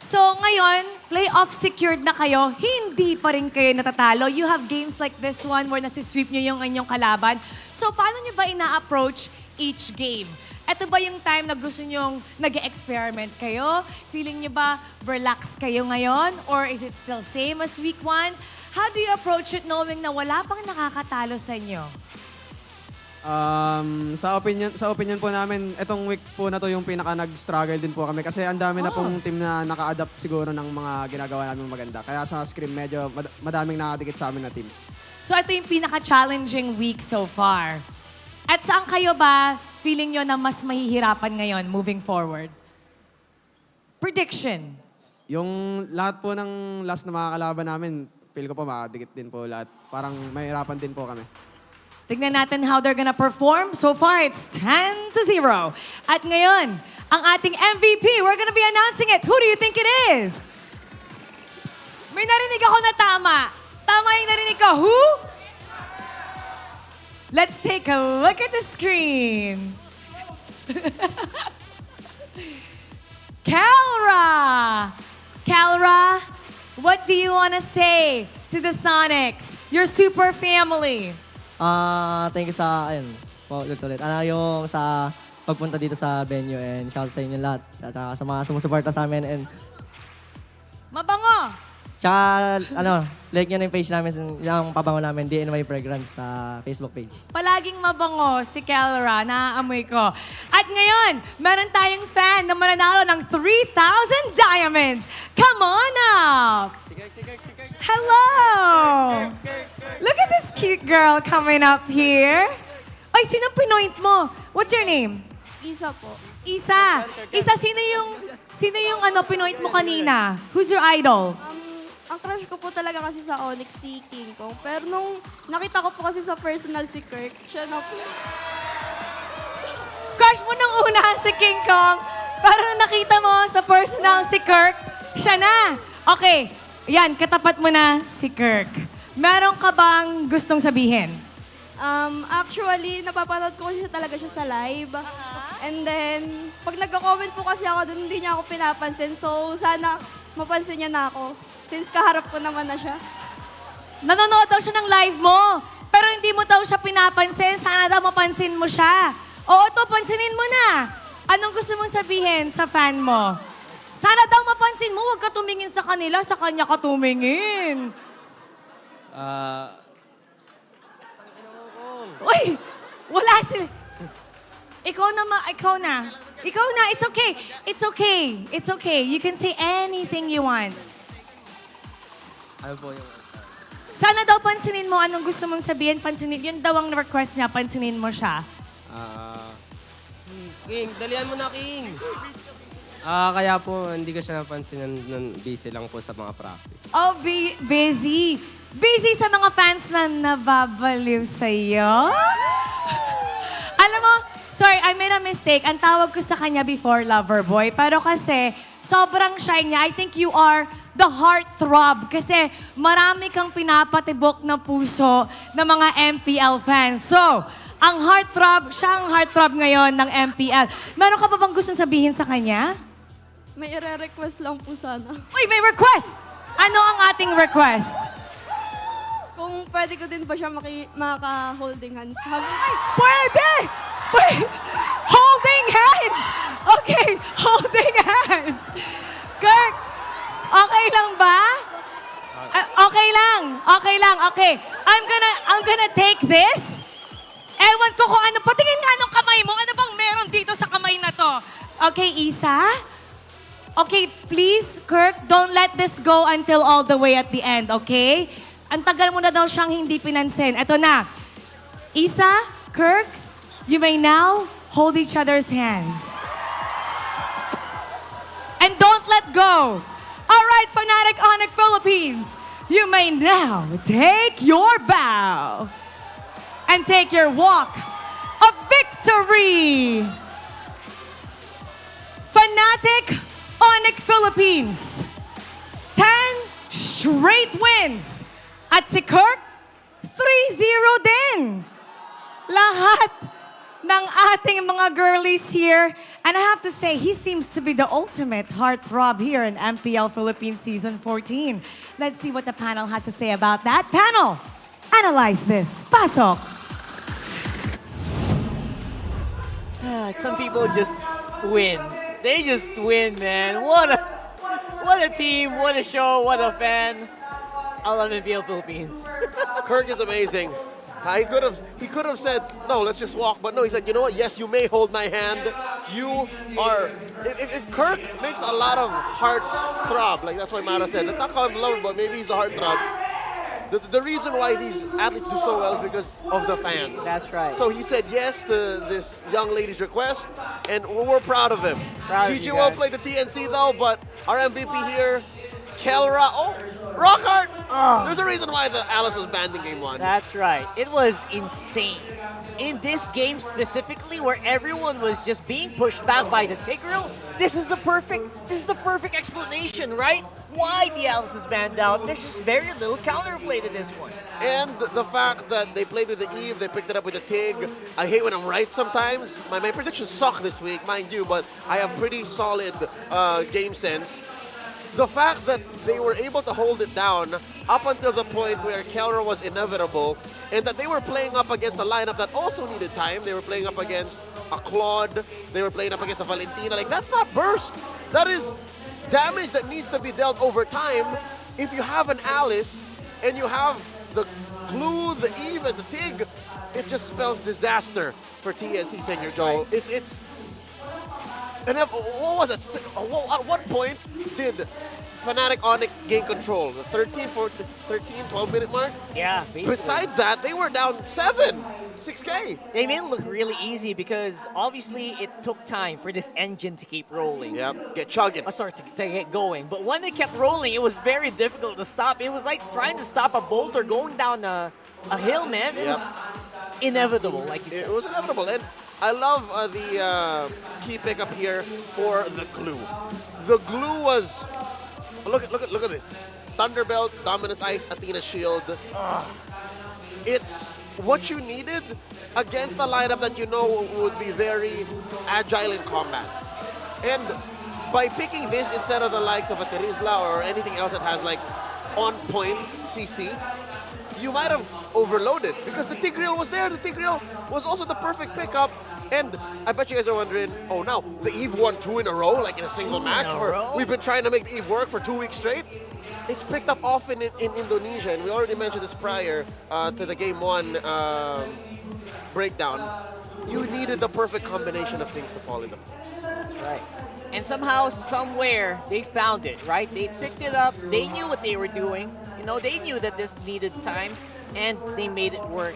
So ngayon, playoff secured na kayo. Hindi pa rin kayo natatalo. You have games like this one where nasisweep nyo yung inyong kalaban. So paano nyo ba ina-approach each game? Ito ba yung time na gusto nyong nag-experiment kayo? Feeling nyo ba relax kayo ngayon? Or is it still same as week 1? How do you approach it knowing na wala pang nakakatalo sa inyo? Sa opinion po namin, itong week po na to yung pinaka nag-struggle din po kami kasi ang dami na pong team na naka-adapt siguro ng mga ginagawa namin maganda. Kaya sa scrim medyo madaming nakadikit sa amin na team. So ito yung pinaka-challenging week so far. At saan kayo ba feeling nyo na mas mahihirapan ngayon moving forward? Prediction. Yung lahat po ng last na mga kalaban namin, feel ko po makadikit din po lahat. Parang mahirapan din po kami. Tignan natin how they're gonna perform. So far, it's 10-0. At ngayon, ang ating MVP, we're gonna be announcing it. Who do you think it is? May narinig ako na tama. Tama yung narinig ko. Who? Let's take a look at the screen. Calra! Calra, what do you want to say to the Sonics, your super family? Thank you sa, ayun, ulit. Yung sa pagpunta dito sa venue and shout sa inyo lahat. At saka sa mga sumusuporta sa amin and Mabango! tsaka, like nyo na yung page namin, yung pabango namin, DNY Fragrance sa Facebook page. Palaging mabango si Calra, naaamoy ko. At ngayon, meron tayong fan na mananalo ng 3,000 diamonds. Come on up! Hello! Look at this cute girl coming up here. Ay, sinong pinoint mo? What's your name? Isa po. Isa. Isa, sino yung pinoint mo kanina? Who's your idol? Ang crush ko po talaga kasi sa Onic si King Kong. Pero nung nakita ko po kasi sa personal si Kirk, siya na po. Crush mo nung una si King Kong. Pero nung nakita mo sa personal si Kirk, siya na. Okay, yan, katapat mo na si Kirk. Meron ka bang gustong sabihin? Actually, napapanood ko siya talaga siya sa live. And then, pag nagko-comment po kasi ako doon, hindi niya ako pinapansin. So, sana mapansin niya na ako. Since kaharap ko naman na siya. Nanonood daw siya ng live mo. Pero hindi mo daw siya pinapansin. Sana daw mapansin mo siya. Oo, to, pansinin mo na. Anong gusto mong sabihin sa fan mo? Sana daw mapansin mo. Huwag ka tumingin sa kanila. Sa kanya ka tumingin. Uy! Wala sila. Ikaw na. It's okay. It's okay. It's okay. You can say anything you want. Ano po yung... Sana daw pansinin mo anong gusto mong sabihin. Pansinin. Yun daw ang request niya. Pansinin mo siya. King, dalian mo na, King! Kaya po, hindi ko siya napansin nun busy lang po sa mga practice. Oh, busy. Busy sa mga fans na nababaliw sa'yo? Alam mo, sorry, I made a mistake. Ang tawag ko sa kanya before Loverboy. Pero kasi, sobrang shy niya. I think you are the heartthrob. Kasi marami kang pinapatibok na puso ng mga MPL fans. So, ang heartthrob, siya ang heartthrob ngayon ng MPL. Meron ka pa bang gustong sabihin sa kanya? May i-request lang po sana. Uy, may request! Ano ang ating request? Kung pwede ko din ba siya maka-holding hands. Ay, pwede! Holding hands! Okay, holding hands. Kirk, okay lang ba? Okay lang. Okay. I'm gonna take this. Ewan ko kung ano. Patingin nga nung kamay mo. Ano bang meron dito sa kamay na to? Okay, Isa? Okay, please, Kirk, don't let this go until all the way at the end, okay? Ang tagal mo na daw siyang hindi pinansin. Ito na. Isa, Kirk, you may now hold each other's hands. And don't let go. All right, Fnatic Onic Philippines, you may now take your bow and take your walk of victory. Fnatic Onic Philippines, 10 straight wins. At si Kirk, 3-0 din. Lahat ng ating mga girlies here. And I have to say, he seems to be the ultimate heartthrob here in MPL Philippines Season 14. Let's see what the panel has to say about that. Panel, analyze this. Pasok. Some people just win. They just win, man. What a team, what a show, what a fan. I love MPL Philippines. Kirk is amazing. He could have said, no, let's just walk. But no, he said, you know what? Yes, you may hold my hand. You are... If Kirk makes a lot of hearts throb, like that's what Mara said, let's not call him the lover boy, maybe he's the heart throb. The reason why these athletes do so well is because of the fans. That's right. So he said yes to this young lady's request, and we're proud of him. Proud of you GG will guys. play the TNC though, but our MVP here, Kelra. Oh, Rockhart! There's a reason why the Alice was banned in game 1. That's right. It was insane. In this game specifically, where everyone was just being pushed back by the Tigreal, this is the perfect explanation, right? Why the Alice is banned out. There's just very little counterplay to this one. And the fact that they played with the Eve, they picked it up with the Tig. I hate when I'm right sometimes. My predictions suck this week, mind you, but I have pretty solid game sense. The fact that they were able to hold it down up until the point where Kelra was inevitable, and that they were playing up against a lineup that also needed time. They were playing up against a Claude. They were playing up against a Valentina. Like, that's not burst. That is damage that needs to be dealt over time. If you have an Alice and you have the Glue, the Eve, and the Tig, it just spells disaster for TNC, Senor Joe. It's and what was it? At what point did Fnatic Onic gain control? The 12-minute mark? Yeah, basically. Besides that, they were down 6K. They made it look really easy because obviously it took time for this engine to keep rolling. Yep, get chugging. Sorry, to get going. But when it kept rolling, it was very difficult to stop. It was like trying to stop a boulder going down a hill, man. It was inevitable, like you said. It was inevitable. And I love the key pickup here for the Glue. The Glue was... Look at this. Thunderbelt, Dominance Ice, Athena Shield. It's what you needed against a lineup that you know would be very agile in combat. And by picking this instead of the likes of a Terizla or anything else that has like on-point CC, you might have overloaded because the Tigreal was there. The Tigreal was also the perfect pickup. And I bet you guys are wondering, oh, now the Eve won 2 in a row, like in a single match, or we've been trying to make the Eve work for 2 weeks straight. It's picked up often in Indonesia, and we already mentioned this prior to the Game 1 breakdown. You needed the perfect combination of things to fall into place. That's right. And somehow, somewhere, they found it, right? They picked it up. They knew what they were doing. You know, they knew that this needed time, and they made it work.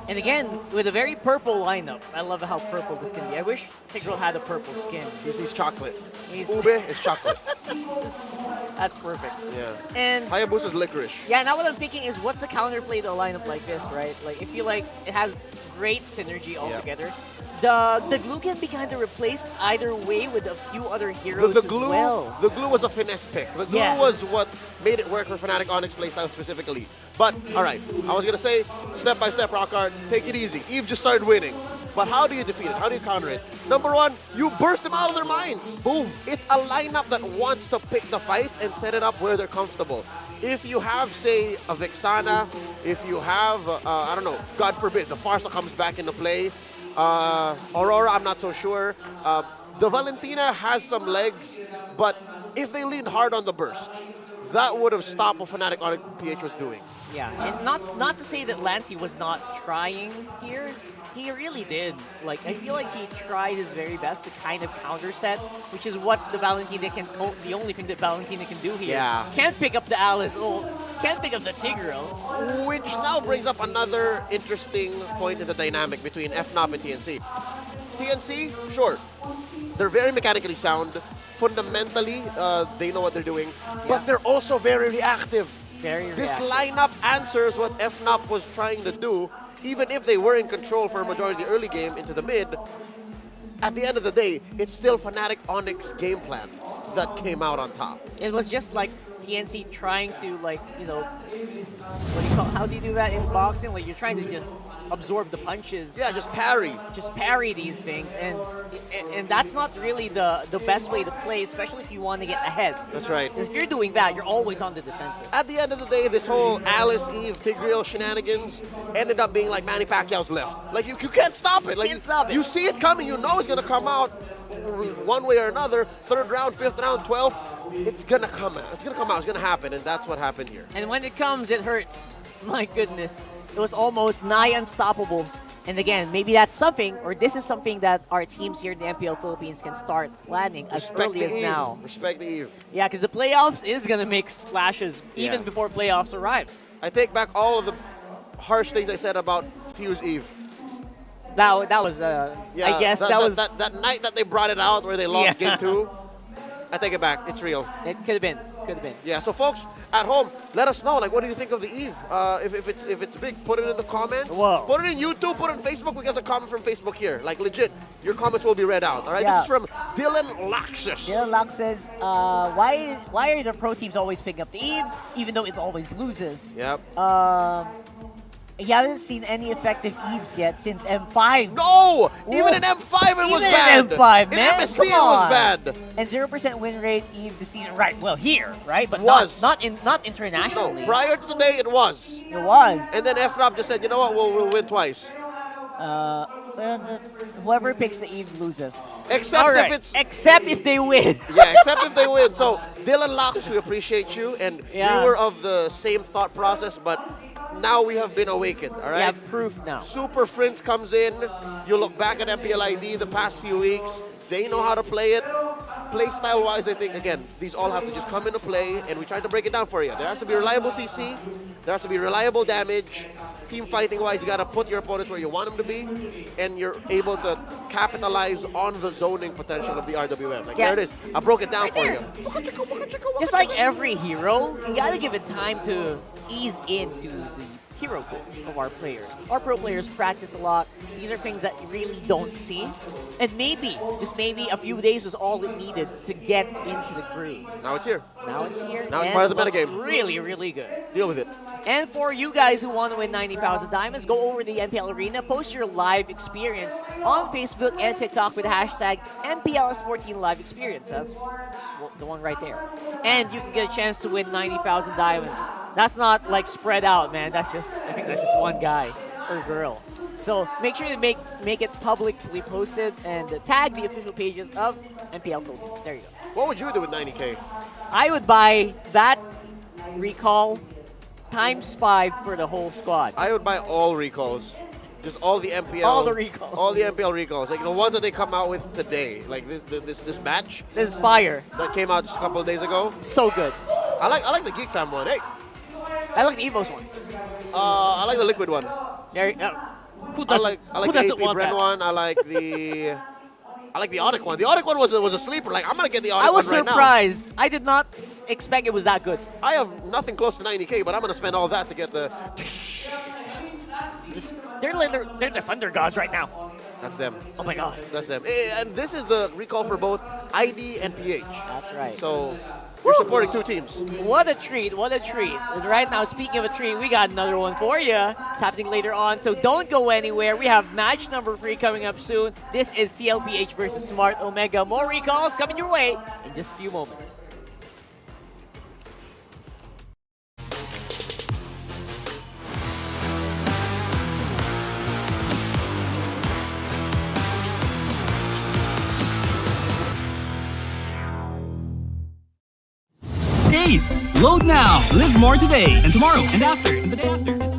And again, with a very purple lineup. I love how purple this can be. I wish Tigreal had a purple skin. He's chocolate. Ube is chocolate. That's perfect. Yeah. And Hayabusa's licorice. yeah, now what I'm thinking is what's the counterplay to a lineup like this, right? Like, I feel like it has great synergy altogether. The Glue can be kind of replaced either way with a few other heroes The Glue, as well. the Glue was a finesse pick. The Glue was what made it work for Fnatic Onyx playstyle specifically. But, all right, I was going to say, step by step, Rockhart, take it easy. Eve just started winning. But how do you defeat it? How do you counter it? Number one, you burst them out of their minds. Boom. It's a lineup that wants to pick the fights and set it up where they're comfortable. If you have, say, a Vexana, if you have, I don't know, God forbid, the Farsa comes back into play, Aurora, I'm not so sure. The Valentina has some legs, but if they lean hard on the burst, that would have stopped what Fnatic Onic PH was doing. Yeah, and not to say that Lancey was not trying here. He really did. Like, I feel like he tried his very best to kind of counter set, which is what the Valentina can. The only thing that Valentina can do here. Yeah. Can't pick up the Alice. Oh, can't pick up the Tigreal. Which now brings up another interesting point in the dynamic between FNOP and TNC. TNC, sure, they're very mechanically sound. Fundamentally, they know what they're doing, but they're also very reactive. Very This reactive. lineup answers what FNOP was trying to do, even if they were in control for a majority of the early game into the mid. At the end of the day, it's still Fnatic Onyx game plan that came out on top. It was just like TNC trying to, like, you know, what do you call? How do you do that in boxing? Like, you're trying to just absorb the punches. Yeah, just parry. Just parry these things, and that's not really the best way to play, especially if you want to get ahead. That's right. If you're doing that, you're always on the defensive. At the end of the day, this whole Alice, Eve, Tigreal shenanigans ended up being like Manny Pacquiao's left. Like, you can't stop it. Like, Can't stop it. You see it coming. You know it's going to come out one way or another. Third round, fifth round, 12th. It's going to come out. It's going to come out. It's going to happen, and that's what happened here. And when it comes, it hurts. My goodness. It was almost nigh unstoppable. And again, maybe that's something, or this is something that our teams here in the MPL Philippines can start planning as early as now. Respect the Eve. Yeah, because the playoffs is going to make splashes even before playoffs arrives. I take back all of the harsh things I said about Fuse Eve. That was, I guess that was... That night that they brought it out where they lost game 2, I take it back. It's real. It could have been. Yeah, so folks at home, let us know, like, what do you think of the Eve? If it's big, put it in the comments. Whoa. Put it in YouTube, put it on Facebook. We got a comment from Facebook here. Like, legit, your comments will be read out, all right? Yeah. This is from Dylan Laxus. Dylan Lux says, why are the pro teams always picking up the Eve, even though it always loses? Yep. You haven't seen any effective Eves yet since M5. No! Even in M5 it was bad. Even in M5, man. In MSC it Come was on. bad. And 0% win rate Eve this season. Right, well, here, right? But Was. not internationally. No, prior to today it was. It was. And then FNOP just said, you know what, we'll win twice. Whoever picks the Eve loses. Except if it's... Except if they win. Yeah, except if they win. So, Dylan Lax, we appreciate you. And we were of the same thought process, but now we have been awakened, all right? We have proof now. Super Friends comes in. You look back at MPL ID the past few weeks. They know how to play it. Play style-wise, I think, again, these all have to just come into play, and we try to break it down for you. There has to be reliable CC. There has to be reliable damage. Team fighting-wise, you got to put your opponents where you want them to be, and you're able to capitalize on the zoning potential of the RWM. Like, there it is. I broke it down for you. Just like every hero, you gotta give it time to ease into the hero pool of our players. Our pro players practice a lot. These are things that you really don't see. And maybe, just maybe, a few days was all it needed to get into the groove. Now it's here. Now it's here. Now it's and part of the looks metagame. really, really good. Deal with it. And for you guys who want to win 90,000 diamonds, go over to the MPL Arena, post your live experience on Facebook and TikTok with the hashtag MPLS14 live experience. That's the one right there. And you can get a chance to win 90,000 diamonds. That's not like spread out, man. That's just, I think that's just one guy or girl. So make sure to make it publicly posted and tag the official pages of MPL Philippines. There you go. What would you do with 90K? I would buy that recall times 5 for the whole squad. I would buy all recalls. Just all the MPL. All the recalls. All the MPL recalls. Like the ones that they come out with today. Like this batch. This is fire. That came out just a couple of days ago. So good. I like the Geek Fam one. Hey. I like the Evos one. I like the Liquid one. There, who doesn't, I like who the doesn't AP want Bren that? one. I like the Onic one. The Onic one was a sleeper. Like, I'm gonna get the Onic I was one right now. surprised. I did not expect it was that good. I have nothing close to 90K, but I'm gonna spend all that to get the. They're the Thunder Gods right now. That's them. Oh my god. That's them. And this is the recall for both ID and PH. That's right. So you're supporting two teams. What a treat, what a treat. And right now, speaking of a treat, we got another one for you. It's happening later on, so don't go anywhere. We have match number 3 coming up soon. This is TLPH versus Smart Omega. More recalls coming your way in just a few moments. days. Load now, live more today, and tomorrow, and after, and the day after.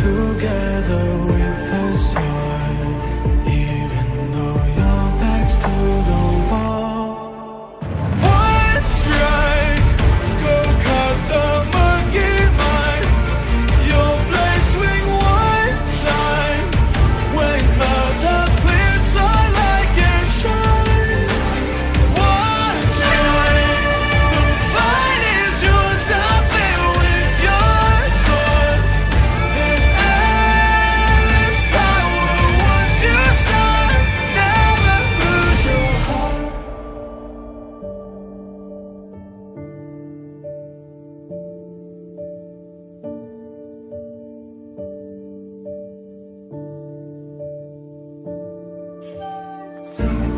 together with the sun, even though your back's to the wall. One strike, go cut the monkey mind. Your blade swing one time. When clouds have cleared, sunlight can shine. One strike, the fight is yours. Now feel with your sword. There's endless power once you start. Never lose your heart.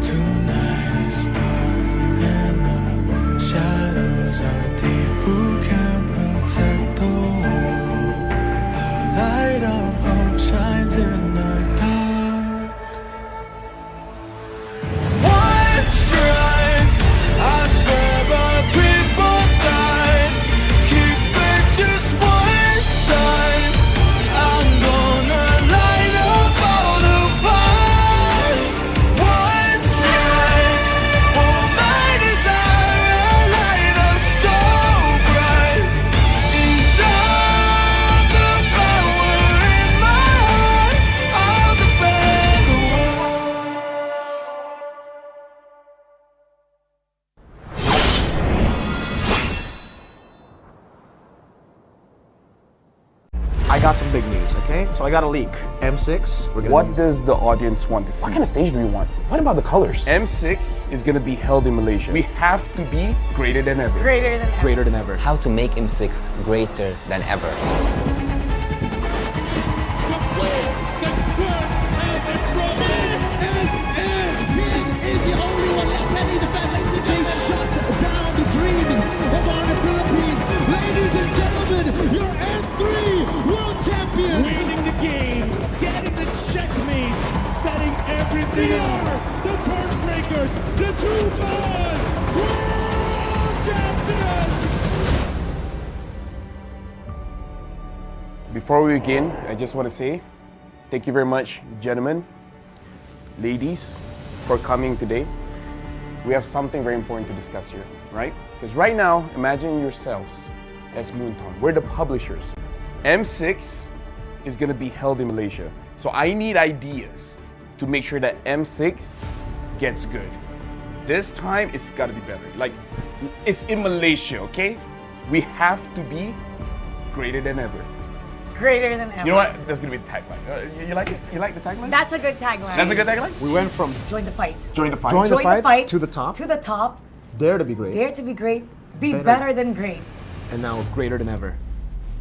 Tonight is dark and the shadows are deep. Who can protect the world? A light of hope shines in the dark. One strike, I swear by people's side. Keep faith just one time. I'm gonna light up all the fires. One strike for my desire, a light up so bright. Each of the power in my heart, I'll defend the world. I got some big news, okay? So I got a leak. M6, we're gonna What does the audience want to see? What kind of stage do we want? What about the colors? M6 is gonna be held in Malaysia. We have to be greater than ever. Greater than ever. Greater than ever. How to make M6 greater than ever. Is the only one left heading the fan. They shut down the dreams of Onic Philippines. Ladies and gentlemen, your M3 World Champions. Winning the game, getting the checkmate, setting everything up. The Curse Breakers, the two-time World Champions. Before we begin, I just want to say thank you very much, gentlemen, ladies, for coming today. We have something very important to discuss here, right? Because right now, imagine yourselves as Moonton. We're the publishers. M6 is going to be held in Malaysia. So I need ideas to make sure that M6 gets good. This time, it's got to be better. Like, it's in Malaysia, okay? We have to be greater than ever. Greater than ever. You know what? That's gonna be the tagline. You like it? You like the tagline? That's a good tagline. That's a good tagline? We went from Join the fight. Join the fight. Join the fight to the top. To the top. Dare to be great. Dare to be great. Be Better. better than great. And now greater than ever.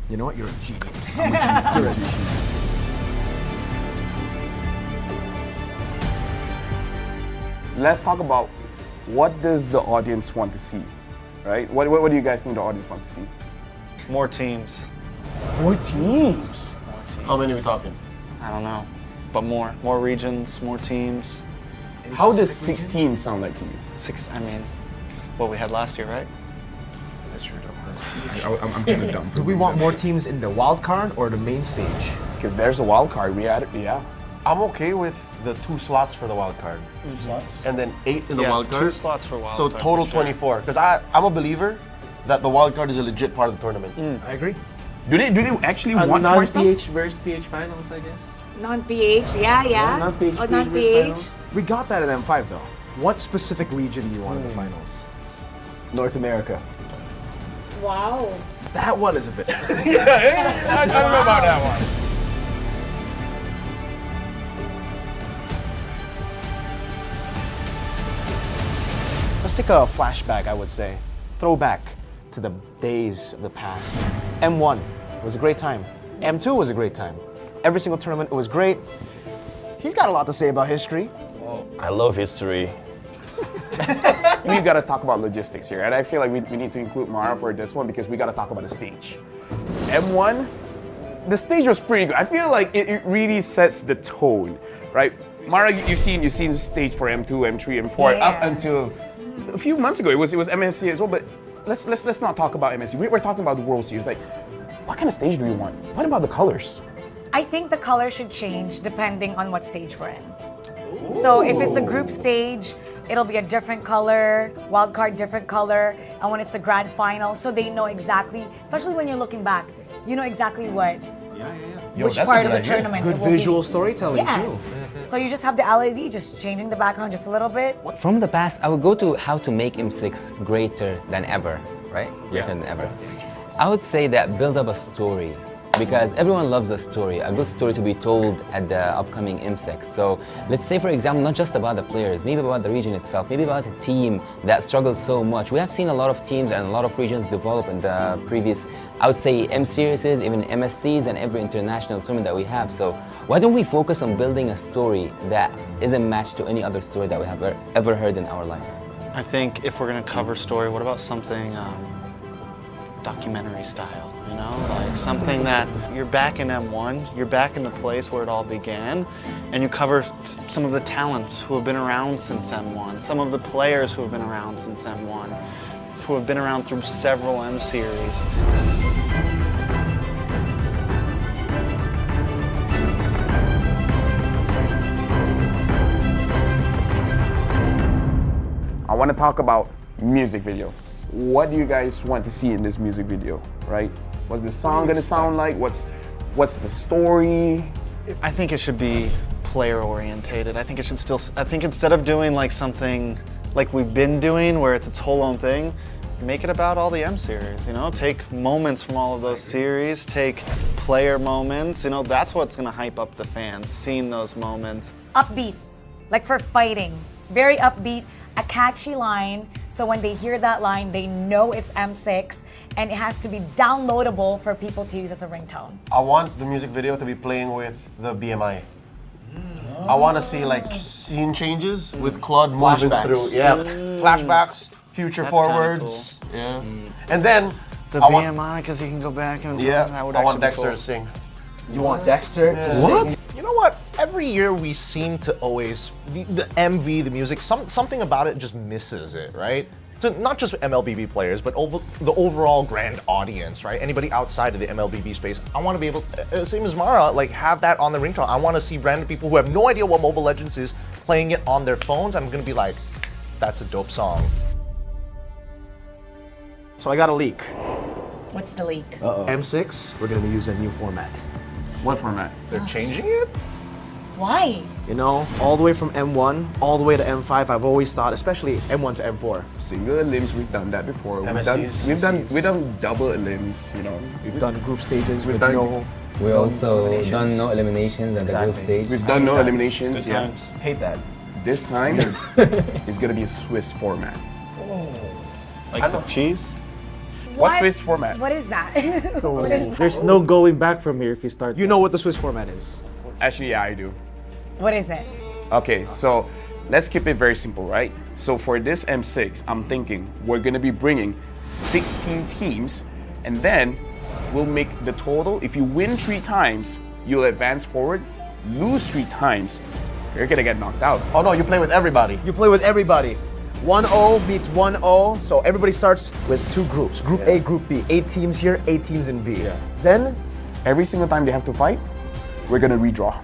You know what? You're a genius. I'm a genius. You're a genius. Let's talk about what does the audience want to see, right? What do you guys think the audience wants to see? More teams. More teams? How many are we talking? I don't know. But more regions, more teams. How does 16 sound like to you? I mean, it's what we had last year, right? That's true. I'm kind of dumb. Do we want more teams in the wild card or the main stage? Because there's a wild card. Yeah. I'm okay with the 2 slots for the wild card. 2 slots? And then 8 in the Yeah, wild card. 2 slots for wild So card, total for sure. 24. Because I'm a believer that the wild card is a legit part of the tournament. I agree. Do they actually want smart stuff? non-PH versus PH finals, I guess. Non-PH, yeah. non-PH, Oh, PH non-PH. finals. We got that in M5 though. What specific region do you want in the finals? North America. Wow. That one is a bit. Yeah, I don't know about that one. Let's take a flashback, I would say. Throwback to the days of the past. M1 was a great time. M2 was a great time. Every single tournament, it was great. He's got a lot to say about history. I love history. We've got to talk about logistics here, and I feel like we need to include Mara for this one because we got to talk about the stage. M1, the stage was pretty good. I feel like it really sets the tone, right? Mara, you've seen the stage for M2, M3, M4 up until a few months ago. It was MSC as well, but let's not talk about MSC. We're talking about the World Series. Like, what kind of stage do we want? What about the colors? I think the color should change depending on what stage we're in. So if it's a group stage, it'll be a different color, wild card different color, and when it's the grand final, so they know exactly, especially when you're looking back, you know exactly what, which part of the tournament Good it will visual be. storytelling Yes. too. So you just have the LED just changing the background just a little bit. From the past, I would go to how to make M6 greater than ever, right? Greater than ever. I would say that build up a story, because everyone loves a story, a good story to be told at the upcoming M6. So let's say, for example, not just about the players, maybe about the region itself, maybe about a team that struggled so much. We have seen a lot of teams and a lot of regions develop in the previous, I would say, M series, even MSCs and every international tournament that we have. So why don't we focus on building a story that isn't matched to any other story that we have ever heard in our lifetime? I think if we're going to cover story, what about something documentary style, you know? Like something that you're back in M1, you're back in the place where it all began, and you cover some of the talents who have been around since M1, some of the players who have been around since M1, who have been around through several M series. I want to talk about music video. What do you guys want to see in this music video, right? What's the song gonna sound like? What's the story? I think it should be player orientated. I think it should still, I think instead of doing like something like we've been doing where it's its whole own thing, make it about all the M series, you know? Take moments from all of those series, take player moments, you know, that's what's gonna hype up the fans, seeing those moments. Upbeat, like for fighting, very upbeat, a catchy line, so when they hear that line, they know it's M6, and it has to be downloadable for people to use as a ringtone. I want the music video to be playing with the BMI. I want to see like scene changes with Claude moving through. Yeah, flashbacks, future That's forwards. kinda Yeah, and then the I want- BMI, because he can go back and that would I want actually be Dexter cool. to sing. You want Dexter to sing? What? You know what? Every year we seem to always, the MV, the music, something about it just misses it, right? So not just MLBB players, but the overall grand audience, right? Anybody outside of the MLBB space, I want to be able, same as Mara, like have that on the ringtone. I want to see random people who have no idea what Mobile Legends is playing it on their phones. I'm going to be like, that's a dope song. So I got a leak. What's the leak? M6, we're gonna use a new format. What format? They're changing it? Why? You know, all the way from M1, all the way to M5, I've always thought, especially M1 to M4. Single elims, we've done that before. MSCs, We've done double elims, you know. We've done group stages We've with done- no... We also done no eliminations at the group stage. We've done no eliminations, Good yeah. times. Hate that. This time, it's gonna be a Swiss format. Like cheese? What's Swiss format? What is that? What is There's no going back from here if you start. You know what the Swiss format is. Actually, yeah, I do. What is it? Okay, so let's keep it very simple, right? So for this M6, I'm thinking we're gonna be bringing 16 teams, and then we'll make the total. If you win 3 times, you'll advance forward. Lose 3 times, you're gonna get knocked out. Oh no, you play with everybody. You play with everybody. 1-0 meets 1-0, so everybody starts with 2 groups. Group A, Group B. 8 teams here, 8 teams in B. Then, every single time they have to fight, we're gonna redraw.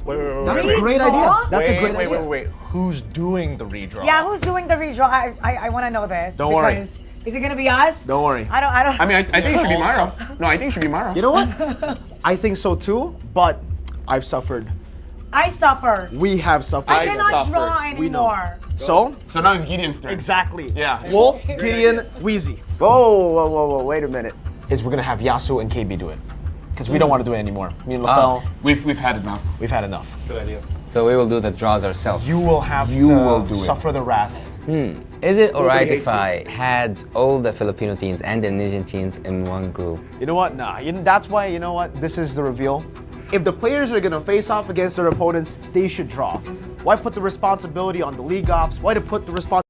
Wait. That's a great idea. That's a great idea. Wait. Who's doing the redraw? Yeah, who's doing the redraw? I want to know this. Don't worry. Because is it gonna be us? Don't worry. I don't. I mean, I think it should be Mara. No, I think it should be Mara. You know what? I think so too, but I've suffered. I suffer. We have suffered. I cannot draw We know. anymore. So now it's Gideon's turn. Exactly. Yeah. Wolf, Gideon, Wheezy. Whoa, wait a minute. Is we're gonna have Yasu and KB do it. Because we don't want to do it anymore. Me and LaFell, we've had enough. We've had enough. Good idea. So we will do the draws ourselves. You will have You to will do it. suffer the wrath. Is it alright hates if I had all the Filipino teams and the Indonesian teams in one group? You know what? Nah. That's why, you know what? This is the reveal. If the players are gonna face off against their opponents, they should draw. Why put the responsibility on the league ops? Why to put the responsibility?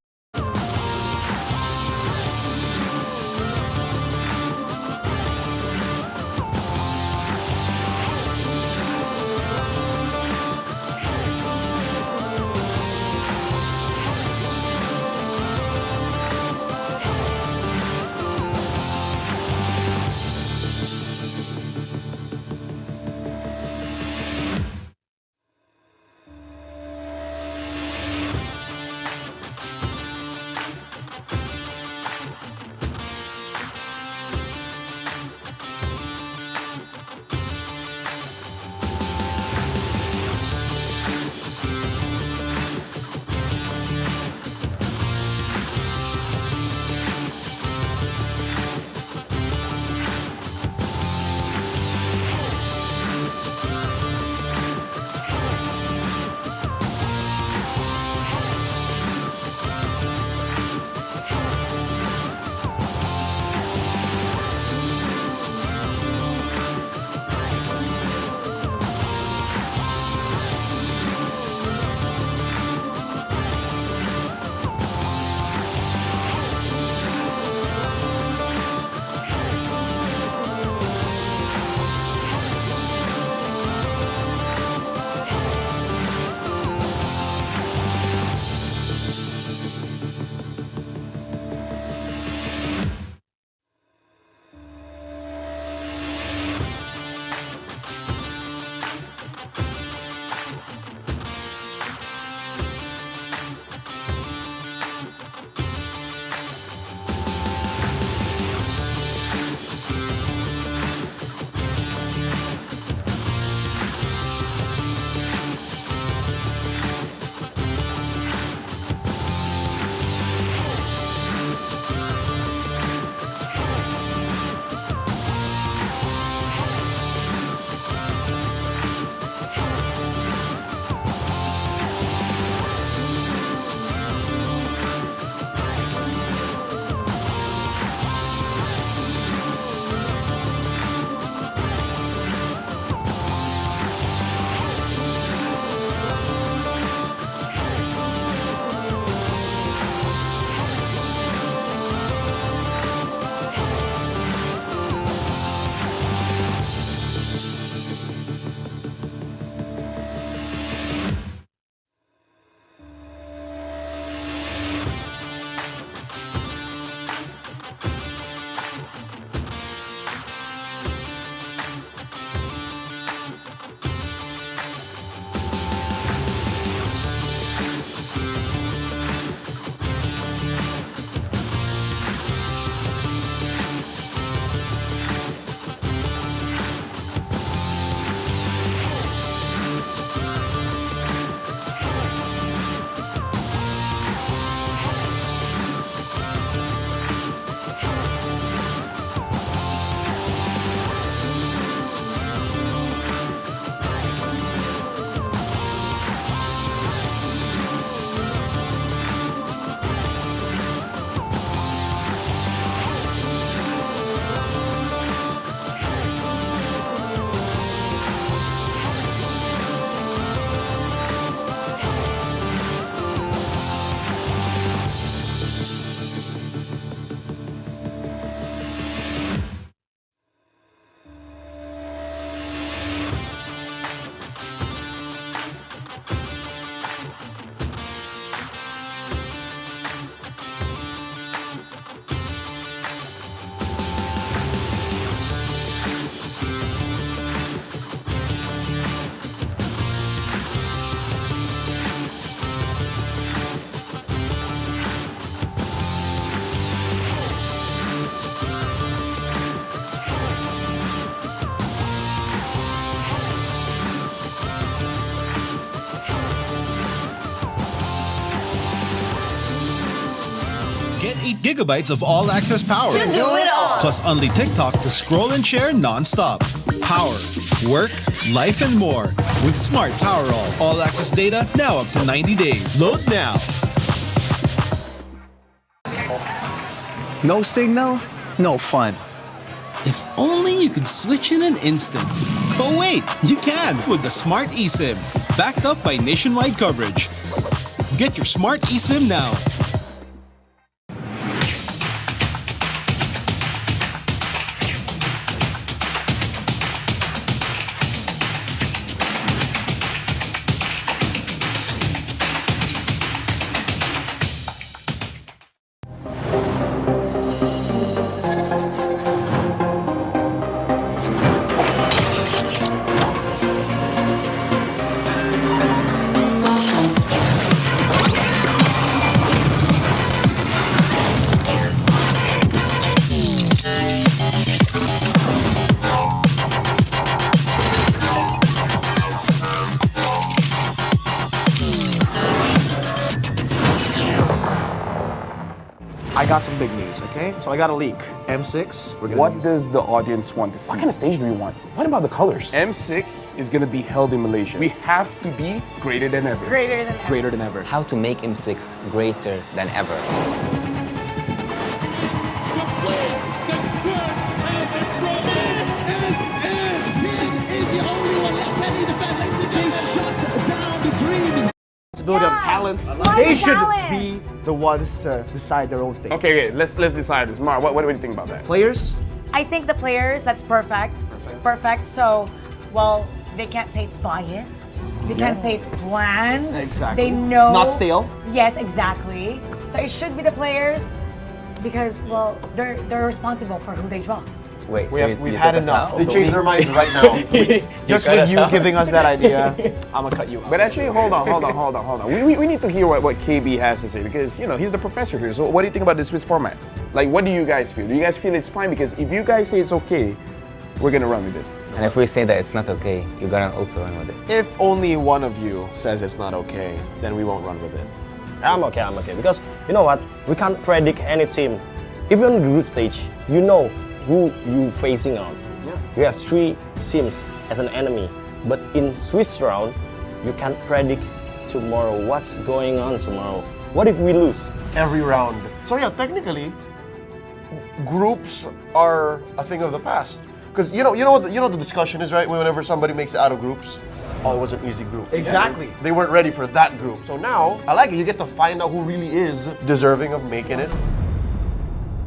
Get 8 gigabytes of all-access power. To do it all. Plus only TikTok to scroll and share non-stop. Power, work, life, and more. With Smart Power all-access data now up to 90 days. Load now. No signal, no fun. If only you could switch in an instant. But wait, you can with the Smart eSIM. Backed up by nationwide coverage. Get your Smart eSIM now. I got some big news, okay? So I got a leak. M6, we're gonna What does the audience want to see? What kind of stage do we want? What about the colors? M6 is gonna be held in Malaysia. We have to be greater than ever. Greater than ever. Greater than ever. How to make M6 greater than ever. Build up talents. They should be the ones to decide their own fate. Okay, let's decide this. Mar, what do you think about that? Players? I think the players, that's perfect. Perfect. So, well, they can't say it's biased. They can't say it's planned. Exactly. They know. Not stale. Yes, exactly. So it should be the players because, well, they're responsible for who they draw. Wait, We've had enough. They They changed their minds right now. Just with you giving us that idea, I'm gonna cut you out. But actually, hold on. We need to hear what KB has to say because, you know, he's the professor here. So what do you think about the Swiss format? Like, what do you guys feel? Do you guys feel it's fine? Because if you guys say it's okay, we're gonna run with it. And if we say that it's not okay, you're gonna also run with it. If only one of you says it's not okay, then we won't run with it. I'm okay. Because you know what? We can't predict any team. Even on the group stage, you know who you facing on. Yeah. You have 3 teams as an enemy. But in Swiss round, you can't predict tomorrow what's going on tomorrow. What if we lose? Every round. So yeah, technically, groups are a thing of the past. Because you know what the discussion is, right? Whenever somebody makes it out of groups, oh, it was an easy group. Exactly. They weren't ready for that group. So now, I like it. You get to find out who really is deserving of making it.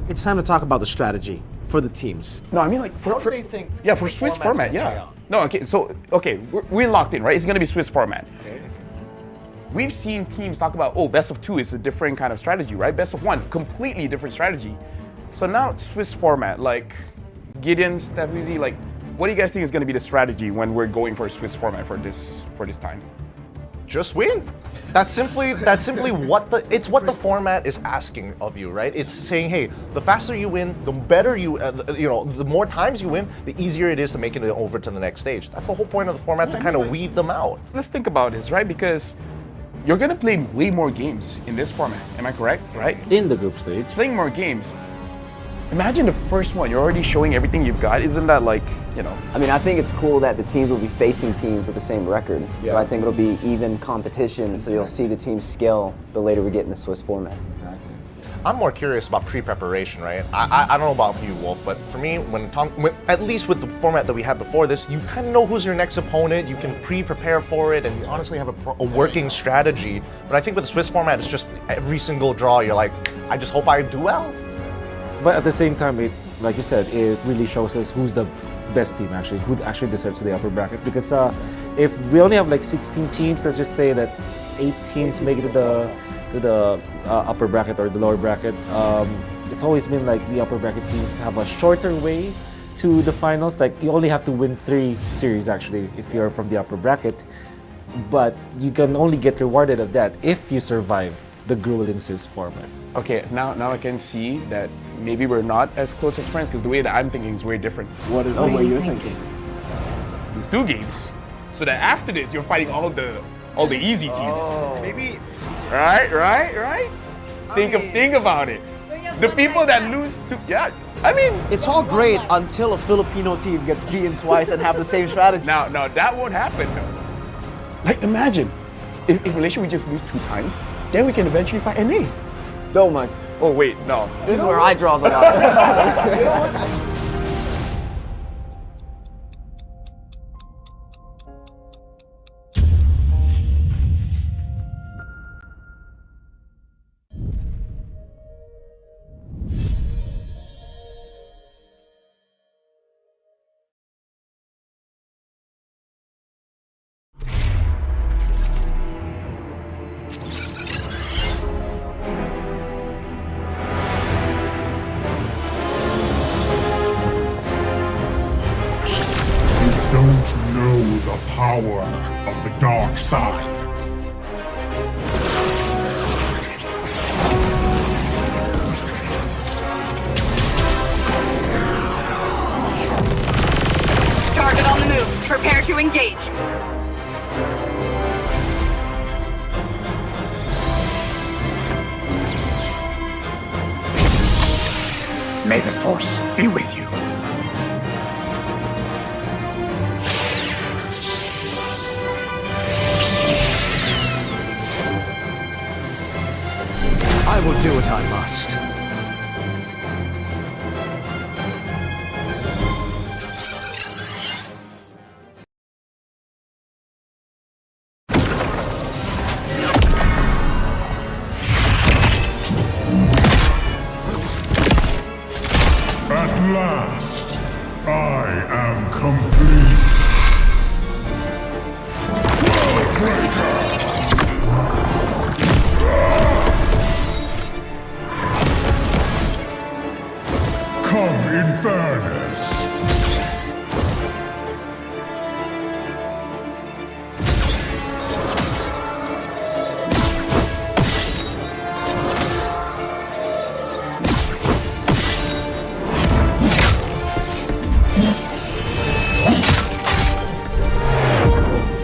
It's time to talk about the strategy for the teams. No, I mean like for they think for Swiss format, yeah. No, okay, we're locked in, right? It's gonna be Swiss format. Okay. We've seen teams talk about, oh, best of 2 is a different kind of strategy, right? Best of 1, completely different strategy. So now Swiss format, like Gideon, Steph, like, what do you guys think is gonna be the strategy when we're going for a Swiss format for this time? Just win. That's simply what the format is asking of you, right? It's saying, hey, the faster you win, the better the more times you win, the easier it is to make it over to the next stage. That's the whole point of the format, to kind of weed them out. Let's think about this, right? Because you're gonna play way more games in this format. Am I correct? Right? In the group stage. Playing more games. Imagine the first one, you're already showing everything you've got. Isn't that like, you know? I mean, I think it's cool that the teams will be facing teams with the same record. Yeah. So I think it'll be even competition, so you'll see the teams scale the later we get in the Swiss format. I'm more curious about pre-preparation, right? I don't know about you, Wolf, but for me, at least with the format that we had before this, you kind of know who's your next opponent, you can pre-prepare for it, and you honestly have a working strategy. But I think with the Swiss format, it's just every single draw, you're like, I just hope I do well. But at the same time, like you said, it really shows us who's the best team actually, who actually deserves the upper bracket. Because if we only have like 16 teams, let's just say that 8 teams make it to the upper bracket or the lower bracket. It's always been like the upper bracket teams have a shorter way to the finals. Like you only have to win 3 series actually if you're from the upper bracket. But you can only get rewarded of that if you survive the grueling Swiss format. Okay, now I can see that maybe we're not as close as friends because the way that I'm thinking is very different. What is the way you're thinking? There's 2 games, so that after this you're fighting all the easy teams. Maybe. Right. Think about it. The people that lose to, yeah, I mean. It's all great until a Filipino team gets beaten twice and have the same strategy. Now, that won't happen. Like, imagine, if Malaysia we just lose 2 times, then we can eventually fight NA. Don't mind. Oh, wait, no. This is where I draw the line. Don't know the power of the dark side. Target on the move. Prepare to engage. May the Force be with you. I will do what I must. At last, I am complete. Come in fairness.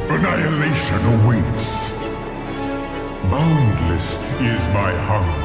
Annihilation awaits. Boundless is my hunger.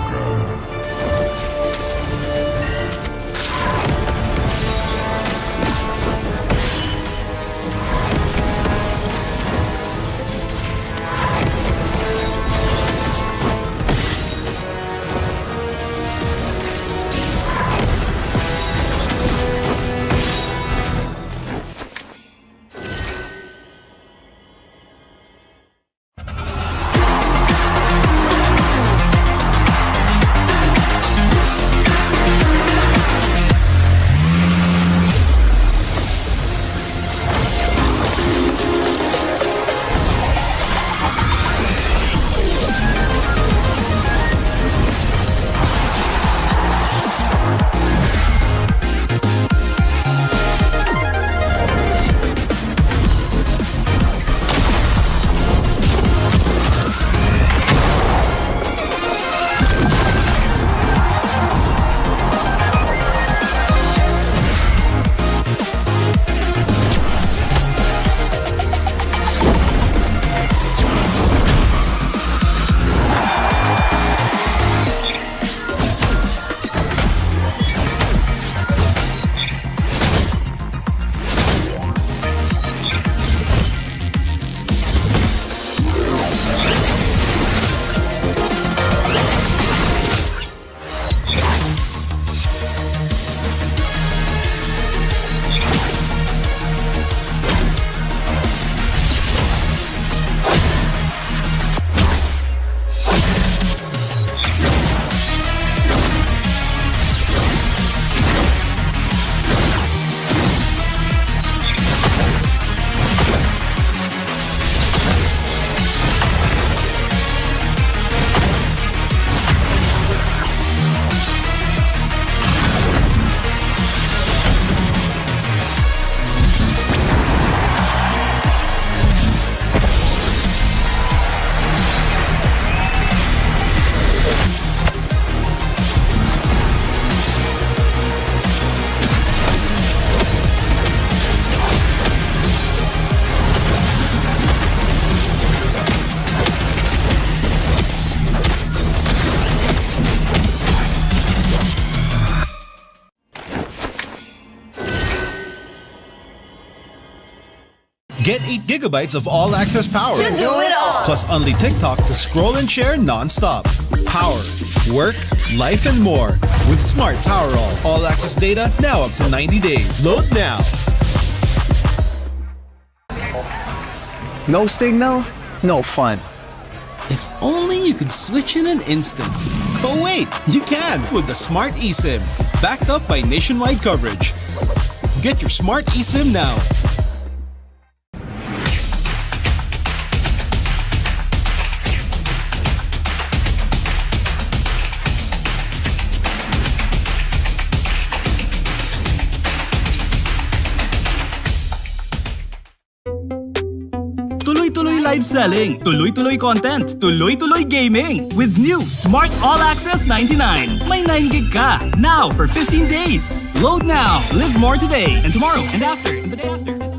Get 8 gigabytes of all-access power. To do it all. Plus only TikTok to scroll and share non-stop. Power, work, life, and more. With Smart Power all-access data now up to 90 days. Load now. No signal, no fun. If only you could switch in an instant. But wait, you can with the Smart eSIM. Backed up by nationwide coverage. Get your Smart eSIM now. Tuloy-tuloy live selling, tuloy-tuloy content, tuloy-tuloy gaming. With new Smart All Access 99. May 9 gig ka, now for 15 days. Load now, live more today, and tomorrow, and after, and the day after.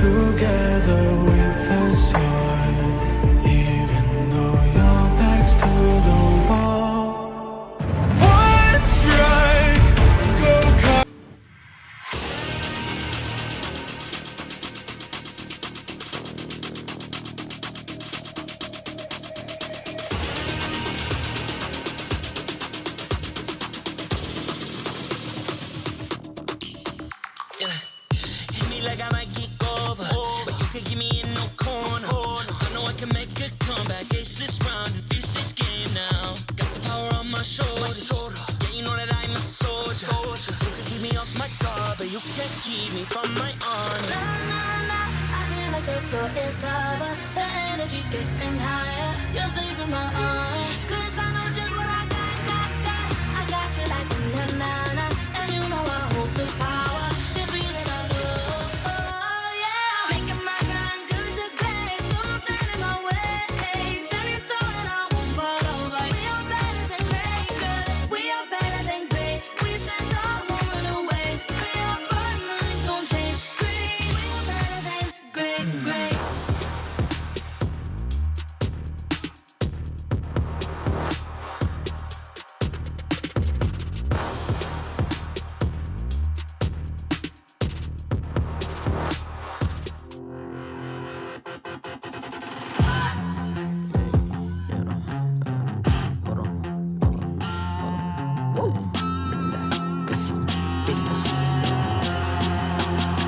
together with the sun, even though your back's to the wall. One strike, go cut. Hit me like I might get over, but you can give me in no corner. I know I can make a comeback, ace this round and finish this game now. Got the power on my shoulders, yeah, you know that I'm a soldier. You can keep me off my guard, but you can't keep me from my honor. I feel like the floor is lava, the energy's getting higher. You're saving my arms, 'cause I know just what I got. I got you like na-na-na, and you know I hold the power. This feeling I love, oh yeah. Making my grind good to great, so don't stand in my way. Standing tall and I won't fall over. We are better than great, good. We are better than great. We stand tall, won't run away. We are burn, nothing gon' change. Great, we are better than great, great.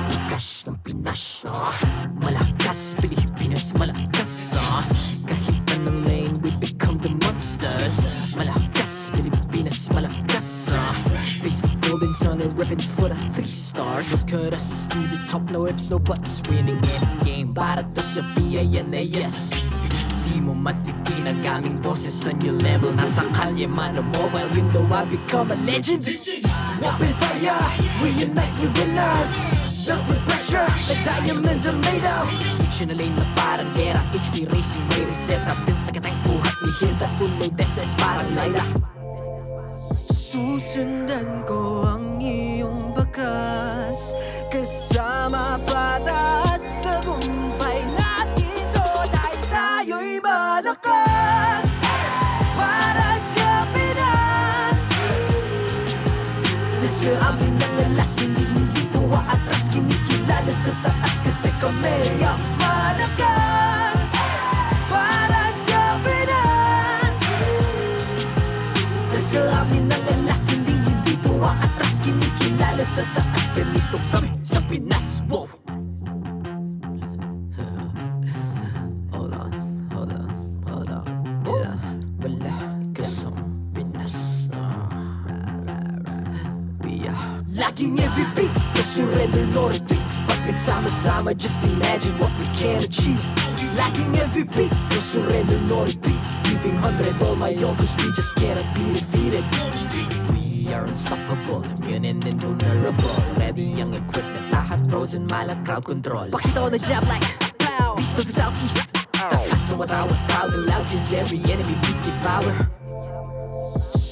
Malakas ng Pinas, malakas Pilipinas, malakas kahit anong lane we become the monsters. Malakas Pilipinas, malakas face the golden sun and ribbon for the 3 stars. Look at us to the top, no ifs, no buts, winning any game para to sa PINAS. Di mo matikin ang aming boses on your level. Nasa kalye man o mobile window, I become a legend. Open fire, we unite, we winners. Built with pressure, the diamonds are made of. Switching a lane na parang gera, HP racing, may reset up. Built tagatang buhat ni Hilda, full load SS parang Laila. Susundan ko ang iyong bakas, kasama patas, tagumpay natin to dahil tayo'y malakas. Para sa Pinas, nasa amin ang alas, hindi tuwa atras. Kinikilala sa taas kasi kami ang malakas. Para sa Pinas, nasa amin ang alas, hindi tuwa atras. Kinikilala sa taas, ganito kami sa Pinas. Wow! Hold on, yeah. Malakas ang Pinas, we are lacking every beat, no surrender, no retreat. Pag nagsama-sama, just imagine what we can achieve. Lacking every beat, no surrender, no retreat. Giving 100 all my all, cause we just cannot be defeated. We are unstoppable, immune and invulnerable. Ready ang equipment, lahat frozen, malak crowd control. Pakita ko na jab like beast of the southeast. Taas sa watawat, proud and loud, cause every enemy we devour.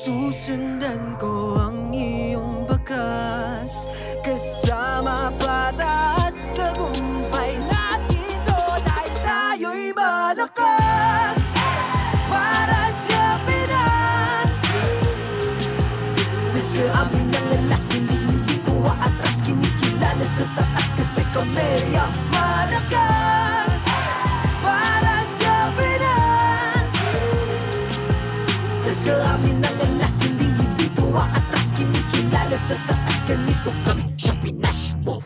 susundan ko ang iyong bakas, kasama patas, tagumpay natin to dahil tayo'y malakas. Para sa Pinas, nasa amin ang alas, hindi tuwa atras. Kinikilala sa taas kasi kami ang malakas. Para sa Pinas, nasa amin ang alas, hindi tuwa atras. Kinikilala sa taas, ganito kami sa Pinas. Wow!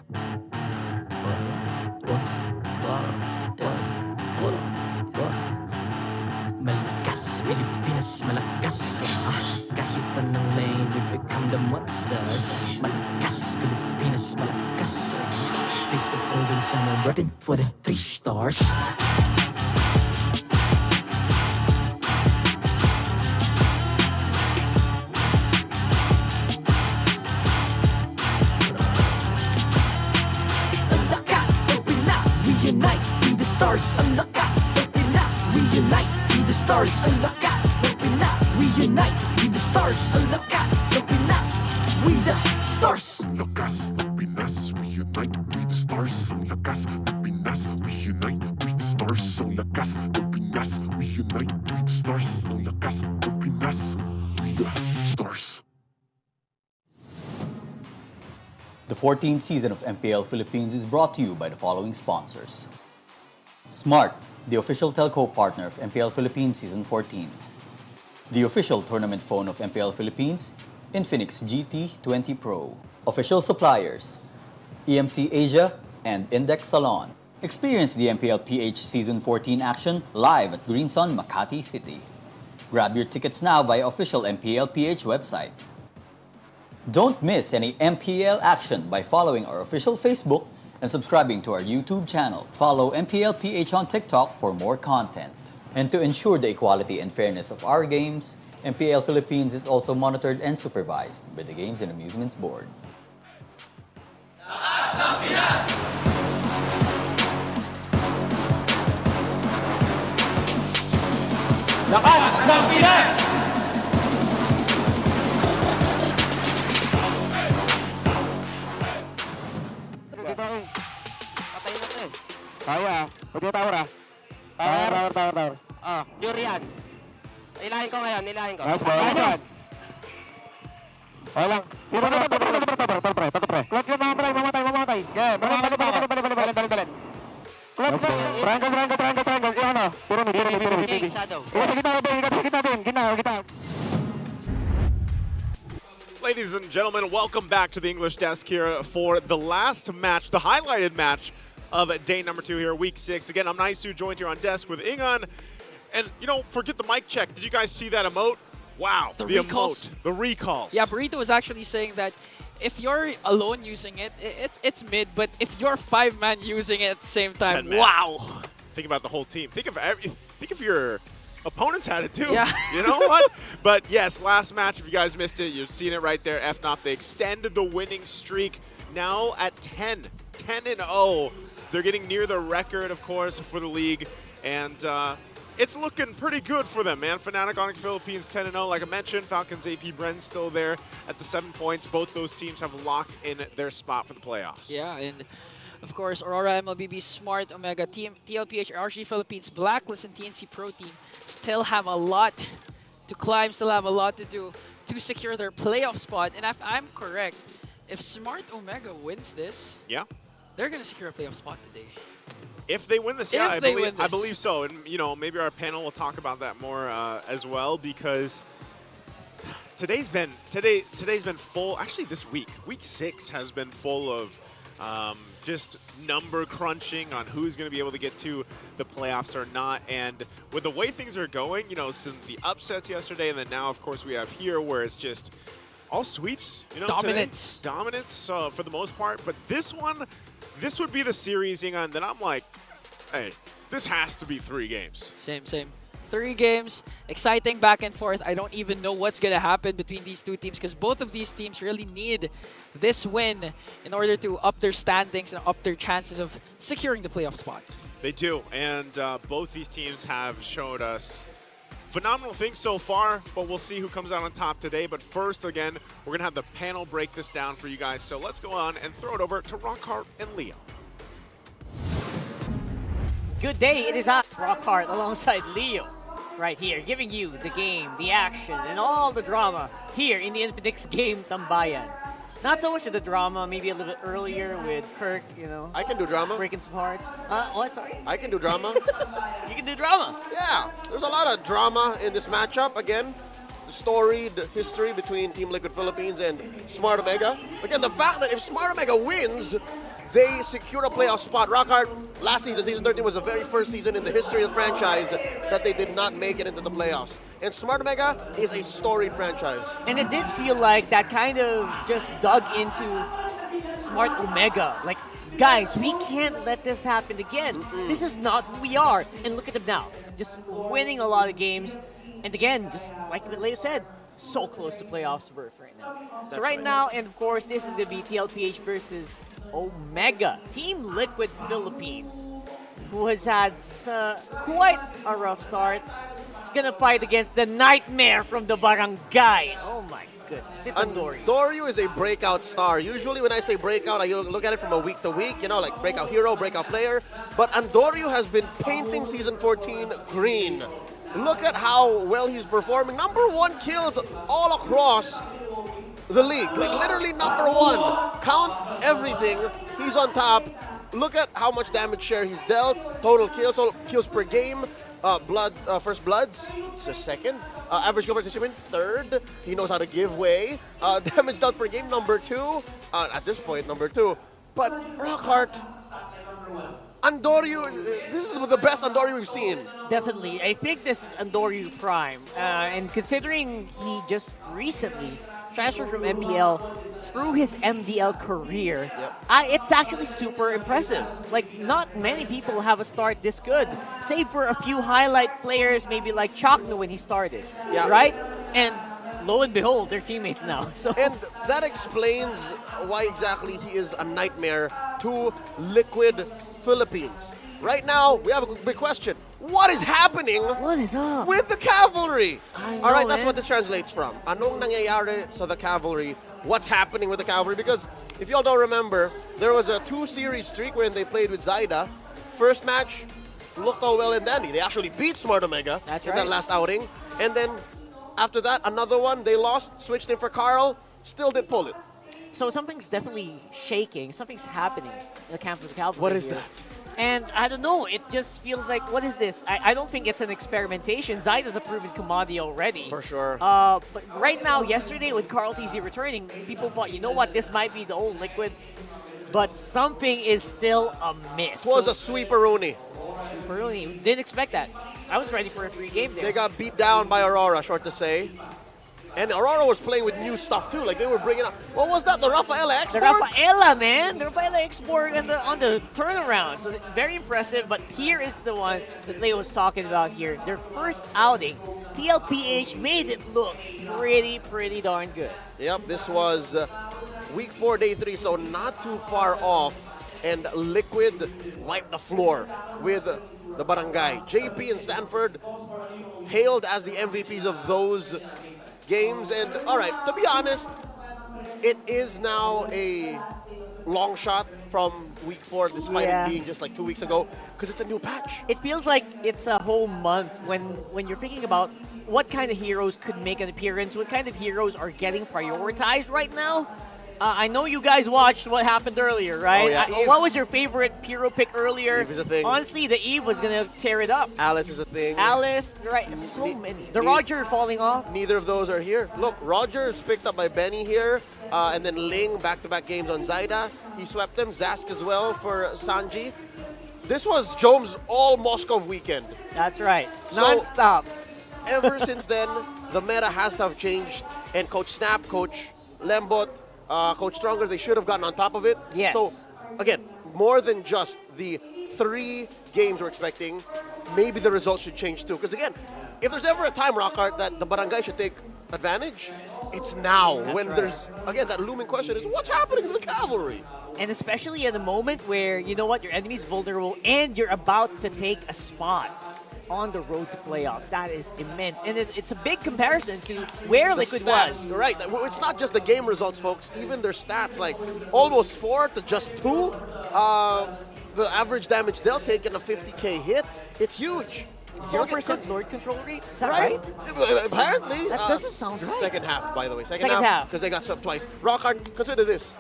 Malakas, Pilipinas, malakas. Kahit anong lane, we become the monsters. Malakas, Pilipinas, malakas. Face the golden sun and repping for the 3 stars. Ang lakas ng Pinas, reunite, be the stars. Ang lakas ng Pinas, reunite, be the stars. Ang lakas ng Pinas, reunite, be the stars. Ang lakas ng Pinas, we the stars. Ang lakas ng Pinas, reunite, be the stars. Ang lakas the Pinas, we unite, we the stars, ang lakas, the Pinas, we unite, we the stars, ang lakas, the Pinas, we the stars. The 14th season of MPL Philippines is brought to you by the following sponsors. Smart, the official telco partner of MPL Philippines Season 14. The official tournament phone of MPL Philippines, Infinix GT20 Pro. Official suppliers, EMC Asia and Index Salon. Experience the TLPH Season 14 action live at Green Sun, Makati City. Grab your tickets now via official MPLPH website. Don't miss any MPL action by following our official Facebook and subscribing to our YouTube channel. Follow MPLPH on TikTok for more content. And to ensure the equality and fairness of our games, MPL Philippines is also monitored and supervised by the Games and Amusements Board. Lakas ng Pinas! Patay na to. Kaya. Pwede tower ah. Tower. Oh, Yuri yan. Nilahin ko ngayon, nilahin ko. Nice one. Walang. Clock yun, mamatay. Yeah, balik. Clock yun. Triangle. Iyan o. Puro mid. Shadow. Ikat sa kita din. Gina. Ladies and gentlemen, welcome back to the English desk here for the last match, the highlighted match of day number 2 here, week 6. Again, I'm Naisu, joined here on desk with Ingan. And, forget the mic check. Did you guys see that emote? Wow, the recalls. emote, the recalls. Yeah, Burrito was actually saying that if you're alone using it, it's mid, but if you're 5-man using it at the same time, wow. Think about the whole team. Think if your opponents had it too. Yeah. You know what? But yes, last match, if you guys missed it, you've seen it right there. FNOP, they extended the winning streak now at 10-0. They're getting near the record, of course, for the league. And it's looking pretty good for them, man. Fnatic Onic Philippines 10-0. Like I mentioned, Falcons AP Bren still there at the 7 points. Both those teams have locked in their spot for the playoffs. Yeah, and of course, Aurora, MLBB, Smart, Omega, TLPH, RSG Philippines, Blacklist, and TNC Pro Team still have a lot to climb, still have a lot to do to secure their playoff spot. And if I'm correct, if Smart Omega wins this, they're going to secure a playoff spot today. If they win this, I believe so. And maybe our panel will talk about that more as well, because today's been full. Actually, this week 6 has been full of just number crunching on who's going to be able to get to the playoffs or not. And with the way things are going, since the upsets yesterday, and then now, of course, we have here where it's just all sweeps. Dominance. Today, dominance for the most part. But this would be the series, and then I'm like, hey, this has to be 3 games. Same. 3 games, exciting back and forth. I don't even know what's going to happen between these 2 teams, because both of these teams really need this win in order to up their standings and up their chances of securing the playoff spot. They do, and both these teams have showed us phenomenal things so far, but we'll see who comes out on top today. But first, again, we're going to have the panel break this down for you guys. So let's go on and throw it over to Rockhart and Leo. Good day, it is I, Rockhart, alongside Leo, right here, giving you the game, the action, and all the drama here in the Infinix game Tambayan. Not so much of the drama, maybe a little bit earlier with Kirk, I can do drama. Breaking some hearts. What? Sorry? I can do drama. You can do drama. Yeah, there's a lot of drama in this matchup. Again, the story, the history between Team Liquid Philippines and Smart Omega. Again, the fact that if Smart Omega wins, they secure a playoff spot. Rockhart, last season, season 13, was the very first season in the history of the franchise that they did not make it into the playoffs. And Smart Omega is a storied franchise. And it did feel like that kind of just dug into Smart Omega. Like, guys, we can't let this happen again. This is not who we are. And look at them now, just winning a lot of games. And again, just like Leo said, so close to playoffs berth right now. That's so right now, and of course, this is going to be TLPH versus Omega, Team Liquid Philippines, who has had quite a rough start. Gonna fight against the nightmare from the barangay. Oh my goodness. It's Andoryu. Andoryu is a breakout star. Usually when I say breakout, I look at it from a week to week, like breakout hero, breakout player. But Andoryu has been painting Season 14 green. Look at how well he's performing. #1 kills all across the league. Like literally #1. Count everything. He's on top. Look at how much damage share he's dealt. Total kills per game. First bloods, it's a second. Average kill participant, third. He knows how to give way. Damage dealt per game, #2. At this point, #2. But Rockhart, Andoryu, this is the best Andoryu we've seen. Definitely. I think this is Andoryu Prime. And considering he just recently transferred from MPL through his MDL career, it's actually super impressive. Like, not many people have a start this good, save for a few highlight players, maybe like Chakno when he started, right? And lo and behold, they're teammates now. So and that explains why exactly he is a nightmare to Liquid Philippines. Right now, we have a big question. What is happening with the cavalry? All right, that's what this translates from. Anong nangyayari sa the cavalry? What's happening with the cavalry? Because if y'all don't remember, there was a 2-series streak wherein they played with Zyda. First match looked all well and dandy. They actually beat Smart Omega in that last outing. And then after that, another one, they lost, switched in for Carl, still didn't pull it. So something's definitely shaking. Something's happening in the camp of the cavalry. What is that? And I don't know, it just feels like, what is this? I don't think it's an experimentation. Zyda's a proven commodity already. For sure. But right now, yesterday with Carl TZ returning, people thought, you know what, this might be the old Liquid. But something is still amiss. It was a sweeperoonie. Sweeperoonie. Didn't expect that. I was ready for a 3-game there. They got beat down by Aurora, short to say. And Aurora was playing with new stuff too. Like they were bringing up, what was that? The Rafaela export? The Rafaela, man. The Rafaela export on the turnaround. So very impressive. But here is the one that Leo was talking about here. Their first outing, TLPH made it look pretty darn good. Yep, this was week 4, day 3, so not too far off. And Liquid wiped the floor with the barangay. JP and Sanford hailed as the MVPs of those games. And all right, to be honest, it is now a long shot from week 4, despite it being just like 2 weeks ago, because it's a new patch. It feels like it's a whole month when you're thinking about what kind of heroes could make an appearance, what kind of heroes are getting prioritized right now. I know you guys watched what happened earlier, right? Oh, yeah. What was your favorite hero pick earlier? Eve is a thing. Honestly, the Eve was going to tear it up. Alice is a thing. Alice, right? So many. The Roger falling off. Neither of those are here. Look, Roger is picked up by Benny here. And then Ling, back-to-back games on Zyda. He swept them. Zask as well for Sanji. This was Jome's all Moscow weekend. That's right. Non-stop. Ever since then, the meta has to have changed. And Coach Snap, Coach Lembot, Coach Stronger, they should have gotten on top of it. Yes. So, again, more than just the 3 games we're expecting, maybe the results should change too. Because again, if there's ever a time, Rockhart, that the barangay should take advantage, it's now. That's when right. There's, again, that looming question is, what's happening to the cavalry? And especially at the moment where, you know what, your enemy's vulnerable and you're about to take a spot on the road to playoffs. That is immense. And it's a big comparison to where Liquid was. You're right. It's not just the game results, folks. Even their stats, like almost 4 to just 2. The average damage dealt taking a 50k hit. It's huge. 0% Lord control rate? Is that right? Apparently. That doesn't sound right. Second half, by the way. Second half. Because they got swept twice. Rockhart, consider this.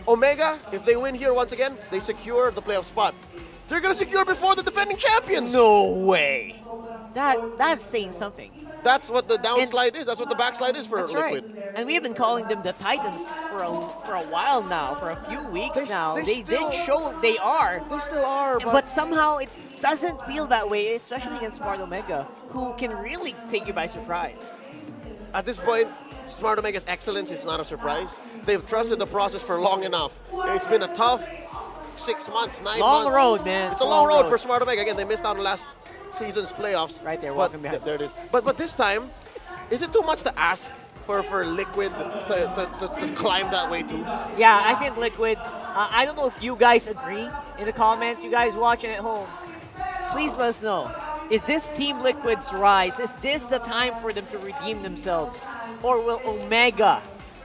Omega, if they win here once again, they secure the playoff spot. They're going to secure before the defending champions. No way. That's saying something. That's what the downslide is. That's what the backslide is for Liquid. Right. And we have been calling them the Titans for a while now, for a few weeks now. They did show they are. They still are. But somehow it doesn't feel that way, especially against Smart Omega, who can really take you by surprise. At this point, Smart Omega's excellence is not a surprise. They've trusted the process for long enough. It's been a tough 6 months, 9 months. Long road, man. It's a long road for Smart Omega. Again, they missed out on last season's playoffs. Right there, but walking behind. There it is. But this time, is it too much to ask for Liquid to climb that way too? Yeah, I think Liquid, I don't know if you guys agree in the comments, you guys watching at home. Please let us know. Is this Team Liquid's rise? Is this the time for them to redeem themselves? Or will Omega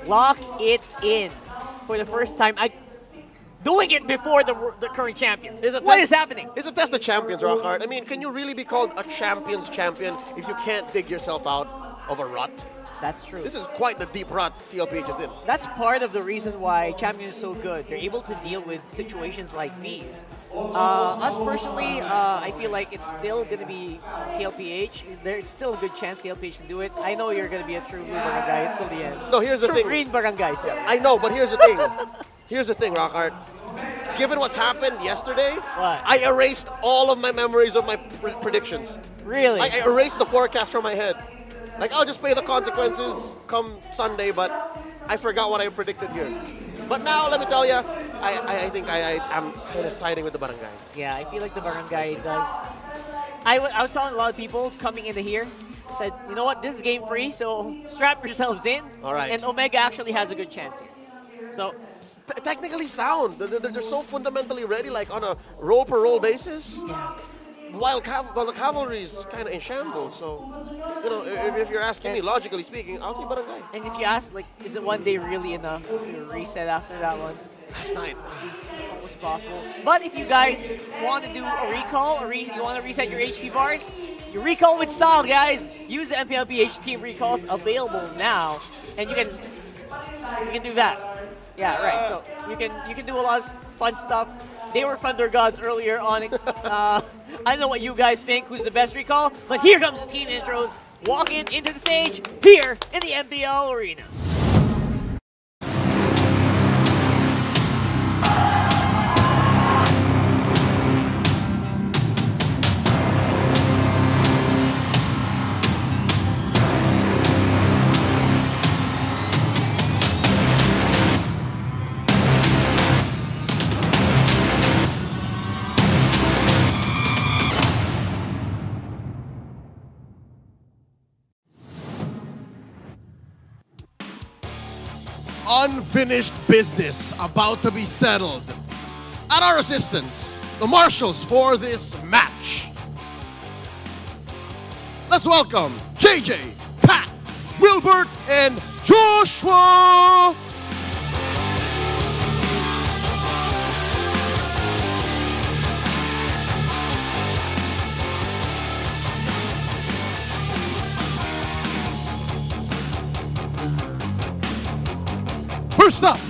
lock it in for the first time? Doing it before the current champions. What is happening? It's a test of champions, Rockhart. I mean, can you really be called a champion's champion if you can't dig yourself out of a rut? That's true. This is quite the deep rut TLPH is in. That's part of the reason why Champion is so good. They're able to deal with situations like these. Us personally, I feel like it's still going to be TLPH. There's still a good chance TLPH can do it. I know you're going to be a true blue barangay until the end. No, here's the true thing. Green barangay. Yeah, I know, but here's the thing. Here's the thing, Rockhart. Given what's happened yesterday, I erased all of my memories of my predictions. Really? I erased the forecast from my head. Like, I'll just pay the consequences come Sunday, but I forgot what I predicted here. But now, let me tell you, I think I'm kind of siding with the barangay. Yeah, I feel like the barangay does. I was telling a lot of people coming into here, said, you know what, this is game free, so strap yourselves in. All right. And Omega actually has a good chance here. So technically sound. They're so fundamentally ready, like on a roll-per-roll basis. Yeah. While the cavalry's kind of in shambles, so if you're asking me, logically speaking, I'll say barangay. And if you ask, like, is it one day really enough to reset after that one? Last night, it's almost possible. But if you guys want to do a recall, you want to reset your HP bars, you recall with style, guys. Use the MPLPH team recalls available now, and you can do that. Yeah, right. So you can do a lot of fun stuff. They were Thunder Gods earlier on. I don't know what you guys think, who's the best recall, but here comes the team intros walking into the stage here in the MPL arena. Unfinished business about to be settled. At our assistance, the marshals for this match. Let's welcome JJ, Pat, Wilbert, and Joshua. First up,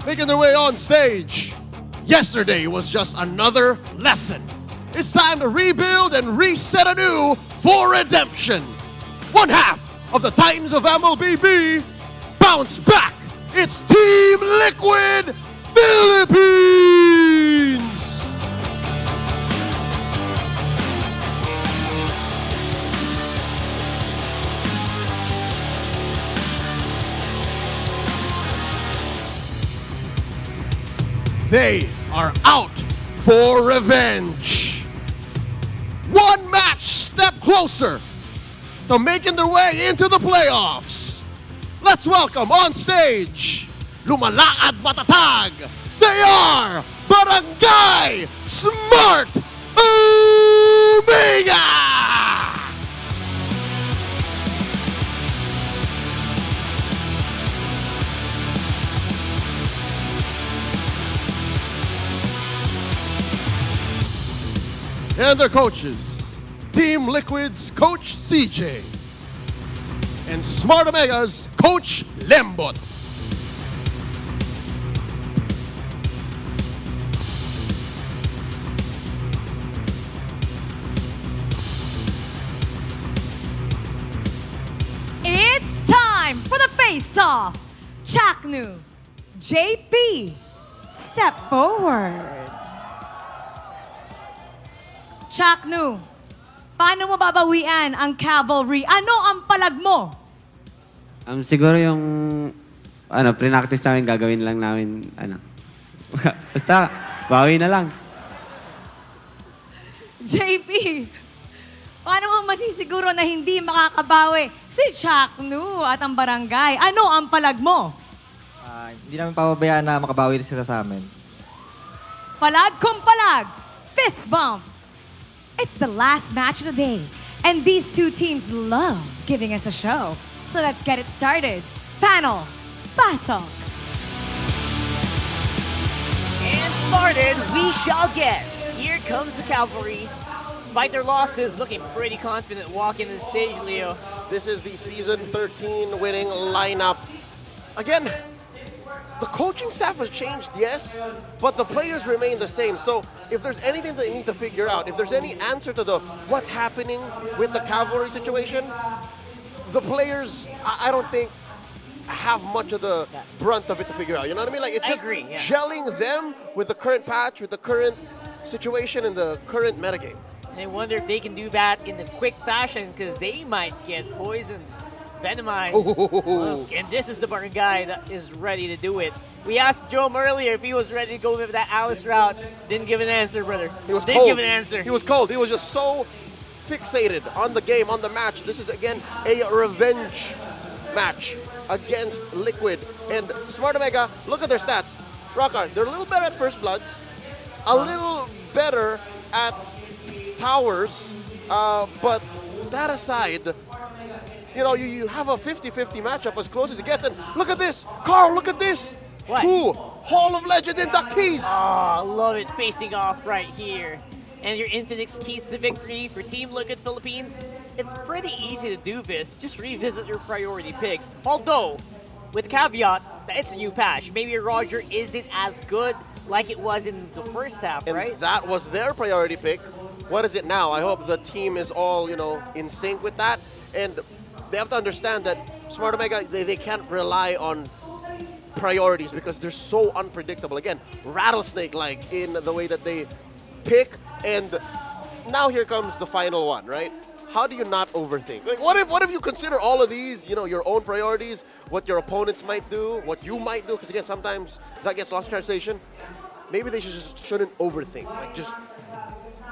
making their way on stage. Yesterday was just another lesson. It's time to rebuild and reset anew for redemption. One half of the Titans of MLBB bounce back. It's Team Liquid Philippines. They are out for revenge. One match step closer to making their way into the playoffs. Let's welcome on stage, lumalakad matatag. They are Barangay Smart Omega! And their coaches, Team Liquid's Coach CJ and Smart Omega's Coach Lembot. It's time for the face-off. Chaknu, JP, step forward. Chaknu, paano mo babawian ang cavalry? Ano ang palag mo? Siguro yung pre-practice namin gagawin lang namin basta bawi na lang. JP, paano mo masisiguro na hindi makakabawi si Chaknu at ang barangay? Ano ang palag mo? Hindi namin pababayaan na makabawi sila sa amin. Palag kung palag, fist bump. It's the last match of the day, and these two teams love giving us a show. So let's get it started. Panel, pasok! And started, we shall get. Here comes the cavalry. Despite their losses, looking pretty confident walking the stage, Leo. This is the season 13 winning lineup. Again, the coaching staff has changed, yes, but the players remain the same. So if there's anything that they need to figure out, if there's any answer to the what's happening with the cavalry situation, the players, I don't think, have much of the brunt of it to figure out. You know what I mean? Like, it's just gelling them with the current patch, with the current situation and the current metagame. I wonder if they can do that in a quick fashion, because they might get poisoned, venomized. And this is the guy that is ready to do it. We asked Joe earlier if he was ready to go with that Alice route. Didn't give an answer, brother. He was Didn't cold. give an answer. He was cold. He was just so fixated on the game, on the match. This is, again, a revenge match against Liquid. And Smart Omega, look at their stats. Rockard, they're a little better at First Blood, a little better at Towers, but that aside, you know, you have a 50-50 matchup as close as it gets. And look at this. Carl, look at this. What? 2 Hall of Legends inductees. Oh, love it, facing off right here. And your Infinix keys to victory for Team Liquid Philippines. It's pretty easy to do this. Just revisit your priority picks. Although, with the caveat that it's a new patch. Maybe Roger isn't as good like it was in the first half, And right? that was their priority pick. What is it now? I hope the team is all, you know, in sync with that. And they have to understand that Smart Omega, they can't rely on priorities because they're so unpredictable. Again, rattlesnake-like in the way that they pick. And now here comes the final one, right? How do you not overthink? Like, what if you consider all of these, you know, your own priorities, what your opponents might do, what you might do? Because again, sometimes that gets lost in translation. Maybe they shouldn't overthink. Like, just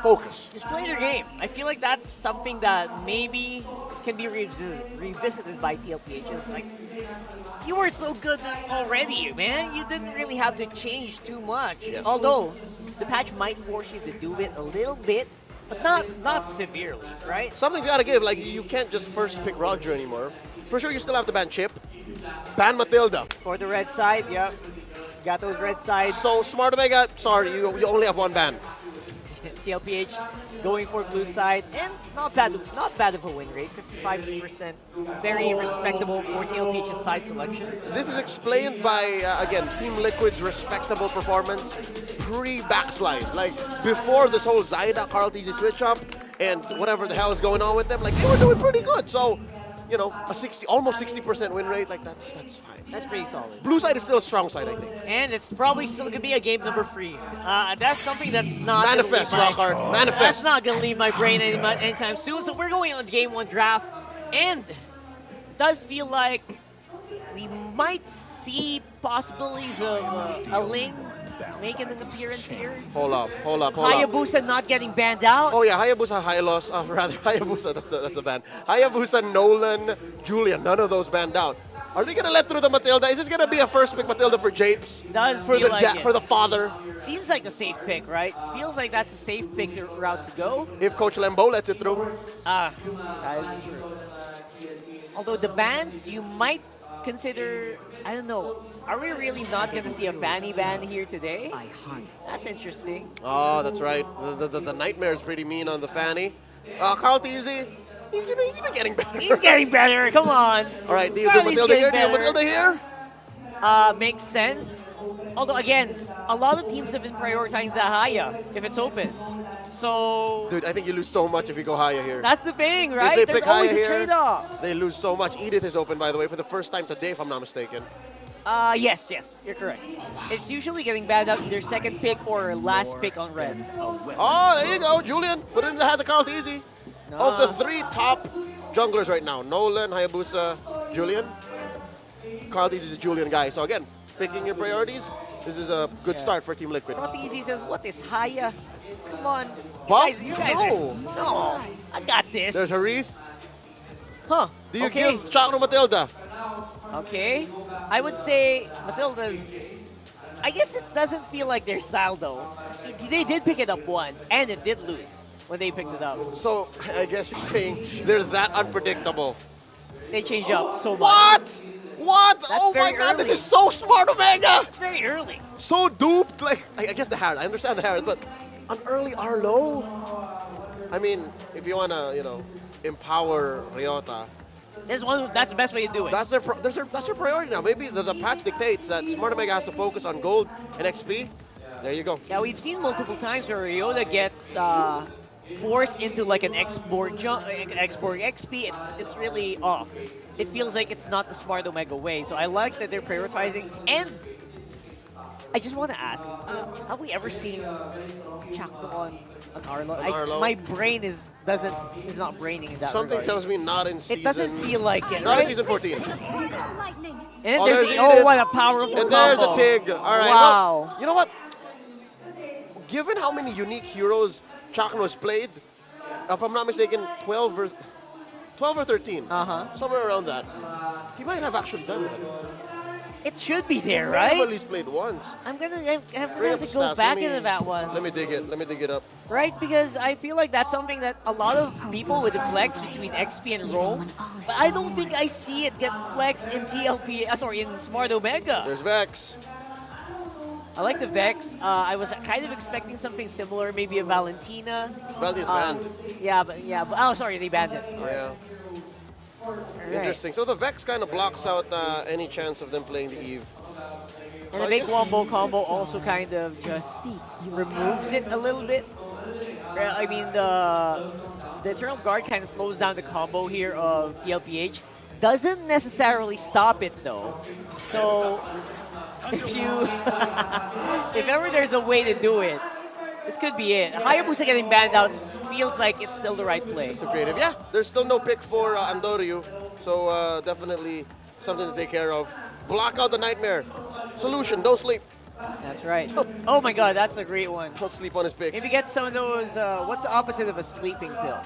focus. Just play your game. I feel like that's something that maybe can be revisited by TLPH. It's like, you were so good already, man. You didn't really have to change too much. Yes. Although, the patch might force you to do it a little bit, but not severely, right? Something's got to give. Like, you can't just first pick Roger anymore. For sure, you still have to ban Chip, ban Matilda. For the red side, yeah. Got those red sides. So, Smart Omega, sorry, you only have one ban. TLPH going for blue side, and not bad of a win rate, 55%. Very respectable for TLPH's side selection. This is explained by, again, Team Liquid's respectable performance pre-backslide. Like, before this whole Zyda Carl TZ switch up and whatever the hell is going on with them, like, they were doing pretty good. So, you know, almost 60% win rate, like, that's fine. That's pretty solid. Blue side is still a strong side, I think. And it's probably still going to be a game number 3. That's something that's not Manifest, Rockhard. Manifest. That's not going to leave my brain anytime soon. So we're going on game 1 draft. And does feel like we might see possibilities of a Ling making an appearance here. Hold up. Hayabusa not getting banned out. Oh yeah, Hayabusa, Hylos, Hayabusa, that's the ban. Hayabusa, Nolan, Julian, none of those banned out. Are they gonna let through the Matilda? Is this gonna be a first pick Matilda for Japes? Does for feel the like it. for the father? Seems like a safe pick, right? Feels like that's a safe pick route to go. If Coach Lembo lets it through. That is true. Although the bans, you might consider, I don't know, are we really not going to see a Fanny ban here today? That's interesting. Oh, that's right. The nightmare is pretty mean on the Fanny. Carl TZ, he's been getting better. He's getting better, come on. All right, do you do Matilda here? Do you do Matilda here? Makes sense. Although, again, a lot of teams have been prioritizing Zahaya if it's open. So... Dude, I think you lose so much if you go Haya here. That's the thing, right? If they There's pick always Haya a here, trade-off. they lose so much. Edith is open, by the way, for the first time today, if I'm not mistaken. Yes, you're correct. It's usually getting banned out either second pick or last pick on red. Oh, there you go, Julian. Put it in the hands of Carl TZ. Of the 3 top junglers right now, Nolan, Hayabusa, Julian. Carl TZ is a Julian guy. So again, picking your priorities, this is a good start for Team Liquid. Carl TZ says, what is Haya? Come on. Buff? You guys no, I got this. There's Harith. Huh. Do you give Chakra Matilda? Okay. I would say Matilda's... I guess it doesn't feel like their style, though. They did pick it up once, and it did lose. when they picked it up. So I guess you're saying they're that unpredictable. They change up so much. What? What? That's Oh my very God, this early. is so smart, Omega! It's very early. So duped. Like, I guess the Harris. I understand the Harris, but an early Arlo? I mean, if you want to, you know, empower Ryota, That's the best way to do it. that's their priority now. Maybe the patch dictates that Smart Omega has to focus on gold and XP. There you go. Yeah, we've seen multiple times where Ryota gets forced into like an export XP. It's really off. It feels like it's not the Smart Omega way. So I like that they're prioritizing. And I just want to ask, have we ever seen Chakno on Arlo? My brain is not braining in that Something regard. tells me not in season. It doesn't feel like it, Not right? in season 14. And then Oh, there's there's oh, Edith. what a powerful And there's combo. a Tig. All right. Wow. Well, you know what? Given how many unique heroes Chakno has played, if I'm not mistaken, 12 or 13. Somewhere around that. He might have actually done that. It should be there, He might have right? at least played once. I'm gonna Bring have up to the go stats. back into that one. Let me dig it up. Right, because I feel like that's something that a lot of people would flex between XP and Roam, but I don't think I see it get flexed in in Smart Omega. There's Vex. I like the Vex. I was kind of expecting something similar, maybe a Valentina. Valentina's banned. Oh, sorry, they banned it. Yeah. Alright. Interesting. So the Vex kind of blocks out any chance of them playing the Eve. And the big wombo combo also kind of just removes it a little bit. I mean, the Eternal Guard kind of slows down the combo here of TLPH. Doesn't necessarily stop it though. So if if ever there's a way to do it, this could be it. Hayabusa getting banned out feels like it's still the right play. It's so creative. Yeah, there's still no pick for Andoryu, so definitely something to take care of. Block out the Nightmare. Solution, don't sleep. That's right. Oh my God, that's a great one. Don't sleep on his picks. Maybe get some of those, what's the opposite of a sleeping pill?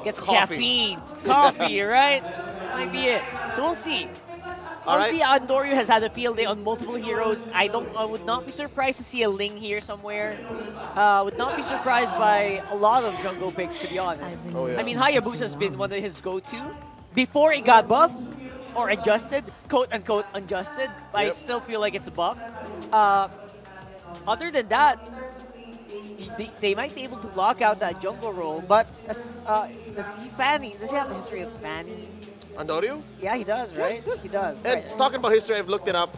Get some Coffee. caffeine. Coffee, right? Might be it. So we'll see. All Obviously, Andoryu has had a field day on multiple heroes. I would not be surprised to see a Ling here somewhere. Would not be surprised by a lot of jungle picks, to be honest. Oh, yeah. I mean, Hayabusa has been one of his go-to before it got buffed or adjusted, quote-unquote adjusted. But I still feel like it's a buff. Other than that, they might be able to lock out that jungle role. But does he have a history of Fanny? Andoryu? Yeah, he does, right? He does. And talking about history, I've looked it up.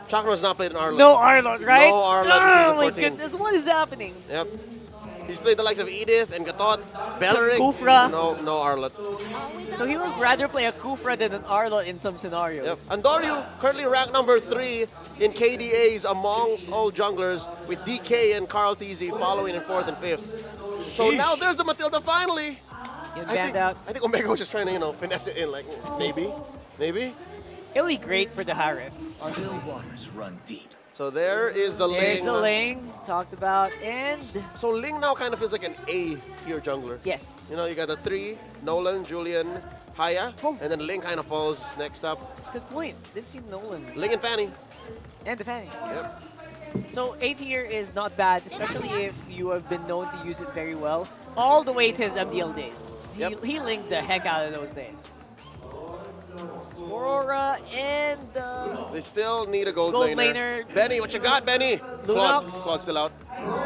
Chakra has not played an Arlot. No Arlot, right? No Arlot in Oh season my 14. goodness, what is happening? Yep. He's played the likes of Edith and Gatot, Belleric. Kufra. No Arlot. So he would rather play a Kufra than an Arlot in some scenarios. Yep. Andoryu currently ranked number 3 in KDAs amongst all junglers, with DK and Carl TZ following in 4th and 5th. So now there's the Matilda finally. I think Omega was just trying to, finesse it in, like, maybe. It'll be great for the Harif. Our still waters run deep. So there is the Ling. There's the Ling, talked about, and... So Ling now kind of feels like an A-tier jungler. Yes. You got the 3, Nolan, Julian, Haya, and then Ling kind of falls next up. Good point. Didn't see Nolan. Ling and Fanny. And the Fanny. Yep. So A-tier is not bad, especially if you have been known to use it very well. All the way to his MDL days. He linked the heck out of those days. Aurora and... They still need a gold laner. Benny, what you got, Benny? Lunox. Claude's still out.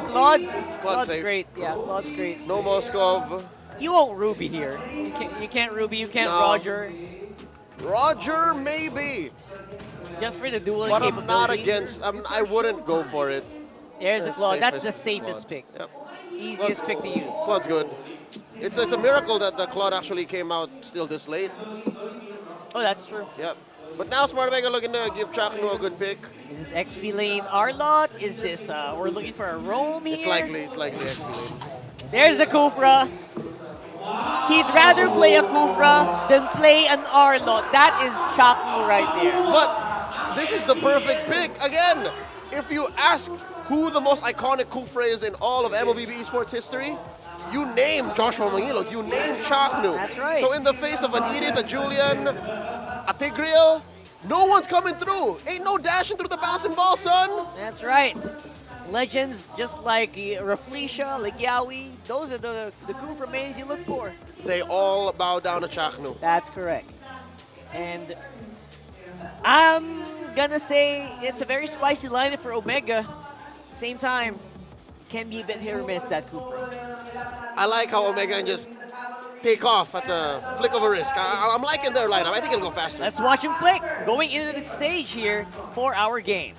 Claude's safe. great. Yeah, Claude's great. No Moskov. You won't Ruby here. You can't Ruby, you can't No. Roger. Roger, maybe. Just for the dual But capability. I'm not against. I wouldn't go for it. There's a Claude. That's the Safest safest Claude. pick. Yep. Easiest pick to use. Claude's good. It's a miracle that the Claude actually came out still this late. Oh, that's true. Yep. But now Smart Omega looking to give Chakno a good pick. Is this XP lane Arlot? Is this, we're looking for a roam here? It's likely XP lane. There's the Kufra. He'd rather play a Kufra than play an Arlot. That is Chakno right there. But this is the perfect pick. Again, if you ask who the most iconic Kufra is in all of MLBB esports history, you name Joshua Mangilog, you name Chaknu. That's right. So in the face of an Edith, a Julian, a Tigreal, no one's coming through. Ain't no dashing through the bouncing ball, son. That's right. legends just like Raflesia, like Yaoi, those are the Kufra mains you look for. They all bow down to Chaknu. That's correct. And I'm gonna say it's a very spicy lineup for Omega. Same time, can be a bit hit or miss, that Kufra. I like how Omega can just take off at the flick of a wrist. I'm liking their lineup. I think it'll go faster. Let's watch him flick. Going into the stage here for our game.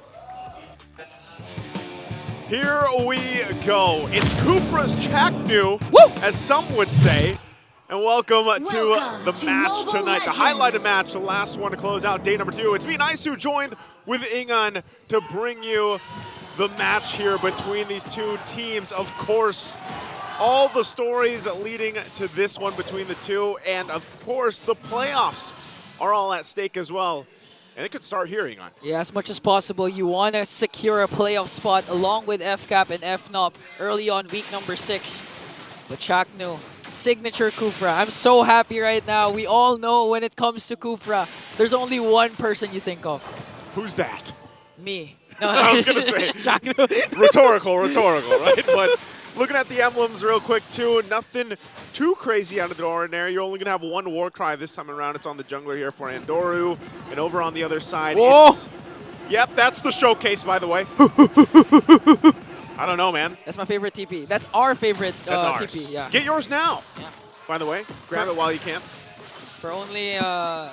Here we go. It's Kufra's Chaknu, as some would say. And welcome to the match tonight, the highlighted match, the last one to close out day number 2. It's me, Naisu, joined with Ingan to bring you the match here between these two teams. Of course, all the stories leading to this one between the two, and of course, the playoffs are all at stake as well. And it could start here, Ingan. Yeah, as much as possible, you want to secure a playoff spot along with FCAP and FNOP early on week number 6. But Chaknu, signature Kufra. I'm so happy right now. We all know when it comes to Kufra, there's only one person you think of. Who's that? Me. No, I was going to say, rhetorical, right? But looking at the emblems real quick, too, nothing too crazy out of the ordinary. You're only going to have one war cry this time around. It's on the jungler here for Andoru. And over on the other side, yep, that's the showcase, by the way. I don't know, man. That's my favorite TP. That's our favorite TP, yeah. Get yours now, by the way. Grab it while you can. For only, I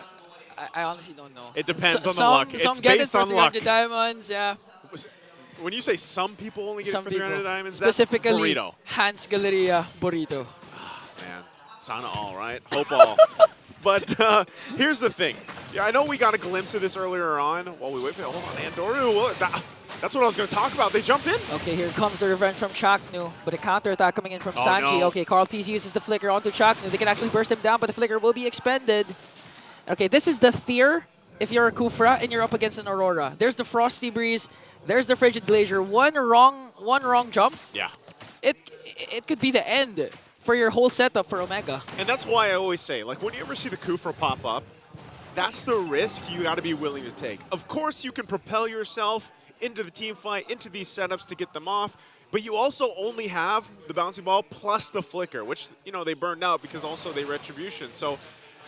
honestly don't know. It depends on the luck. It's based on luck. 300 diamonds, yeah. When you say some people only get it for 300 diamonds, specifically that's burrito. Hans Galleria burrito. Man, Sana all, right? Hope all. But here's the thing. Yeah, I know we got a glimpse of this earlier on. While we wait for hold on, Andoru. That's what I was going to talk about. They jump in. Okay, here comes the revenge from Chaknu, but a counterattack coming in from Sanji. No. Okay, Carl TZ uses the flicker onto Chaknu. They can actually burst him down, but the flicker will be expended. Okay, this is the fear if you're a Kufra and you're up against an Aurora. There's the Frosty Breeze. There's the Frigid Glacier. One wrong jump. Yeah. It could be the end for your whole setup for Omega. And that's why I always say, like, when you ever see the Kufra pop up, that's the risk you got to be willing to take. Of course, you can propel yourself into the team fight, into these setups to get them off, but you also only have the bouncing ball plus the flicker, which, you know, they burned out because also they retribution. So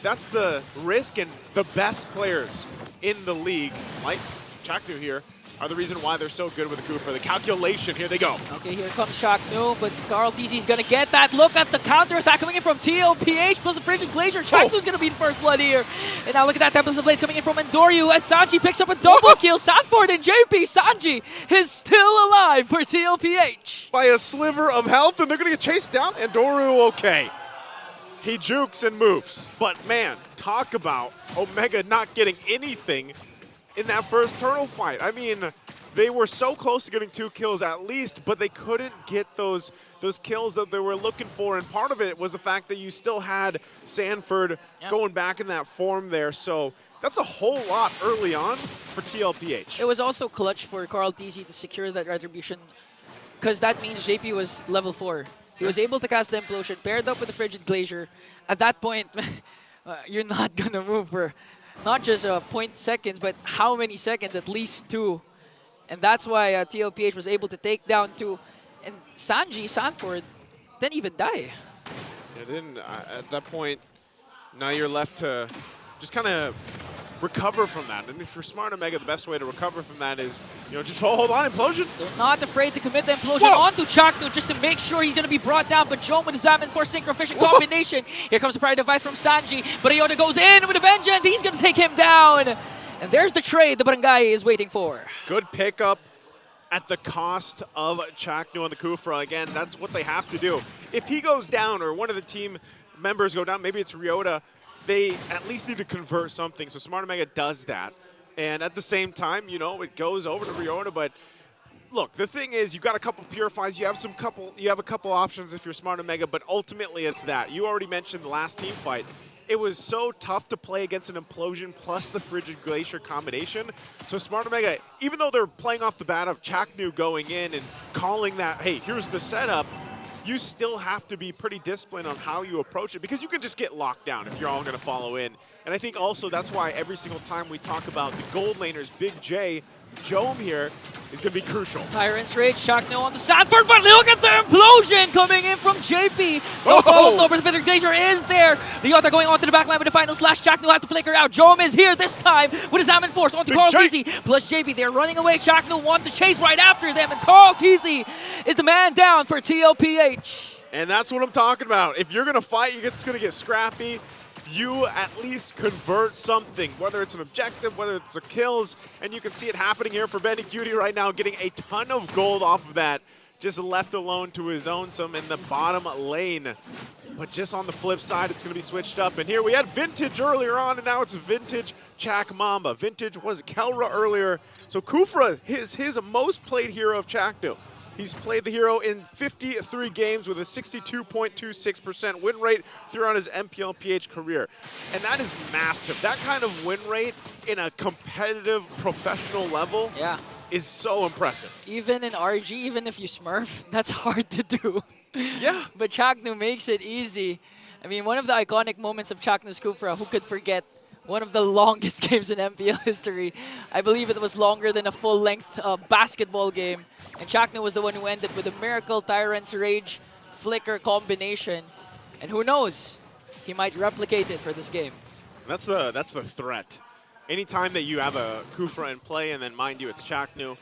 that's the risk, and the best players in the league, like Chaknu here, are the reason why they're so good with the Kufra. The calculation, here they go. Okay, here comes Chaknu, but Carl TZ's gonna get that. Look at the counterattack coming in from TLPH plus the Frigid Glacier. Chaknu's gonna be in first blood here. And now look at that Tempest of Blades coming in from Endoryu as Sanji picks up a double kill. Sanford and JP. Sanji is still alive for TLPH. By a sliver of health, and they're gonna get chased down. Andoru, okay. He jukes and moves. But man, talk about Omega not getting anything in that first turtle fight. I mean, they were so close to getting 2 kills at least, but they couldn't get those kills that they were looking for. And part of it was the fact that you still had Sanford going back in that form there. So that's a whole lot early on for TLPH. It was also clutch for Carl TZ to secure that retribution, because that means JP was level 4. He was able to cast the Implosion, paired up with the Frigid Glacier. At that point, you're not going to move for not just 0.0 seconds, but how many seconds? At least 2. And that's why TLPH was able to take down 2. And Sanford, didn't even die. Yeah, then at that point, now you're left to just kind of recover from that. I mean, for Smart Omega, the best way to recover from that is, you know, just hold on, Implosion. They're not afraid to commit the Implosion onto Chaknu just to make sure he's going to be brought down. But Joan with his Zaman for Synchro-Fishing combination. Here comes the Pride Device from Sanji. But Iota goes in with a vengeance. He's going to take him down. And there's the trade the Barangay is waiting for. Good pickup at the cost of Chaknu on the Kufra. Again, that's what they have to do. If he goes down or one of the team members go down, maybe it's Ryota, they at least need to convert something. So Smart Omega does that. And at the same time, you know, it goes over to Ryota. But look, the thing is, you got a couple purifies. You have a couple options if you're Smart Omega. But ultimately, it's that. You already mentioned the last team fight. It was so tough to play against an Implosion plus the Frigid Glacier combination. So Smart Omega, even though they're playing off the bat of Chaknu going in and calling that, hey, here's the setup, you still have to be pretty disciplined on how you approach it, because you can just get locked down if you're all going to follow in. And I think also that's why every single time we talk about the gold laners, Big J, Jome here, is going to be crucial. Tyrant's Rage, Shakno on the Sanford, but look at the implosion coming in from JP. No follow-up over the Fnatic Glacier is there. Ryota going onto the backline with the final slash. Shakno has to flicker out. Jom is here this time with his Ammon Force onto Carl TZ plus JP. They're running away. Shakno wants to chase right after them, and Carl TZ is the man down for TLPH. And that's what I'm talking about. If you're going to fight, it's going to get scrappy. You at least convert something, whether it's an objective, whether it's a kills, and you can see it happening here for Benny Cutie right now, getting a ton of gold off of that, just left alone to his own some in the bottom lane. But just on the flip side, it's going to be switched up. And here we had Vintage earlier on, and now it's Vintage Chak Mamba. Vintage was Kelra earlier. So Kufra is his most played hero of Chakno. He's played the hero in 53 games with a 62.26% win rate throughout his MPLPH career. And that is massive. That kind of win rate in a competitive professional level is so impressive. Even in RG, even if you smurf, that's hard to do. Yeah. But Chakno makes it easy. I mean, one of the iconic moments of Chakno's Kufra, who could forget one of the longest games in MPL history. I believe it was longer than a full-length basketball game. And Chakno was the one who ended with a miracle Tyrant's Rage flicker combination. And who knows, he might replicate it for this game. That's the threat. Anytime that you have a Kufra in play, and then mind you, it's Chakno,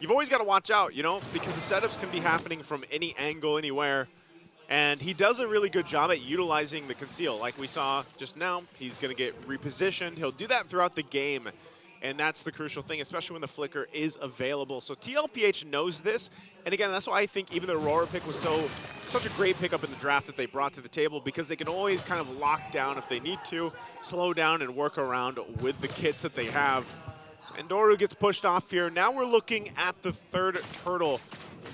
you've always got to watch out, you know, because the setups can be happening from any angle, anywhere. And he does a really good job at utilizing the conceal. Like we saw just now, he's going to get repositioned. He'll do that throughout the game. And that's the crucial thing, especially when the flicker is available. So TLPH knows this. And again, that's why I think even the Aurora pick was such a great pickup in the draft that they brought to the table, because they can always kind of lock down if they need to, slow down and work around with the kits that they have. So Endoru gets pushed off here. Now we're looking at the third turtle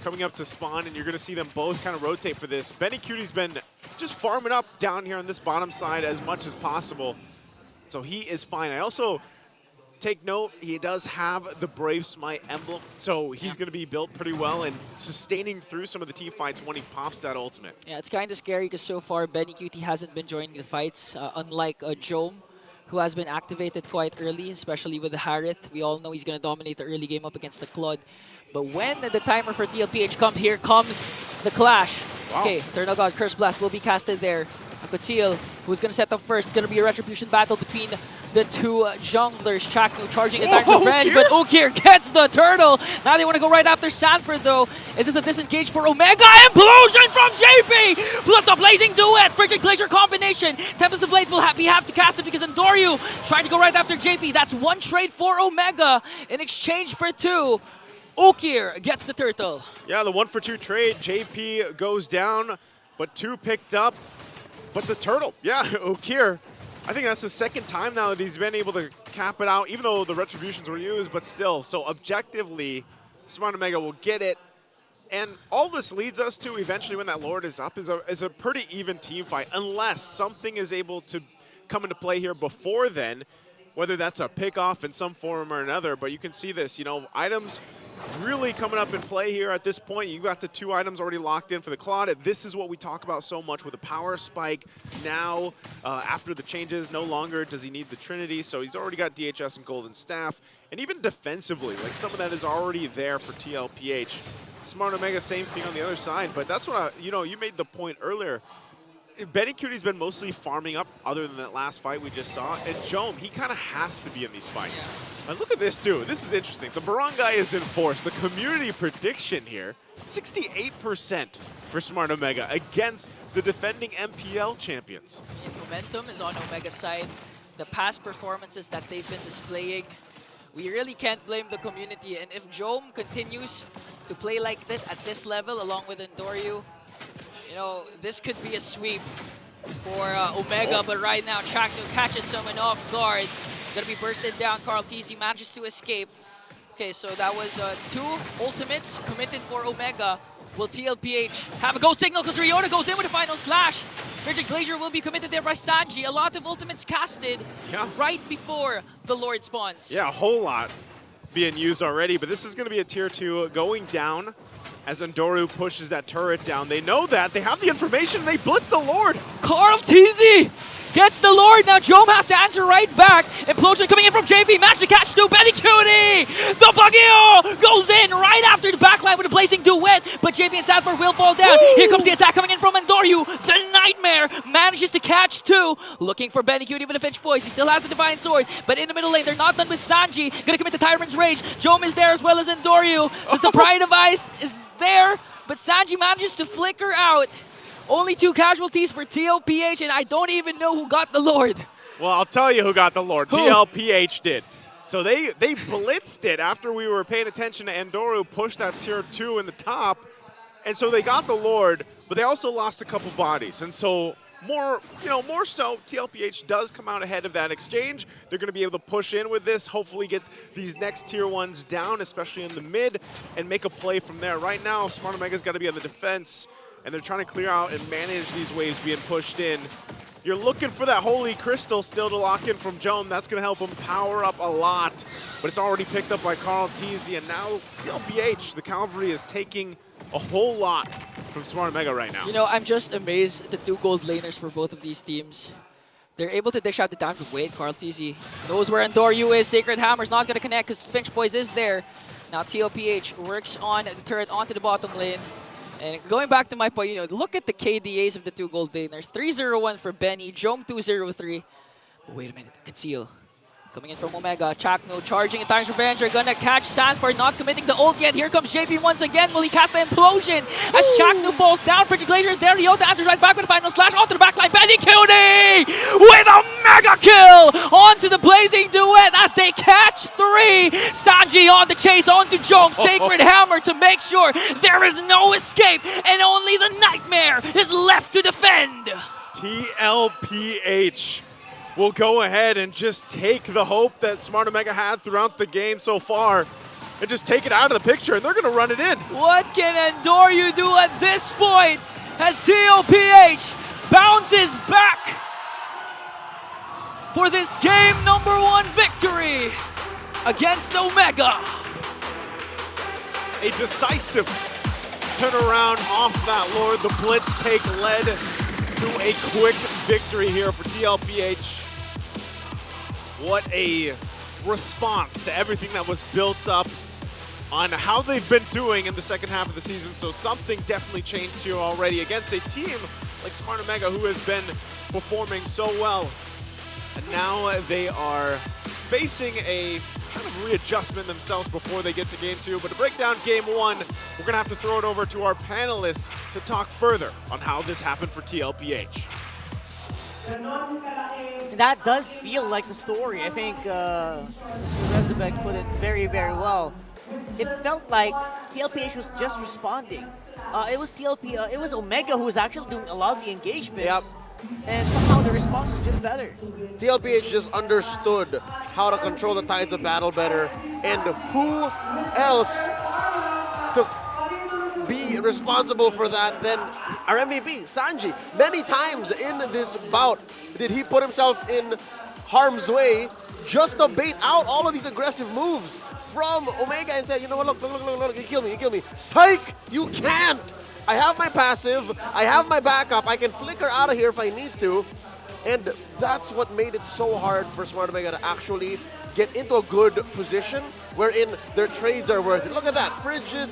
coming up to spawn, and you're going to see them both kind of rotate for this. Benny Cutie's been just farming up down here on this bottom side as much as possible. So he is fine. I also take note, he does have the Brave Smite emblem, so he's going to be built pretty well and sustaining through some of the team fights when he pops that ultimate. Yeah, it's kind of scary because so far Benny Cutie hasn't been joining the fights, unlike Jome, who has been activated quite early, especially with the Harith. We all know he's going to dominate the early game up against the Claude. But when the timer for TLPH comes, here comes the clash. Wow. Okay, Eternal God, Curse Blast will be casted there. Akutsil, who's going to set up first. It's going to be a retribution battle between the two junglers. Chakno charging it back to Revenge, but Ukir gets the turtle. Now they want to go right after Sanford, though. Is this a disengage for Omega? Implosion from JP! Plus the Blazing Duet! Frigid Glacier combination. Tempest of Blades will have to cast it because Endoryu trying to go right after JP. That's one trade for Omega in exchange for two. Ukir gets the turtle. Yeah, the 1-for-2 trade. JP goes down, but 2 picked up. But the turtle, yeah, Ukir, I think that's the second time now that he's been able to cap it out, even though the retributions were used, but still. So objectively, Smart Omega will get it. And all this leads us to eventually when that Lord is up is a pretty even team fight, unless something is able to come into play here before then, whether that's a pick-off in some form or another. But you can see this, you know, items really coming up in play here at this point. You've got the 2 items already locked in for the Claude. This is what we talk about so much with the power spike. Now, after the changes, no longer does he need the Trinity, so he's already got DHS and Golden Staff. And even defensively, like some of that is already there for TLPH. Smart Omega, same thing on the other side, but that's what you know, you made the point earlier. Benny Cutie's been mostly farming up other than that last fight we just saw. And Jome, he kind of has to be in these fights. And look at this, too. This is interesting. The Barangay is in force. The community prediction here, 68% for Smart Omega against the defending MPL champions. And momentum is on Omega's side. The past performances that they've been displaying, we really can't blame the community. And if Jome continues to play like this at this level along with Endoryu, you know, this could be a sweep for Omega, but right now Chakno catches someone off guard. Gonna be bursted down. Carl TZ manages to escape. Okay, so that was 2 ultimates committed for Omega. Will TLPH have a go signal because Ryota goes in with a final slash? Frigid Glacier will be committed there by Sanji. A lot of ultimates casted right before the Lord spawns. Yeah, a whole lot being used already, but this is going to be a tier 2 going down as Endoru pushes that turret down. They know that. They have the information. They blitz the Lord. Carl TZ Gets the Lord. Now Jome has to answer right back. Implosion coming in from JP. Managed to catch two. Benny Cutie. The Baguio goes in right after the backline with a blazing duet. But JP and Sanford will fall down. Woo! Here comes the attack coming in from Andoryu. The Nightmare manages to catch two. Looking for Benny Cutie with a Finch Boys. He still has the Divine Sword. But in the middle lane, they're not done with Sanji. Gonna commit the Tyrant's Rage. Jome is there as well as Andoryu. The Pride of Ice is there. But Sanji manages to flicker out. Only 2 casualties for TLPH, and I don't even know who got the Lord. Well, I'll tell you who got the Lord. Who? TLPH did. So they blitzed it after we were paying attention to Andoryu push that tier 2 in the top. And so they got the Lord, but they also lost a couple bodies. And so more so, TLPH does come out ahead of that exchange. They're going to be able to push in with this, hopefully get these next tier 1s down, especially in the mid, and make a play from there. Right now, Smart Omega's got to be on the defense, and they're trying to clear out and manage these waves being pushed in. You're looking for that Holy Crystal still to lock in from Jome. That's going to help him power up a lot, but it's already picked up by Carl Teasy, and now TLPH, the Cavalry, is taking a whole lot from Smart Omega right now. You know, I'm just amazed at the 2 gold laners for both of these teams. They're able to dish out the time to wait. Carl Teasy knows where Andoryu is. Sacred Hammer's not going to connect because Finch Boys is there. Now TLPH works on the turret onto the bottom lane. And going back to my point, look at the KDAs of the 2 gold laners. 301 for Benny, Jome 203. But wait a minute, Conceal. Coming in from Omega, Chakno charging at times revenge. They're gonna catch Sanford, not committing the ult yet. Here comes JP once again. Will he cast the implosion? As Chakno falls down, Frigid Glacier is there. Ryota answers right back with a final slash onto the backline. Benny Cutie with a mega kill onto the blazing duet as they catch 3. Sanji on the chase onto Jome. Sacred Hammer to make sure there is no escape and only the Nightmare is left to defend. TLPH will go ahead and just take the hope that Smart Omega had throughout the game so far and just take it out of the picture, and they're going to run it in. What can Andoryu do at this point as TLPH bounces back for this game number 1 victory against Omega? A decisive turnaround off that Lord. The Blitz take led to a quick victory here for TLPH. What a response to everything that was built up on how they've been doing in the second half of the season. So something definitely changed here already against a team like Smart Omega, who has been performing so well. And now they are facing a kind of readjustment themselves before they get to game 2. But to break down game 1, we're going to have to throw it over to our panelists to talk further on how this happened for TLPH. That does feel like the story. I think Rezabek put it very, very well. It felt like TLPH was just responding. It was Omega who was actually doing a lot of the engagement. Yep. And somehow the response was just better. TLPH just understood how to control the tides of battle better. And who else to be responsible for that than our MVP, Sanji? Many times in this bout did he put himself in harm's way just to bait out all of these aggressive moves from Omega and say, you know what, look, you kill me. Psych, you can't. I have my passive, I have my backup, I can flicker out of here if I need to. And that's what made it so hard for Smart Omega to actually get into a good position wherein their trades are worth it. Look at that, Frigid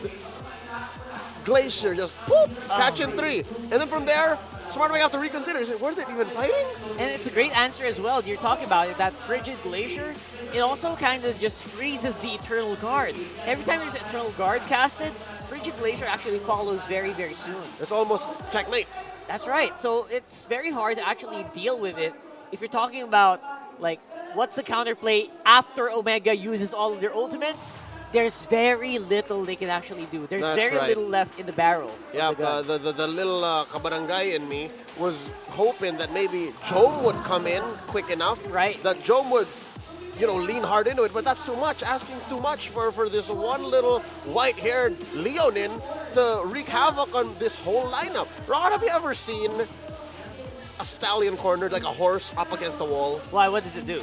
Glacier just whoop, catching 3. And then from there, Smart Omega have to reconsider. Is it worth it even fighting? And it's a great answer as well. You're talking about it, that Frigid Glacier. It also kind of just freezes the Eternal Guard. Every time there's an Eternal Guard casted, Frigid Glacier actually follows very, very soon. It's almost checkmate. That's right. So it's very hard to actually deal with it. If you're talking about, like, what's the counterplay after Omega uses all of their ultimates, there's very little they can actually do. There's very little left in the barrel. Yeah, the little kabarangay in me was hoping that maybe Jome would come in quick enough. Right. That Jome would, lean hard into it, but that's too much, asking too much for this one little white-haired Leonin to wreak havoc on this whole lineup. Ron, have you ever seen a stallion cornered like a horse up against the wall? Why? What does it do?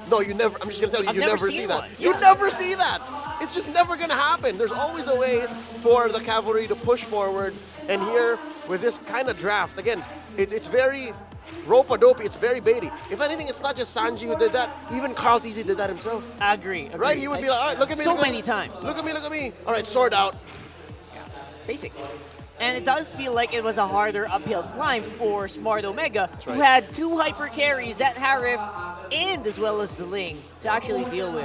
No, you never. I'm just gonna tell you, I've you never see that. one. You Yeah. never see that. It's just never gonna happen. There's always a way for the cavalry to push forward. And here, with this kind of draft, again, it's very rope-a-dope, it's very baity. If anything, it's not just Sanji who did that. Even Carl Tizzy did that himself. I agree. Right? He would be like, all right, look at me. So look at many times. Look at me, look at me. All right, sword out. Basically. And it does feel like it was a harder uphill climb for Smart Omega, right. who had 2 hyper carries, that Harif, and as well as the Ling, to actually deal with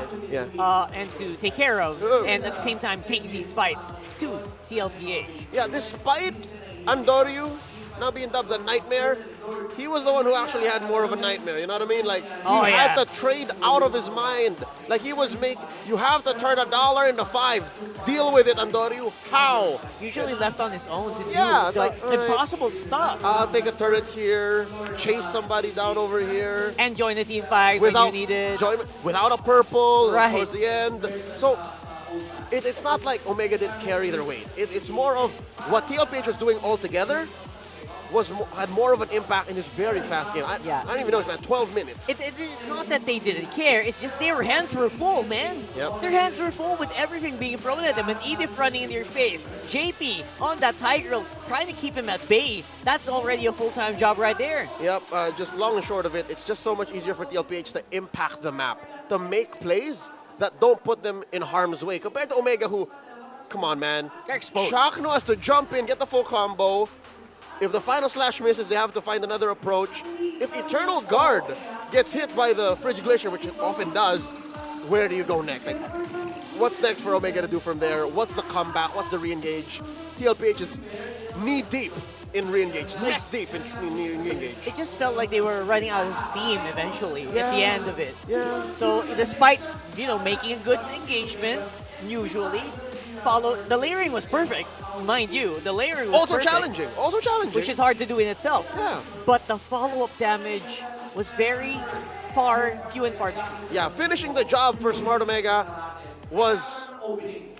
and to take care of, and at the same time taking these fights to TLPH. Yeah, despite Andoryu now being dubbed the Nightmare, he was the one who actually had more of a nightmare, you know what I mean? Like, he had to trade out of his mind. Like, you have to turn $1 into 5. Deal with it, Andoryu. How? Usually left on his own to do it's the like, all right, impossible stuff. I'll take a turret here, chase somebody down over here. And join the team fight when you need it. Without a purple Right. towards the end. So, it's not like Omega didn't carry their weight. It's more of what TLPH was doing altogether had more of an impact in this very fast game. I don't even know, it's about 12 minutes. It's not that they didn't care, it's just their hands were full, man. Yep. Their hands were full with everything being thrown at them, and Edith running in your face. JP on that Tiger, trying to keep him at bay. That's already a full-time job right there. Yep, just long and short of it, it's just so much easier for TLPH to impact the map, to make plays that don't put them in harm's way, compared to Omega who, come on man, they're exposed. Shakno has to jump in, get the full combo. If the final slash misses, they have to find another approach. If Eternal Guard gets hit by the Frigid Glacier, which it often does, where do you go next? Like, what's next for Omega to do from there? What's the comeback? What's the re-engage? TLPH is knee-deep in re-engage, neck-deep in re-engage. It just felt like they were running out of steam eventually at the end of it. Yeah. So despite, making a good engagement, usually, the layering was perfect, mind you. The layering was also perfect, challenging. which is hard to do in itself. Yeah. But the follow-up damage was very few and far between. Yeah, finishing the job for Smart Omega was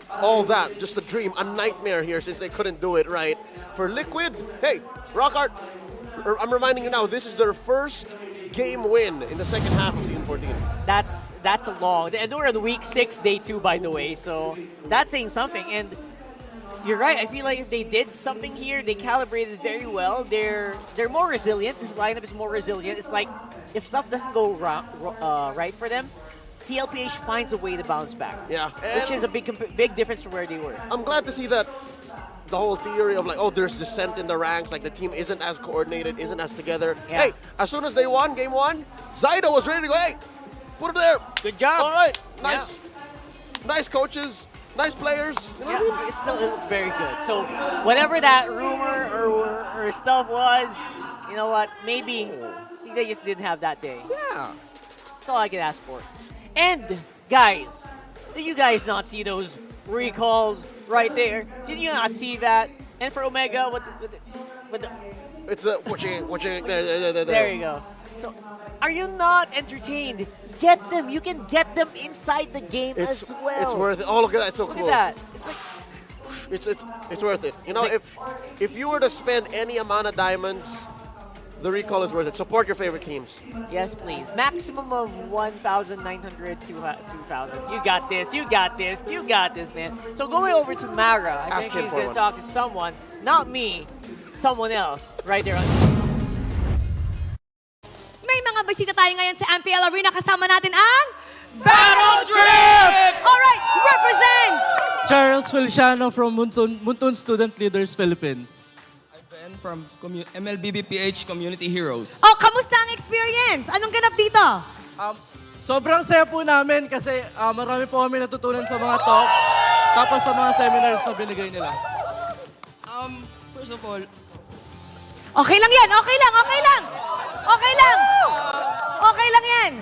all that, just a dream, a nightmare here since they couldn't do it right. For Liquid, hey, Rockart, I'm reminding you now, this is their first game win in the second half of Season 14. That's a long. And we're in week 6, day 2, by the way. So that's saying something. And you're right. I feel like if they did something here, they calibrated very well. They're more resilient. This lineup is more resilient. It's like if stuff doesn't go right for them, TLPH finds a way to bounce back. Yeah, which is a big difference from where they were. I'm glad to see that. The whole theory of like, oh, there's dissent in the ranks, like the team isn't as coordinated, isn't as together. Yeah. Hey, as soon as they won game 1, Zydo was ready to go, hey, put it there. Good job. All right, nice coaches, nice players. You know what I mean? It still looked very good. So whatever that rumor or stuff was, you know what, maybe they just didn't have that day. Yeah. That's all I can ask for. And guys, did you guys not see those recalls right there? Did you not see that? And for Omega, it's a watching there. There you go. So, are you not entertained? Get them. You can get them inside the game as well. It's worth it. Oh, look at that! It's so cool. Look at that. It's like it's worth it. You know, if you were to spend any amount of diamonds, the recall is worth it. Support your favorite teams. Yes, please. Maximum of 1,900 to 2,000. You got this. You got this. You got this, man. So going over to Mara, I think she's going to talk to someone, not me, someone else, right there. May mga bisita tayo ngayon sa MPL Arena. Kasama natin ang Battle Trips! Alright, represents! Charles Feliciano from Muntun Student Leaders Philippines. From MLBBPH Community Heroes. Oh, kamusta ang experience? Anong ganap dito? Sobrang saya po namin kasi marami po kami natutunan sa mga talks tapos sa mga seminars na binigay nila. First of all, okay lang yan, okay lang. Okay lang yan.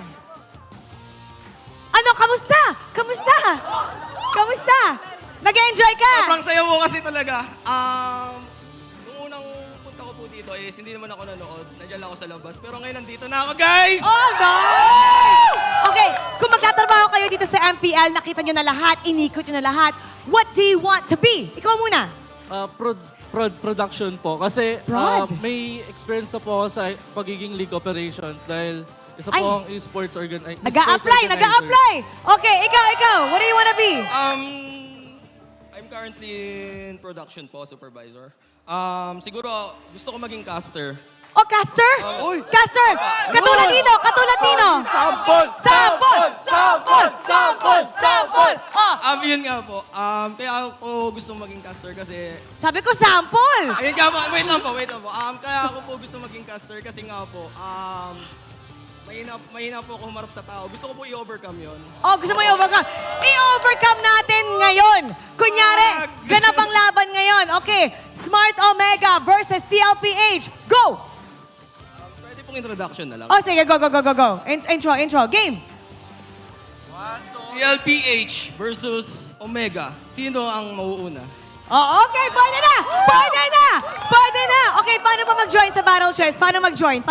Ano, kamusta? Nag-enjoy ka? sobrang saya mo kasi talaga. Dito is hindi naman ako nanood. Nandiyan lang ako sa labas. Pero ngayon nandito na ako, guys! Oh, nice! Okay, kung magtatrabaho kayo dito sa MPL, nakita nyo na lahat, inikot nyo na lahat, what do you want to be? Ikaw muna. Production po. Kasi may experience na po ako sa pagiging league operations dahil isa po ang esports organizer. Nag-a-apply! Okay, ikaw, what do you want to be? I'm currently in production po, supervisor. Siguro gusto ko maging caster. O, caster? Caster! Katulad nino! Katulad nino! Sampol! Sampol! Sampol! Sampol! Sampol! Oh, Yun nga po. Kaya ako po gusto maging caster kasi... sabi ko sample! Ayun nga po. Wait lang po. Kaya ako po gusto maging caster kasi nga po, mahina po ako humarap sa tao. Gusto ko po i-overcome yun. Oh, gusto mo i-overcome? I-overcome natin ngayon. Kunyari, ganap ang laban ngayon. Okay, Smart Omega versus TLPH. Go! Pwede pong introduction na lang. Oh, sige, go. Intro. Game. TLPH versus Omega. Sino ang mauuna? Oh, okay, pwede na! Okay, paano pa mag-join sa Battle Chess? Paano mag-join?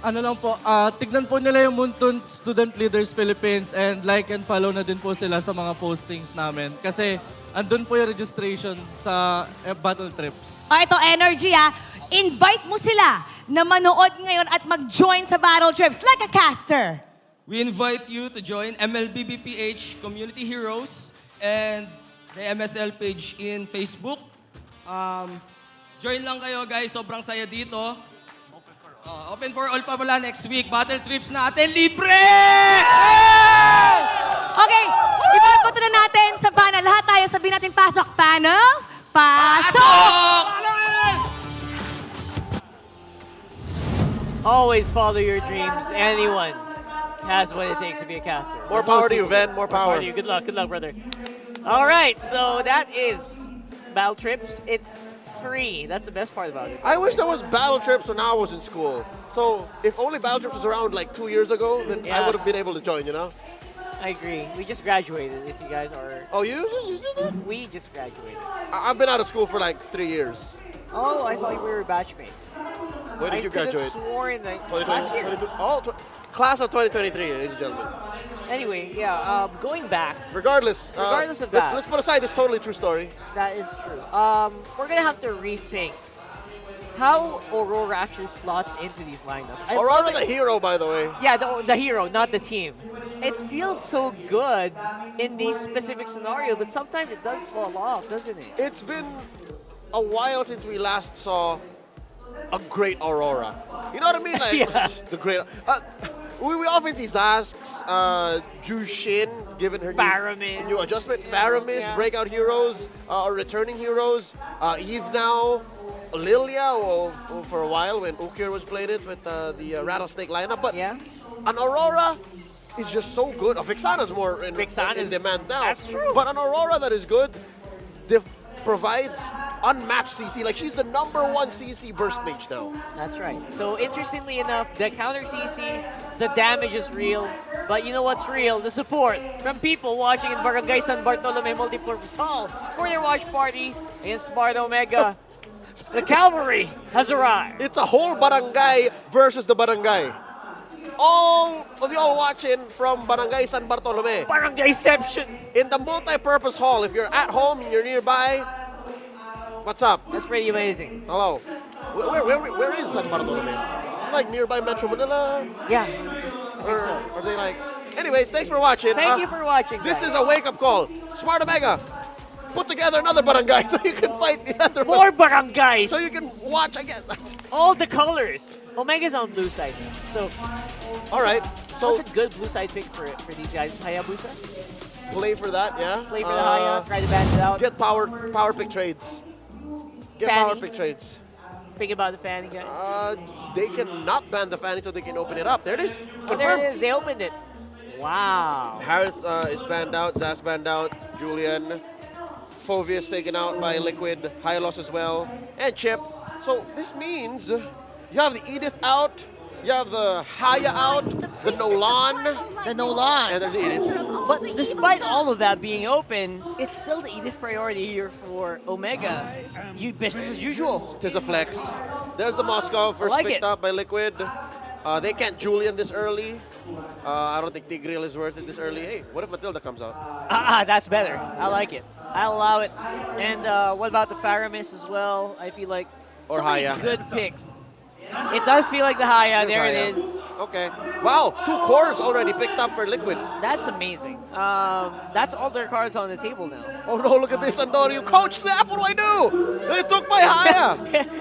Ano lang po, tignan po nila yung Muntun Student Leaders Philippines and like and follow na din po sila sa mga postings namin. Kasi andun po yung registration sa Battle Trips. Oh, ito, energy Invite mo sila na manood ngayon at mag-join sa Battle Trips like a caster. We invite you to join MLBBPH Community Heroes and the MSL page in Facebook. Join lang kayo guys, sobrang saya dito. Open for all pa mula next week. Battle trips natin, libre! Okay, ipapunta na natin sa panel. Lahat tayo sabihin natin pasok. Panel, pasok! Always follow your dreams. Anyone has what it takes to be a caster. More power to you, Ven. More power. To you. Good luck, brother. All right, so that is Battle Trips. It's free. That's the best part about it. I wish there was Battle Trips when I was in school. So if only Battle Trips was around like 2 years ago, then I would have been able to join, you know? I agree. We just graduated, if you guys are... Oh, you did that? We just graduated. I've been out of school for like 3 years. Oh, I thought we were batchmates. When did you graduate? I could have sworn that last year. Class of 2023, ladies and gentlemen. Anyway, going back. Regardless of that. Let's put aside this totally true story. That is true. We're going to have to rethink how Aurora actually slots into these lineups. Aurora the hero, by the way. Yeah, the hero, not the team. It feels so good in these specific scenarios, but sometimes it does fall off, doesn't it? It's been a while since we last saw a great Aurora. You know what I mean? Like the great... we often see Zask's, Jushin, given her new adjustment. Faramis, breakout heroes, or returning heroes. Eve now, Lilia, for a while when Ukir was played it with the Rattlesnake lineup. But an Aurora is just so good. Vixana's more in demand now. That's true. But an Aurora that is good, provides unmatched CC. Like, she's the #1 CC burst mage now. That's right. So, interestingly enough, the counter CC, the damage is real. But you know what's real? The support from people watching in Barangay San Bartolome Multipurpose Hall for their watch party in Smart Omega. The cavalry has arrived. It's a whole barangay versus the barangay. All of y'all watching from Barangay San Bartolome. Barangayception. In the multi-purpose hall. If you're at home, you're nearby, what's up? That's pretty amazing. Hello. Where is San Bartolome? It's like nearby Metro Manila. Yeah. Or are they like... Anyways, thanks for watching. Thank you for watching, This guys. is a wake-up call. Smart Omega, put together another barangay so you can fight the other one. More barangays. So you can watch again. All the colors. Omega's on blue side now. So, all right. So what's a good blue side pick for these guys? Hayabusa? Play for that, yeah. Play for the Haya, try to ban it out. Get power pick trades. Get Fanny. power pick trades. Think about the Fanny guy. They cannot ban the Fanny so they can open it up. There it is. Oh, there it is. They opened it. Wow. Harith is banned out. Zaz banned out. Julian. Fovius taken out by Liquid. Hylos as well. And Chip. So this means you have the Edith out. You have the Haya out. The Nolan. The Nolan. And there's the Edith. But despite all of that being open, it's still the Edith priority here for Omega. Business as usual. Tis a flex. There's the Moscow. First picked up by Liquid. They can't Julian this early. I don't think Tigreal is worth it this early. Hey, what if Matilda comes out? That's better. I like it. I'll allow it. And what about the Faramis as well? I feel like or so many Haya. Good picks. It does feel like the Haya. There Haya. it is. Okay. Wow, 2 cores already picked up for Liquid. That's amazing. That's all their cards on the table now. Oh no, look at this, Andorio. Coach Snap, what do I do? They took my Haya.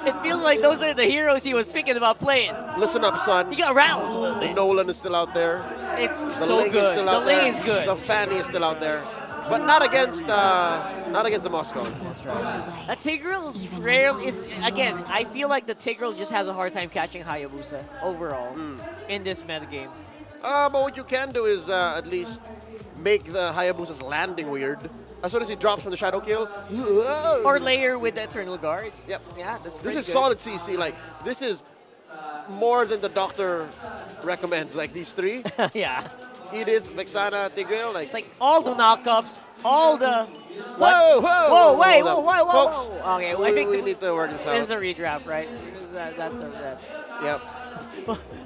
It feels like those are the heroes he was thinking about playing. Listen up, son. He got around a little bit. Nolan is still out there. It's The so Ling good. is still out The there. Ling is good. The Fanny is still out there. But not against the Moscow. A Tigreal rarely is, again, I feel like the Tigreal just has a hard time catching Hayabusa overall in this metagame. But what you can do is at least make the Hayabusa's landing weird. As soon as he drops from the Shadow Kill. Or layer with the Eternal Guard. Yep. Yeah, that's This pretty is good. solid CC. Like, this is more than the doctor recommends. Like, these 3. Yeah. Edith, Vexana, Tigreal. Like, It's like all the knockups, all the... Whoa, whoa, Whoa, wait, hold whoa, up. whoa, whoa, Folks, whoa. Okay, well, I think we need to work this out. this is a redraft, right? That's Yep.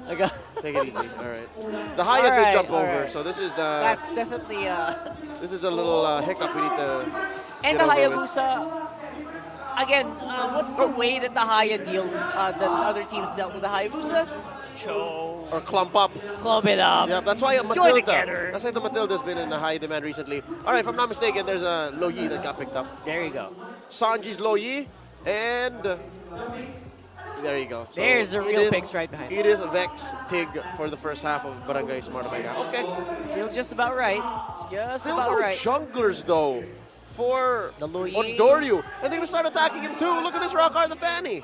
I got Take it easy. All right. The Haya did jump over, so this is that's definitely this is a little hiccup we need to. and get the over with. Hayabusa. Again, what's the way that the Haya deal? That other teams dealt with the Hayabusa? Cho. Or clump up. Clump it up. Yeah, that's why Join Matilda. together. That's why the Matilda's been in a high demand recently. All right, if I'm not mistaken, there's a Lo Yi that got picked up. There you go. Sanji's Lo Yi, and there you go. So There's the real Edith- picks right behind. Edith, Vex, Tig for the first half of Barangay Smart Omega. Okay. Feels just about right. Just Still about more right. junglers though for The Lo Yi. Ondoryu. And they're gonna start attacking him too. Look at this rock hard the Fanny.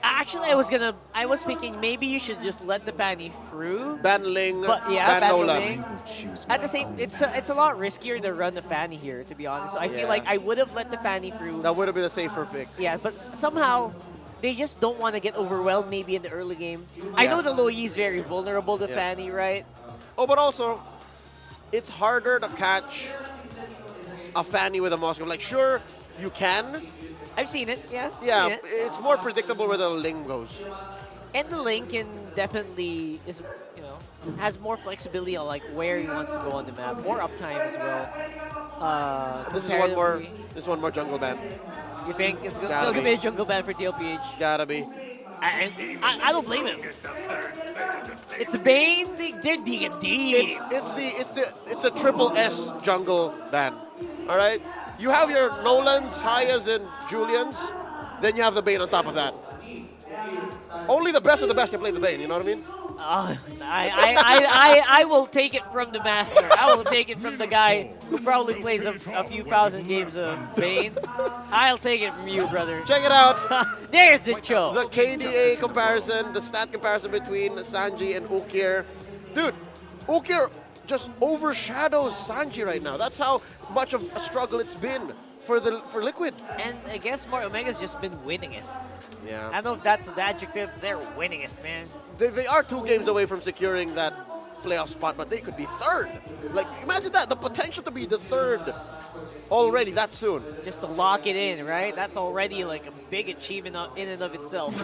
Actually, I was thinking maybe you should just let the Fanny through. Ban Ling, But yeah, ban ban Nolan. Ling. At the same, it's a lot riskier to run the Fanny here, to be honest. So I feel like I would have let the Fanny through. That would have been a safer pick. Yeah, but somehow they just don't want to get overwhelmed maybe in the early game. I know the Lo Yi is very vulnerable to Fanny, right? Oh, but also, it's harder to catch a Fanny with a Moscow. Like, sure, you can. I've seen it, yeah. Yeah, seen it. it's more predictable where the Ling goes. And the Ling can definitely has more flexibility on like where he wants to go on the map, more uptime as well. This is one more. comparatively. This is one more jungle ban. You think it's Gotta still gonna be. be a jungle ban for TLPH? Gotta be. I don't blame him. It's Bane, they're digging deep. It's a triple S jungle ban. All right, you have your Nolans, Hayas, and Julians. Then you have the Bane on top of that. Only the best of the best can play the Bane. You know what I mean? I will take it from the master. I will take it from the guy who probably plays a few thousand games of Bane. I'll take it from you, brother. Check it out. There's the show. The KDA comparison, the stat comparison between Sanji and Ukir. Dude, Ukir just overshadows Sanji right now. That's how much of a struggle it's been for Liquid. And I guess Smart Omega's just been winningest. Yeah. I don't know if that's an adjective. They're winningest, man. They are 2 games away from securing that playoff spot, but they could be third. Like, imagine that, the potential to be the third already that soon. Just to lock it in, right? That's already like a big achievement in and of itself.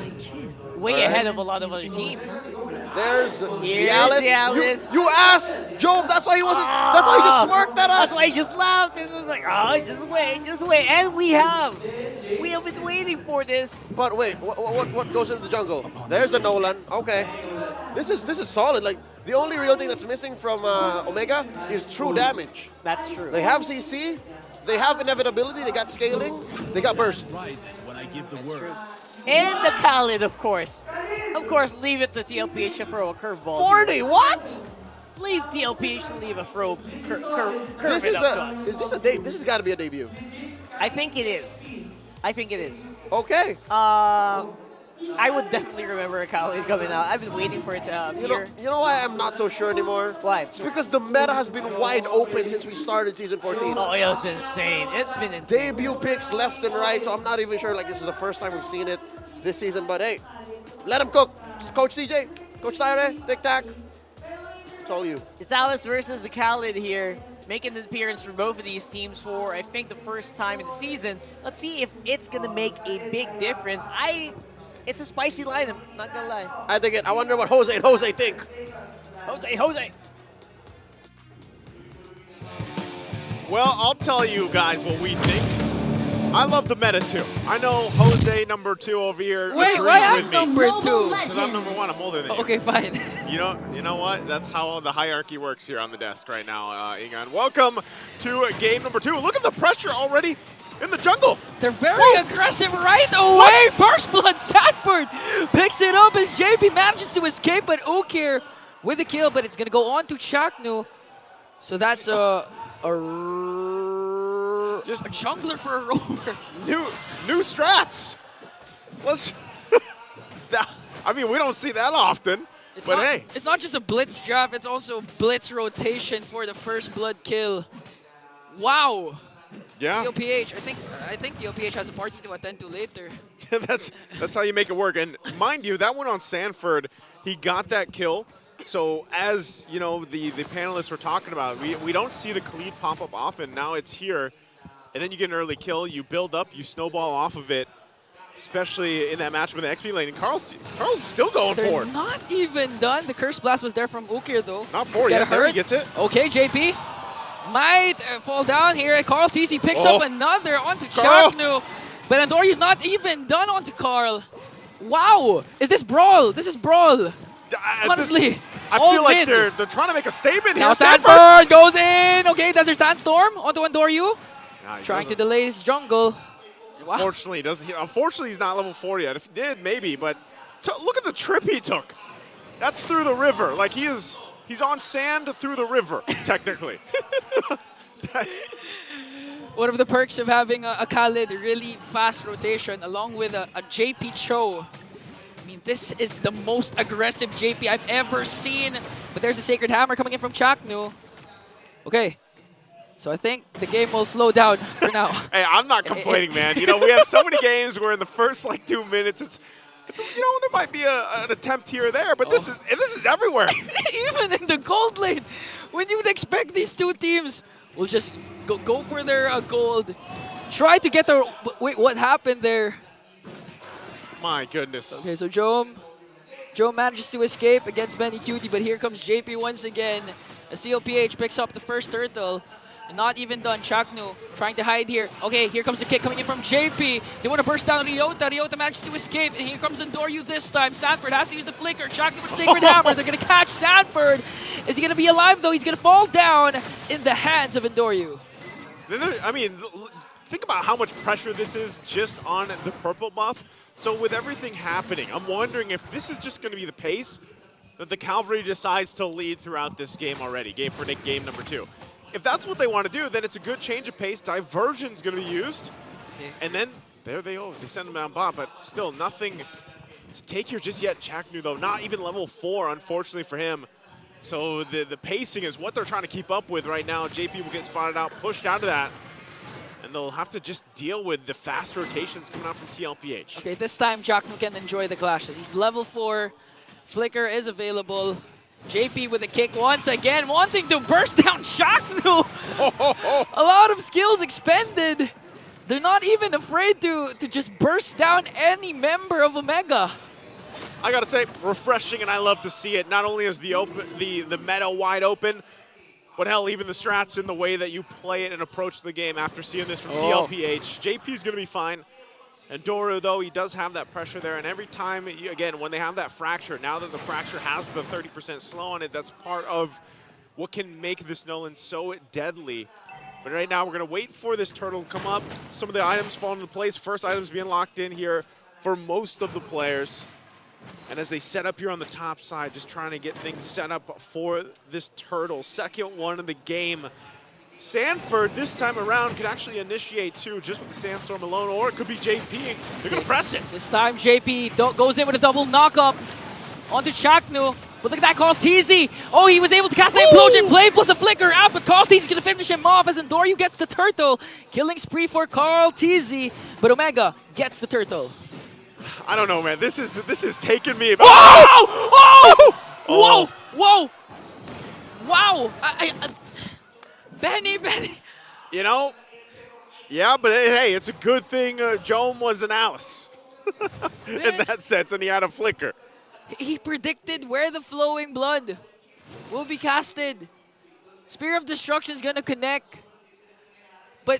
Way All right. ahead of a lot of other teams. There's Here's Alice. the Alice. You asked Job. That's why he wasn't. That's why he just smirked at us. That's why he just laughed and was like, "Oh, just wait." And we have been waiting for this. But wait, what goes into the jungle? There's a Nolan. Okay, this is solid. Like, the only real thing that's missing from Omega is true damage. That's true. They have CC. They have inevitability. They got scaling. They got burst. When I give the word. And the Khalid, of course. Of course, leave it to TLPH to throw a curveball. 40. What? Leave TLPH to leave a curve This it is up to us. Is this a debut? This has got to be a debut. I think it is. Okay. I would definitely remember a Khalid coming out. I've been waiting for it to appear. You know why I'm not so sure anymore? Why? It's because the meta has been wide open since we started Season 14. Oh, yeah, it's been insane. It's been insane. Debut picks left and right, so I'm not even sure like this is the first time we've seen it this season. But hey, let him cook. Coach CJ, Coach Tyre, Tic Tac. It's all you. It's Alice versus the Khalid here, making an appearance for both of these teams for, I think, the first time in the season. Let's see if it's going to make a big difference. It's a spicy lineup, not going to lie. I think it. I wonder what Jose and Jose think. Jose. Well, I'll tell you guys what we think. I love the meta too. I know Jose number 2 over here. Wait, agrees why I'm with me. number 2? Because I'm number 1. I'm older than you. Okay, fine. You know what? That's how the hierarchy works here on the desk right now, Egon. Welcome to game number 2. Look at the pressure already in the jungle. They're very aggressive right away. Burst Blood Sanford picks it up as JP manages to escape, but Ukir with the kill, but it's going to go on to Chaknu. So that's a jungler for a rover. New strats. Let's. I mean, we don't see that often. It's not just a blitz draft, it's also blitz rotation for the first blood kill. Wow. Yeah. TLPH, I think TLPH has a party to attend to later. that's how you make it work. And mind you, that one on Sanford, he got that kill. So as you know, the panelists were talking about, we don't see the Khalid pop up often. Now it's here, and then you get an early kill. You build up, you snowball off of it, especially in that matchup in the XP lane. And Carl's still going for it. They're not even done. The Curse Blast was there from Ukir though. Not for yet. There he gets it. Okay, JP might fall down here. Carl TC picks up another onto Chaknu, but Andoryu's not even done onto Carl. Wow, is this Brawl? This is Brawl. Honestly, I feel like they're trying to make a statement here. Now Sanford goes in. Okay, Desert Sandstorm onto Andoryu. Trying to delay his jungle. Wow. Unfortunately, he's not level 4 yet. If he did, maybe. But look at the trip he took. That's through the river. Like he's on sand through the river, technically. One of the perks of having a Khalid really fast rotation along with a JP Cho. I mean, this is the most aggressive JP I've ever seen. But there's the Sacred Hammer coming in from Chaknu. Okay. So I think the game will slow down for now. Hey, I'm not complaining, man. You know, we have so many games where in the first 2 minutes, it's there might be an attempt here or there, but this is everywhere. Even in the gold lane, when you would expect these two teams will just go for their gold, try to get their. Wait, what happened there? My goodness. Okay, so Joe manages to escape against Benny Cutie, but here comes JP once again. A CLPH picks up the first turtle. And not even done. Chaknu trying to hide here. Okay, here comes the kick coming in from JP. They want to burst down Ryota. Ryota manages to escape. And here comes Andoryu this time. Sanford has to use the flicker. Chaknu with a Sacred Hammer. They're going to catch Sanford. Is he going to be alive though? He's going to fall down in the hands of Andoryu. I mean, think about how much pressure this is just on the purple buff. So with everything happening, I'm wondering if this is just going to be the pace that the Cavalry decides to lead throughout this game already. Game for Nick, game number 2. If that's what they want to do, then it's a good change of pace. Diversion's going to be used. And then there they go. They send them down bot, but still nothing to take here just yet. Chaknu, though, not even level 4, unfortunately for him. So the pacing is what they're trying to keep up with right now. JP will get spotted out, pushed out of that. And they'll have to just deal with the fast rotations coming out from TLPH. Okay, this time Chaknu can enjoy the clashes. He's level 4. Flicker is available. JP with a kick once again, wanting to burst down Chaknu. A lot of skills expended. They're not even afraid to just burst down any member of Omega. I gotta say, refreshing, and I love to see it. Not only is the meta wide open, but hell, even the strats in the way that you play it and approach the game after seeing this from TLPH. JP's gonna be fine. And Doru, though, he does have that pressure there, and every time, again, when they have that fracture, now that the fracture has the 30% slow on it, that's part of what can make this Nolan so deadly. But right now, we're going to wait for this turtle to come up. Some of the items fall into place. First items being locked in here for most of the players. And as they set up here on the top side, just trying to get things set up for this turtle. Second one of the game. Sanford, this time around, could actually initiate too, just with the Sandstorm alone, or it could be JP. They're going to press it. This time, JP goes in with a double knock-up onto Chaknu. But look at that, Carl TZ. Oh, he was able to cast the Implosion Blade plus the Flicker out, but Carl TZ is going to finish him off as Andoryu gets the turtle. Killing spree for Carl TZ, but Omega gets the turtle. I don't know, man. This is taking me. Whoa! Oh! Whoa! Whoa! Wow! Benny! You know, yeah, but hey, it's a good thing Jome was an Alice in that sense, and he had a flicker. He predicted where the flowing blood will be casted. Spear of Destruction is going to connect. But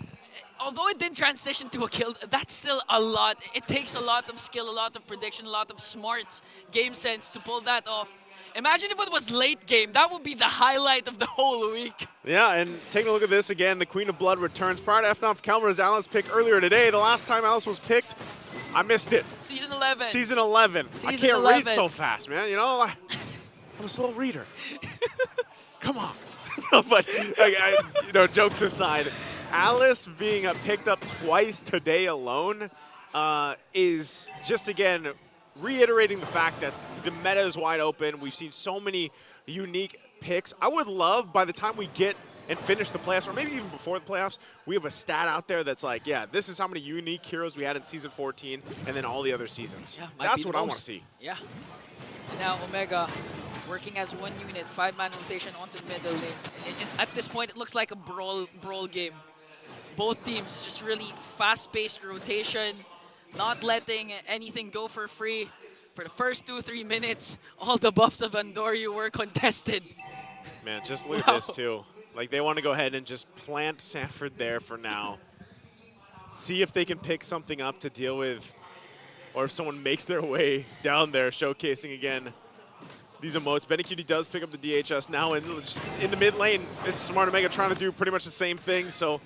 although it didn't transition to a kill, that's still a lot. It takes a lot of skill, a lot of prediction, a lot of smarts, game sense to pull that off. Imagine if it was late game. That would be the highlight of the whole week. Yeah, and taking a look at this again, the Queen of Blood returns. Prior to FNOP Calmer's Alice pick earlier today, the last time Alice was picked, I missed it. Season 11. Season 11. I can't read so fast, man. You know, I'm a slow reader. Come on. But, you know, jokes aside, Alice being picked up twice today alone is just, again, reiterating the fact that the meta is wide open. We've seen so many unique picks. I would love, by the time we get and finish the playoffs, or maybe even before the playoffs, we have a stat out there that's like, yeah, this is how many unique heroes we had in Season 14 and then all the other seasons. Yeah, that's what I want to see. Yeah. And now Omega working as one unit, 5-man rotation onto the middle lane. At this point, it looks like a brawl game. Both teams just really fast-paced rotation, not letting anything go for free. For the first 2-3 minutes, all the buffs of Andoryu were contested. Man, just look at this too. Like, they want to go ahead and just plant Sanford there for now. See if they can pick something up to deal with, or if someone makes their way down there, showcasing again these emotes. BennyQt does pick up the DHS now, and just in the mid lane, it's Smart Omega trying to do pretty much the same thing. So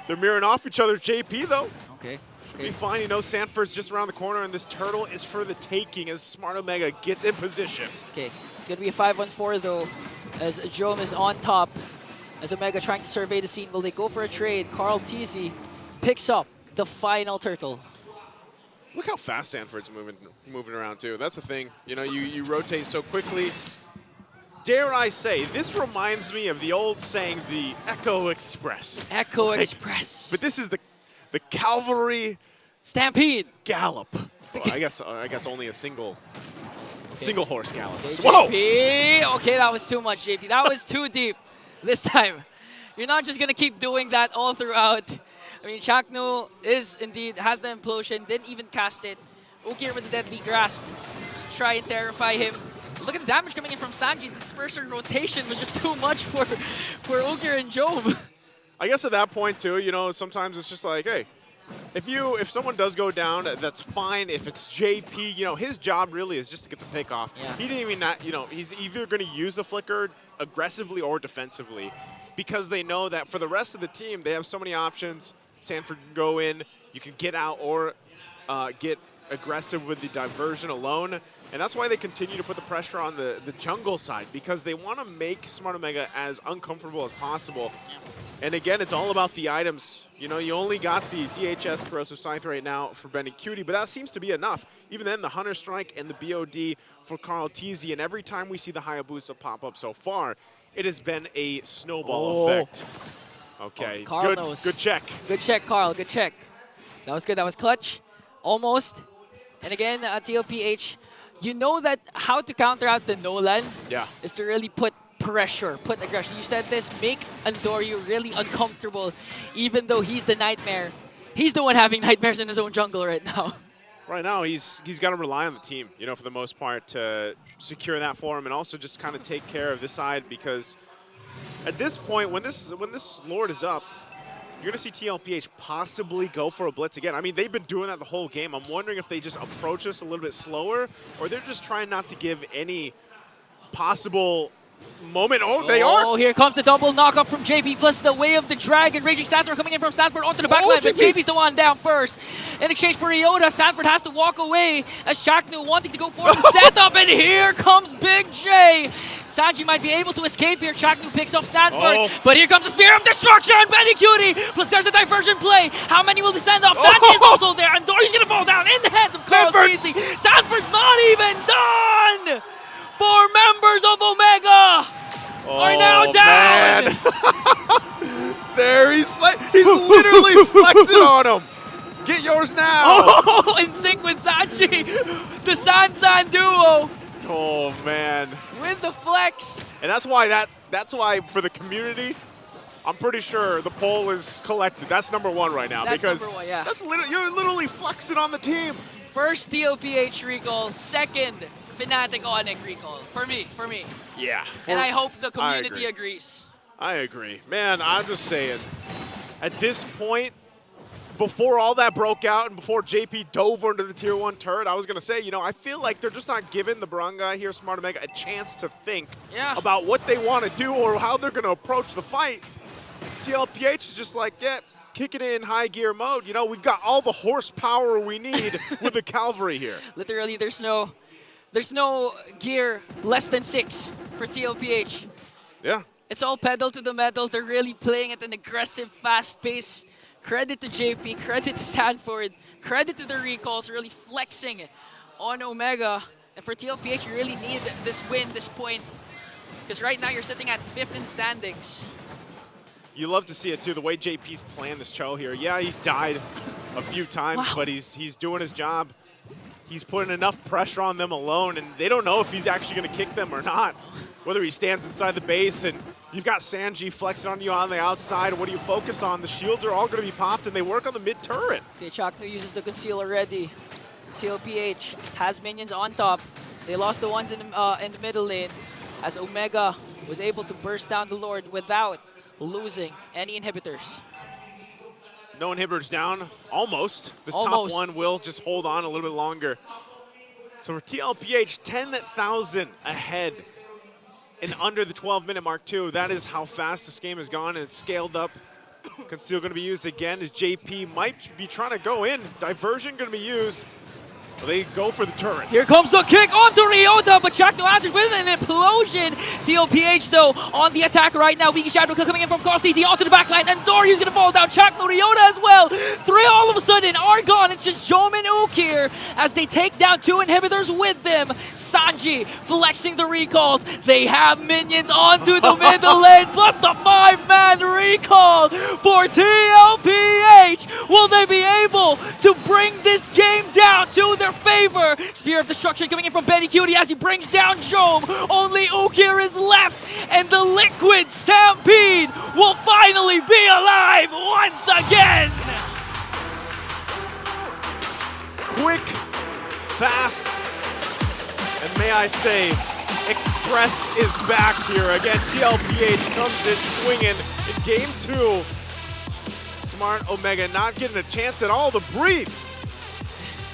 they're mirroring off each other. JP though. Okay. Should be fine. You know, Sanford's just around the corner, and this turtle is for the taking as Smart Omega gets in position. Okay, it's going to be a 5-on-4 though, as Jome is on top. As Omega trying to survey the scene, will they go for a trade? Carl TZ picks up the final turtle. Look how fast Sanford's moving around too. That's the thing. You know, you rotate so quickly. Dare I say, this reminds me of the old saying, the Echo Express. Echo Express. But this is the cavalry stampede gallop. Well, I guess only a single horse gallop. Okay, Whoa! JP. Okay, that was too much, JP. That was too deep this time. You're not just gonna keep doing that all throughout. I mean, Chaknu has the implosion, didn't even cast it. Ukir with the deadly grasp. Just try and terrify him. Look at the damage coming in from Sanji. The disperser rotation was just too much for Ukir and Jome. I guess at that point too, you know, sometimes it's just like, hey, if someone does go down, that's fine. If it's JP, you know, his job really is just to get the pick off. Yeah. He didn't even, you know, he's either going to use the flicker aggressively or defensively, because they know that for the rest of the team, they have so many options. Sanford can go in, you can get out, or get aggressive with the diversion alone. And that's why they continue to put the pressure on the jungle side, because they want to make Smart Omega as uncomfortable as possible. And again, it's all about the items. You know, you only got the DHS Corrosive Scythe right now for BennyQt, but that seems to be enough. Even then, the Hunter Strike and the BOD for Carl TZ, and every time we see the Hayabusa pop up so far, it has been a snowball effect. Okay, Carl knows. Good check. Good check, Carl, good check. That was good, that was clutch. Almost. And again, TLPH, you know that how to counter out the Nolan is to really put pressure, put aggression. You said this, make Andoryu really uncomfortable, even though he's the nightmare. He's the one having nightmares in his own jungle right now. Right now, he's got to rely on the team, you know, for the most part, to secure that for him, and also just kind of take care of this side, because at this point, when this Lord is up, you're going to see TLPH possibly go for a blitz again. I mean, they've been doing that the whole game. I'm wondering if they just approach us a little bit slower, or they're just trying not to give any possible moment. Oh, they are. Oh, here comes the double knockup from JP, plus the Way of the Dragon. Raging Sanford coming in from Sanford onto the backline, but JP's the one down first. In exchange for Iota, Sanford has to walk away as Chaknu wanting to go for the setup, and here comes Big J. Sanji might be able to escape here. Chaknu picks up Sanford, but here comes the Spear of Destruction. BennyQt, plus there's a diversion play. How many will descend off? Sanji is also there, and Dory's gonna fall down in the hands of Carl TZ. Sanford's not even done! 4 members of Omega are now down! There, he's literally flexing on him. Get yours now! Oh, in sync with Sanji, the San duo. Oh man! With the flex, and that's why for the community, I'm pretty sure the poll is collected. That's #1 right now, because number 1, yeah. You're literally flexing on the team. First TLPH recall, second Fnatic Onic recall for me. Yeah. And I hope the community agrees. I agree, man. I'm just saying, at this point, before all that broke out and before JP dove into the Tier 1 turret, I was going to say, you know, I feel like they're just not giving the barangay here, Smart Omega, a chance to think about what they want to do or how they're going to approach the fight. TLPH is just like, yeah, kick it in high gear mode. You know, we've got all the horsepower we need with the cavalry here. Literally, there's no gear less than 6 for TLPH. Yeah. It's all pedal to the metal. They're really playing at an aggressive, fast pace. Credit to JP, credit to Sanford, credit to the recalls, really flexing on Omega. And for TLPH, you really need this win, this point. Because right now, you're sitting at 5th in standings. You love to see it, too, the way JP's playing this Cho here. Yeah, he's died a few times, but he's doing his job. He's putting enough pressure on them alone, and they don't know if he's actually going to kick them or not. Whether he stands inside the base, and you've got Sanji flexing on you on the outside. What do you focus on? The shields are all going to be popped, and they work on the mid-turret. Okay, Chakno uses the conceal already. TLPH has minions on top. They lost the ones in the middle lane, as Omega was able to burst down the Lord without losing any inhibitors. No inhibitors down, almost. This Almost. top one will just hold on a little bit longer. So for TLPH, 10,000 ahead and under the 12-minute mark, too. That is how fast this game has gone, and it's scaled up. Conceal going to be used again as JP might be trying to go in. Diversion going to be used. They go for the turret. Here comes the kick onto Ryota, but Chakno answers with an implosion. TLPH, though, on the attack right now. Wiki Shadow coming in from cross TC onto the backline, and Doryu's gonna fall down. Chakno, Ryota as well. 3 all of a sudden are gone. It's just Jomin Ook here as they take down 2 inhibitors with them. Sanji flexing the recalls. They have minions onto the middle lane, plus the 5-man recall for TLPH. Will they be able to bring this game down to their favor? Spear of Destruction coming in from Betty Cutie as he brings down Jome. Only Ukir is left, and the Liquid Stampede will finally be alive once again. Quick, fast, and may I say, Express is back here. Again, TLPH comes in swinging in game 2. Smart Omega not getting a chance at all to breathe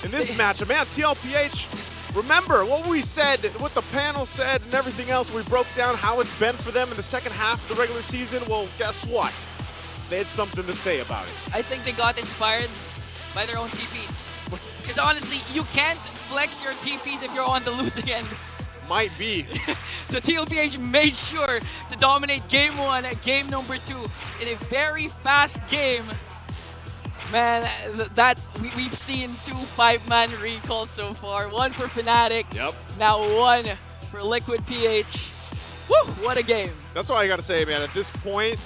in this matchup. Man, TLPH, remember what we said, what the panel said, and everything else. We broke down how it's been for them in the second half of the regular season. Well, guess what? They had something to say about it. I think they got inspired by their own TPs. Because honestly, you can't flex your TPs if you're on the losing end. Might be. So TLPH made sure to dominate game 1, game number 2 in a very fast game. Man, we've seen 2 5-man recalls so far. 1 for Fnatic, now 1 for Liquid PH. Woo, what a game. That's all I gotta say, man. At this point,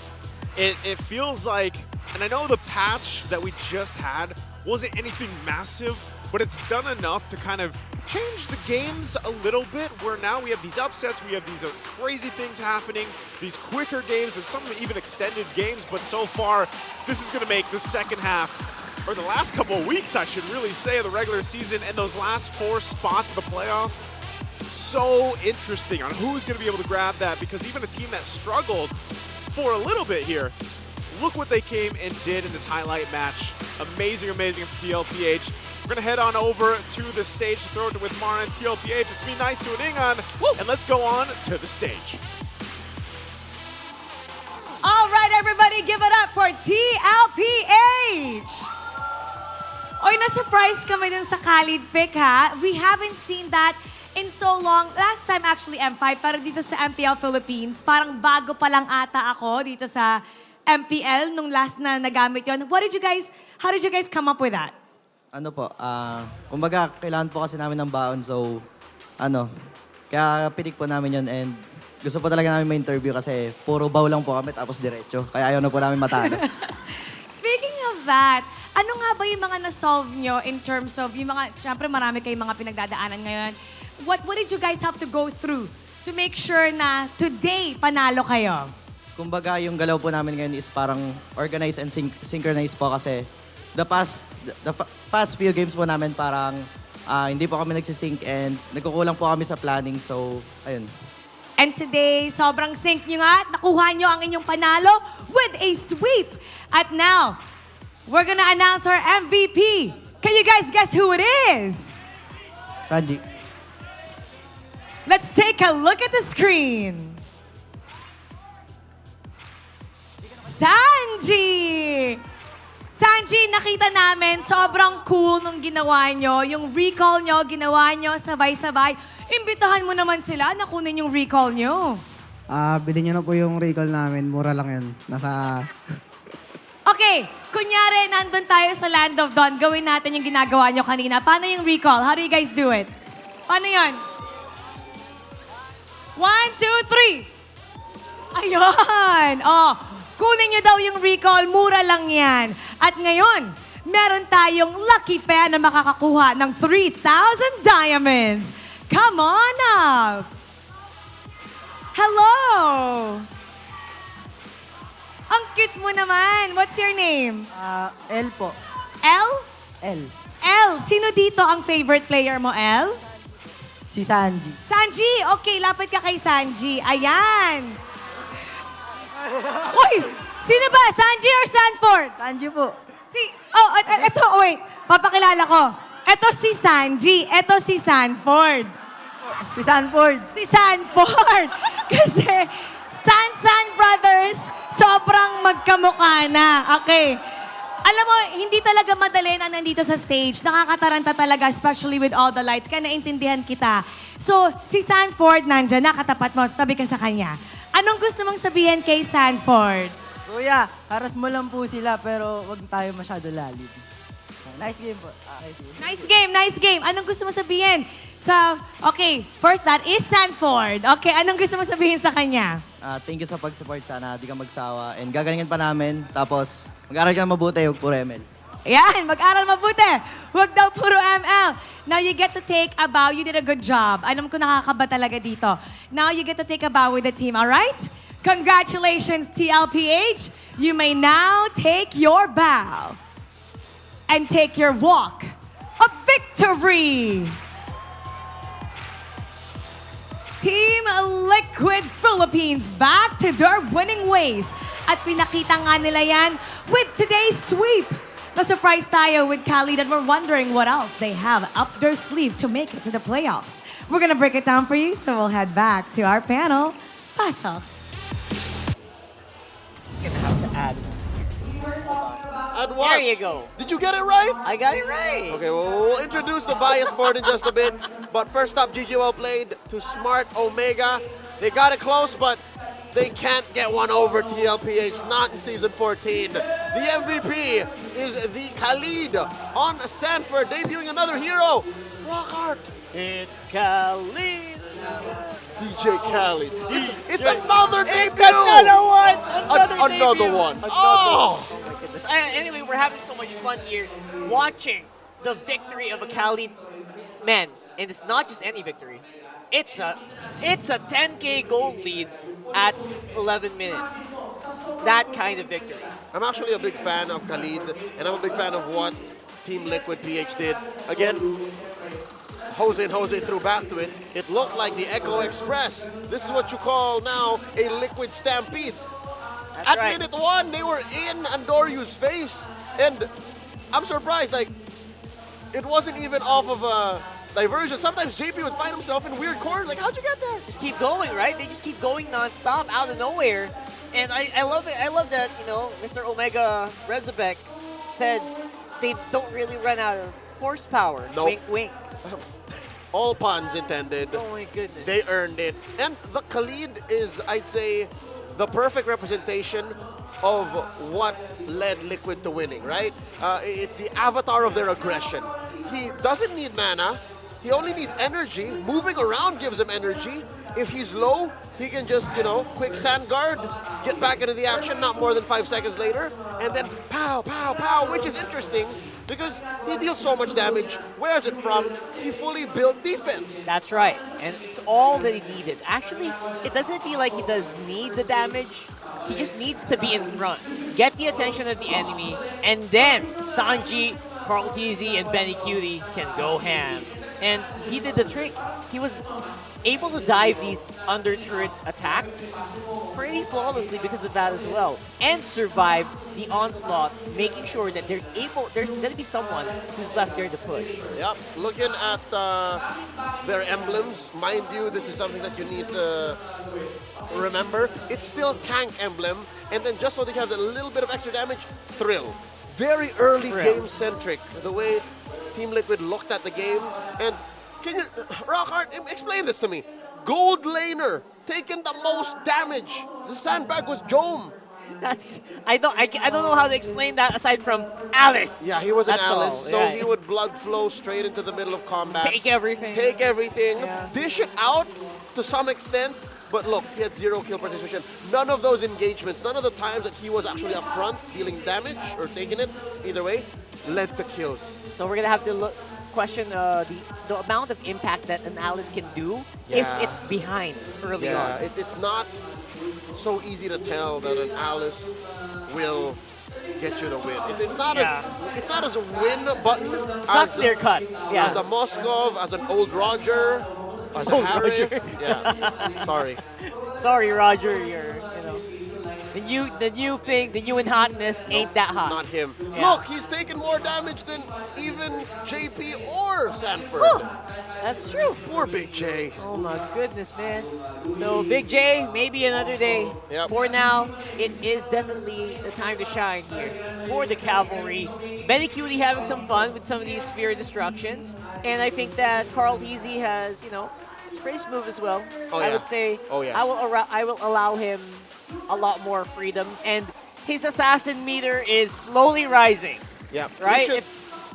it feels like, and I know the patch that we just had wasn't anything massive, but it's done enough to kind of change the games a little bit, where now we have these upsets, we have these crazy things happening, these quicker games, and some even extended games. But so far, this is going to make the second half, or the last couple of weeks, I should really say, of the regular season and those last 4 spots of the playoff, so interesting on who's going to be able to grab that, because even a team that struggled for a little bit here, look what they came and did in this highlight match. Amazing, amazing for TLPH. We're going to head on over to the stage to throw it with Mara and TLPH. It's me, nice to an Ingon, and let's go on to the stage. All right, everybody, give it up for TLPH! Oy, na-surprise kami dun sa Khalid pick, ha? We haven't seen that in so long. Last time, actually, M5, pero dito sa MPL Philippines, parang bago pa lang ata ako dito sa MPL nung last na nagamit yon. How did you guys come up with that? Ano po, kumbaga kailangan po kasi namin ng baon, so kaya pinik po namin yun, and gusto po talaga namin ma-interview kasi puro baw lang po kami tapos diretso, kaya ayaw na po namin matalo. Speaking of that, ano nga ba yung mga na-solve nyo in terms of, yung mga, syempre marami kayong mga pinagdadaanan ngayon. What did you guys have to go through to make sure na today panalo kayo? Kumbaga yung galaw po namin ngayon is parang organized and synchronized po kasi the past few games po namin parang hindi po kami nagsisync and nagkukulang po kami sa planning, so ayun. And today, sobrang sync nyo nga, nakuha nyo ang inyong panalo with a sweep. At now, we're gonna announce our MVP. Can you guys guess who it is? Sanji. Let's take a look at the screen. Sanji! Sanji, nakita namin, sobrang cool nung ginawa nyo. Yung recall nyo, ginawa nyo, sabay-sabay. Imbitahan mo naman sila na kunin yung recall nyo. Bilhin nyo na po yung recall namin. Mura lang yun. Nasa... Okay, kunyari, nandun tayo sa Land of Dawn. Gawin natin yung ginagawa nyo kanina. Paano yung recall? How do you guys do it? Paano yun? 1, 2, 3. Ayun! Oh, kunin nyo daw yung recall. Mura lang yan. At ngayon, meron tayong lucky fan na makakakuha ng 3,000 diamonds. Come on up! Hello! Ang cute mo naman. What's your name? L po. L? L. L. Sino dito ang favorite player mo, L? Si Sanji. Sanji! Okay, lapit ka kay Sanji. Ayan! Uy! Sino ba? Sanji or Sanford? Sanji po. Eto, wait. Papakilala ko. Eto si Sanji. Eto si Sanford. Si Sanford. Si Sanford. Kasi San Brothers, sobrang magkamukha na. Okay. Alam mo, hindi talaga madali na nandito sa stage. Nakakataranta talaga, especially with all the lights. Kaya naintindihan kita. So, si Sanford nandyan, nakatapat mo, tabi ka sa kanya. Anong gusto mong sabihin kay Sanford? Kuya, haras mo lang po sila pero wag tayo masyado lalim. Nice game po. Nice game, nice game. Anong gusto mo sabihin? Okay, first that is Sanford. Okay, anong gusto mo sabihin sa kanya? Thank you sa pag-support. Sana di ka magsawa. And gagalingan pa namin. Tapos, mag-aral ka na mabuti. Huwag puro ML. Ayan, mag-aral mabuti. Huwag daw puro ML. Now you get to take a bow. You did a good job. Alam ko nakakaba talaga dito. Now you get to take a bow with the team, all right? Congratulations, TLPH. You may now take your bow and take your walk of victory. Team Liquid Philippines back to their winning ways. At pinakita nga nila yan with today's sweep. Na-surprise tayo with Khalid and we're wondering what else they have up their sleeve to make it to the playoffs. We're gonna break it down for you, so we'll head back to our panel. Pasok. Gonna have to add. Add what? There you go. Did you get it right? I got it right. Okay, well, we'll introduce the bias board in just a bit. But first up, GG well played to Smart Omega. They got it close, but they can't get one over TLPH, not in Season 14. The MVP is the Khalid on Sanford, debuting another hero, Lockhart. It's Khalid. DJ Khalid. It's another debut. It's another one. Another debut. one. Another Oh. one. Oh my goodness. Anyway, we're having so much fun here watching the victory of a Khalid. Man, and it's not just any victory. It's a 10K gold lead at 11 minutes. That kind of victory. I'm actually a big fan of Khalid, and I'm a big fan of what Team Liquid PH did. Again, Jose and Jose threw back to it. It looked like the Echo Express. This is what you call now a Liquid Stampede. That's At right. minute 1, they were in Andoryu's face, and I'm surprised, like, it wasn't even off of a diversion. Sometimes JP would find himself in weird corners. Like, how'd you get there? Just keep going, right? They just keep going nonstop out of nowhere. And I love it. I love that, you know, Mr. Omega Rezabek said they don't really run out of horsepower. Nope. Wink, wink. All puns intended. Oh my goodness. They earned it. And the Khalid is, I'd say, the perfect representation of what led Liquid to winning, right? It's the avatar of their aggression. He doesn't need mana. He only needs energy. Moving around gives him energy. If he's low, he can just, you know, quick sand guard, get back into the action not more than 5 seconds later, and then pow, pow, pow, which is interesting because he deals so much damage. Where is it from? He fully built defense. That's right. And it's all that he needed. Actually, it doesn't feel like he does need the damage. He just needs to be in front, get the attention of the enemy, and then Sanji, Carl TZ, and Benny Cutie can go ham. And he did the trick. He was able to dive these under turret attacks pretty flawlessly because of that as well, and survive the onslaught, making sure that there's going to be someone who's left there to push. Yep, looking at their emblems, mind you, this is something that you need to remember. It's still tank emblem, and then just so they have a little bit of extra damage, Thrill. Very early game-centric, the way Team Liquid looked at the game. And can you, Rockhart, explain this to me. Gold laner, taking the most damage. The sandbag was Jome. I don't know how to explain that aside from Alice. Yeah, he was an That's Alice, all. so Yeah. he would blood flow straight into the middle of combat. Take everything. Take everything. Yeah. Dish it out to some extent, but look, he had 0 kill participation. None of those engagements, none of the times that he was actually up front dealing damage or taking it, either way, led to kills. So we're gonna have to question the amount of impact that an Alice can do if Yeah. it's behind early Yeah, on. it's not so easy to tell that an Alice will get you the win. It's not as a win button Not as clear cut. Yeah. as a Moskov, as an old Roger, as a Old Harith. Roger. Yeah, sorry. Sorry, Roger. The new thing, the new in hotness ain't that hot. Not him. Yeah. Look, he's taken more damage than even JP or Sanford. That's true. Poor Big J. Oh my goodness, man. So Big J, maybe another day. Yep. For now, it is definitely the time to shine here for the Cavalry. Benny Cutie having some fun with some of these Sphere Destructions. And I think that Carl Teasy has, it's pretty smooth as well. Oh, I yeah. would say Oh, yeah. I will allow him a lot more freedom. And his assassin meter is slowly rising. Yeah. Right? We should-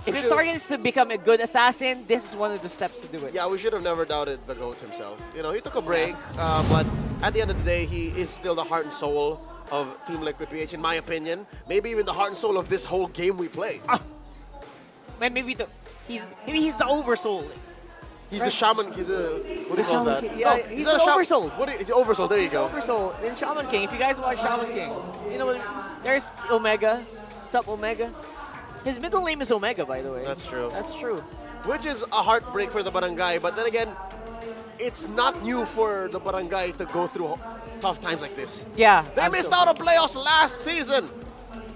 If we his should- target is to become a good assassin, this is one of the steps to do it. Yeah, we should have never doubted the GOAT himself. He took a break, but at the end of the day, he is still the heart and soul of Team Liquid PH, in my opinion. Maybe even the heart and soul of this whole game we play. Maybe he's the oversoul. He's the shaman. He's a what do you call Shaman that? King. Yeah, No, he's not the a shaman. oversoul. He's oversoul. There you He's go. Oversoul in Shaman King. If you guys watch Shaman King, you know what? There's Omega. What's up, Omega? His middle name is Omega, by the way. That's true. That's true. Which is a heartbreak for the barangay, but then again, it's not new for the barangay to go through tough times like this. Yeah. They missed out on playoffs last season.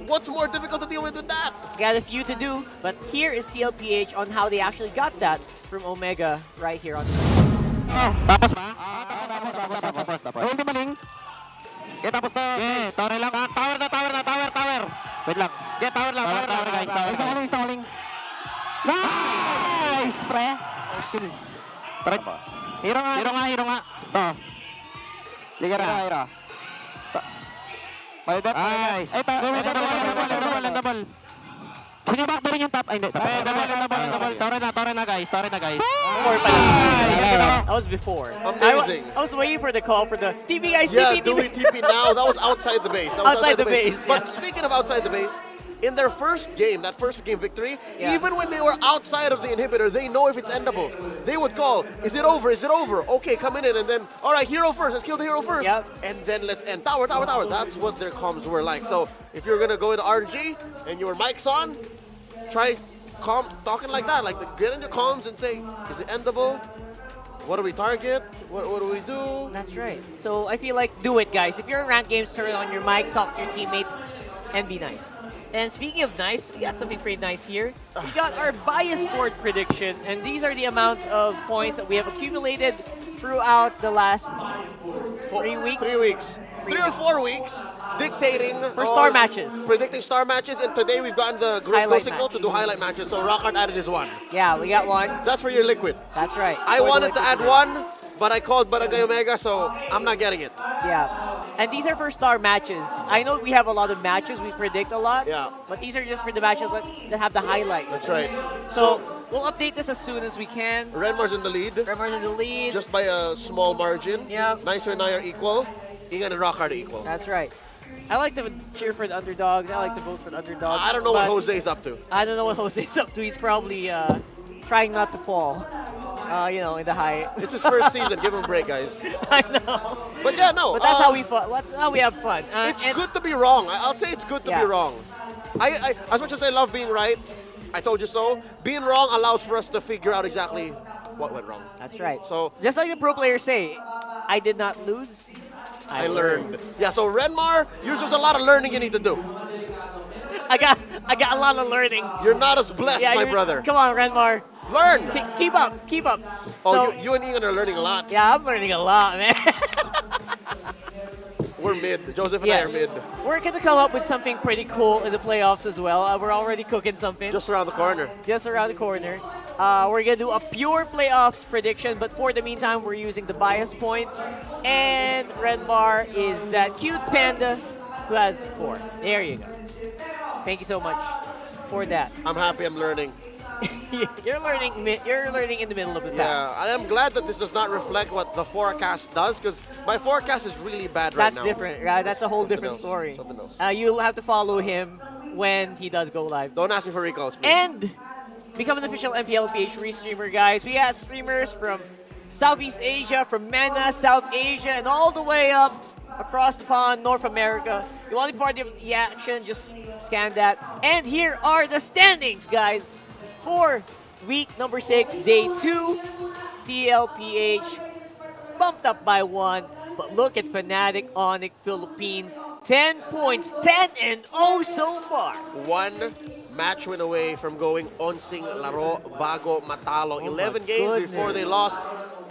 What's more difficult to deal with than that? Got a few to do, but here is TLPH on how they actually got that from Omega right here on. Tapos ba? Tapos. Hold maling. Tapos na. Tower lang. Tower. Wait lang. Tower guys. Stalling. Nice, pre. Tara. Hero nga. Liga na. Nice. Double. Sige, back rin yung top. Ay, hindi. Double. Tower na, guys. Before pa lang. That was before. Amazing. I was waiting for the call for the TP guys. Yeah, TP. do we TP now? That was outside the base. That was Outside the base, But yeah. speaking of outside the base, in their first game, that first game victory, Yeah. even when they were outside of the inhibitor, they know if it's endable. They would call, is it over? Okay, come in, and then, all right, hero first, let's kill the hero first. Yep. And then let's end. Tower. That's what their comms were like. So if you're going to go into RG and your mic's on, try talking like that. Like, get into comms and say, is it endable? What do we target? What do we do? That's right. So I feel like do it, guys. If you're in ranked games, turn on your mic, talk to your teammates, and be nice. And speaking of nice, we got something pretty nice here. We got our bias board prediction, and these are the amounts of points that we have accumulated throughout the last 3 weeks. 3 weeks. 3 or 4 weeks dictating For star matches. Predicting star matches, and today we've gotten the group Highlight signal to do highlight matches. So Rockhart added his one. Yeah, we got one. That's for your liquid. That's right. I For the wanted to liquid add group. one, but I called Barangay Omega, so I'm not getting it. Yeah. And these are for star matches. I know we have a lot of matches, we predict a lot. Yeah. But these are just for the matches that have the highlight. That's right. So we'll update this as soon as we can. Renmar's in the lead. Renmar's in the lead. Just by a small margin. Yeah. Nicer and I are equal. Ingan and Rockhart are equal. That's right. I like to cheer for the underdogs. I like to vote for the underdogs. I don't know what but Jose's up to. I don't know what Jose's up to. He's probably trying not to fall. In the high. It's his first season. Give him a break, guys. I know. But yeah, no. But that's how we fun. That's how we have fun. It's good to be wrong. I'll say it's good to Yeah. be wrong. I as much as I love being right, I told you so. Being wrong allows for us to figure out exactly what went wrong. That's right. So just like the pro players say, I did not lose. I learned. Yeah, so Renmar, there's a lot of learning you need to do. I got a lot of learning. You're not as blessed, my brother. Come on, Renmar. Learn. Keep up. Keep up. Oh, So, you and Ian are learning a lot. yeah, I'm learning a lot, man. We're mid. Joseph and I are mid. We're going to come up with something pretty cool in the playoffs as well. We're already cooking something. Just around the corner. Just around the corner. We're going to do a pure playoffs prediction, but for the meantime, we're using the bias points. And Renmar is that cute panda who has 4. There you go. Thank you so much for that. I'm happy I'm learning. You're learning in the middle of the pack. Yeah, and I'm glad that this does not reflect what the forecast does, because my forecast is really bad right now. That's different, right? That's a whole different story. Something else. You'll have to follow him when he does go live. Don't ask me for recalls, please. And become an official MPLPH restreamer, guys. We have streamers from Southeast Asia, from MENA, South Asia, and all the way up across the pond, North America. You want to be part of the action, just scan that. And here are the standings, guys. For week number 6, day 2, TLPH bumped up by 1. But look at Fnatic Onic Philippines, 10 points, 10-0 so far. 1 match win away from going onsing laro bago matalo. 11 games before they lost.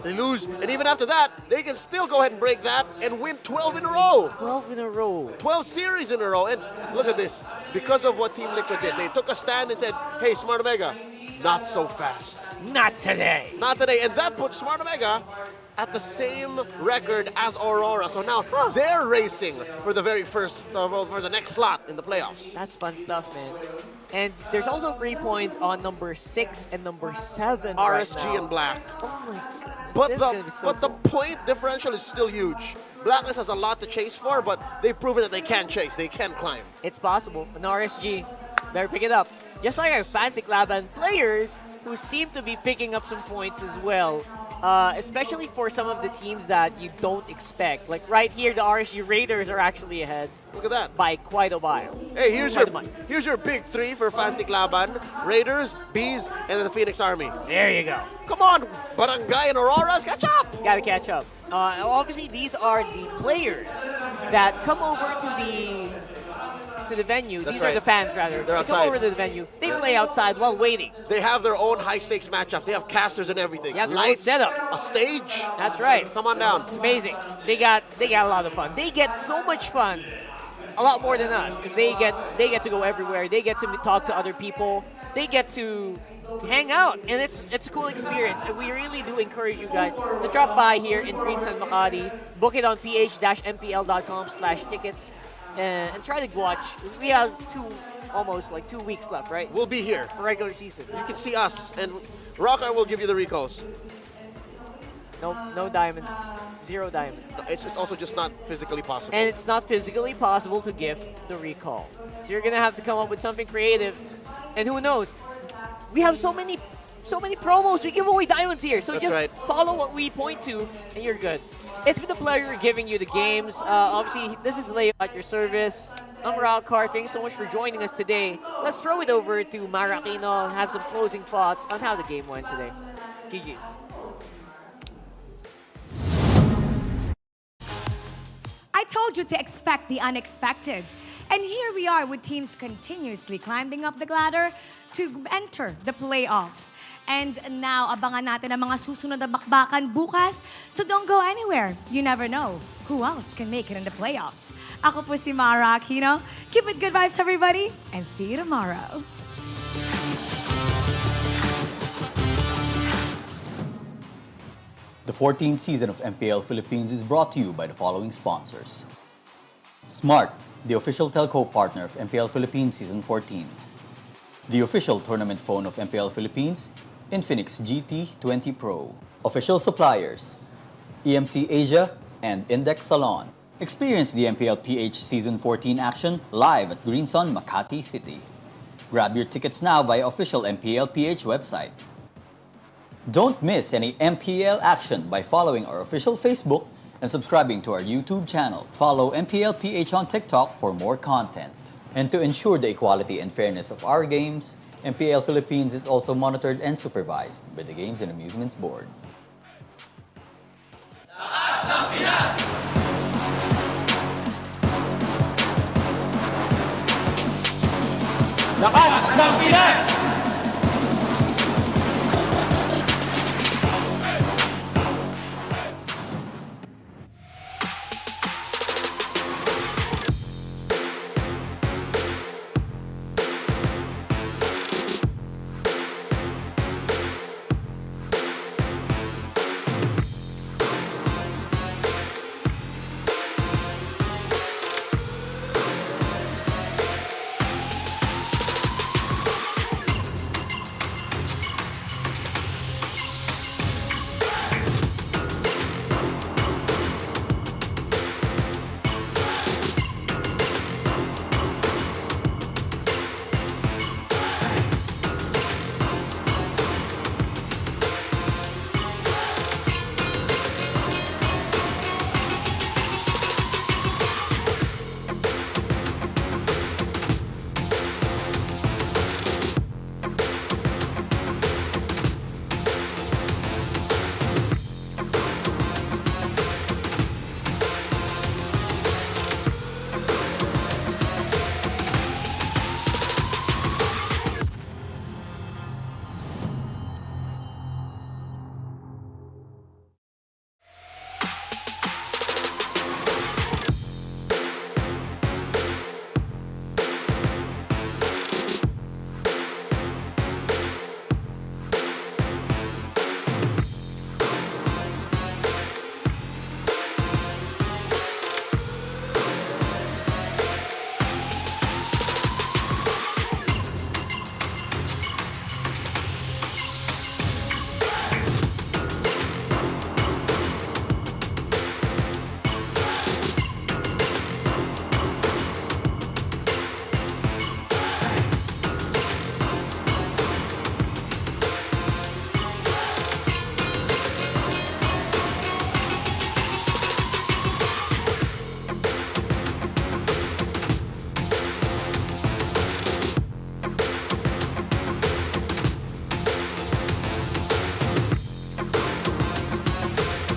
They lose, and even after that, they can still go ahead and break that and win 12 in a row. 12 in a row. 12 series in a row. And look at this. Because of what Team Liquid did, they took a stand and said, hey, Smart Omega, not so fast. Not today. Not today. And that puts Smart Omega at the same record as Aurora. So now they're racing for the very first, for the next slot in the playoffs. That's fun stuff, man. And there's also 3 points on number 6 and number 7. RSG right now. and Black. Oh my god. But the point differential is still huge. Blacklist has a lot to chase for, but they've proven that they can chase, they can climb. It's possible. An RSG, better pick it up. Just like our Fancy Laban players who seem to be picking up some points as well. Especially for some of the teams that you don't expect. Like right here, the RSG Raiders are actually ahead. Look at that. By quite a while. Hey, here's your big 3 for Fancy Laban. Raiders, Bees, and then the Phoenix Army. There you go. Come on, Barangay and Auroras, catch up! Gotta catch up. Obviously, these are the players that come over to the venue. That's These right. are the fans, rather. They're They outside. come over to the venue. They play outside while waiting. They have their own high-stakes matchup. They have casters and everything. They have their own Lights, setup. a stage. That's right. Come on down. It's amazing. They got a lot of fun. They get so much fun, a lot more than us, because they get to go everywhere. They get to talk to other people. They get to hang out, and it's a cool experience. And we really do encourage you guys to drop by here in Greensun, Makati. Book it on ph-mpl.com/tickets. And try to watch. We have almost 2 weeks left, right? We'll be here. For regular season. You can see us, and Rocker will give you the recalls. No diamond. 0 diamond. It's also just not physically possible. And it's not physically possible to gift the recall. So you're gonna have to come up with something creative. And who knows? We have so many promos. We give away diamonds here. So That's just right. follow what we point to, and you're good. It's been a pleasure giving you the games. Obviously, this is Leo at your service. I'm Rockcar. Thanks so much for joining us today. Let's throw it over to Marakino and have some closing thoughts on how the game went today. GG's. I told you to expect the unexpected. And here we are with teams continuously climbing up the ladder to enter the playoffs. And now, abangan natin ang mga susunod na bakbakan bukas. So don't go anywhere. You never know who else can make it in the playoffs. Ako po si Mara Aquino. Keep it good vibes, everybody, and see you tomorrow. The 14th season of MPL Philippines is brought to you by the following sponsors. Smart, the official telco partner of MPL Philippines Season 14. The official tournament phone of MPL Philippines, Infinix GT20 Pro. Official suppliers, EMC Asia and Index Salon. Experience the MPLPH Season 14 action live at Greensun, Makati City. Grab your tickets now via official MPLPH website. Don't miss any MPL action by following our official Facebook and subscribing to our YouTube channel. Follow MPLPH on TikTok for more content. And to ensure the equality and fairness of our games, MPL Philippines is also monitored and supervised by the Games and Amusements Board. Lakas ng Pinas!